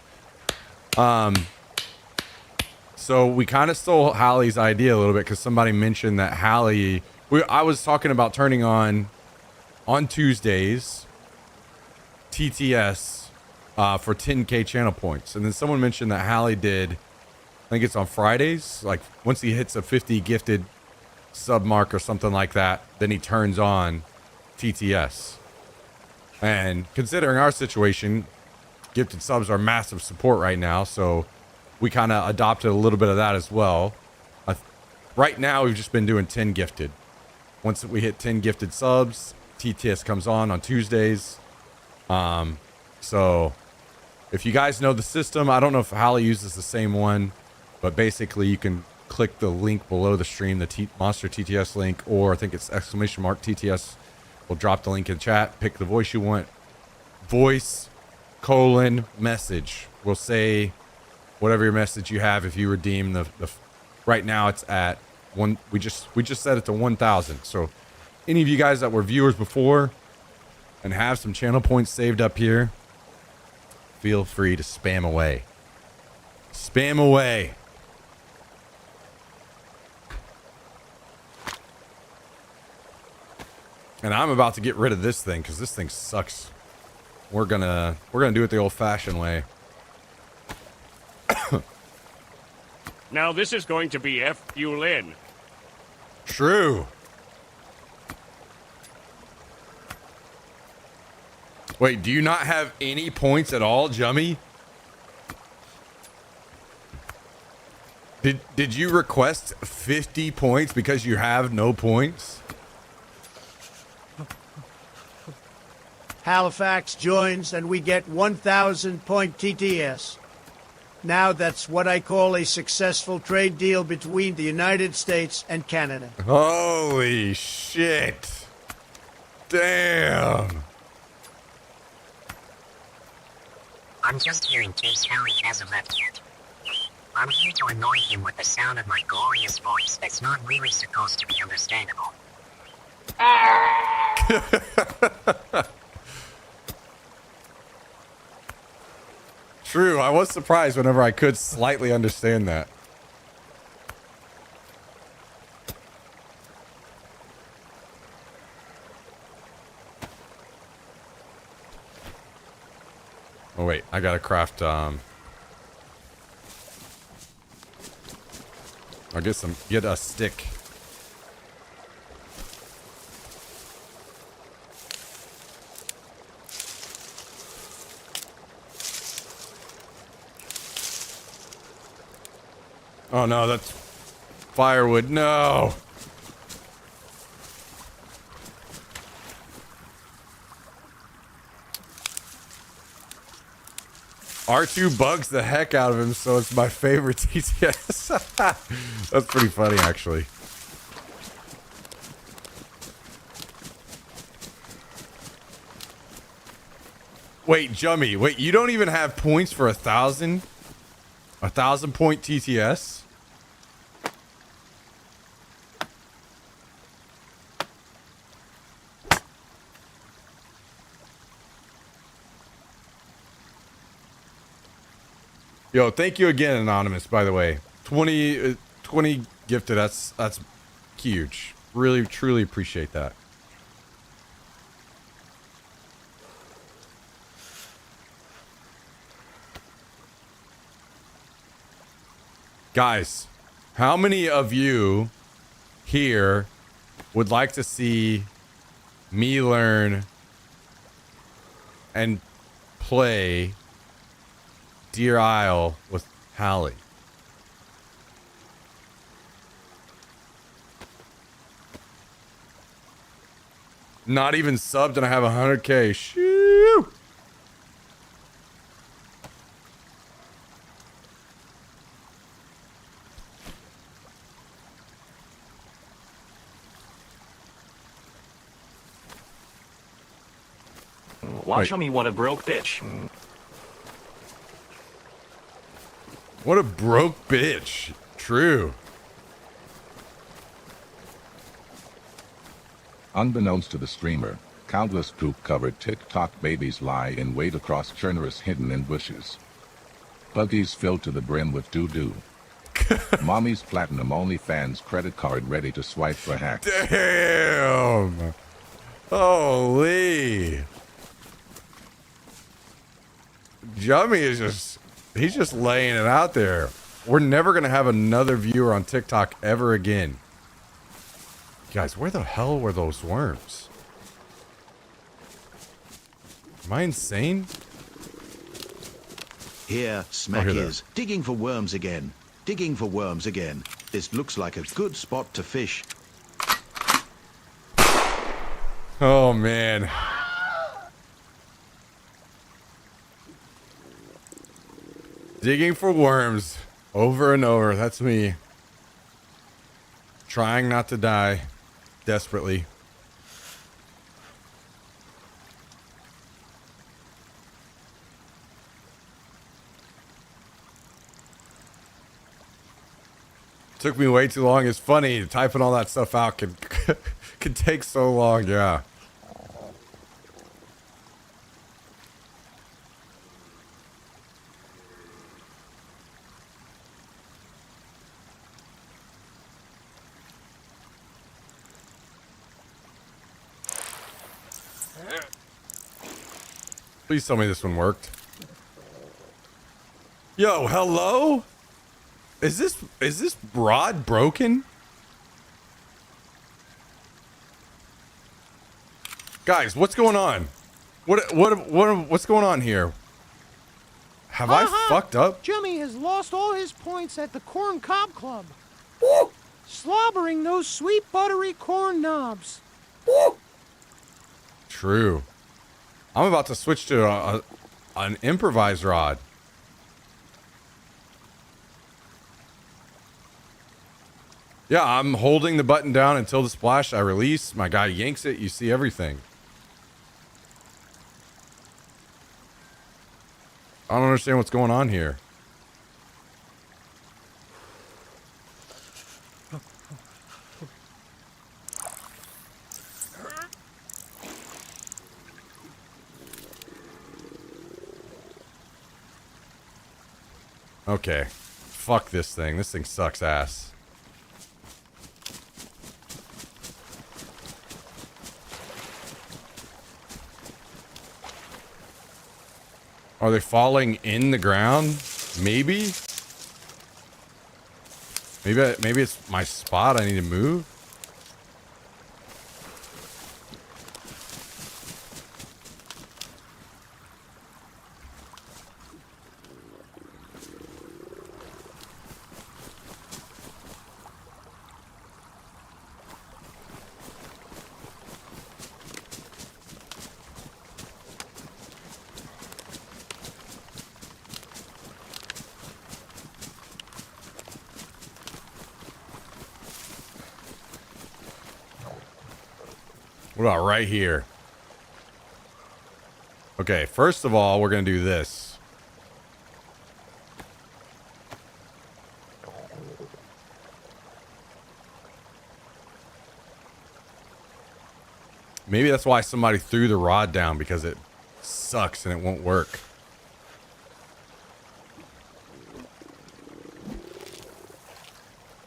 So we kind of stole Hallie's idea a little bit because somebody mentioned that Hallie, I was talking about turning on Tuesdays TTS for 10K channel points, and then someone mentioned that Hallie did, I think it's on Fridays, like once he hits a 50 gifted sub mark or something like that, then he turns on TTS. And considering our situation, gifted subs are massive support right now, so we kind of adopted a little bit of that as well. Right now we've just been doing 10 gifted. Once we hit 10 gifted subs, TTS comes on Tuesdays. So if you guys know the system, I don't know if Hallie uses the same one, but basically you can click the link below the stream, the Monster TTS link, or I think it's ! TTS. We'll drop the link in chat. Pick the voice you want. Voice, message. We'll say whatever your message you have if you redeem the right now it's at one. We just set it to 1,000. So any of you guys that were viewers before and have some channel points saved up here, feel free to spam away. Spam away. And I'm about to get rid of this thing because this thing sucks. We're gonna do it the old-fashioned way. Now this is going to be F-fuel in. True. Wait, do you not have any points at all, Jummy? Did you request 50 points because you have no points? Halifax joins and we get 1,000 point TTS. Now that's what I call a successful trade deal between the United States and Canada. Holy shit. Damn. I'm just here in case Hallie hasn't left yet. I'm here to annoy him with the sound of my glorious voice that's not really supposed to be understandable. True, I was surprised whenever I could slightly understand that. Oh wait, I gotta craft I'll get a stick. Oh no, that's firewood. No. R2 bugs the heck out of him, so it's my favorite TTS. That's pretty funny, actually. Wait, Jummy, wait, you don't even have points for 1,000? 1,000 point TTS? Yo, thank you again, Anonymous, by the way. 20 gifted, that's huge. Really, truly appreciate that. Guys, how many of you here would like to see me learn and play Deer Isle with Hallie? Not even subbed and I have 100K. Shoo! Watch me, what a broke bitch. What a broke bitch. True. Unbeknownst to the streamer, countless poop-covered TikTok babies lie in wait across churners hidden in bushes. Buggies filled to the brim with doo-doo. Mommy's platinum OnlyFans credit card ready to swipe for hacks. Damn. Holy. Jummy is he's just laying it out there. We're never going to have another viewer on TikTok ever again. Guys, where the hell were those worms? Am I insane? Here, Smack here they are. is digging for worms again. Digging for worms again. This looks like a good spot to fish. Oh, man. Digging for worms over and over. That's me. Trying not to die desperately. Took me way too long. It's funny. Typing all that stuff out can can take so long. Yeah. Please tell me this one worked. Yo, hello? Is this rod broken? Guys, what's going on? What's going on here? Have I fucked up? Jummy has lost all his points at the Corn Cob Club. Slobbering those sweet buttery corn knobs. True. I'm about to switch to an improvised rod. Yeah, I'm holding the button down until the splash. I release. My guy yanks it. You see everything. I don't understand what's going on here. Okay. Fuck this thing. This thing sucks ass. Are they falling in the ground? Maybe? Maybe it's my spot I need to move? What about right here? Okay, first of all, we're going to do this. Maybe that's why somebody threw the rod down, because it sucks and it won't work.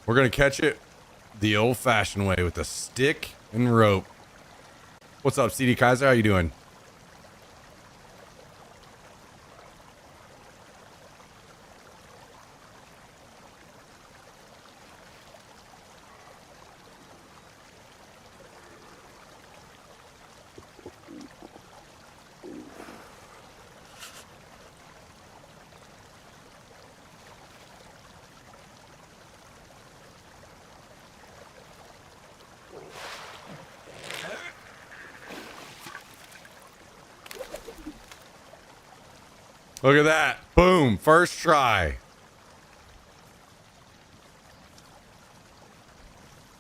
We're going to catch it the old-fashioned way with a stick and rope. What's up, CD Kaiser? How you doing? Look at that. Boom. First try.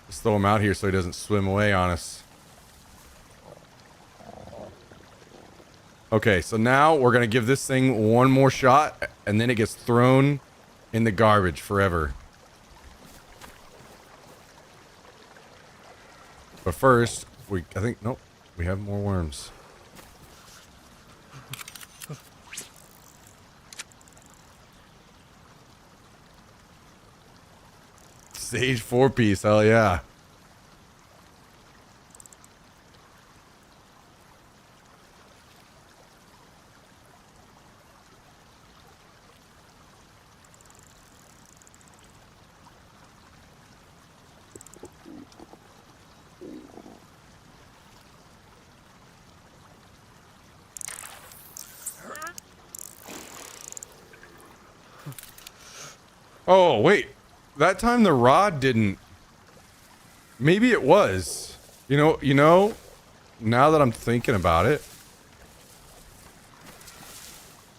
Let's throw him out here so he doesn't swim away on us. Okay, so now we're going to give this thing one more shot, and then it gets thrown in the garbage forever. But first, I think, nope, we have more worms. Sage 4-piece, hell yeah. Oh, wait. That time the rod didn't. Maybe it was. You know, now that I'm thinking about it,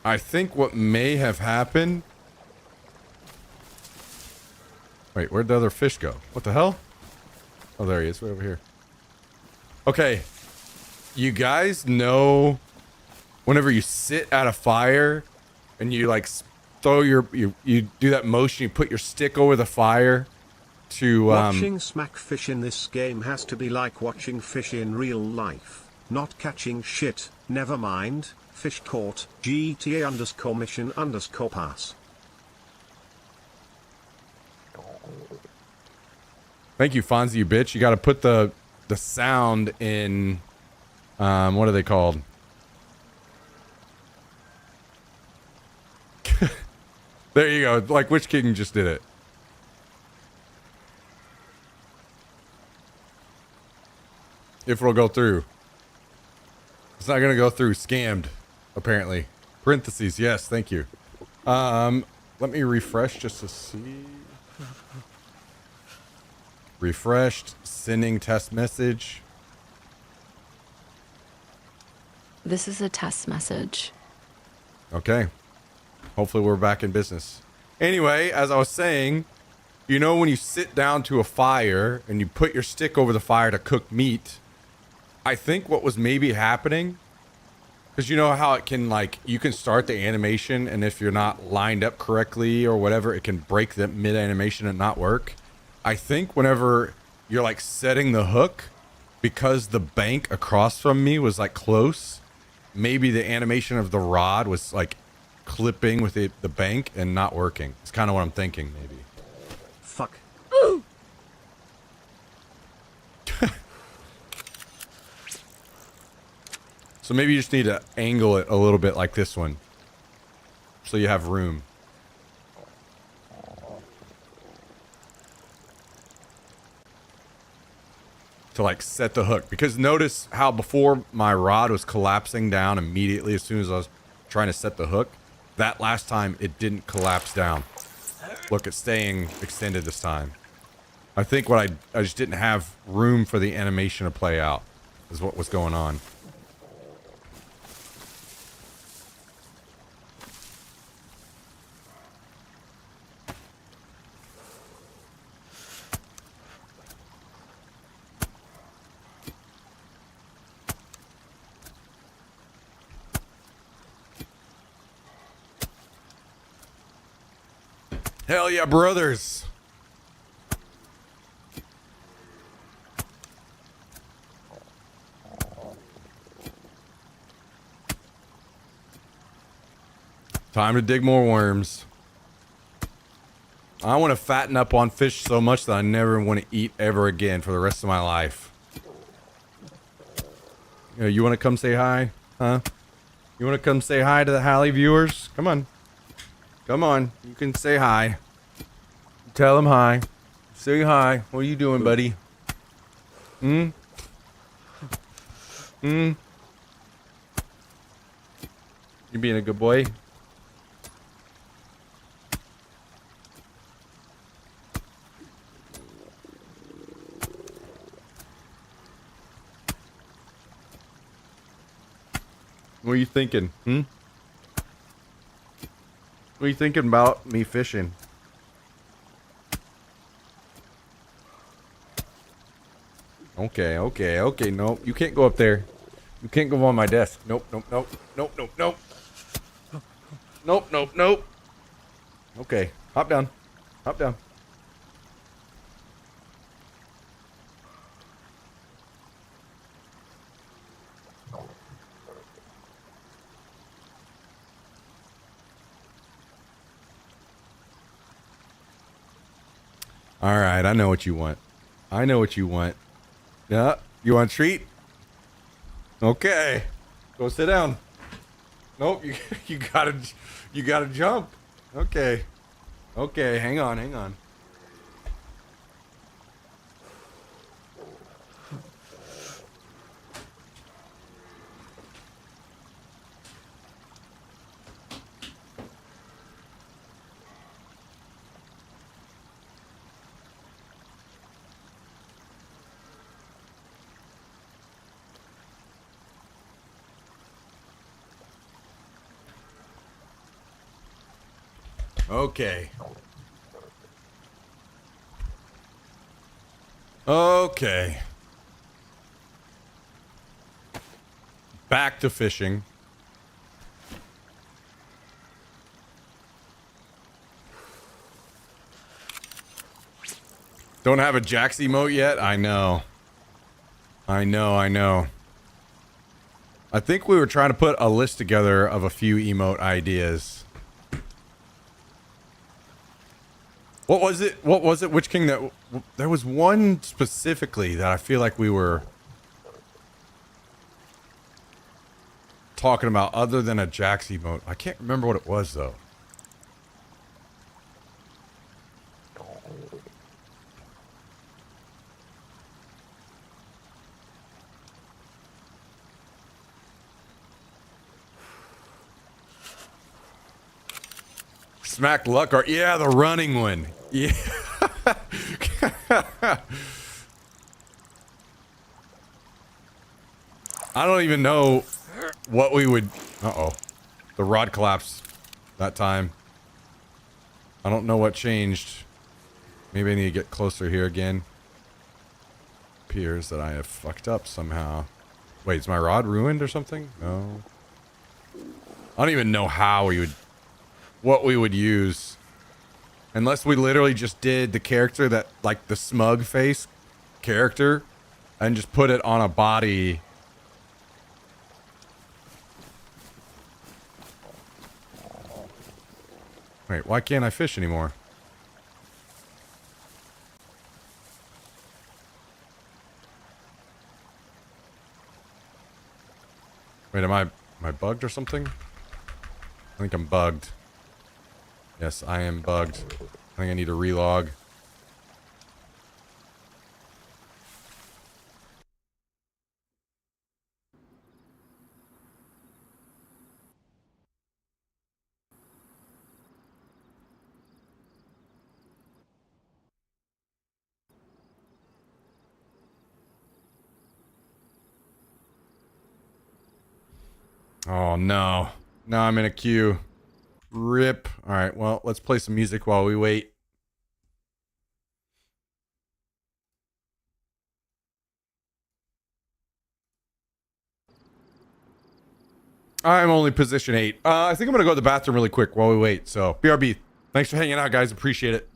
I think what may have happened. Wait, where'd the other fish go? What the hell? Oh, there he is, right over here. Okay. You guys know whenever you sit at a fire and you like throw you do that motion, you put your stick over the fire to Watching smack fish in this game has to be like watching fish in real life, not catching shit. Never mind, fish caught, GTA_mission_pass. Thank you, Fonzie, you bitch. You got to put the sound in, what are they called? There you go. Like Witch King just did it. If it'll go through. It's not going to go through. Scammed, apparently. Parentheses. Yes, thank you. Let me refresh just to see. Refreshed. Sending test message. This is a test message. Okay. Hopefully we're back in business. Anyway, as I was saying, you know when you sit down to a fire and you put your stick over the fire to cook meat, I think what was maybe happening, because you know how it can, like, you can start the animation and if you're not lined up correctly or whatever, it can break the mid-animation and not work. I think whenever you're like setting the hook, because the bank across from me was like close, maybe the animation of the rod was like clipping with the bank and not working. It's kind of what I'm thinking, maybe. Fuck. So maybe you just need to angle it a little bit like this one. so you have room. To like set the hook, because notice how before my rod was collapsing down immediately as soon as I was trying to set the hook. That last time it didn't collapse down. Look, it's staying extended this time. I think what I just didn't have room for the animation to play out is what was going on. Hell yeah, brothers. Time to dig more worms. I want to fatten up on fish so much that I never want to eat ever again for the rest of my life. You want to come say hi? Huh? You want to come say hi to the Hallie viewers? Come on. Come on. You can say hi. Tell them hi. Say hi. What are you doing, buddy? Hmm? Hmm? You being a good boy? What are you thinking? Hmm? What are you thinking about me fishing? Okay, okay, okay. Nope, you can't go up there. You can't go on my desk. Nope, nope, nope. Nope, nope, nope. Nope, nope, nope. Okay, hop down. Hop down. All right, I know what you want. I know what you want. Yeah, you want a treat? Okay, go sit down. Nope, you gotta jump. Okay, okay, hang on, hang on. Okay. Okay. Back to fishing. Don't have a Jax emote yet? I know. I know, I know. I think we were trying to put a list together of a few emote ideas. What was it? What was it? Which king that... There was one specifically that I feel like we were talking about other than a Jax emote. I can't remember what it was, though. Smack luck or... Yeah, the running one. Yeah. I don't even know what we would... Uh-oh. The rod collapsed that time. I don't know what changed. Maybe I need to get closer here again. Appears that I have fucked up somehow. Wait, is my rod ruined or something? No. I don't even know how we would... What we would use. Unless we literally just did the character that... Like the smug face character. And just put it on a body... Wait, why can't I fish anymore? Wait, am I bugged or something? I think I'm bugged. Yes, I am bugged. I think I need to relog. Oh no. Now I'm in a queue. Rip. Alright, well, let's play some music while we wait. I'm only position 8. I think I'm gonna go to the bathroom really quick while we wait. So, BRB, thanks for hanging out, guys. Appreciate it.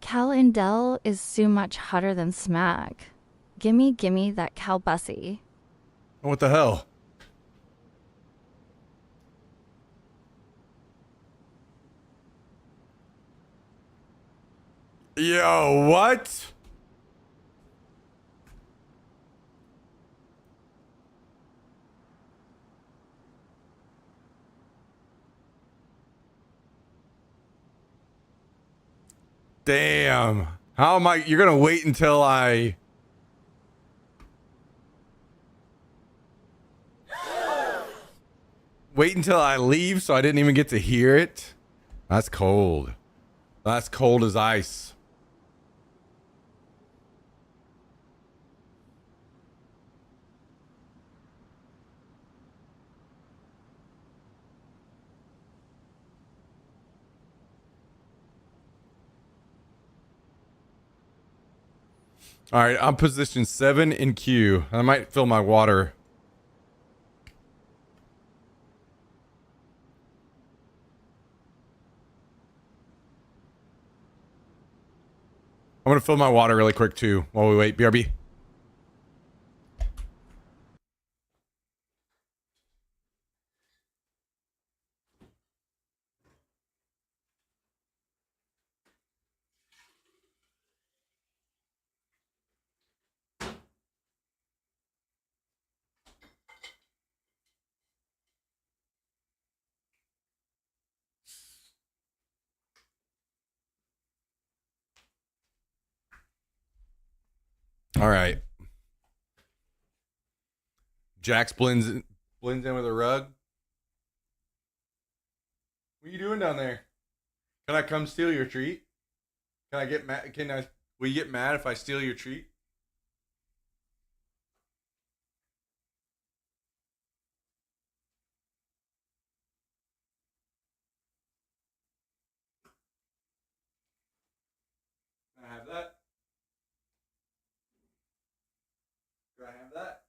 Cal Indel is so much hotter than Smack. Gimme that Cal Bussy. What the hell? Yo, what? Damn. How am I? You're gonna wait until I... Wait until I leave so I didn't even get to hear it? That's cold. That's cold as ice. All right, I'm position 7 in queue. I might fill my water. I'm gonna fill my water really quick too while we wait. BRB. All right. Jax blends in with a rug. What are you doing down there? Can I come steal your treat? Can I get mad? Will you get mad if I steal your treat? Can I have that? Do I have that?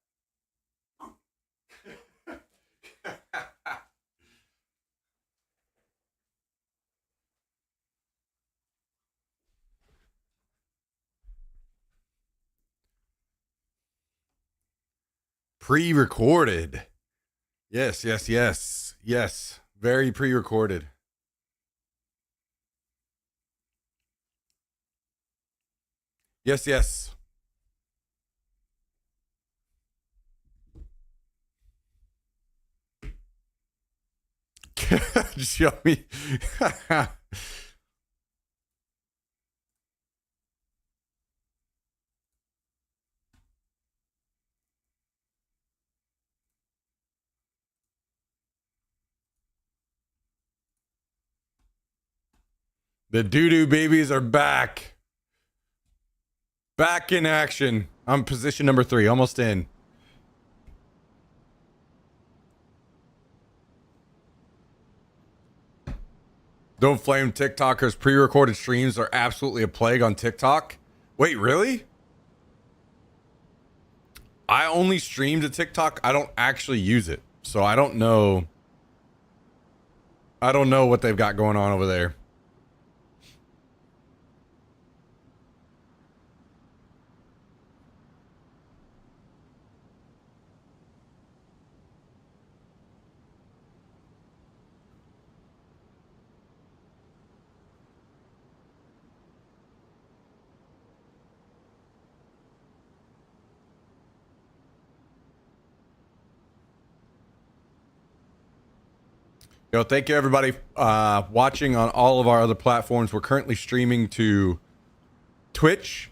Pre-recorded. Yes, yes, yes. Yes. Very pre-recorded. Yes, yes. Show me. The doo-doo babies are back. Back in action. I'm position number 3, almost in. Don't flame TikTokers. Pre-recorded streams are absolutely a plague on TikTok. Wait, really? I only stream to TikTok. I don't actually use it. So I don't know. I don't know what they've got going on over there. Yo, thank you everybody watching on all of our other platforms. We're currently streaming to Twitch.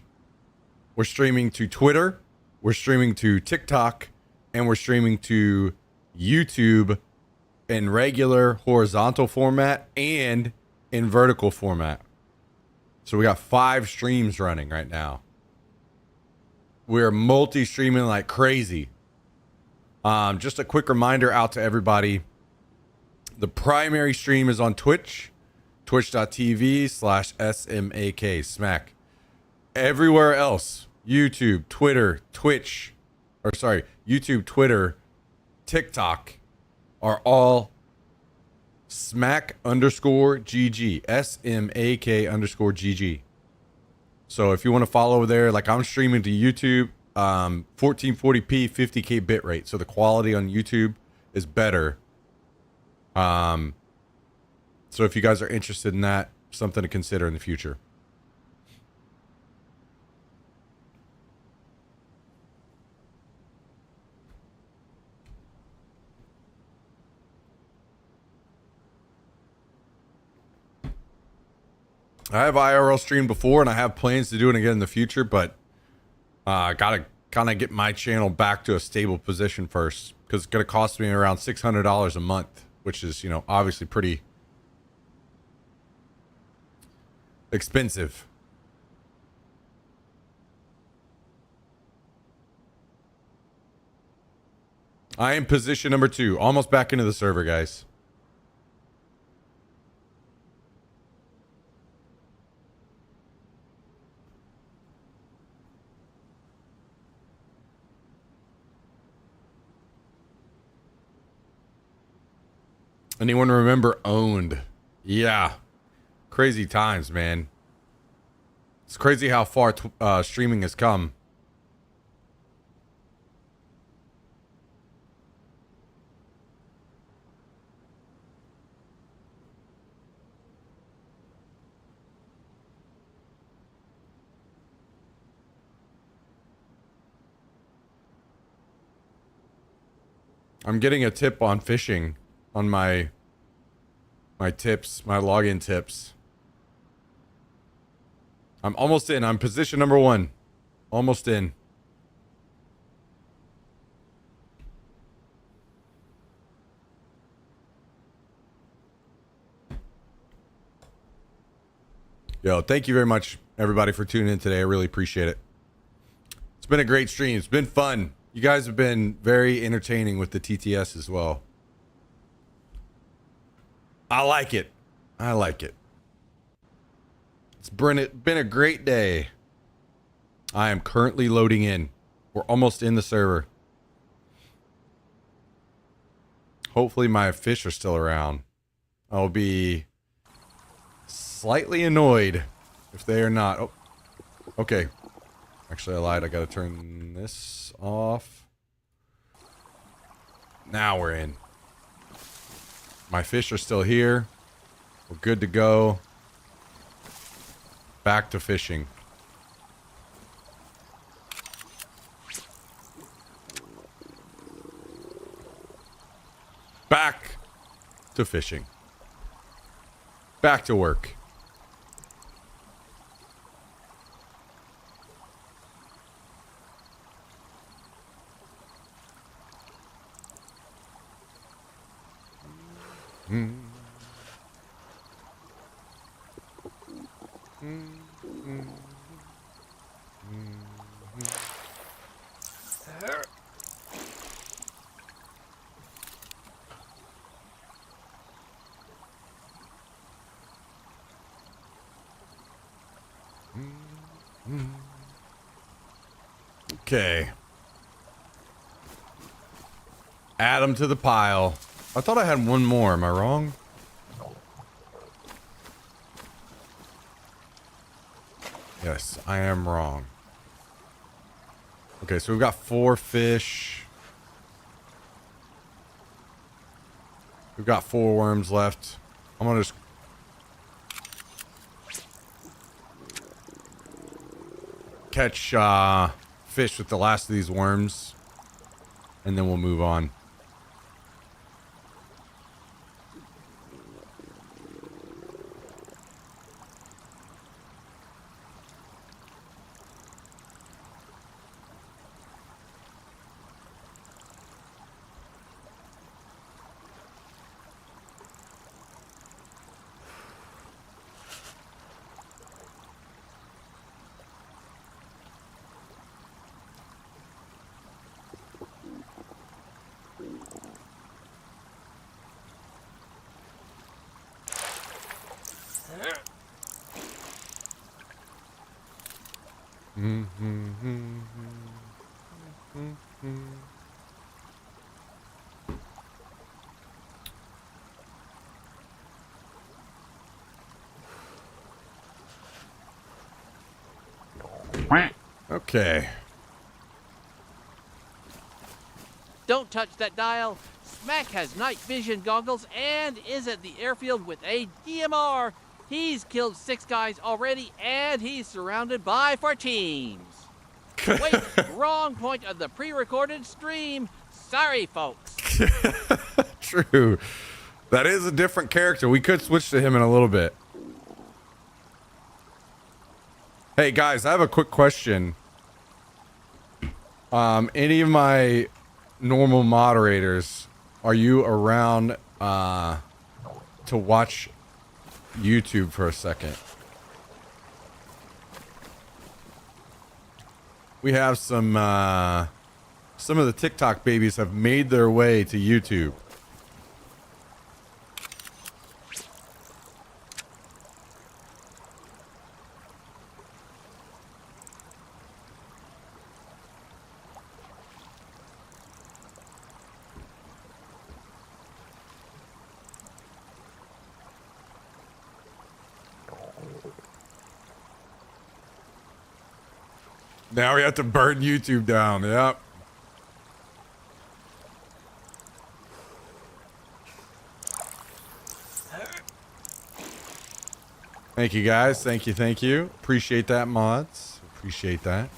We're streaming to Twitter. We're streaming to TikTok. And we're streaming to YouTube in regular horizontal format and in vertical format. So we got 5 streams running right now. We're multi-streaming like crazy. Just a quick reminder out to everybody. The primary stream is on Twitch, twitch.tv/SMAK, smack. Everywhere else, YouTube, Twitter, Twitch, YouTube, Twitter, TikTok are all smack_GG, SMAK_GG. So if you want to follow over there, like I'm streaming to YouTube, 1440p, 50k bitrate. So the quality on YouTube is better. So if you guys are interested in that, something to consider in the future. I have IRL streamed before and I have plans to do it again in the future, but gotta kind of get my channel back to a stable position first, because it's gonna cost me around $600 a month, which is, you know, obviously pretty expensive. I am position number 2, almost back into the server, guys. Anyone remember Owned? Yeah. Crazy times, man. It's crazy how far streaming has come. I'm getting a tip on fishing on my tips, my login tips. I'm almost in. I'm position number 1. Almost in. Yo, thank you very much, everybody, for tuning in today. I really appreciate it. It's been a great stream. It's been fun. You guys have been very entertaining with the TTS as well. I like it. I like it. It's been a great day. I am currently loading in. We're almost in the server. Hopefully my fish are still around. I'll be slightly annoyed if they are not. Oh, okay. Actually, I lied. I gotta turn this off. Now we're in. My fish are still here. We're good to go. Back to fishing. Back to fishing. Back to work. Okay. Add them to the pile. I thought I had one more. Am I wrong? Yes, I am wrong. Okay, so we've got 4 fish. We've got 4 worms left. I'm gonna just catch fish with the last of these worms, and then we'll move on. Okay. Don't touch that dial. Smack has night vision goggles and is at the airfield with a DMR. He's killed 6 guys already and he's surrounded by 4 teams. Wait, wrong point of the pre-recorded stream. Sorry, folks. True. That is a different character. We could switch to him in a little bit. Hey guys, I have a quick question. Any of my normal moderators, are you around to watch YouTube for a second? We have some of the TikTok babies have made their way to YouTube. Now we have to burn YouTube down. Yep. Thank you guys. Thank you. Thank you. Appreciate that, mods. Appreciate that.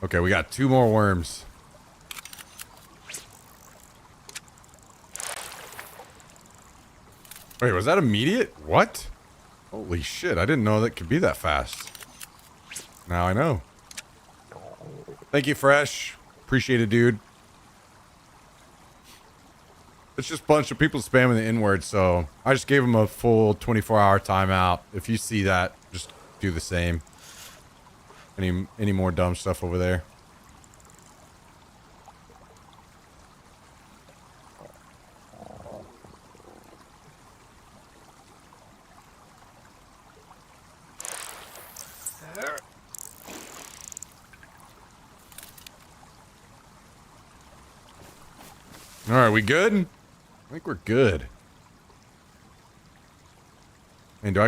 Okay, we got 2 more worms. Wait, was that immediate? What? Holy shit, I didn't know that could be that fast. Now I know. Thank you, Fresh. Appreciate it, dude. It's just a bunch of people spamming the N-word, so I just gave them a full 24-hour timeout. If you see that, just do the same. Any more dumb stuff over there? All right, we good? I think we're good. And do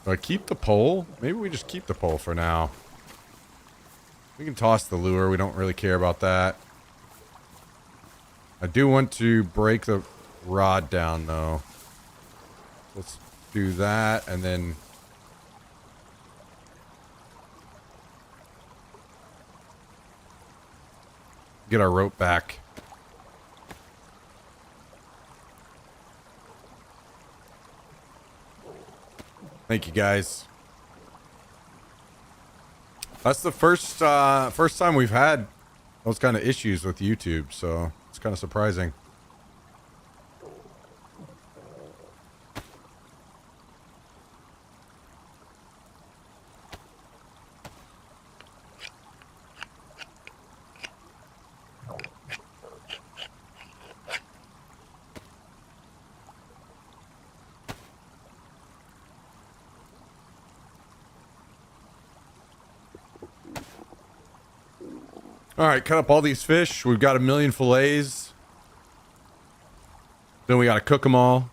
I keep the pole? Maybe we just keep the pole for now. We can toss the lure. We don't really care about that. I do want to break the rod down, though. Let's do that, and then... get our rope back. Thank you, guys. That's the first time we've had those kind of issues with YouTube, so it's kind of surprising. All right, cut up all these fish. We've got 1 million fillets. Then we got to cook them all.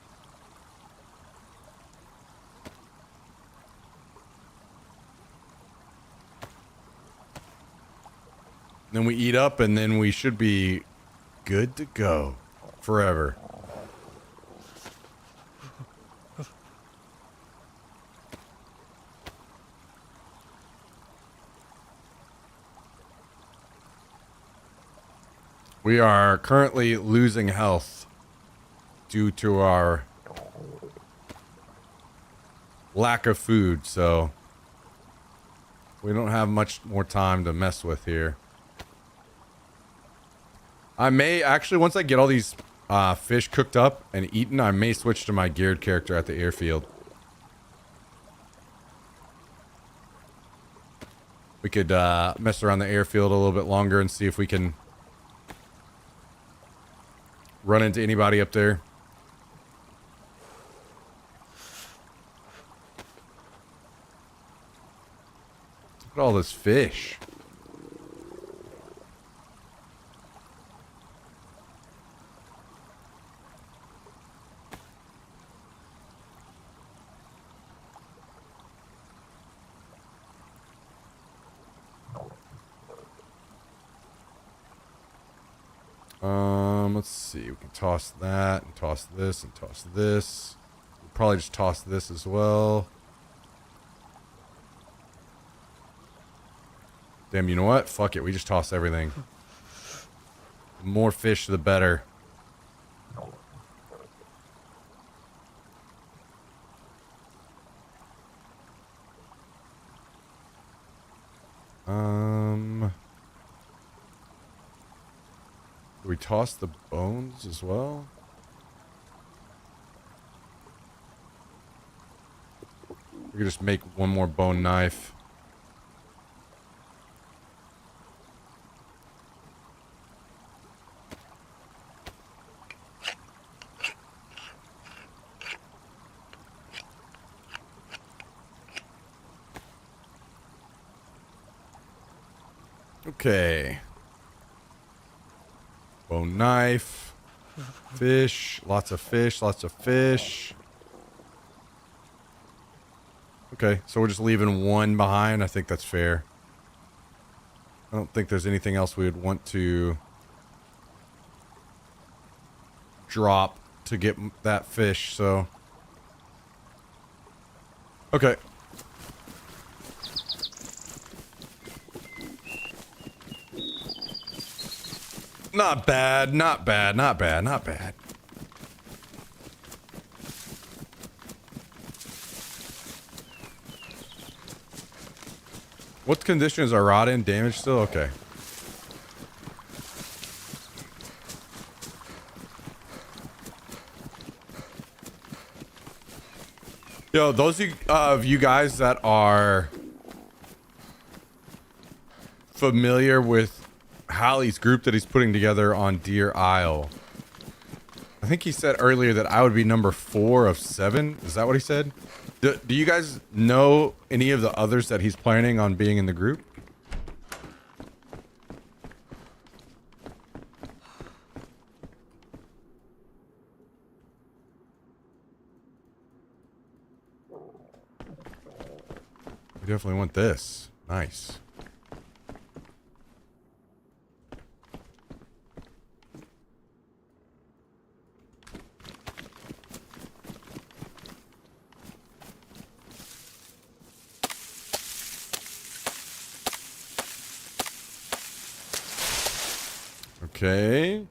Then we eat up, and then we should be good to go forever. We are currently losing health due to our lack of food, so we don't have much more time to mess with here. I may actually, once I get all these fish cooked up and eaten, I may switch to my geared character at the airfield. We could mess around the airfield a little bit longer and see if we can run into anybody up there. Look at all this fish. Let's see. We can toss that and toss this and toss this. We'll probably just toss this as well. Damn, you know what? Fuck it. We just toss everything. The more fish, the better. Do we toss the bones as well? We could just make one more bone knife. Okay. Bone knife. Fish. Lots of fish. Lots of fish. Okay, so we're just leaving one behind. I think that's fair. I don't think there's anything else we would want to drop to get that fish, so... Okay. Not bad, not bad, not bad, not bad. What condition is our rod in? Damage still? Okay. Yo, those of you guys that are familiar with Hallie's group that he's putting together on Deer Isle. I think he said earlier that I would be number 4 of 7. Is that what he said? Do you guys know any of the others that he's planning on being in the group? definitely want this. Nice. Okay.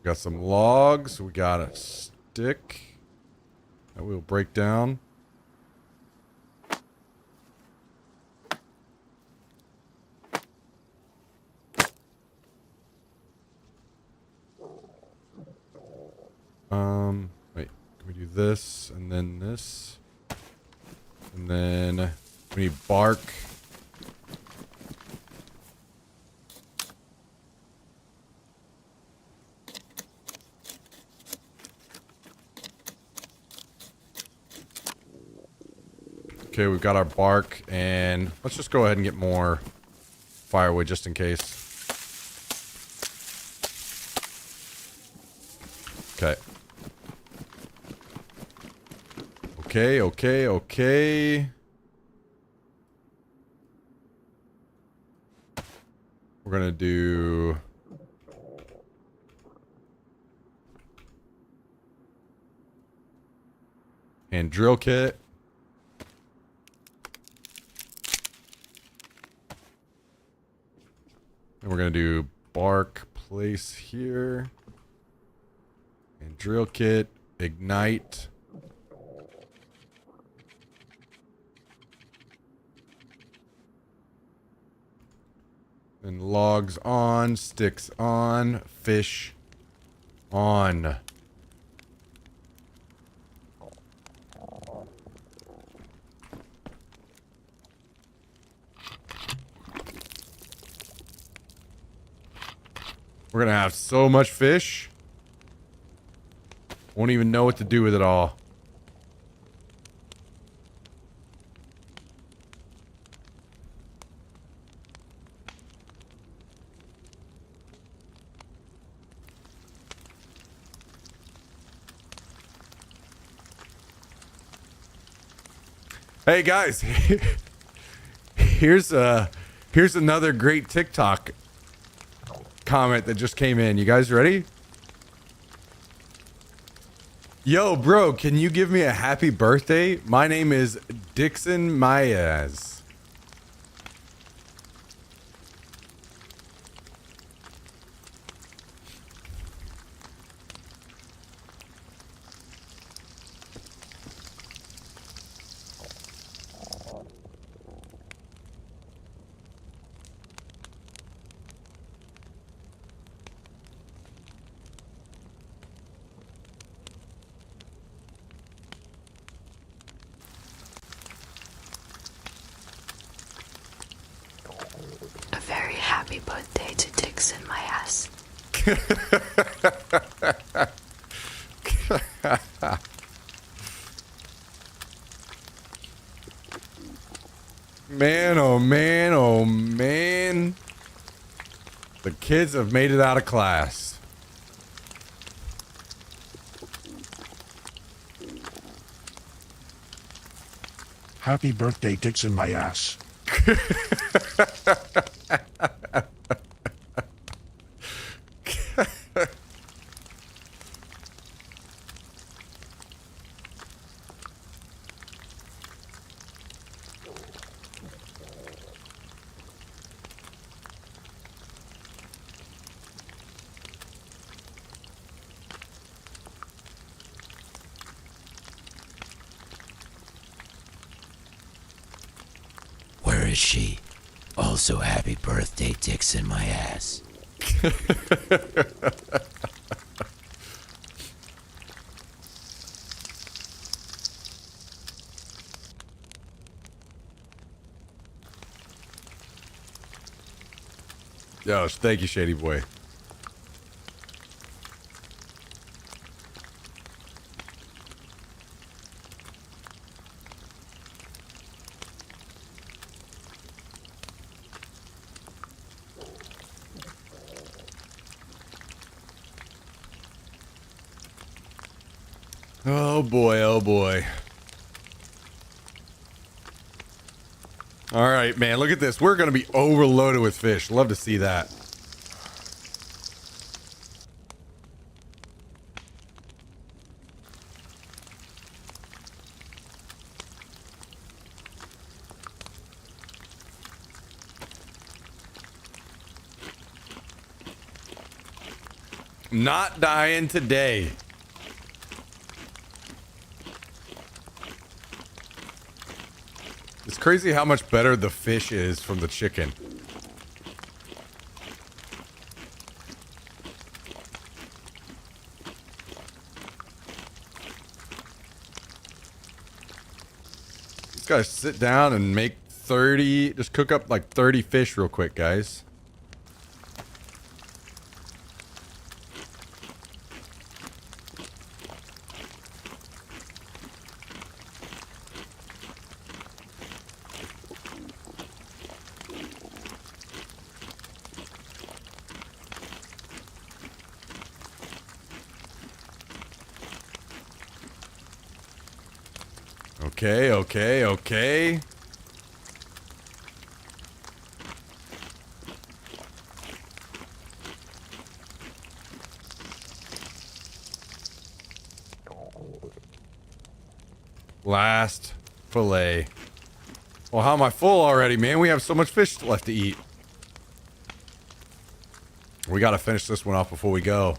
Got some logs. We got a stick that we'll break down. Wait, can we do this and then this? And then we need bark. Okay, we've got our bark, and let's just go ahead and get more firewood just in case. Okay. Okay. We're gonna do... and drill kit. And we're gonna do bark place here. And drill kit, ignite. And logs on, sticks on, fish on. We're gonna have so much fish. Won't even know what to do with it all. Hey guys, here's another great TikTok comment that just came in. You guys ready? Yo, bro, can you give me a happy birthday? My name is Dixon Mayaz. A very happy birthday to Dixon, my ass. Man, oh man, oh man. The kids have made it out of class. Happy birthday, Dixon, my ass. Where is she? Also, happy birthday, Dixon, my ass. Yo, thank you, Shady Boy. Oh boy, oh boy. All right, man. Look at this. We're going to be overloaded with fish. Love to see that. Not dying today. It's crazy how much better the fish is from the chicken. These guys sit down and make 30, just cook up like 30 fish real quick, guys. Okay, okay, okay. Last fillet. Well, how am I full already, man? We have so much fish left to eat. We gotta finish this one off before we go.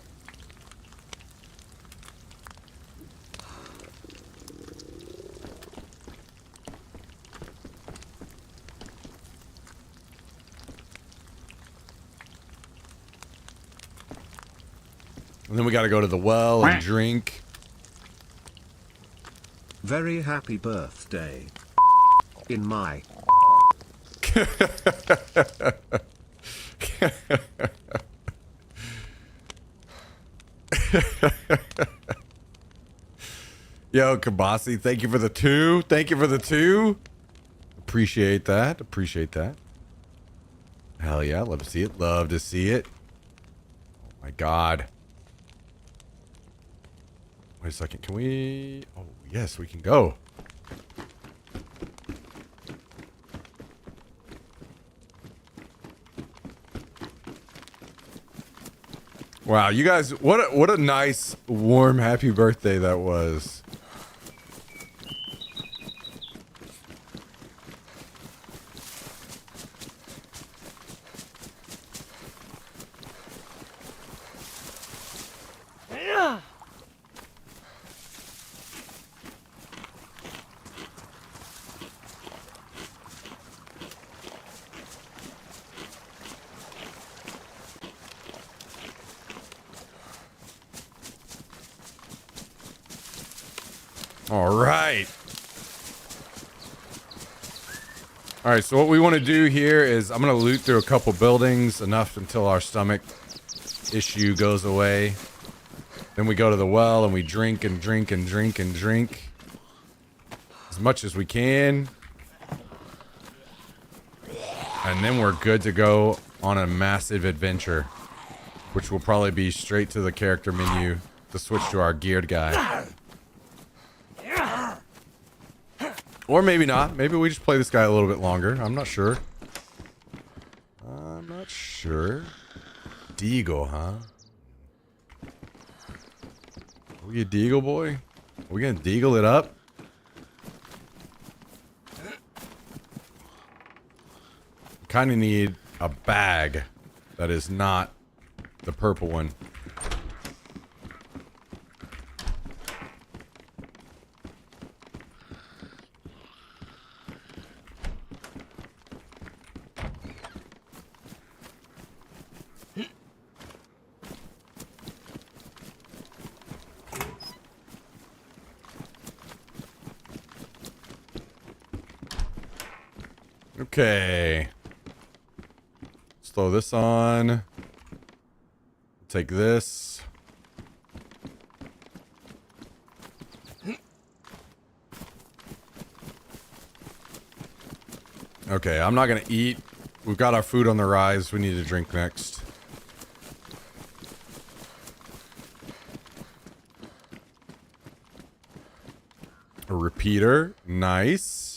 And then we gotta go to the well and drink. Very happy birthday. In my... Yo, Kabasi, thank you for the 2. Thank you for the 2. Appreciate that. Appreciate that. Hell yeah, love to see it. Love to see it. Oh my god. Wait a second, can we... Oh, yes, we can go. Wow, you guys, what a nice, warm, happy birthday that was. All right. All right, so what we want to do here is I'm going to loot through a couple buildings, enough until our stomach issue goes away. Then we go to the well and we drink and drink and drink and drink as much as we can. And then we're good to go on a massive adventure, which will probably be straight to the character menu to switch to our geared guy. Or maybe not. Maybe we just play this guy a little bit longer. I'm not sure. I'm not sure. Deagle, huh? Are we a Deagle boy? Are we gonna Deagle it up? Kind of need a bag that is not the purple one. Okay. Let's throw this on. Take this. Okay, I'm not gonna eat. We've got our food on the rise. We need to drink next. A repeater. Nice.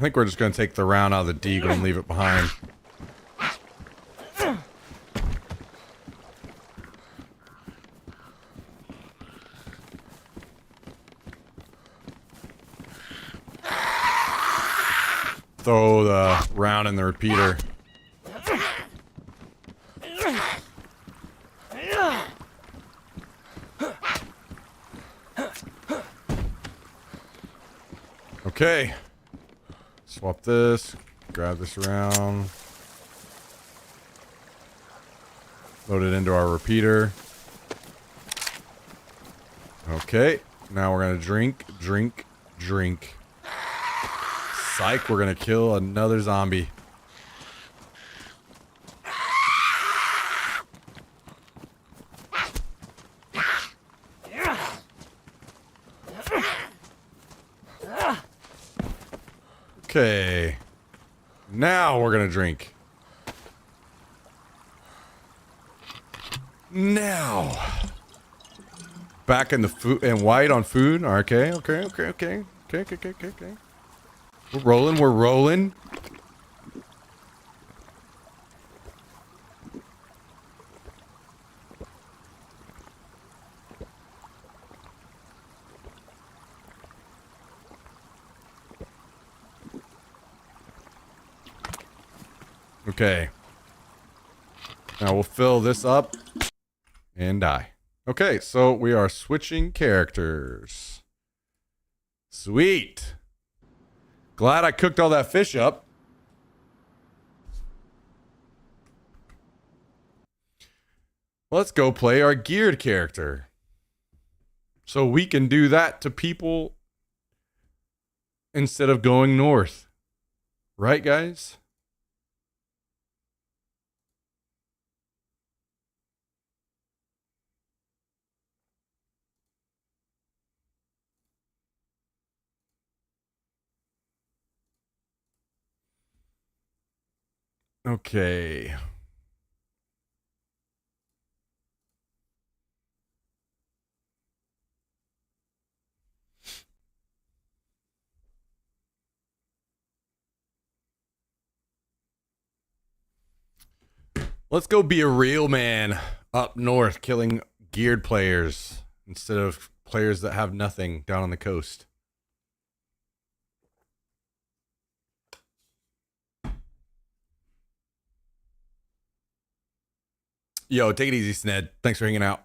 I think we're just going to take the round out of the deagle and leave it behind. Throw the round in the repeater. Okay. Swap this. Grab this around. Load it into our repeater. Okay. Now we're going to drink, drink, drink. Psych, we're going to kill another zombie. Okay. Now we're going to drink. Now. Back in the food and white on food. Okay. Okay. We're rolling. Okay. Now we'll fill this up and die. Okay, so we are switching characters. Sweet. Glad I cooked all that fish up. Let's go play our geared character. So we can do that to people instead of going north. Right, guys? Okay. Let's go be a real man up north, killing geared players instead of players that have nothing down on the coast. Yo, take it easy, Sned. Thanks for hanging out.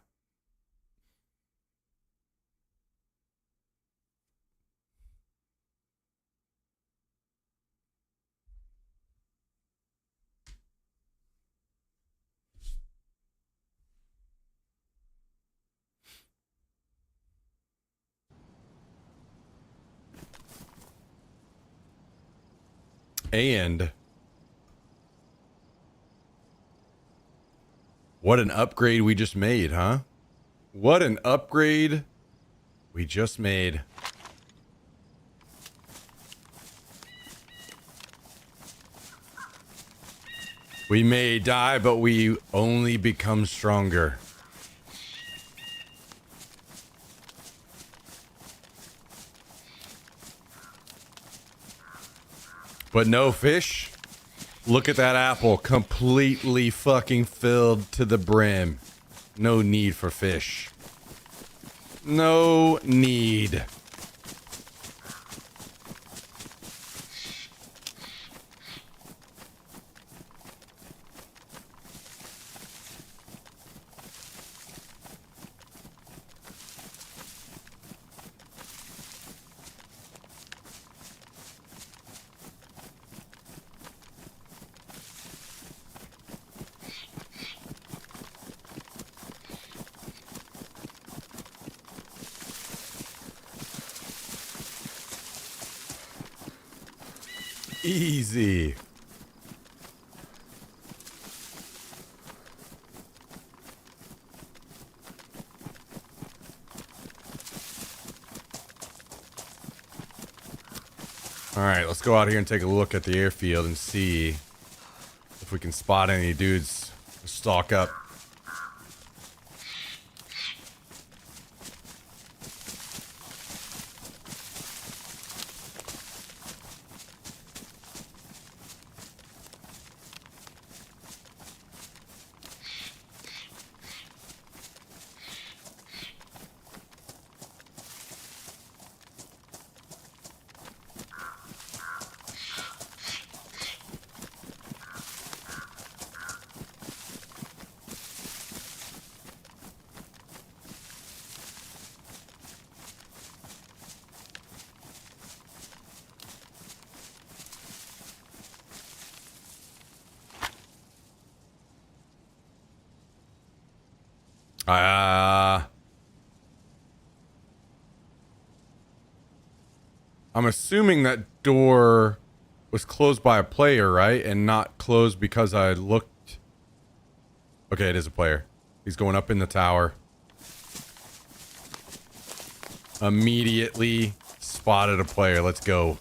And what an upgrade we just made, huh? What an upgrade we just made. We may die, but we only become stronger. But no fish? Look at that apple, completely fucking filled to the brim. No need for fish. No need. Easy. All right, let's go out here and take a look at the airfield and see if we can spot any dudes to stalk up. I'm assuming that door was closed by a player, right? And not closed because I looked. Okay, it is a player. He's going up in the tower. Immediately spotted a player. Let's go.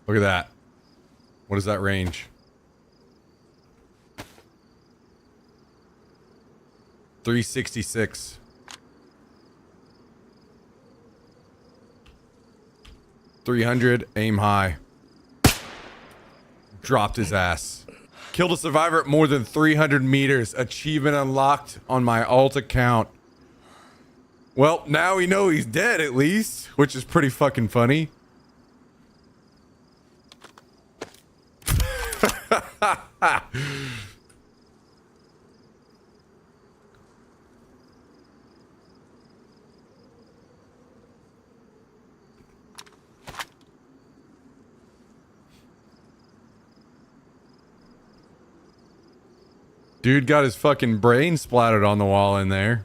Look at that. What is that range? 366. 300, aim high. Dropped his ass. Killed a survivor at more than 300 meters. Achievement unlocked on my alt account. Well, now we know he's dead at least, which is pretty fucking funny. Dude got his fucking brain splattered on the wall in there.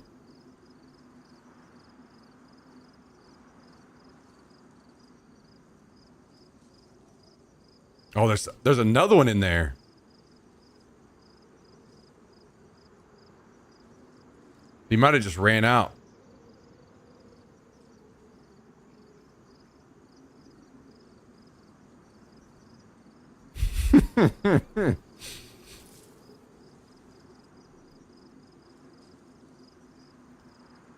Oh, there's another one in there. He might have just ran out.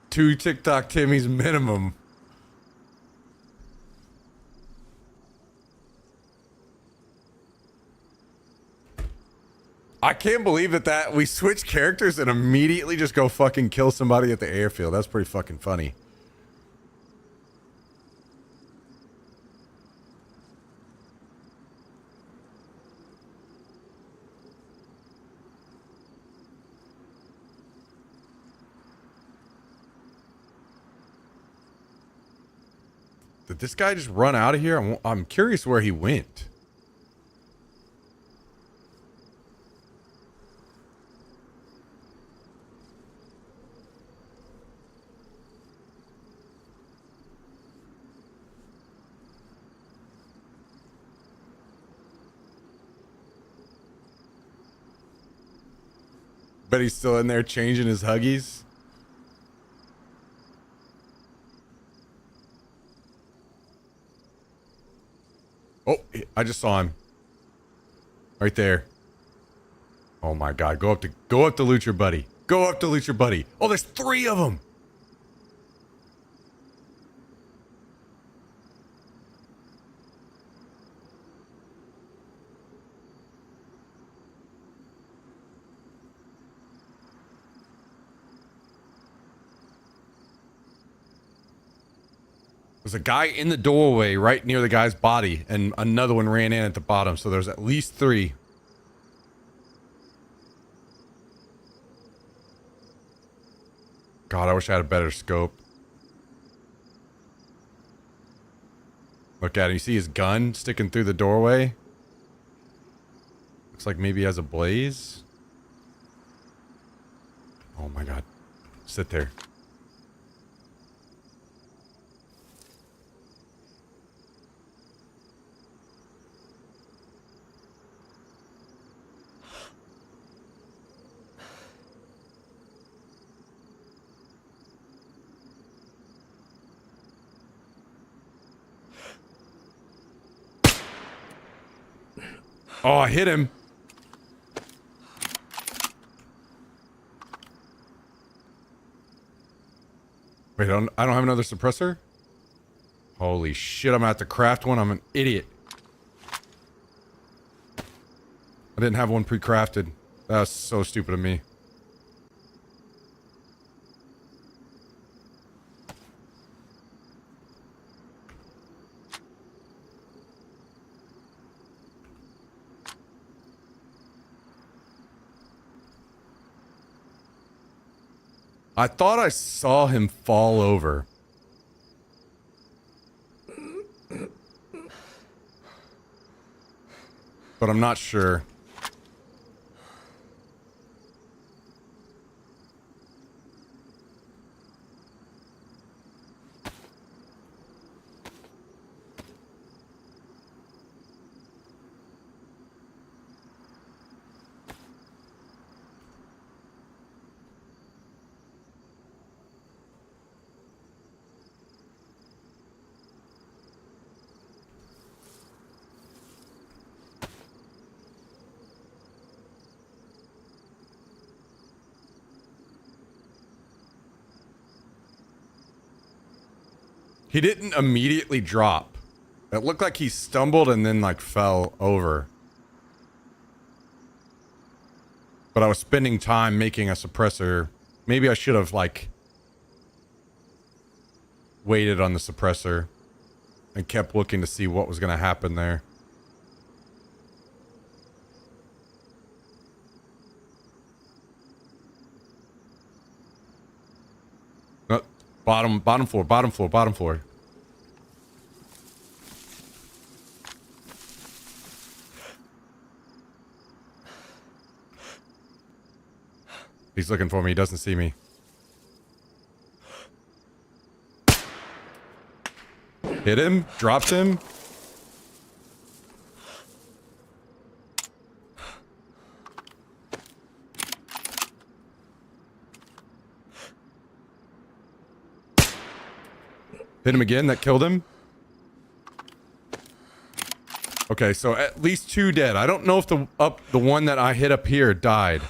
Two TikTok Timmys minimum. I can't believe that we switch characters and immediately just go fucking kill somebody at the airfield. That's pretty fucking funny. Did this guy just run out of here? I'm curious where he went. Bet he's still in there changing his Huggies. Oh, I just saw him. Right there. Oh my god, go up to loot your buddy. Go up to loot your buddy. Oh, there's 3 of them. There's a guy in the doorway right near the guy's body, and another one ran in at the bottom, so there's at least 3. God, I wish I had a better scope. Look at him. You see his gun sticking through the doorway? Looks like maybe he has a blaze. Oh my god. Sit there. Oh, I hit him. Wait, I don't have another suppressor? Holy shit, I'm gonna have to craft one. I'm an idiot. I didn't have one pre-crafted. That's so stupid of me. I thought I saw him fall over. but I'm not sure. He didn't immediately drop. It looked like he stumbled and then like fell over. But I was spending time making a suppressor. Maybe I should have like waited on the suppressor and kept looking to see what was going to happen there. Bottom floor. He's looking for me. He doesn't see me. Hit him. Dropped him. Hit him again. That killed him. Okay, so at least 2 dead. I don't know if the one that I hit up here died.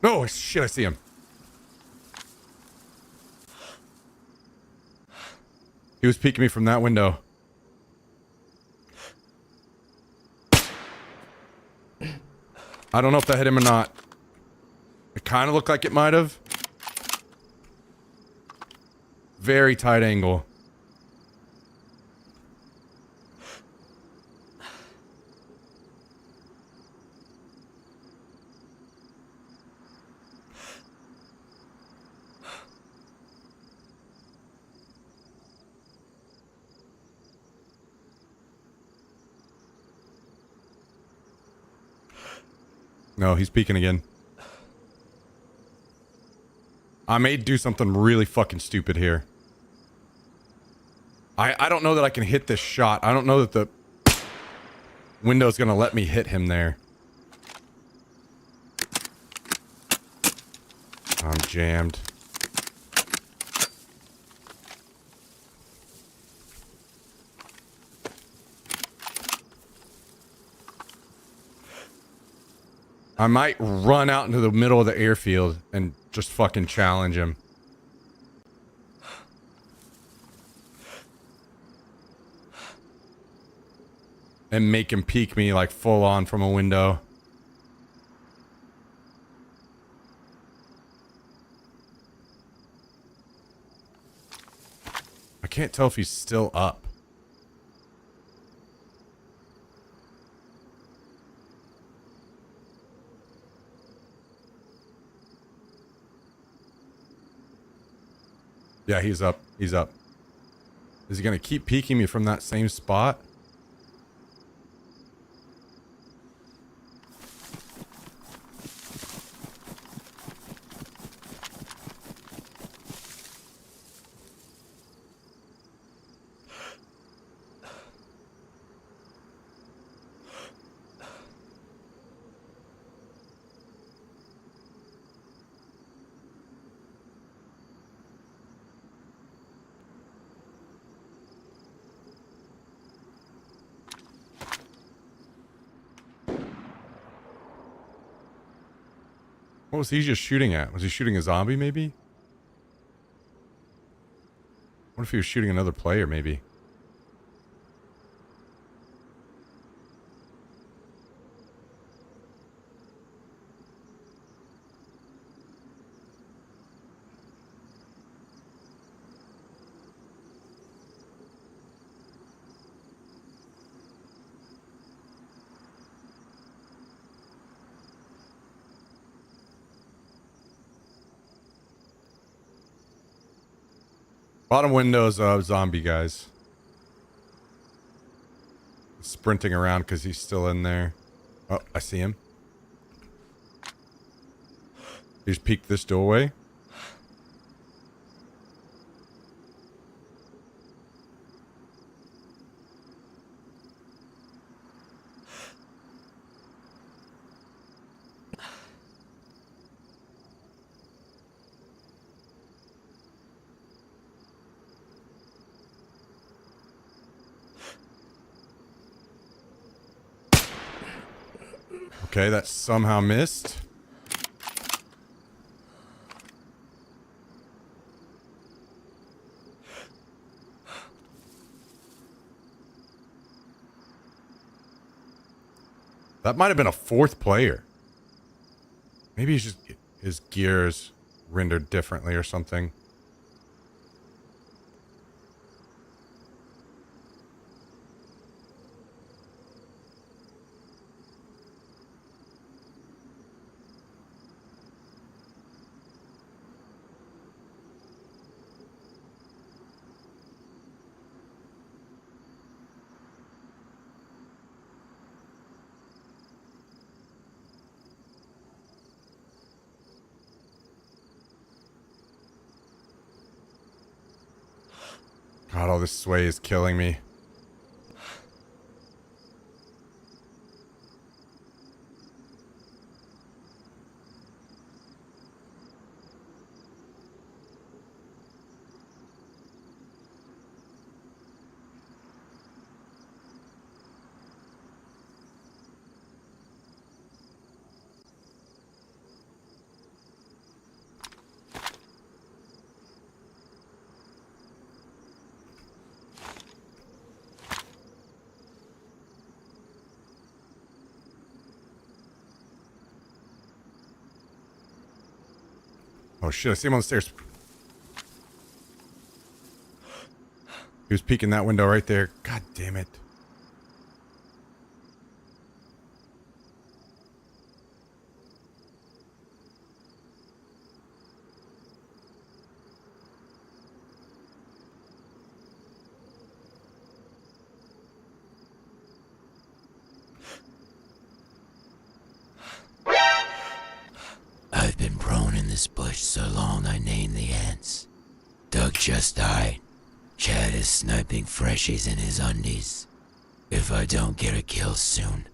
Oh shit, I see him. He was peeking me from that window. I don't know if that hit him or not. It kind of looked like it might have. Very tight angle. No, he's peeking again. I may do something really fucking stupid here. I don't know that I can hit this shot. I don't know that the window's gonna let me hit him there. I'm jammed. I might run out into the middle of the airfield and just fucking challenge him. And make him peek me like full on from a window. I can't tell if he's still up. Yeah, he's up. He's up. Is he gonna keep peeking me from that same spot? What was he just shooting at? Was he shooting a zombie, maybe? What if he was shooting another player, maybe? Bottom window's zombie, guys. Sprinting around because he's still in there. Oh, I see him. He's peeked this doorway. Okay, that somehow missed. That might have been a fourth player. Maybe he's just his gears rendered differently or something. God, all this sway is killing me. Oh shit, I see him on the stairs. He was peeking that window right there. God damn it. I've been prone in this bush so long I named the ants. Doug just died. Chad is sniping freshies in his undies. If I don't get a kill soon,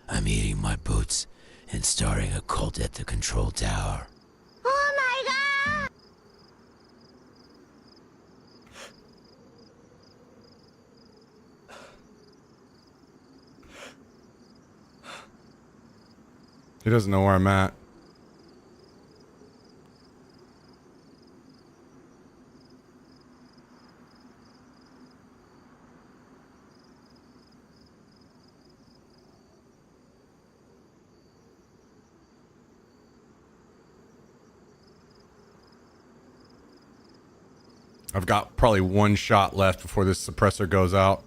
I'm eating my boots and starting a cult at the control tower. Oh my god! He doesn't know where I'm at. I've got probably one shot left before this suppressor goes out.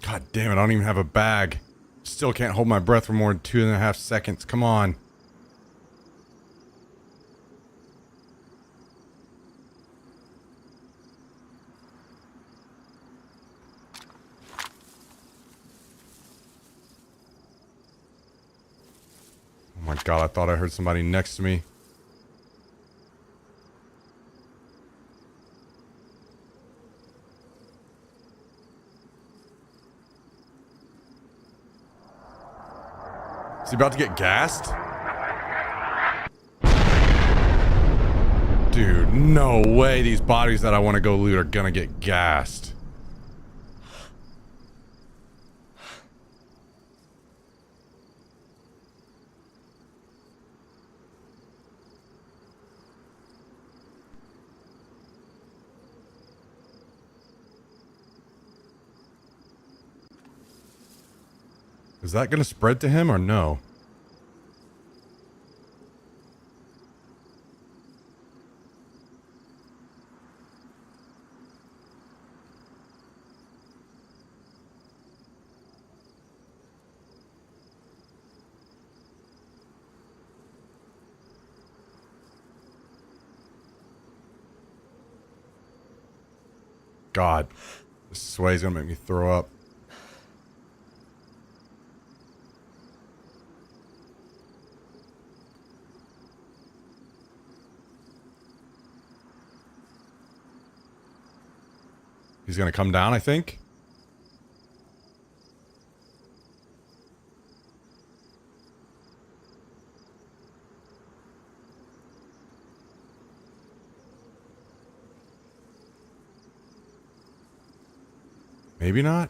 God damn it, I don't even have a bag. Still can't hold my breath for more than 2.5 seconds. Come on. Oh my god, I thought I heard somebody next to me. Is he about to get gassed? Dude, no way these bodies that I want to go loot are gonna get gassed. Is that going to spread to him or no? God, this sway's gonna make me throw up. He's gonna come down, I think. Maybe not.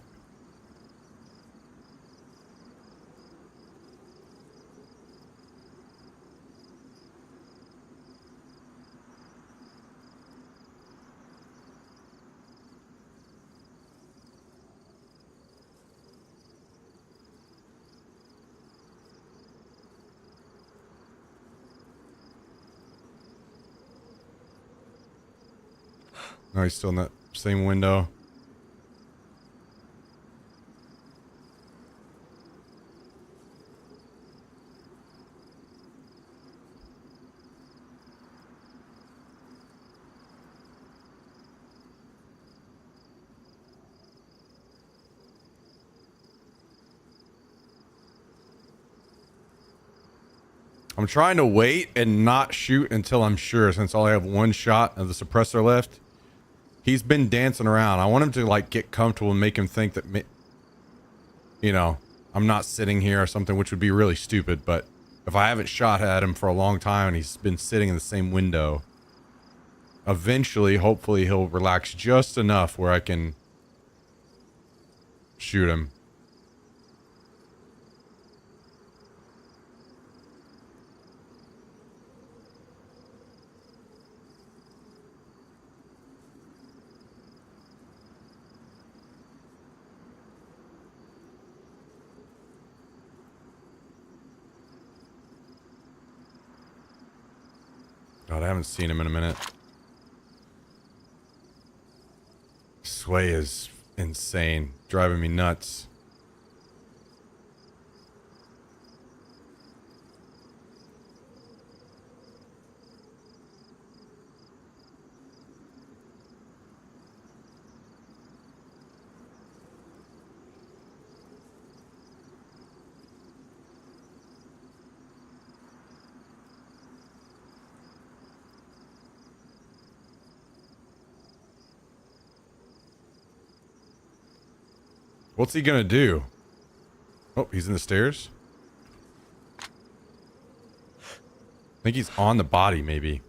No, he's still in that same window. I'm trying to wait and not shoot until I'm sure, since I have one shot of the suppressor left. He's been dancing around. I want him to like get comfortable and make him think that, you know, I'm not sitting here or something, which would be really stupid. But if I haven't shot at him for a long time and he's been sitting in the same window, eventually, hopefully he'll relax just enough where I can shoot him. God, I haven't seen him in a minute. Sway is insane, driving me nuts. What's he gonna do? Oh, he's in the stairs. I think he's on the body, maybe.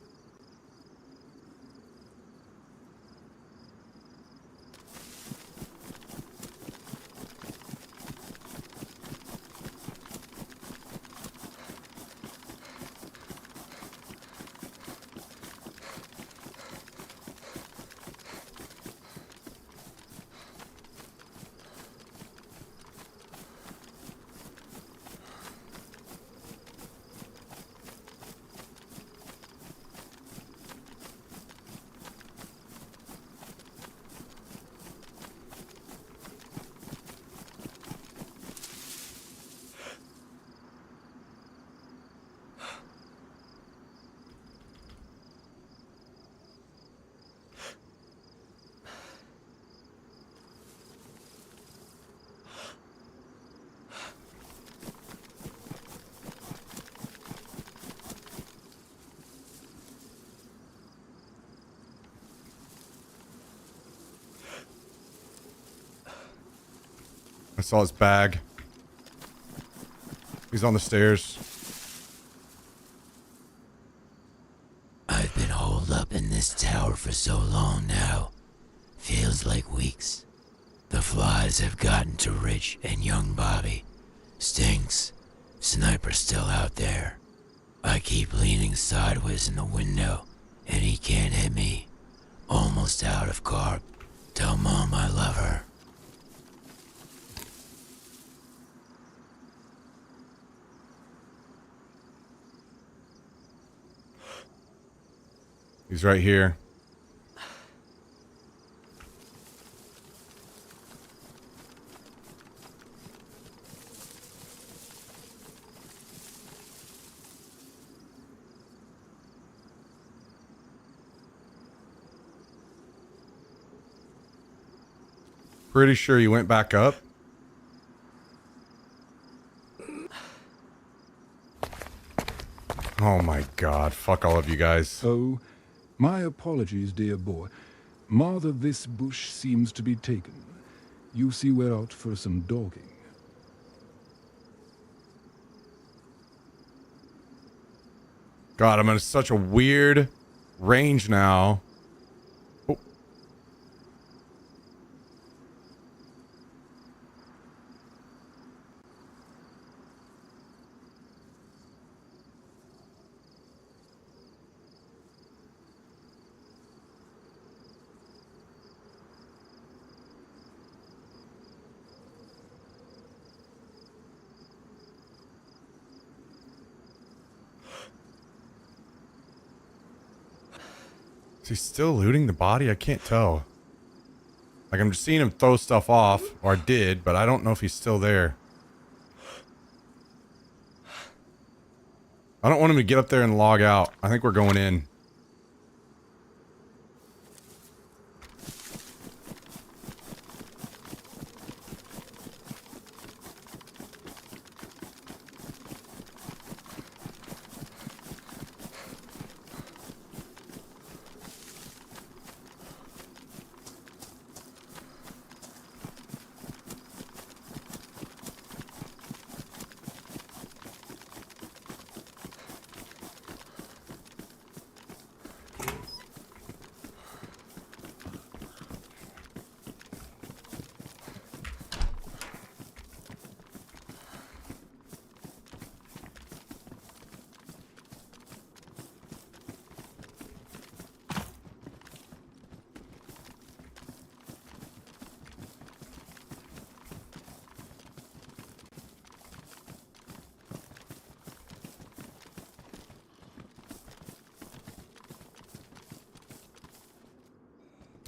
I saw his bag. He's on the stairs. I've been holed up in this tower for so long now. Feels like weeks. The flies have gotten to Rich and young Bobby. Stinks. Sniper's still out there. I keep leaning sideways in the window, and he can't hit me. Almost out of carb. Tell Mom I love her. He's right here. Pretty sure you went back up. Oh my god, fuck all of you guys. Oh, my apologies, dear boy. Mother, this bush seems to be taken. You see we're out for some dogging. God, I'm in such a weird range now. Oh. Is he still looting the body? I can't tell. Like, I'm just seeing him throw stuff off, or I did, but I don't know if he's still there. I don't want him to get up there and log out. I think we're going in.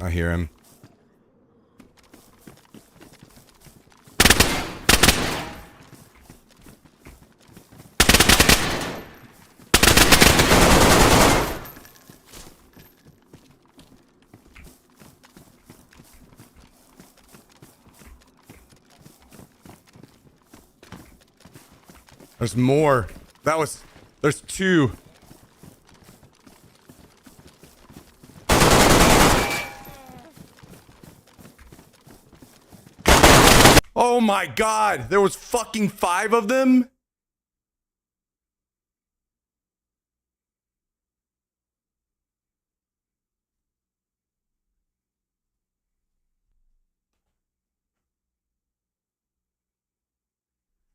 I hear him. There's more. There's two. Oh my god, there was fucking 5 of them?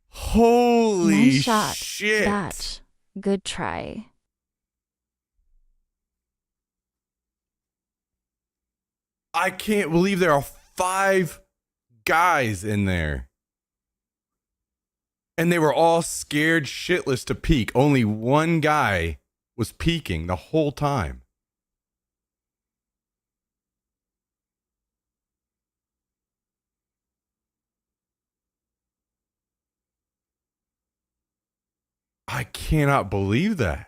Holy Nice shot. shit. Batch. Good try. I can't believe there are 5 guys in there. And they were all scared shitless to peek. Only one guy was peeking the whole time. I cannot believe that.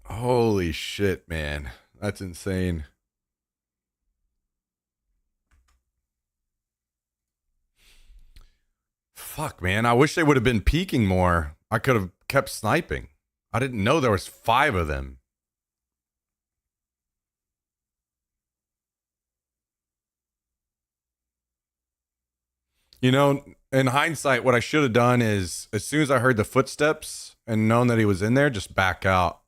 Holy shit, man. That's insane. Fuck, man. I wish they would have been peeking more. I could have kept sniping. I didn't know there was 5 of them. You know, in hindsight, what I should have done is, as soon as I heard the footsteps and known that he was in there, just back out.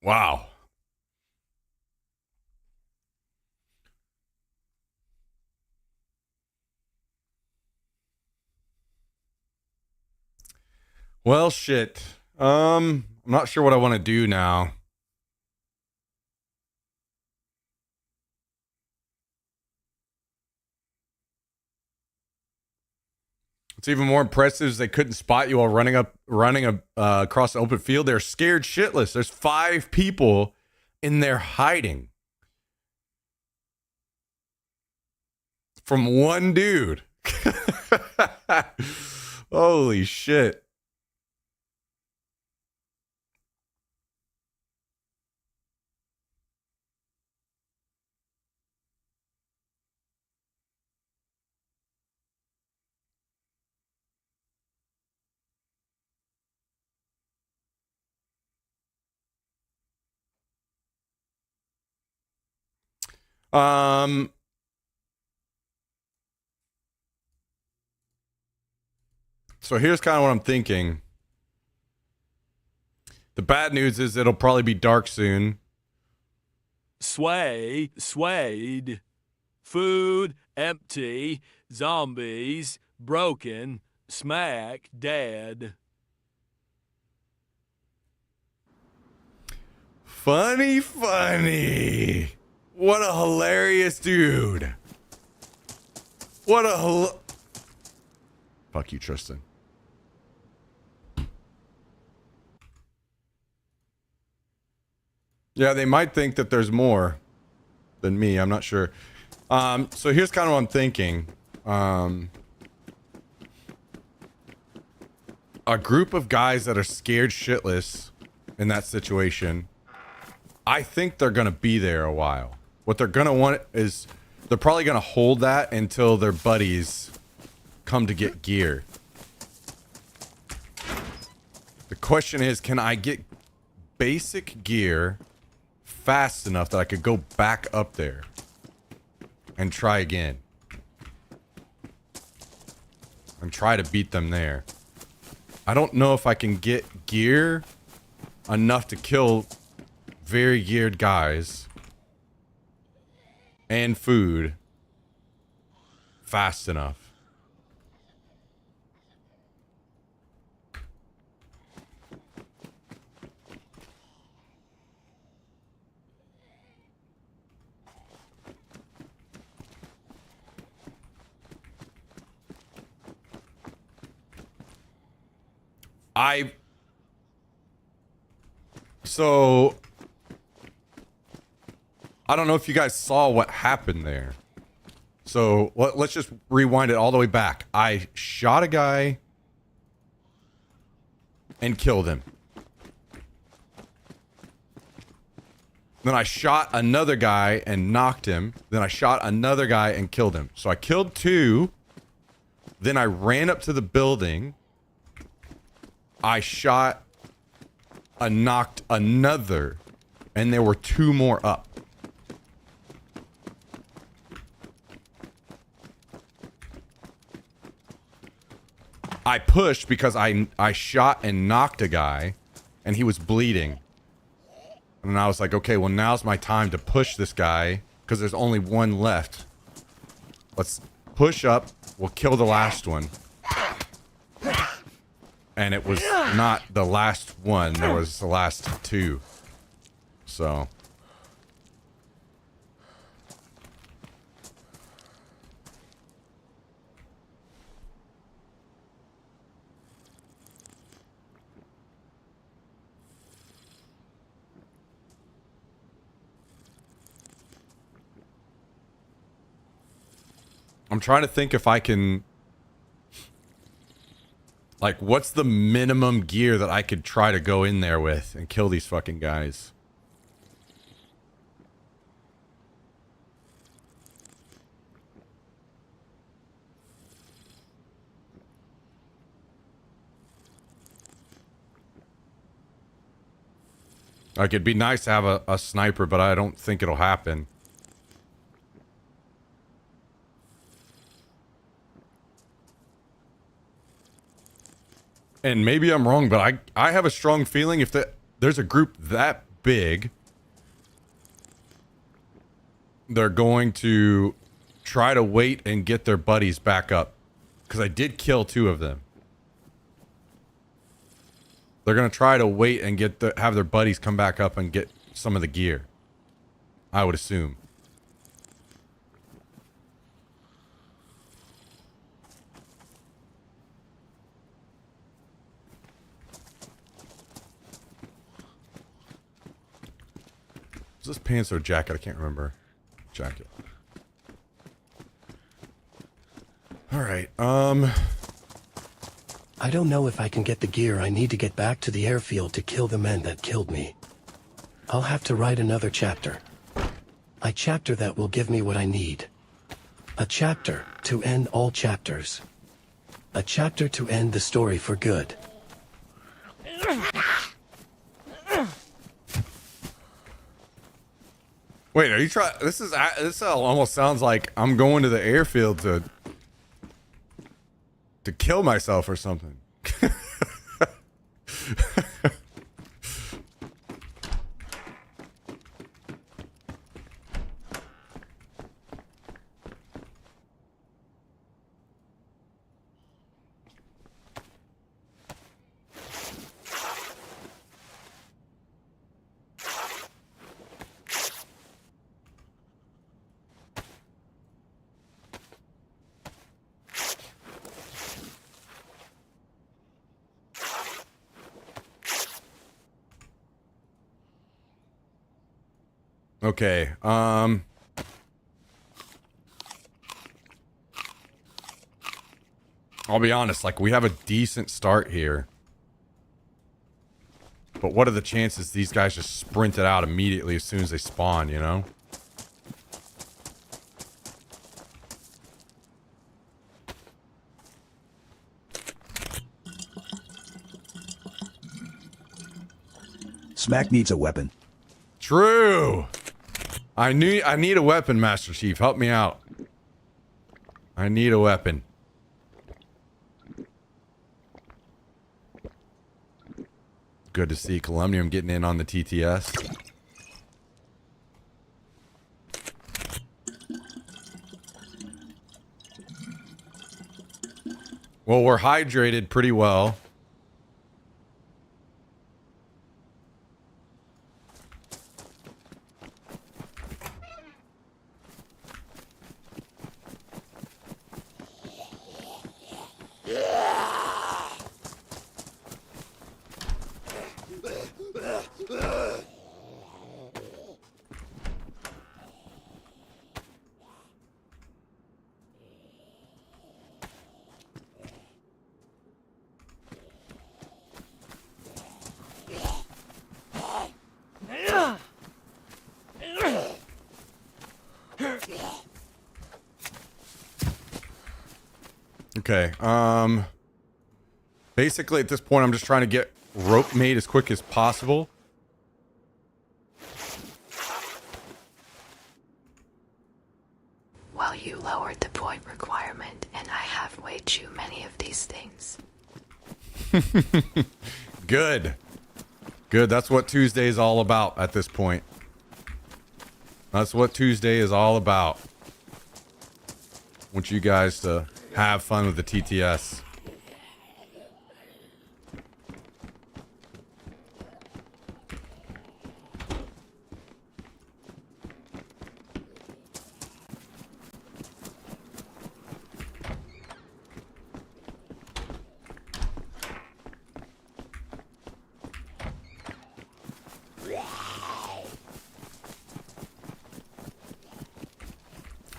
Wow. Well, shit. I'm not sure what I want to do now. What's even more impressive is they couldn't spot you while running across the open field. They're scared shitless. There's 5 people in there hiding from one dude. Holy shit. So here's kind of what I'm thinking. The bad news is it'll probably be dark soon. Suede, food, empty, zombies, broken, smack, dead. Funny. What a hilarious dude. Fuck you, Tristan. Yeah, they might think that there's more than me. I'm not sure. So here's kind of what I'm thinking. A group of guys that are scared shitless in that situation, I think they're going to be there a while. What they're going to want is they're probably going to hold that until their buddies come to get gear. The question is, can I get basic gear fast enough that I could go back up there and try again and try to beat them there? I don't know if I can get gear enough to kill very geared guys and food fast enough. So I don't know if you guys saw what happened there. So let's just rewind it all the way back. I shot a guy and killed him. Then I shot another guy and knocked him. Then I shot another guy and killed him. So I killed 2. Then I ran up to the building. I shot and knocked another. And there were 2 more up. I pushed because I shot and knocked a guy and he was bleeding. And I was like, okay, well, now's my time to push this guy because there's only 1 left. Let's push up. We'll kill the last one. And it was not the last one. There was the last 2. So. I'm trying to think if I can, like, what's the minimum gear that I could try to go in there with and kill these fucking guys? Like, it'd be nice to have a sniper, but I don't think it'll happen. And maybe I'm wrong, but I have a strong feeling if there's a group that big, they're going to try to wait and get their buddies back up. Because I did kill 2 of them. They're going to try to wait and have their buddies come back up and get some of the gear. I would assume. Is this pants or jacket? I can't remember. Jacket. All right. I don't know if I can get the gear I need to get back to the airfield to kill the men that killed me. I'll have to write another chapter. A chapter that will give me what I need. A chapter to end all chapters. A chapter to end the story for good. Wait, are you trying? This almost sounds like I'm going to the airfield to kill myself or something. Okay, I'll be honest, like, we have a decent start here. But what are the chances these guys just sprint it out immediately as soon as they spawn, you know? Smack needs a weapon. True! I need a weapon, Master Chief. Help me out. I need a weapon. Good to see Columnium getting in on the TTS. Well, we're hydrated pretty well. Okay, basically at this point I'm just trying to get rope made as quick as possible. Well, you lowered the point requirement, and I have way too many of these things. Good. Good, that's what Tuesday is all about at this point. That's what Tuesday is all about. I want you guys to have fun with the TTS.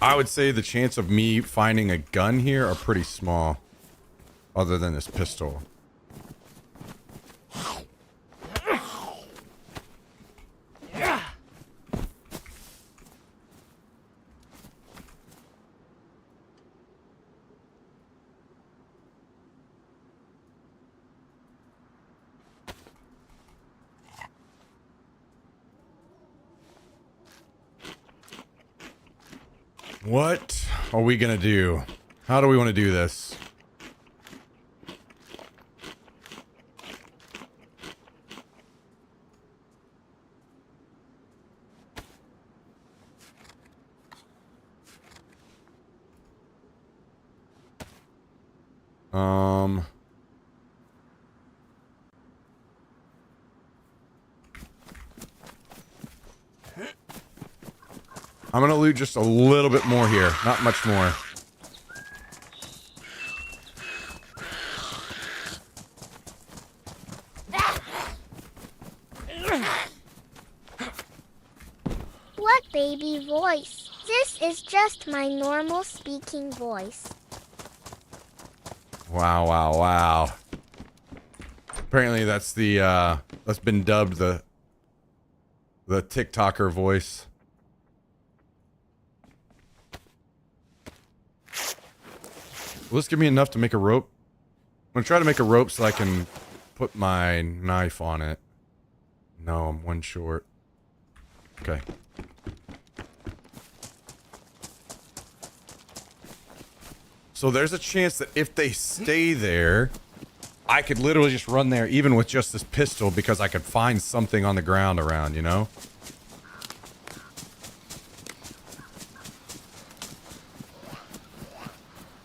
I would say the chance of me finding a gun here are pretty small, other than this pistol. What are we gonna do? How do we want to do this? I'm gonna loot just a little bit more here. Not much more. What baby voice? This is just my normal speaking voice. Wow, wow, wow. Apparently that's the, that's been dubbed the TikToker voice. Will this give me enough to make a rope? I'm gonna try to make a rope so I can put my knife on it. No, I'm one short. Okay. So there's a chance that if they stay there, I could literally just run there even with just this pistol because I could find something on the ground around, you know?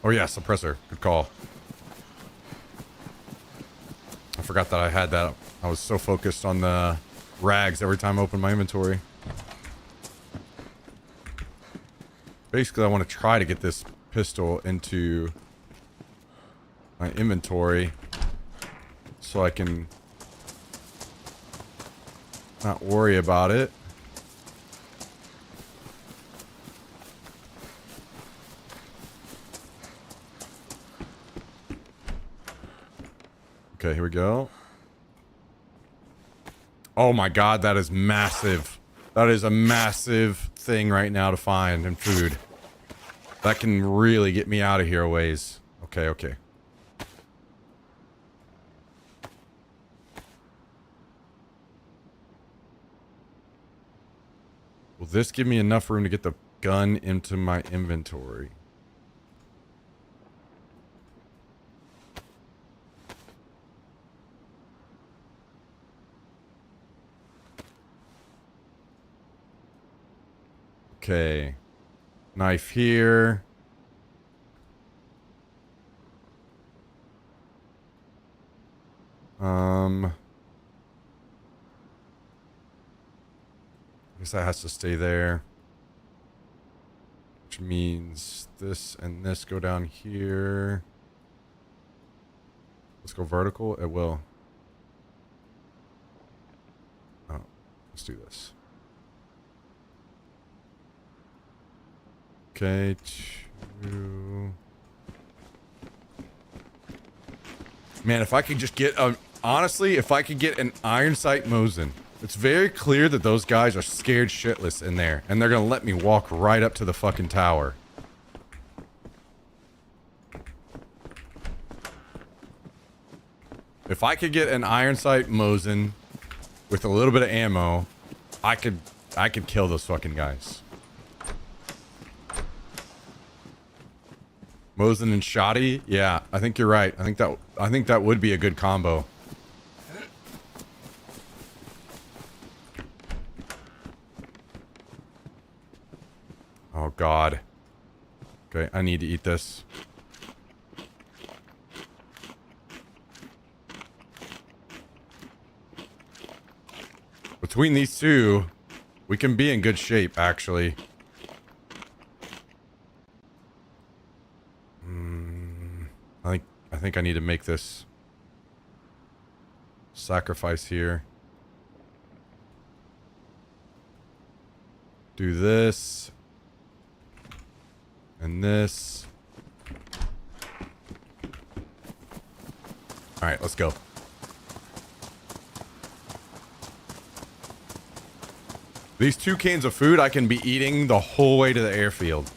Oh yeah, suppressor. Good call. I forgot that I had that. I was so focused on the rags every time I opened my inventory. Basically, I want to try to get this pistol into my inventory so I can not worry about it. Okay, here we go. Oh my god, that is massive. That is a massive thing right now to find in food. That can really get me out of here a ways. Okay, okay. Will this give me enough room to get the gun into my inventory? Okay. Knife here. I guess that has to stay there. Which means this and this go down here. Let's go vertical. It will. Oh, let's do this. Okay, 2. Man, if I could just get honestly, if I could get an iron sight Mosin, it's very clear that those guys are scared shitless in there, and they're gonna let me walk right up to the fucking tower. If I could get an iron sight Mosin with a little bit of ammo, I could kill those fucking guys. Mosin and Shoddy? Yeah, I think you're right. I think that would be a good combo. Oh god. Okay, I need to eat this. Between these two, we can be in good shape, actually. I think I need to make this sacrifice here. Do this. And this. Alright, let's go. These 2 cans of food I can be eating the whole way to the airfield.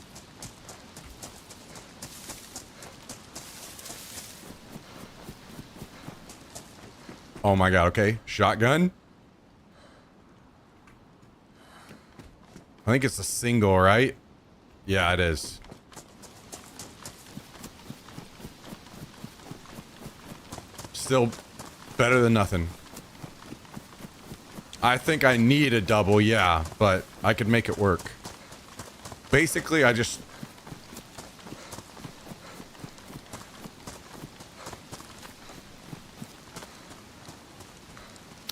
Oh my god, okay. Shotgun. I think it's a single, right? Yeah, it is. Still better than nothing. I think I need a double, yeah, but I could make it work. Basically, I just...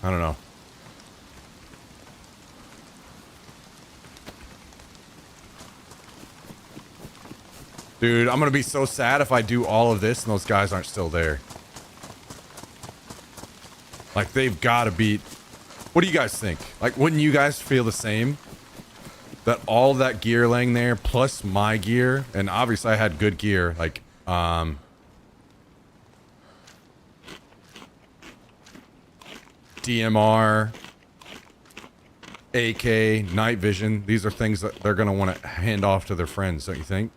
I don't know. Dude, I'm gonna be so sad if I do all of this and those guys aren't still there. Like, they've got to beat... What do you guys think? Like, wouldn't you guys feel the same? That all that gear laying there, plus my gear, and obviously I had good gear, like, DMR, AK, night vision. These are things that they're going to want to hand off to their friends, don't you think?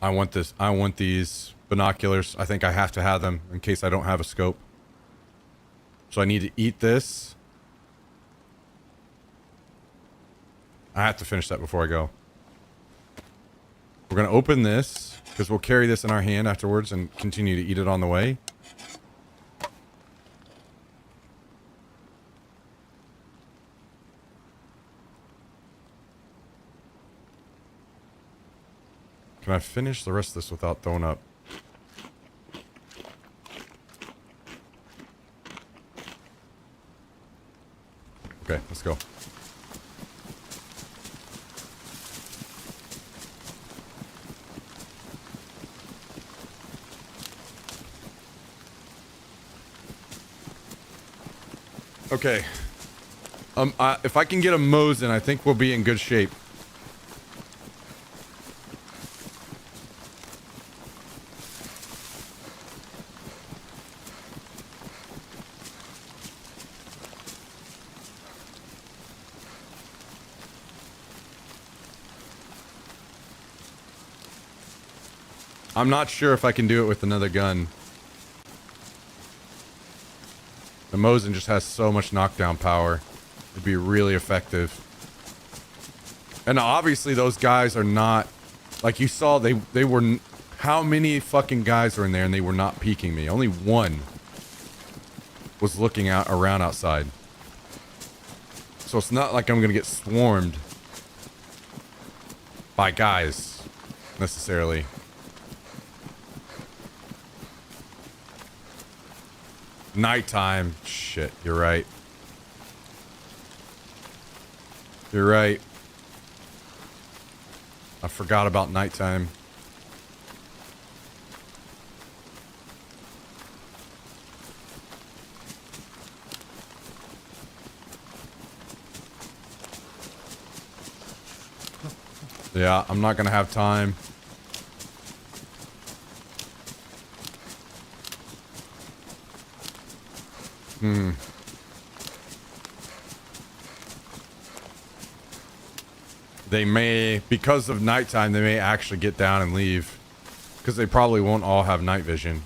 I want this. I want these binoculars. I think I have to have them in case I don't have a scope. So I need to eat this. I have to finish that before I go. We're going to open this because we'll carry this in our hand afterwards and continue to eat it on the way. Can I finish the rest of this without throwing up? Okay, let's go. Okay. If I can get a Mosin, I think we'll be in good shape. I'm not sure if I can do it with another gun. The Mosin just has so much knockdown power. It'd be really effective. And obviously those guys are not... Like you saw, they were... How many fucking guys were in there and they were not peeking me? Only one was looking out around outside. So it's not like I'm gonna get swarmed by guys, necessarily. Nighttime. Shit, you're right. You're right. I forgot about nighttime. Yeah, I'm not gonna have time. They may, because of nighttime, they may actually get down and leave. Because they probably won't all have night vision.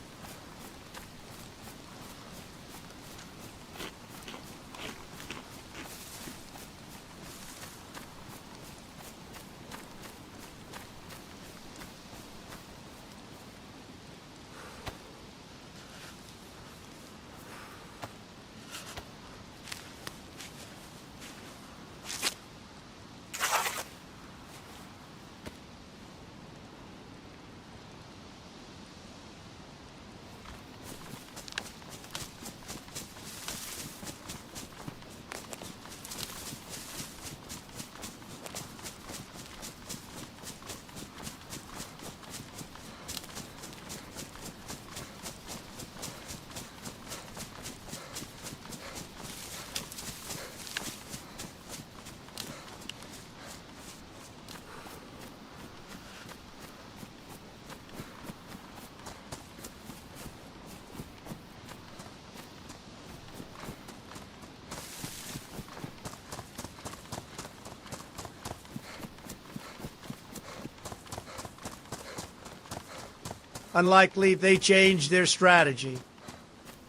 Unlikely they changed their strategy.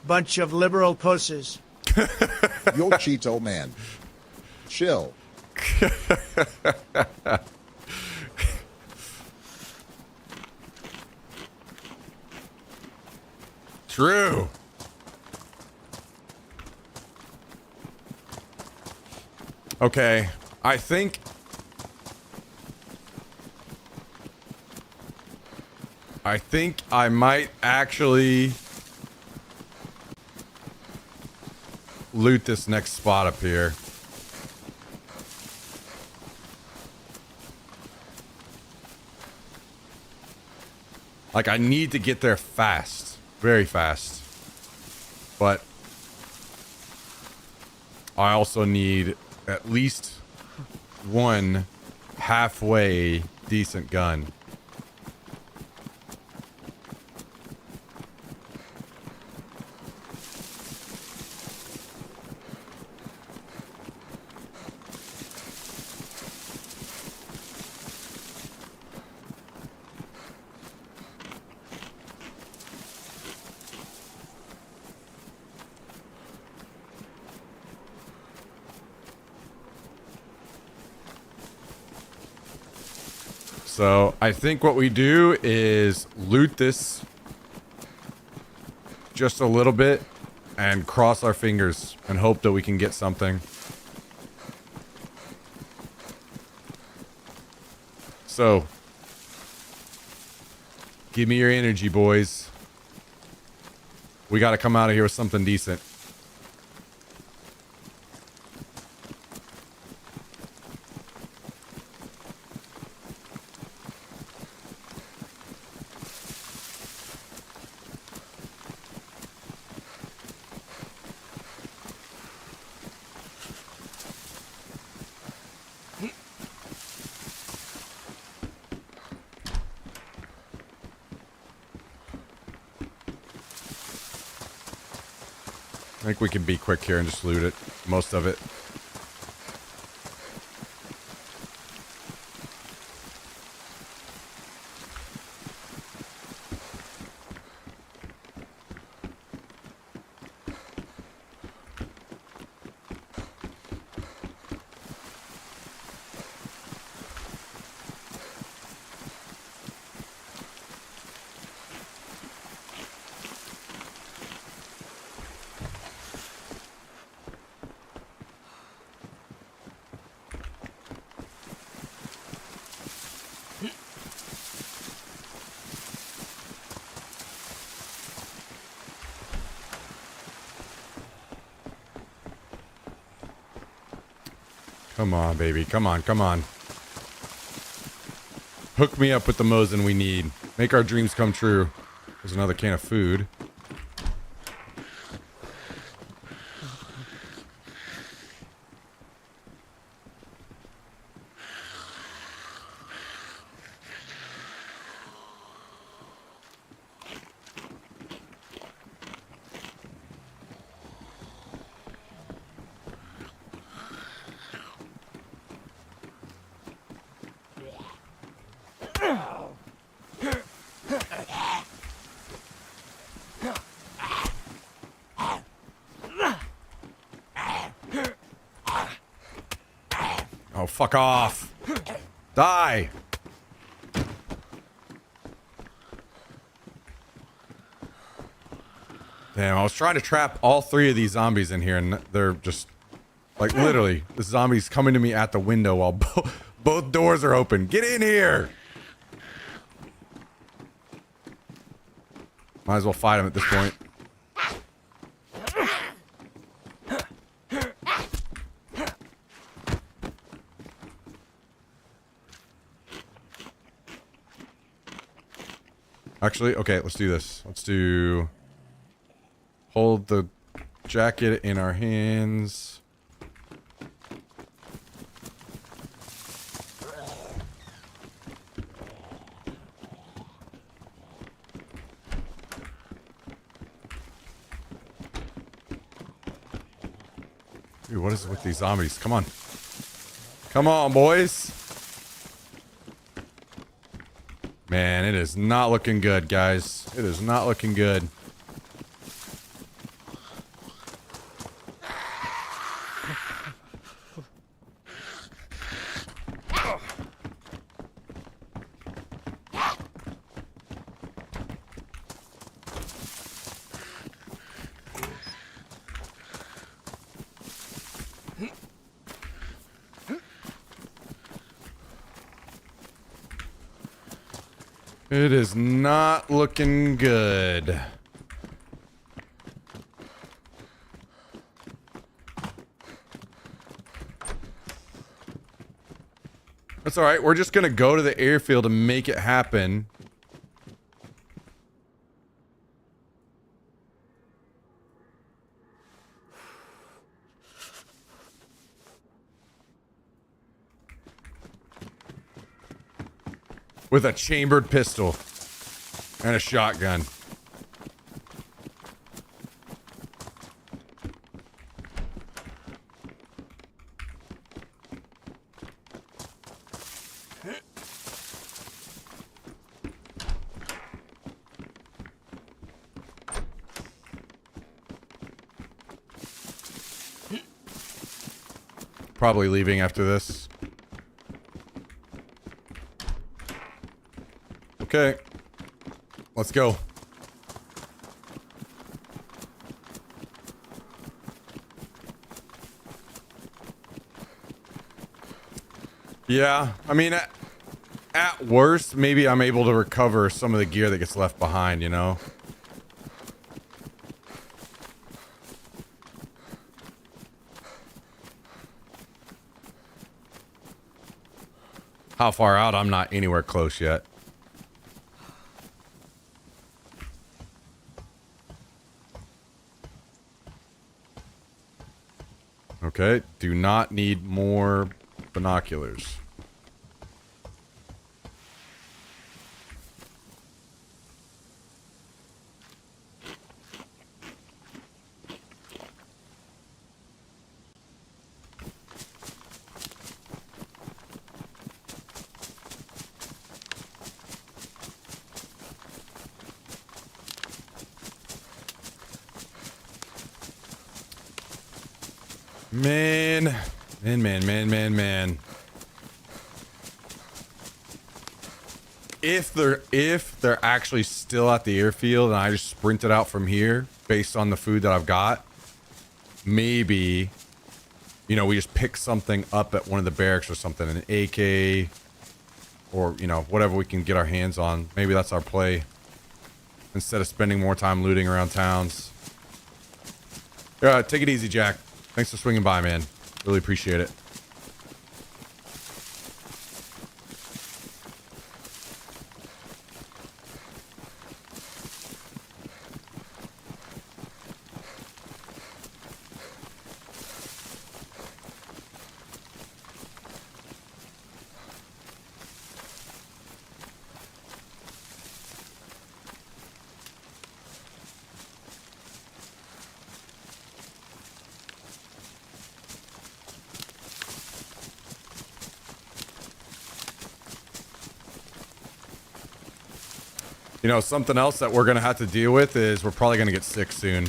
Bunch of liberal pussies. Yo, Cheeto man. Chill. True. Okay, I think I might actually loot this next spot up here. Like, I need to get there fast. Very fast. But I also need at least one halfway decent gun. So I think what we do is loot this just a little bit and cross our fingers and hope that we can get something. So give me your energy, boys. We got to come out of here with something decent. I think we can be quick here and just loot it. Most of it. Come on, baby. Come on, come on. Hook me up with the Mosin we need. Make our dreams come true. There's another can of food. Oh, fuck off. Die. Damn, I was trying to trap all three of these zombies in here, and they're just, like, literally, the zombie's coming to me at the window while both doors are open. Get in here! Might as well fight him at this point. Actually, okay, let's do this. Let's do... Hold the jacket in our hands. Dude, what is it with these zombies? Come on. Come on, boys. Man, it is not looking good, guys. It is not looking good. It is not looking good. That's all right. We're just going to go to the airfield and make it happen. With a chambered pistol and a shotgun. Probably leaving after this. Okay. Let's go. Yeah, I mean, at worst, maybe I'm able to recover some of the gear that gets left behind, you know? How far out? I'm not anywhere close yet. Okay, do not need more binoculars. Man. If they're actually still at the airfield and I just sprinted out from here based on the food that I've got, maybe, you know, we just pick something up at one of the barracks or something, an AK or, you know, whatever we can get our hands on. Maybe that's our play instead of spending more time looting around towns. Take it easy, Jack. Thanks for swinging by, man. Really appreciate it. You know, something else that we're going to have to deal with is we're probably going to get sick soon.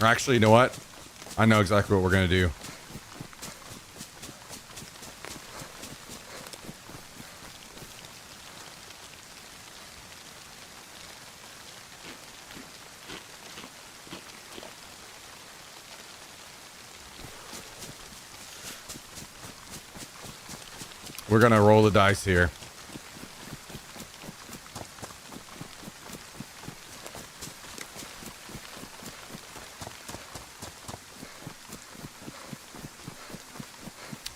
Actually, you know what? I know exactly what we're going to do. We're going to roll the dice here.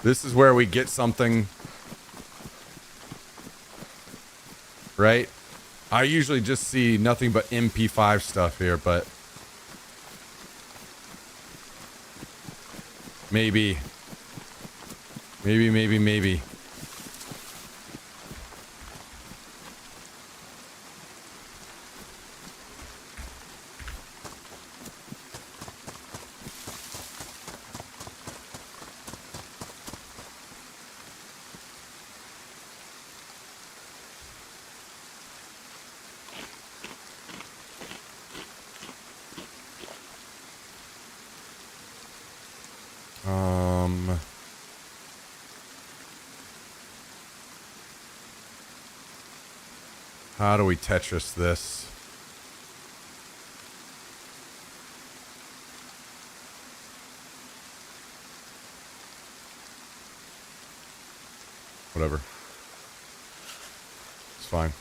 This is where we get something, right? I usually just see nothing but MP5 stuff here, but maybe. How do we Tetris this? Whatever. It's fine.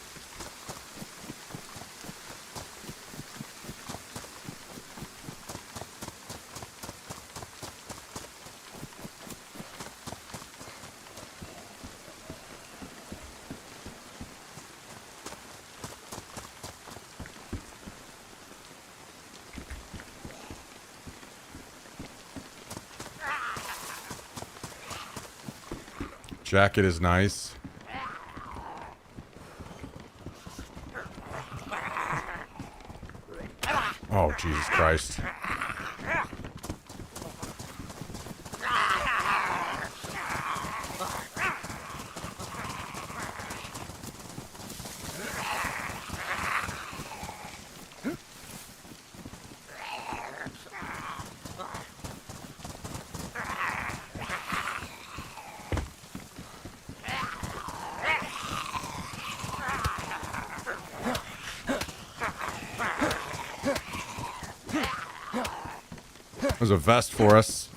Jacket is nice. Oh, Jesus Christ. There's a vest for us.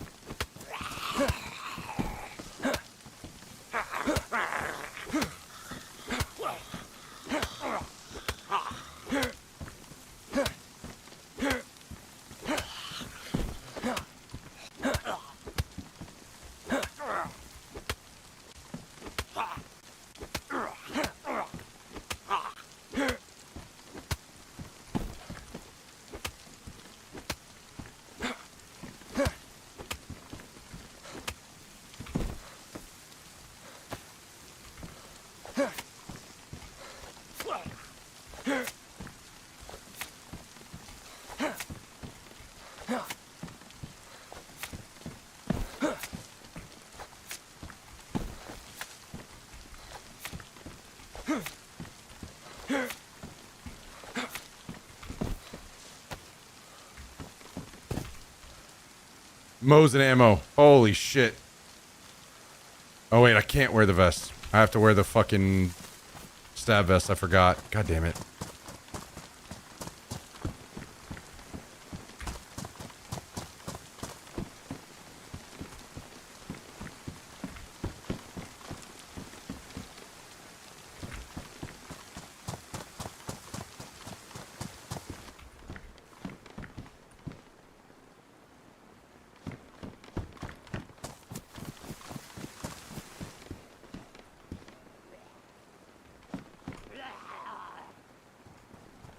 Mosin ammo. Holy shit. Oh wait, I can't wear the vest. I have to wear the fucking stab vest. I forgot. God damn it.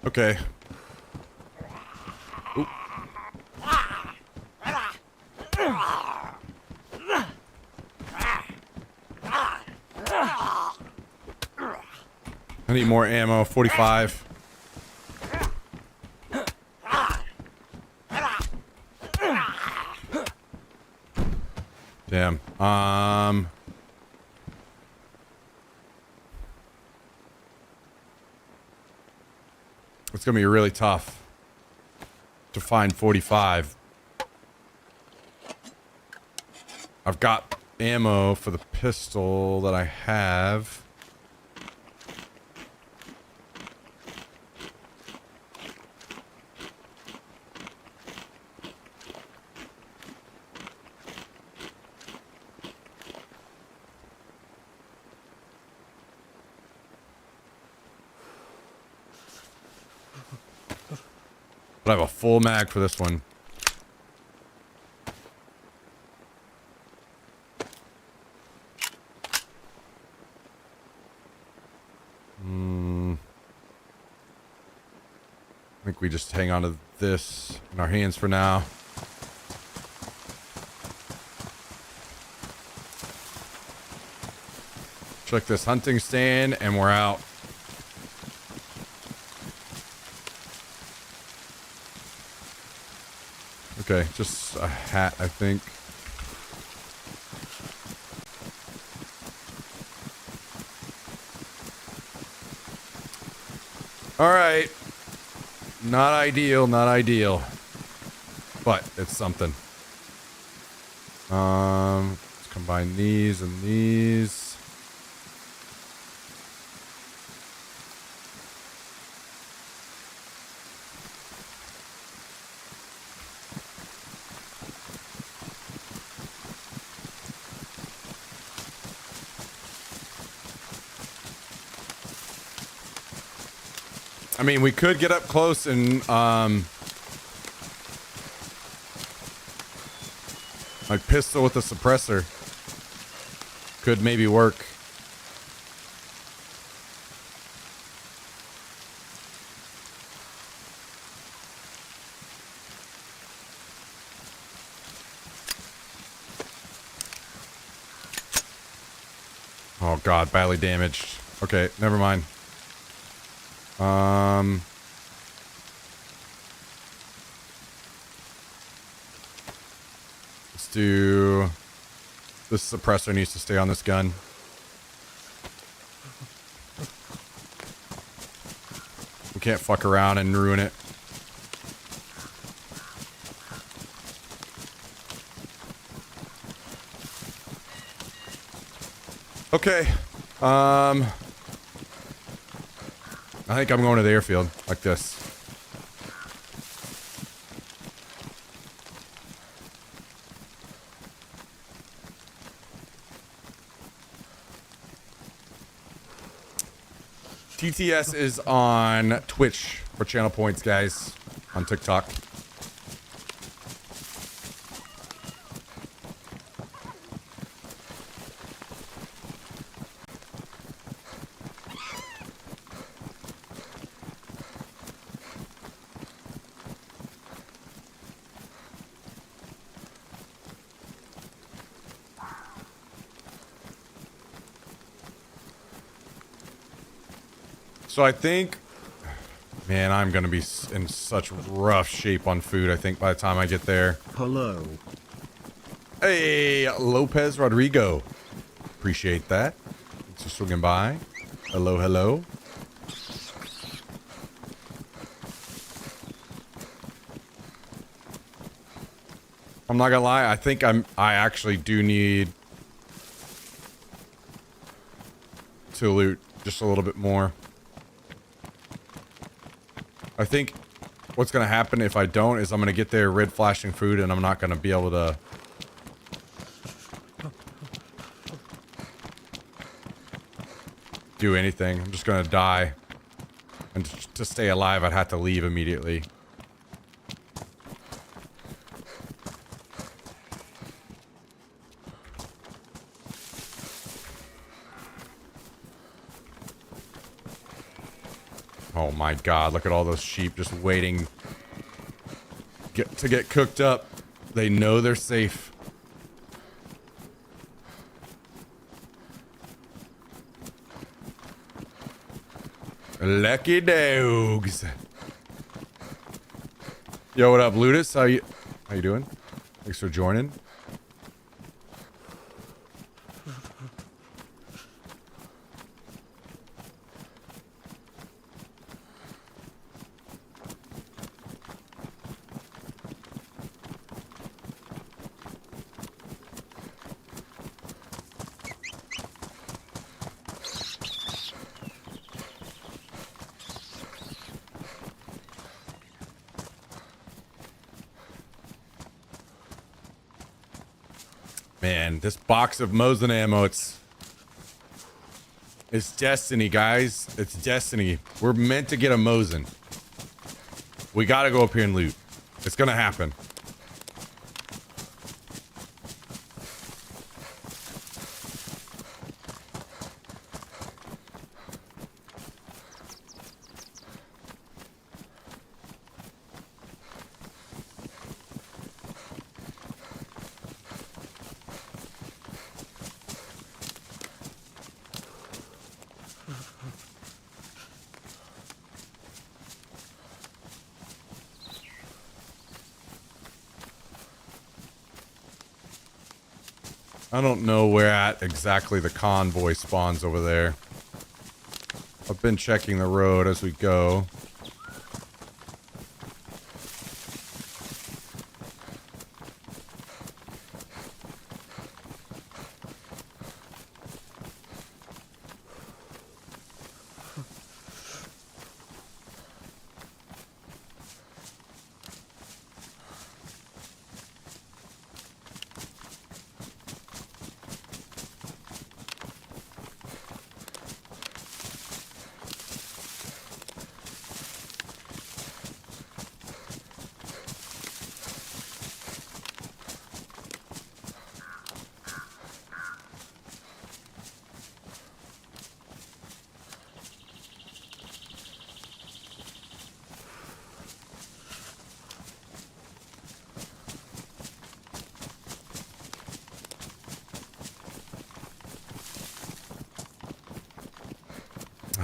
Okay. Oop. I need more ammo. 45. Damn. It's gonna be really tough to find 45. I've got ammo for the pistol that I have. But I have a full mag for this one. I think we just hang on to this in our hands for now. Check this hunting stand and we're out. Okay, just a hat, I think. All right. Not ideal, not ideal. But it's something. Let's combine these and these. I mean, we could get up close and, like pistol with a suppressor. Could maybe work. Oh God, badly damaged. Okay, never mind. Let's do... This suppressor needs to stay on this gun. We can't fuck around and ruin it. Okay. I think I'm going to the airfield like this. TTS is on Twitch for channel points, guys, on TikTok. So I think, man, I'm going to be in such rough shape on food, I think, by the time I get there. Hello. Hey, Lopez Rodrigo. Appreciate that. Thanks for swinging by. Hello, hello. I'm not gonna lie, I think I actually do need to loot just a little bit more. I think what's going to happen if I don't is I'm going to get there red flashing food and I'm not going to be able to do anything. I'm just going to die. And to stay alive, I'd have to leave immediately. Oh my God, look at all those sheep just waiting to get cooked up. They know they're safe. Lucky dogs. Yo, what up, Ludus? How you doing? Thanks for joining. Man, this box of Mosin ammo, it's destiny, guys. It's destiny. We're meant to get a Mosin. We gotta go up here and loot. It's gonna happen. I don't know where at exactly the convoy spawns over there. I've been checking the road as we go.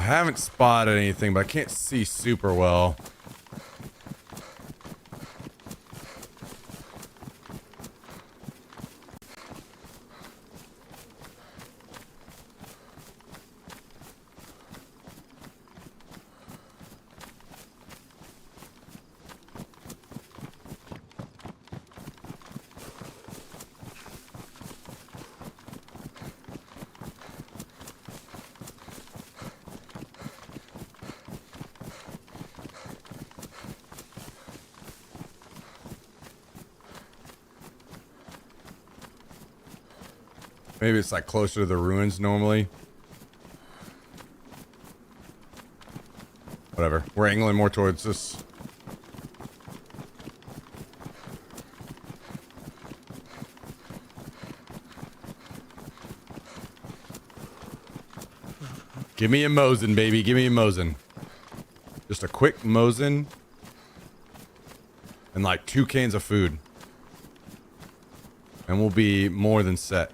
haven't spotted anything, but I can't see super well. Maybe it's like closer to the ruins normally. Whatever. We're angling more towards this. Give me a Mosin, baby. Give me a Mosin. Just a quick Mosin. And like 2 cans of food. And we'll be more than set.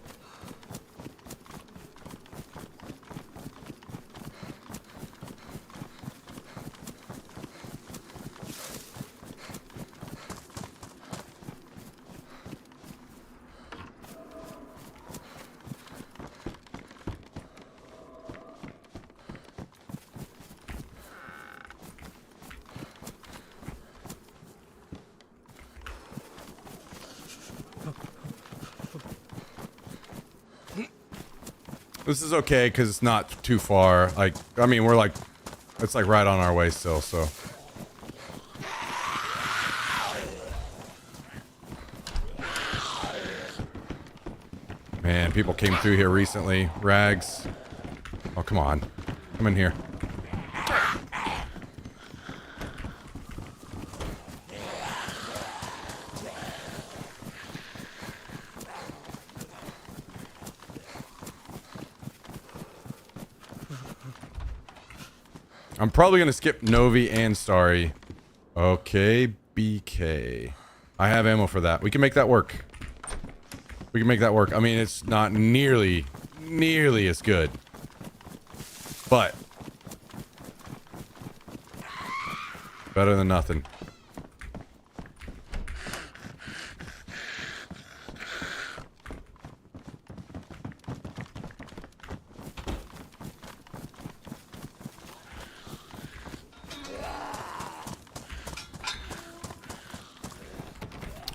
This is okay because it's not too far. Like, I mean, we're like, it's like right on our way still, so. Man, people came through here recently. Rags. Oh, come on. Come in here. I'm probably going to skip Novi and Starry. Okay, BK. I have ammo for that. We can make that work. We can make that work. I mean, it's not nearly as good. But better than nothing.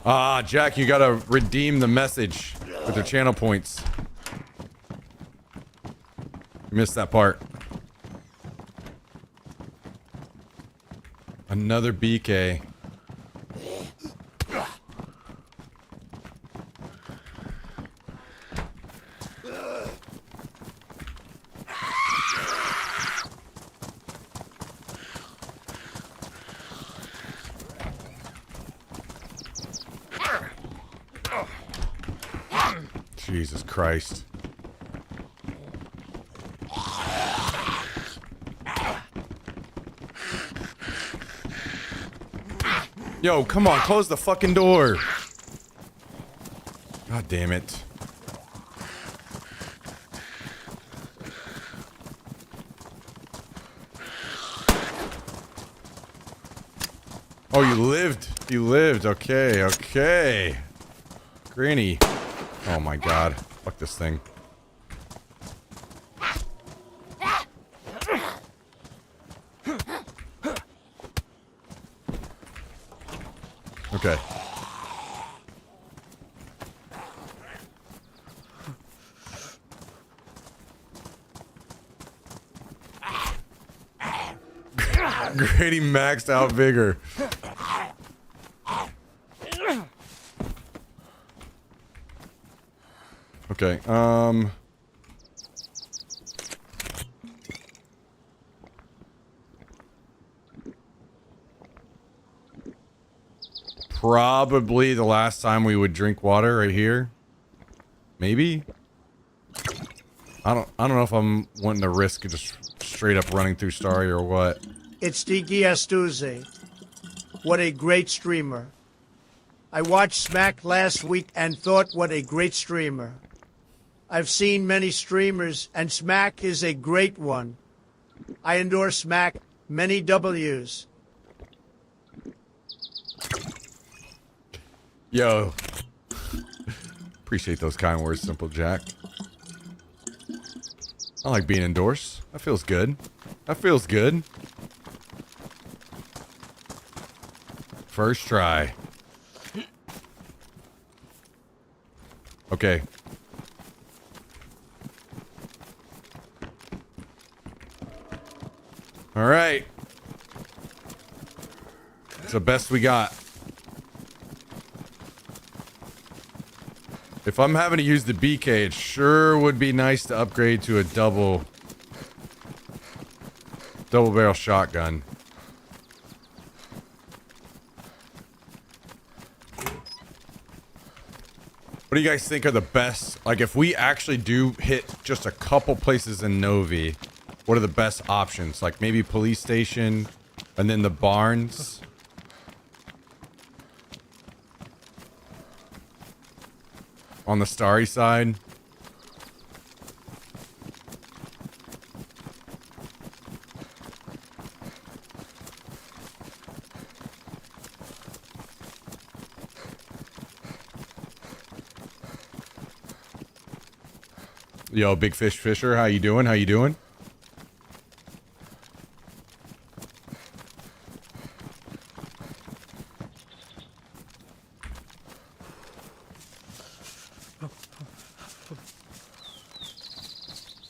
Ah, Jack, you gotta redeem the message with your channel points. You missed that part. Another BK. Jesus Christ. Yo, come on, close the fucking door. God damn it. Oh, you lived. You lived. Okay, okay. Granny. Oh my god. Fuck this thing. Okay. Grady maxed out vigor. Okay, probably the last time we would drink water right here. Maybe. I don't know if I'm wanting to risk just straight up running through Starry or what. It's TTS Tuesday. What a great streamer. I watched Smack last week and thought what a great streamer. I've seen many streamers and Smack is a great one. I endorse smack. Many W's. Yo. Appreciate those kind words, Simple Jack. I like being endorsed. That feels good. That feels good. First try. Okay. All right. It's the best we got. If I'm having to use the BK, it sure would be nice to upgrade to a double barrel shotgun. What do you guys think are the best? Like, if we actually do hit just a couple places in Novi, what are the best options? Like maybe police station and then the barns. On the starry side. Yo, Big Fish Fisher, how you doing? How you doing?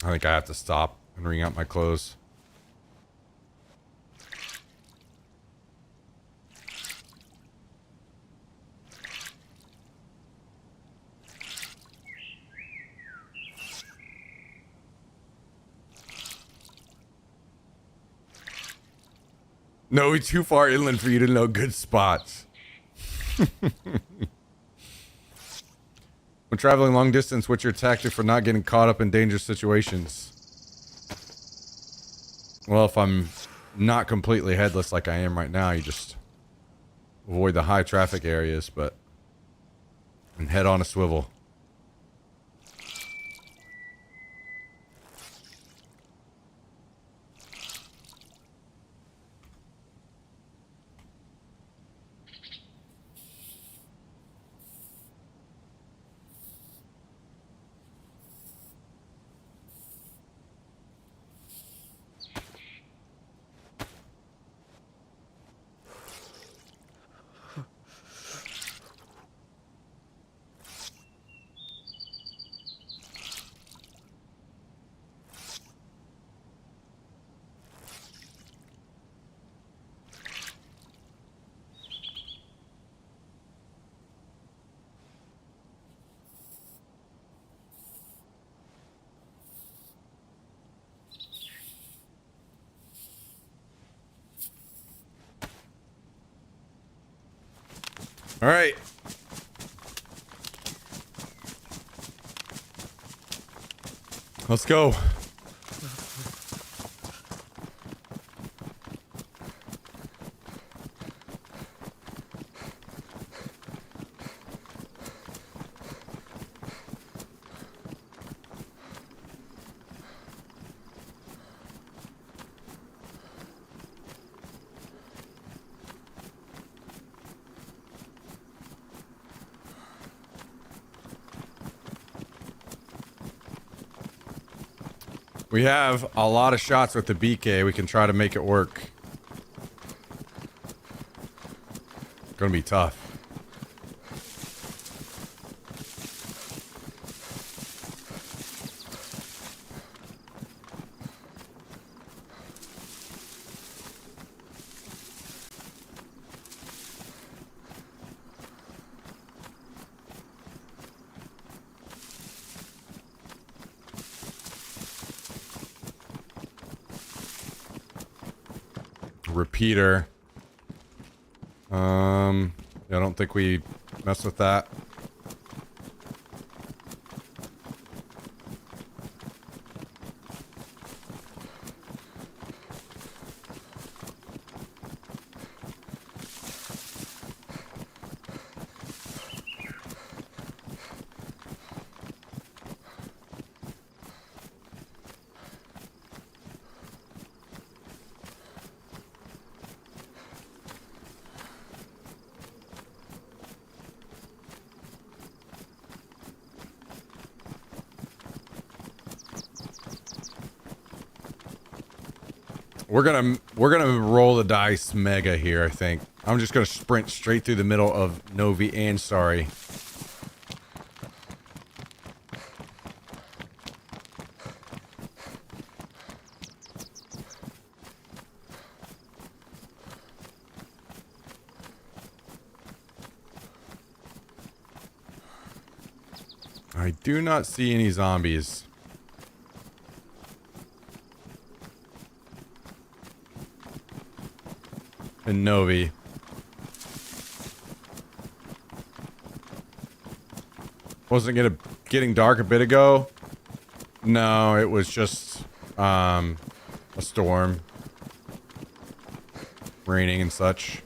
I think I have to stop and wring out my clothes. No, it's too far inland for you to know good spots. When traveling long distance, what's your tactic for not getting caught up in dangerous situations? Well, if I'm not completely headless like I am right now, you just avoid the high traffic areas, but and head on a swivel. All right. Let's go. We have a lot of shots with the BK. We can try to make it work. Gonna be tough. Repeater. I don't think we mess with that. We're gonna roll the dice mega here, I think. I'm just gonna sprint straight through the middle of Novi and Sorry. I do not see any zombies. In Novi. Wasn't it getting dark a bit ago? No, it was just a storm. Raining and such.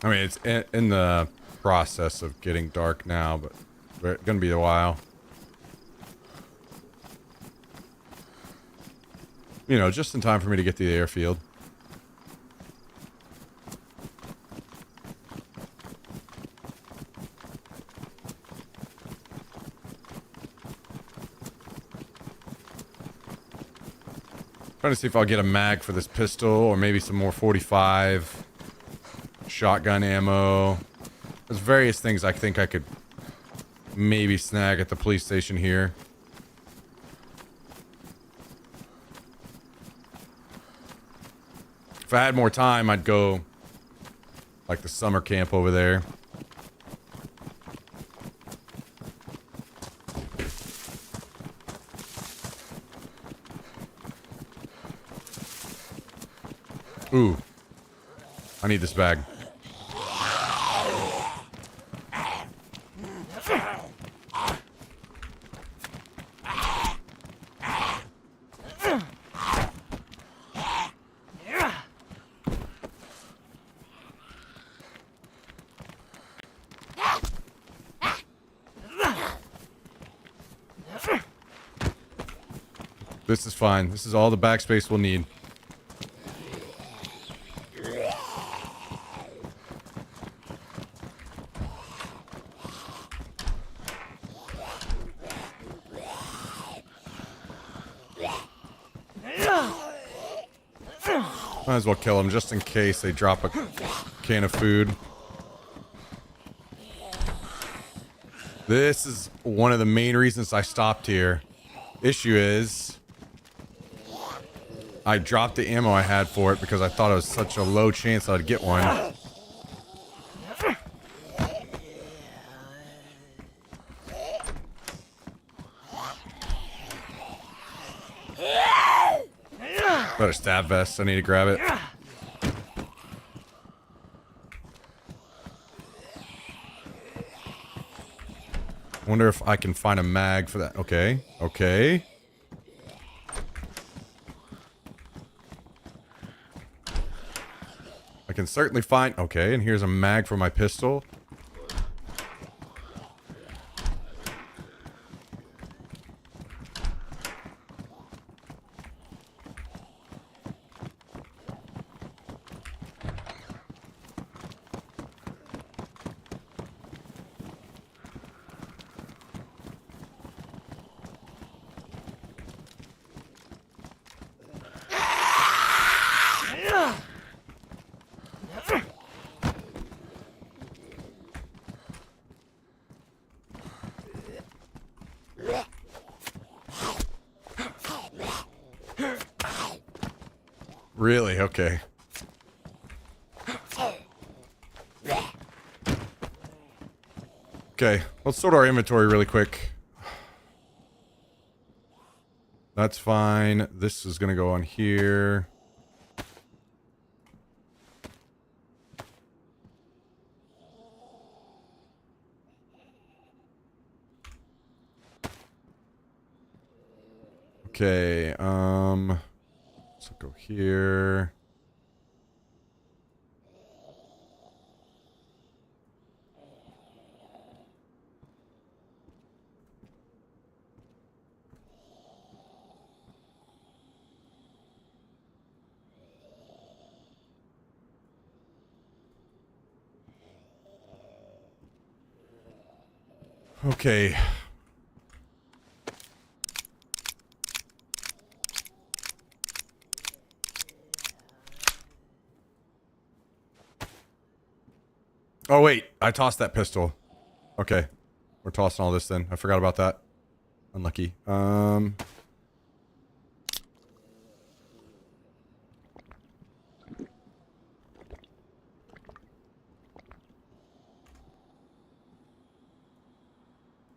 I mean, it's in the process of getting dark now, but it's gonna be a while. You know, just in time for me to get to the airfield. Trying to see if I'll get a mag for this pistol, or maybe some more 45 shotgun ammo. There's various things I think I could maybe snag at the police station here. If I had more time, I'd go like the summer camp over there. Ooh. I need this bag. This is fine. This is all the backspace we'll need. Might as well kill them just in case they drop a can of food. This is one of the main reasons I stopped here. Issue is, I dropped the ammo I had for it because I thought it was such a low chance I'd get one. Better stab vest. I need to grab it. Wonder if I can find a mag for that. Okay. Okay. I can certainly find... Okay, and here's a mag for my pistol. Really? Okay. Okay, let's sort our inventory really quick. That's fine. This is gonna go on here. Okay, let's go here. Okay. Oh, wait. I tossed that pistol. Okay. We're tossing all this then. I forgot about that. Unlucky.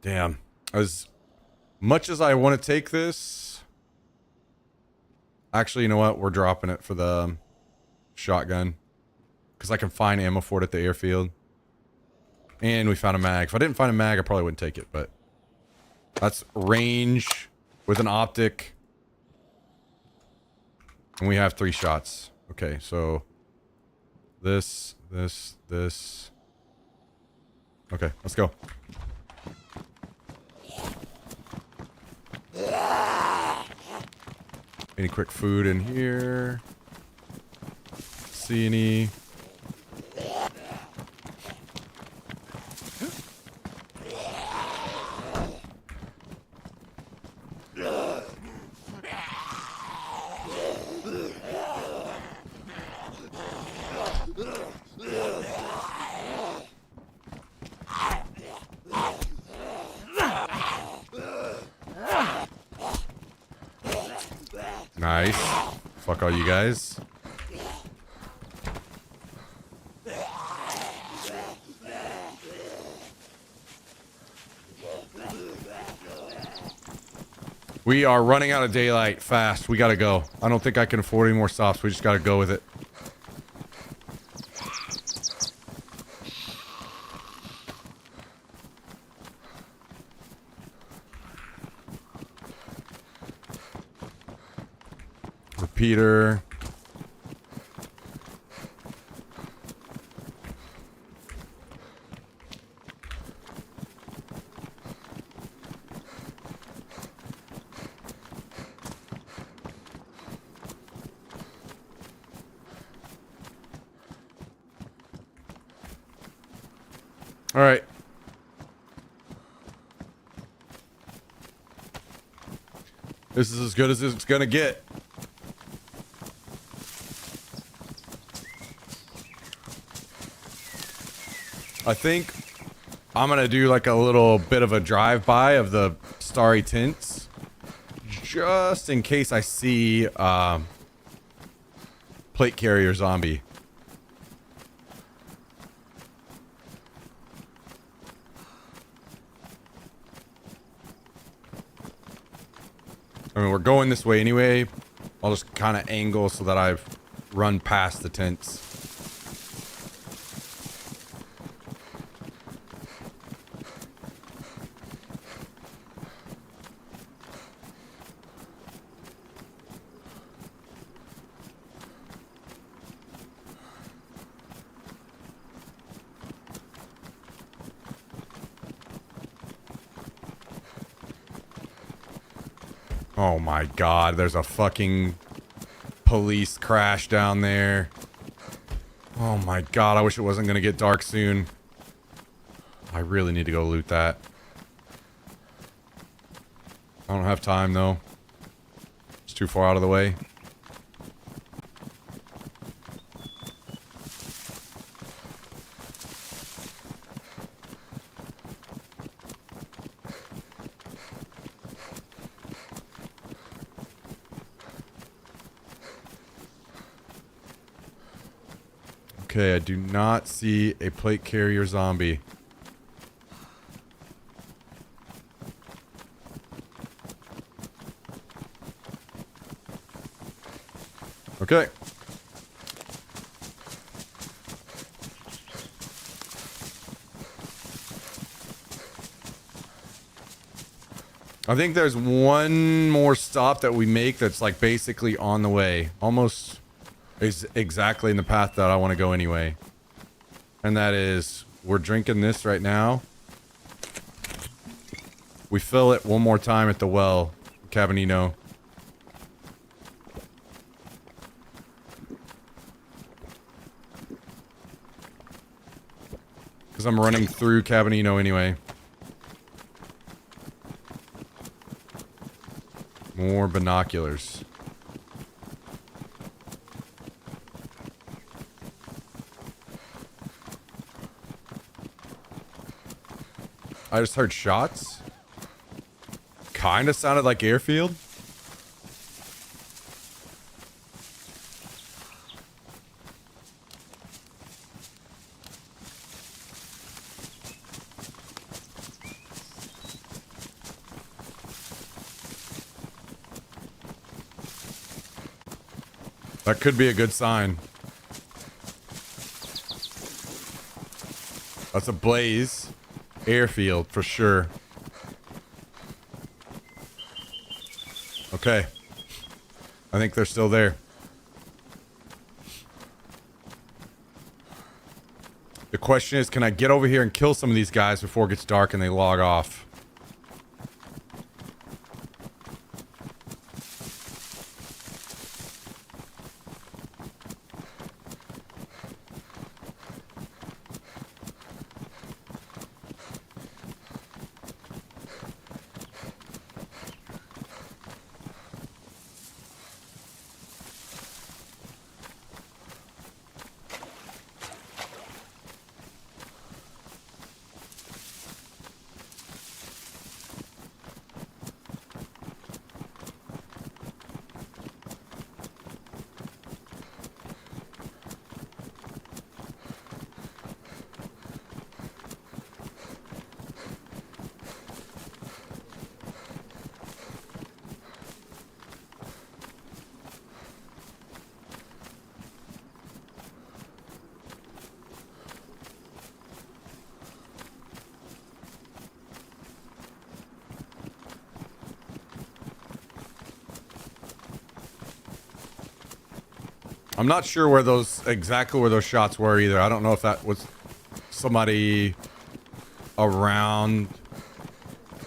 Damn. As much as I want to take this... Actually, you know what? We're dropping it for the shotgun. Because I can find ammo for it at the airfield. And we found a mag. If I didn't find a mag, I probably wouldn't take it, but... That's range with an optic. And we have 3 shots. Okay, so... This. Okay, let's go. Any quick food in here? See any? Nice. Fuck all you guys. We are running out of daylight fast. We gotta go. I don't think I can afford any more stops. We just gotta go with it. Repeater. All right. This is as good as it's gonna get. I think I'm gonna do like a little bit of a drive-by of the starry tints, just in case I see plate carrier zombie. I mean, we're going this way anyway. I'll just kind of angle so that I've run past the tents. Oh my god, there's a fucking police crash down there. Oh my god, I wish it wasn't gonna get dark soon. I really need to go loot that. I don't have time though. It's too far out of the way. Okay, I do not see a plate carrier zombie. Okay. I think there's one more stop that we make that's like basically on the way. Almost is exactly in the path that I want to go anyway. And that is, we're drinking this right now. We fill it one more time at the well, Cabanino. Because I'm running through Cabanino anyway. More binoculars. I just heard shots. Kind of sounded like airfield. That could be a good sign. That's a Blaze airfield for sure. Okay. I think they're still there. The question is, can I get over here and kill some of these guys before it gets dark and they log off? I'm not sure where exactly where those shots were either. I don't know if that was somebody around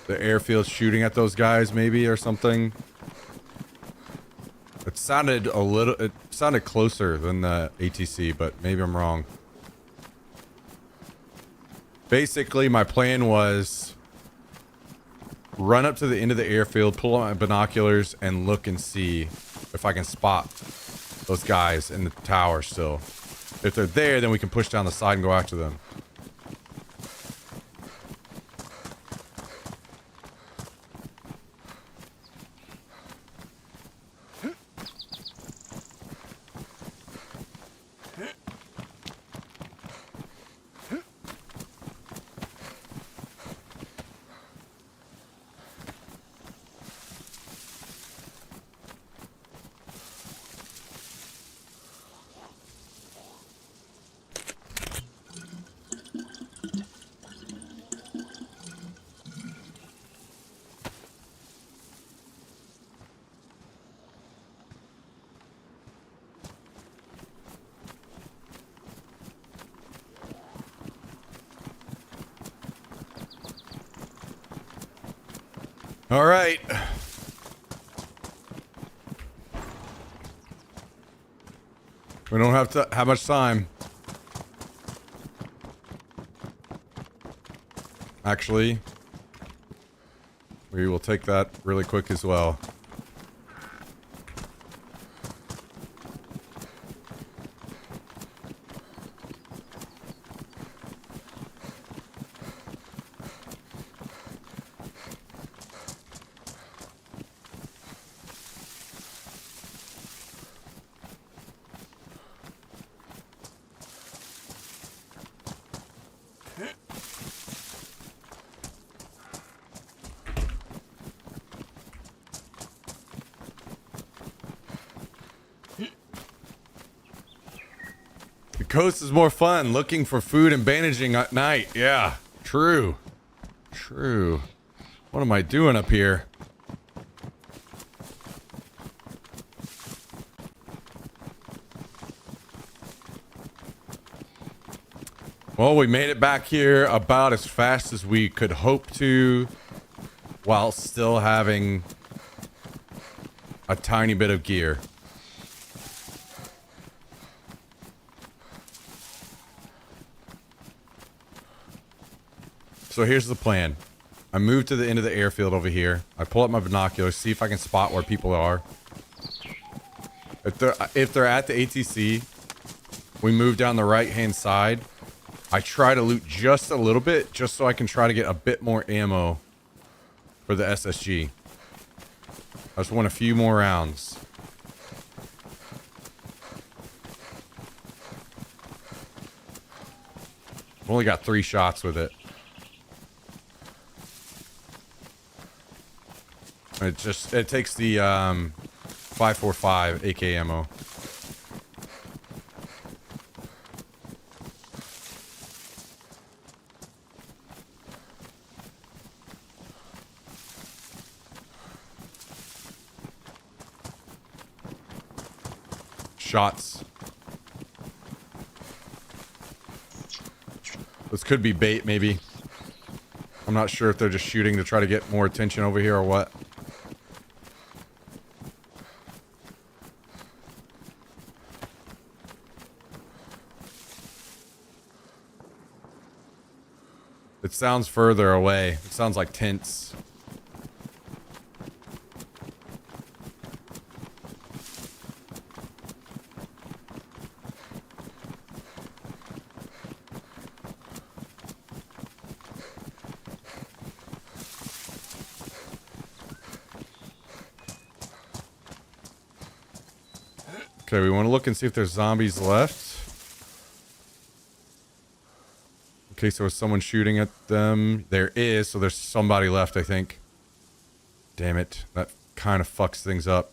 the airfield shooting at those guys maybe or something. It sounded closer than the ATC, but maybe I'm wrong. Basically, my plan was run up to the end of the airfield, pull out my binoculars, and look and see if I can spot those guys in the tower still. If they're there, then we can push down the side and go after them. All right. We don't have much time. Actually, we will take that really quick as well. Coast is more fun looking for food and bandaging at night. Yeah, true. True. What am I doing up here? Well, we made it back here about as fast as we could hope to, while still having a tiny bit of gear. So here's the plan. I move to the end of the airfield over here. I pull up my binoculars, see if I can spot where people are. If they're at the ATC, we move down the right-hand side I try to loot just a little bit, just so I can try to get a bit more ammo for the SSG. I just want a few more rounds. I've only got 3 shots with it. It takes the 5.45 AK ammo. Shots. This could be bait, maybe. I'm not sure if they're just shooting to try to get more attention over here or what. It sounds further away. It sounds like tents. Okay, we want to look and see if there's zombies left. Okay, so is someone shooting at them? There is, so there's somebody left, I think. Damn it. That kind of fucks things up.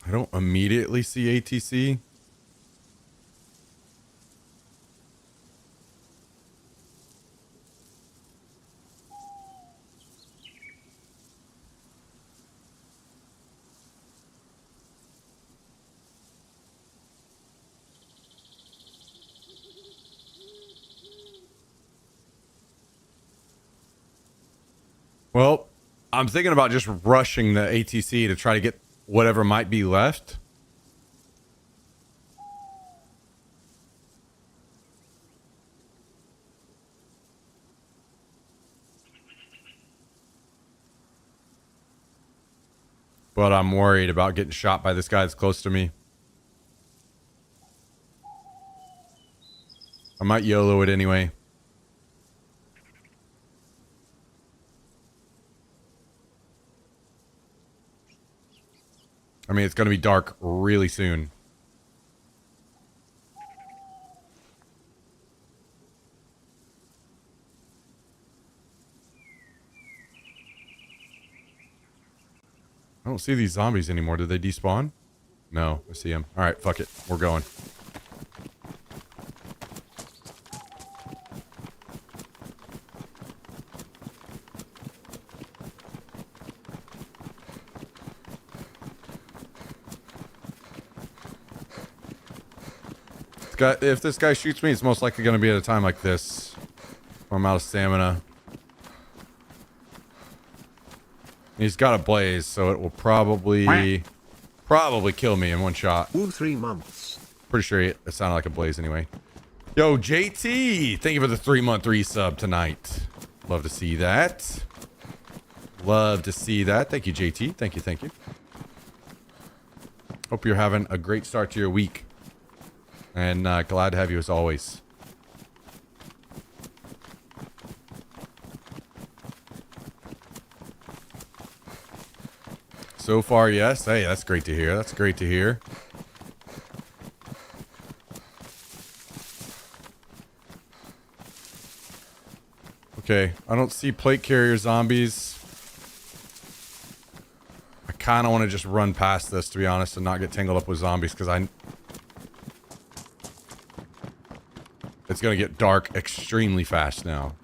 I don't immediately see ATC. Well, I'm thinking about just rushing the ATC to try to get whatever might be left. But I'm worried about getting shot by this guy that's close to me. I might YOLO it anyway. I mean, it's going to be dark really soon. I don't see these zombies anymore. Did they despawn? No, I see them. All right, fuck it. We're going. If this guy shoots me, it's most likely going to be at a time like this. Or I'm out of stamina. He's got a blaze, so it will probably kill me in one shot. Ooh, 3 months. Pretty sure it sounded like a blaze anyway. Yo, JT, thank you for the 3-month resub tonight. Love to see that. Love to see that. Thank you, JT. Thank you, thank you. Hope you're having a great start to your week. And glad to have you as always. So far, yes. Hey, that's great to hear. That's great to hear. Okay, I don't see plate carrier zombies. I kind of want to just run past this, to be honest, and not get tangled up with zombies, because it's going to get dark extremely fast now.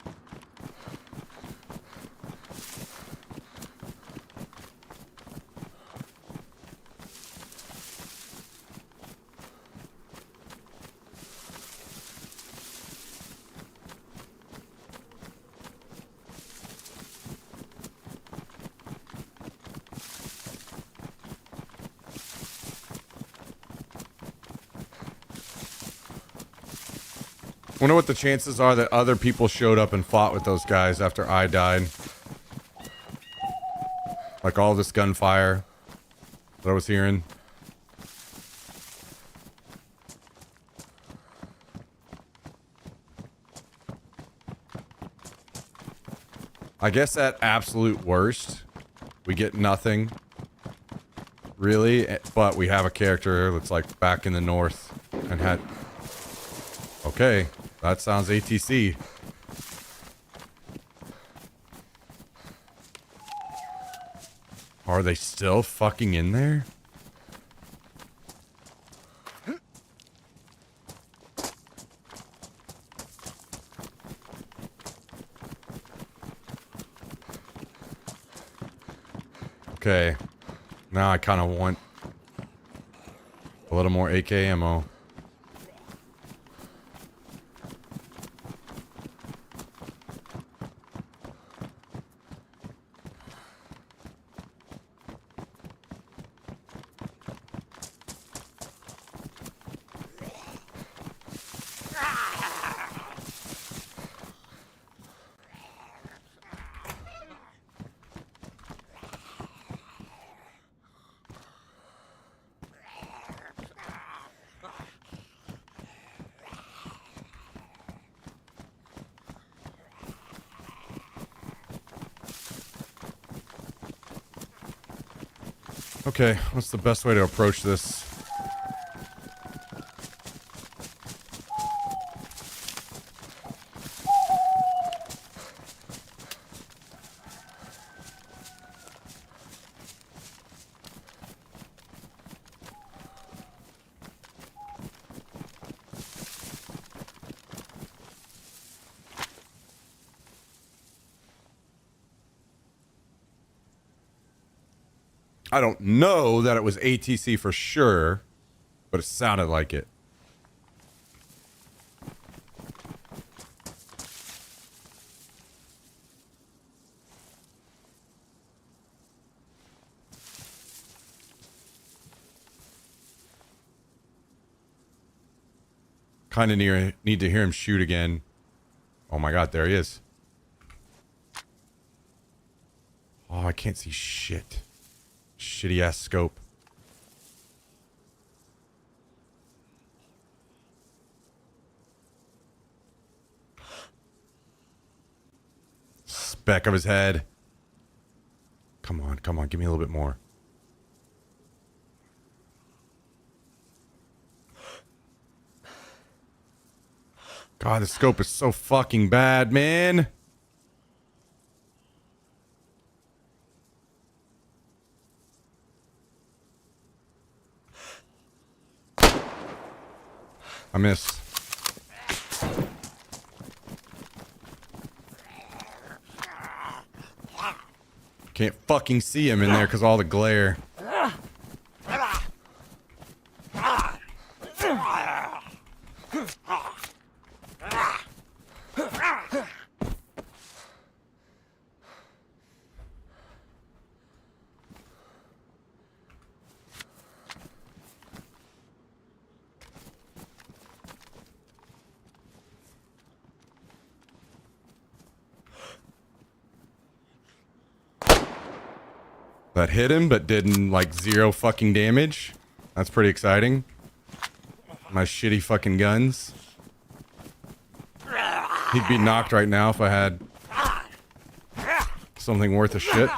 Wonder what the chances are that other people showed up and fought with those guys after I died. Like all this gunfire that I was hearing. I guess at absolute worst, we get nothing. Really, but we have a character that's like back in the north and had... Okay, that sounds ATC. Are they still fucking in there? Okay. Now I kind of want a little more AK ammo. Okay, what's the best way to approach this? I don't know that it was ATC for sure, but it sounded like it. Kind of need to hear him shoot again. Oh my god, there he is. Oh, I can't see shit. Shitty ass scope. Speck of his head. Come on, give me a little bit more. God, the scope is so fucking bad, man. I missed. Can't fucking see him in there because all the glare. That hit him, but didn't, like, zero fucking damage. That's pretty exciting. My shitty fucking guns. He'd be knocked right now if I had something worth a shit.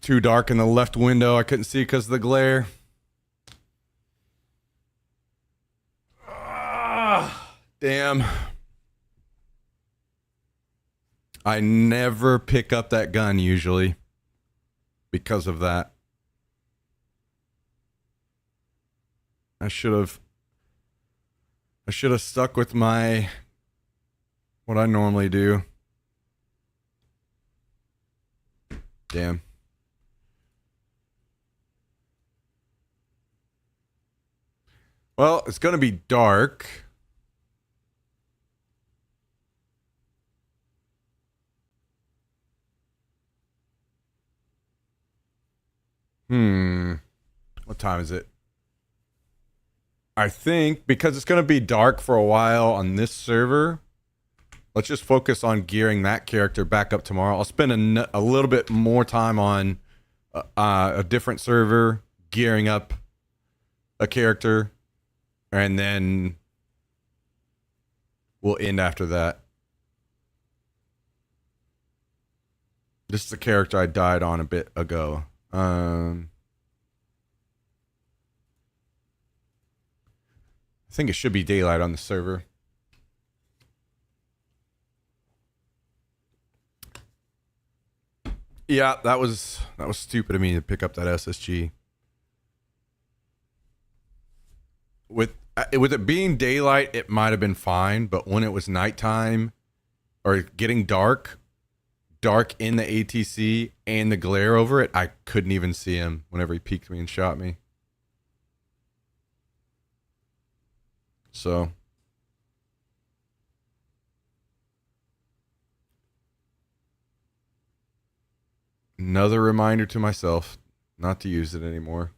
Too dark in the left window. I couldn't see because of the glare. Damn. I never pick up that gun usually because of that. I should have stuck with what I normally do. Damn. Well, it's going to be dark. What time is it? I think because it's going to be dark for a while on this server, let's just focus on gearing that character back up tomorrow. I'll spend a little bit more time on a different server, gearing up a character, and then we'll end after that. This is the character I died on a bit ago. I think it should be daylight on the server. Yeah, that was stupid of me to pick up that SSG. With it being daylight, it might have been fine, but when it was nighttime or getting dark in the ATC and the glare over it, I couldn't even see him whenever he peeked me and shot me. So another reminder to myself not to use it anymore.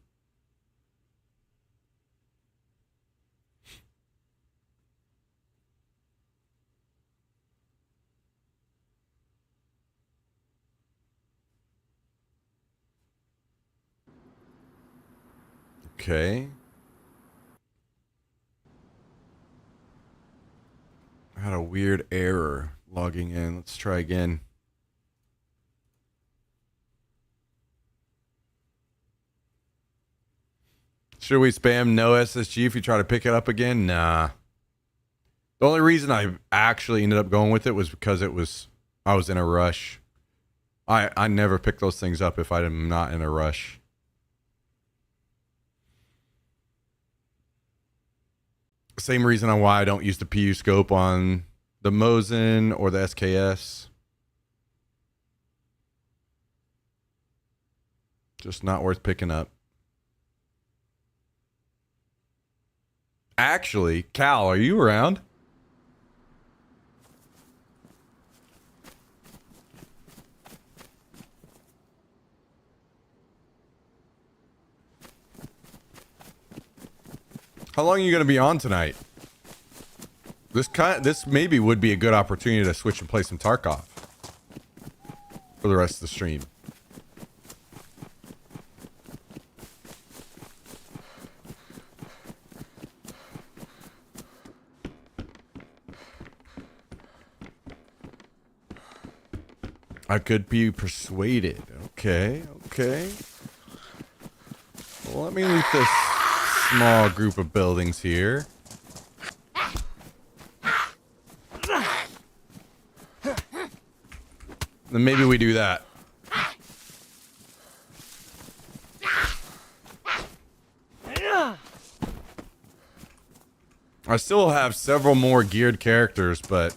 Okay. I had a weird error logging in. Let's try again. Should we spam no SSG if you try to pick it up again? Nah. The only reason I actually ended up going with it was because I was in a rush. I never pick those things up if I'm not in a rush. Same reason on why I don't use the PU scope on the Mosin or the SKS. Just not worth picking up. Actually, Cal, are you around? How long are you going to be on tonight? This maybe would be a good opportunity to switch and play some Tarkov for the rest of the stream. I could be persuaded. Okay. Well, let me loot this small group of buildings here. Then maybe we do that. I still have several more geared characters, but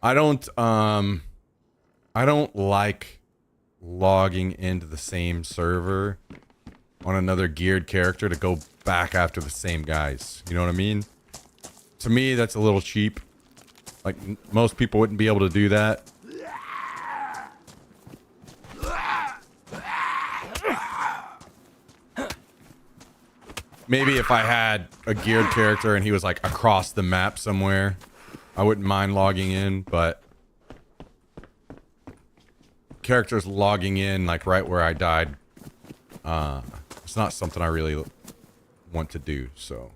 I don't like logging into the same server on another geared character to go back after the same guys. You know what I mean? To me, that's a little cheap. Like, most people wouldn't be able to do that. Maybe if I had a geared character and he was like across the map somewhere, I wouldn't mind logging in, but characters logging in like right where I died, it's not something I really want to do, so.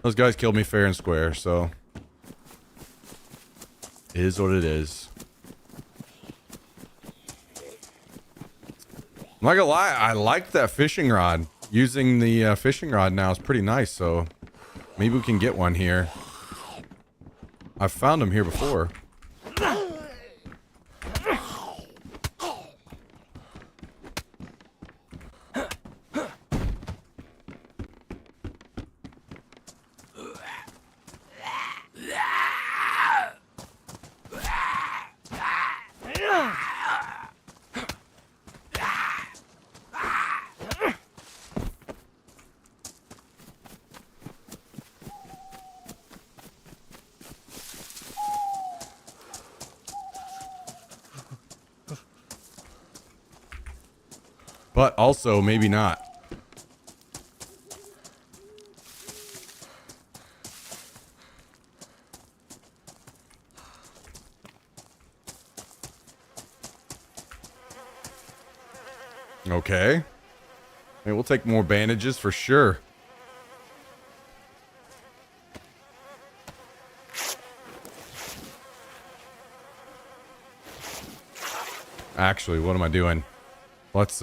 Those guys killed me fair and square, so it is what it is. I'm not gonna lie, I like that fishing rod. Using the fishing rod now is pretty nice, so maybe we can get one here. I've found them here before. But also, maybe not. Okay. Hey, we'll take more bandages for sure. Actually, what am I doing? Let's,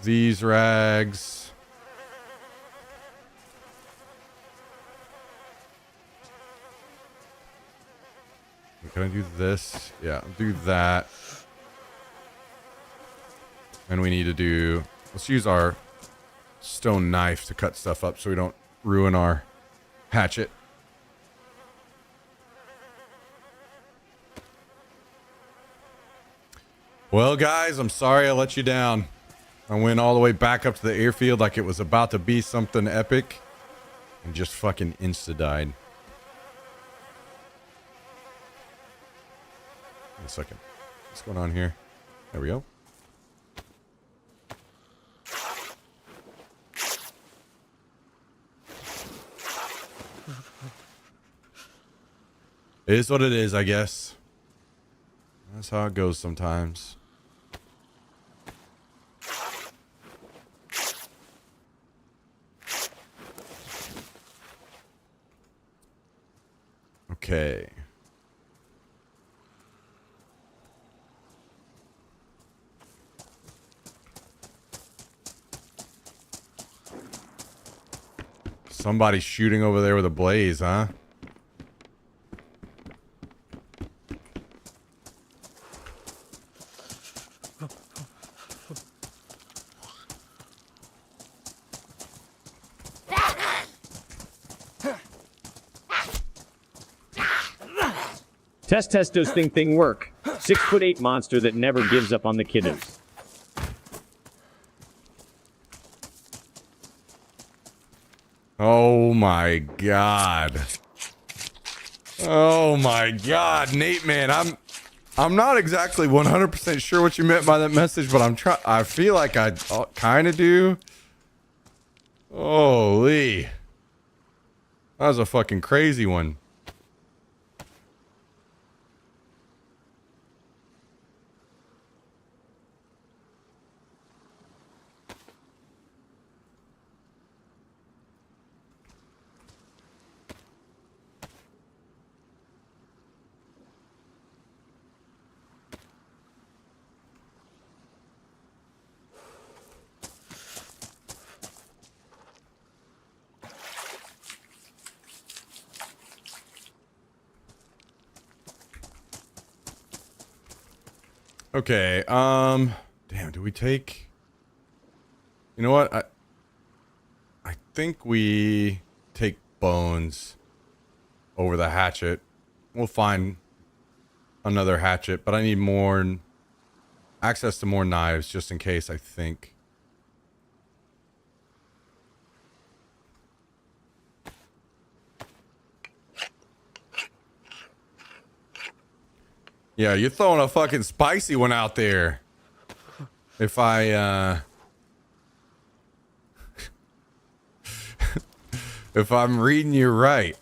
these rags. Can I do this? Yeah, do that. And we need to do... Let's use our stone knife to cut stuff up so we don't ruin our hatchet. Well, guys, I'm sorry I let you down. I went all the way back up to the airfield like it was about to be something epic and just fucking insta-died. Wait a second. What's going on here? There we go. It is what it is, I guess. That's how it goes sometimes. Okay. Somebody's shooting over there with a blaze, huh? Test does thing work. 6'8" monster that never gives up on the kiddos. Oh my god. Oh my god, Nate, man, I'm not exactly 100% sure what you meant by that message, but I feel like I kind of do. Holy. That was a fucking crazy one. Okay, damn, do we take... You know what? I think we take bones over the hatchet. We'll find another hatchet, but I need more... access to more knives, just in case, I think. Yeah, you're throwing a fucking spicy one out there. If I, if I'm reading you right.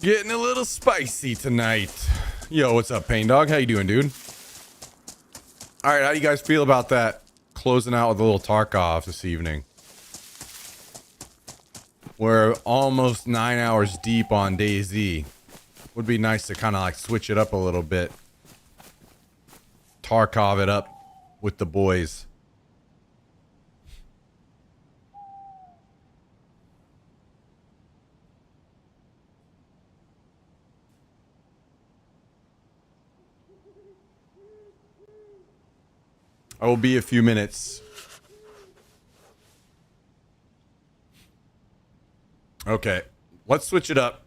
Getting a little spicy tonight. Yo, what's up, Pain Dog? How you doing, dude? All right, how do you guys feel about that? Closing out with a little Tarkov this evening. We're almost 9 hours deep on DayZ. Would be nice to kind of like switch it up a little bit. Tarkov it up with the boys. I will be a few minutes. Okay, let's switch it up.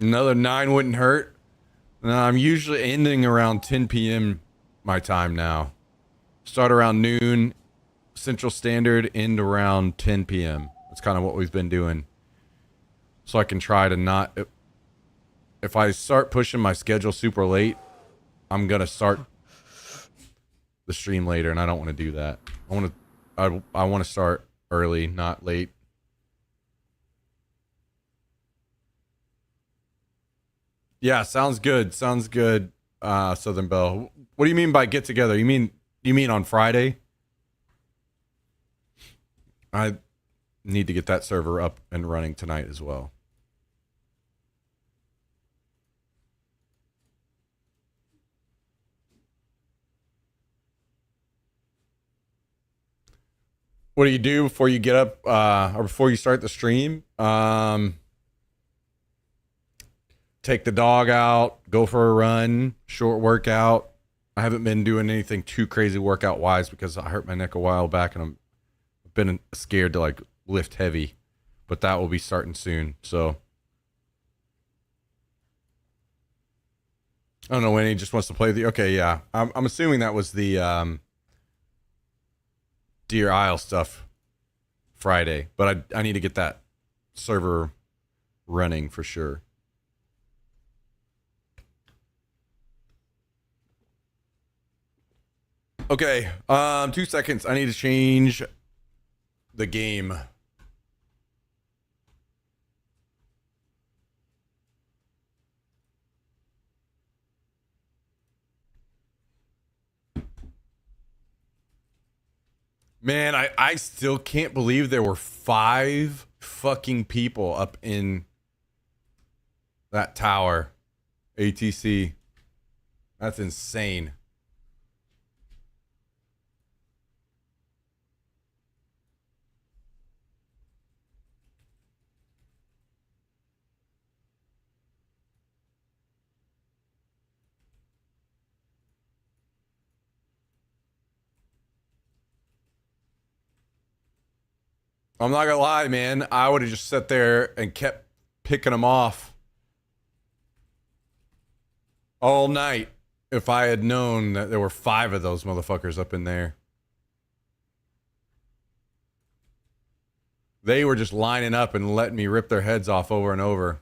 Another 9 wouldn't hurt. No, I'm usually ending around 10 p.m. my time now. Start around noon Central Standard, end around 10 p.m. That's kind of what we've been doing. So I can try to not... If I start pushing my schedule super late, I'm going to start the stream later, and I don't want to do that. I want to start early, not late. Yeah, sounds good. Sounds good, Southern Belle. What do you mean by get together? You mean on Friday? I need to get that server up and running tonight as well. What do you do before you get up, or before you start the stream? Take the dog out, go for a run, short workout. I haven't been doing anything too crazy workout wise because I hurt my neck a while back and I've been scared to like lift heavy, but that will be starting soon. So I don't know when he just wants to play the. Okay, yeah, I'm assuming that was the Deer Isle stuff Friday, but I need to get that server running for sure. Okay, 2 seconds. I need to change the game. Man, I still can't believe there were 5 fucking people up in that tower. ATC. That's insane. I'm not gonna lie, man. I would have just sat there and kept picking them off all night if I had known that there were 5 of those motherfuckers up in there. They were just lining up and letting me rip their heads off over and over.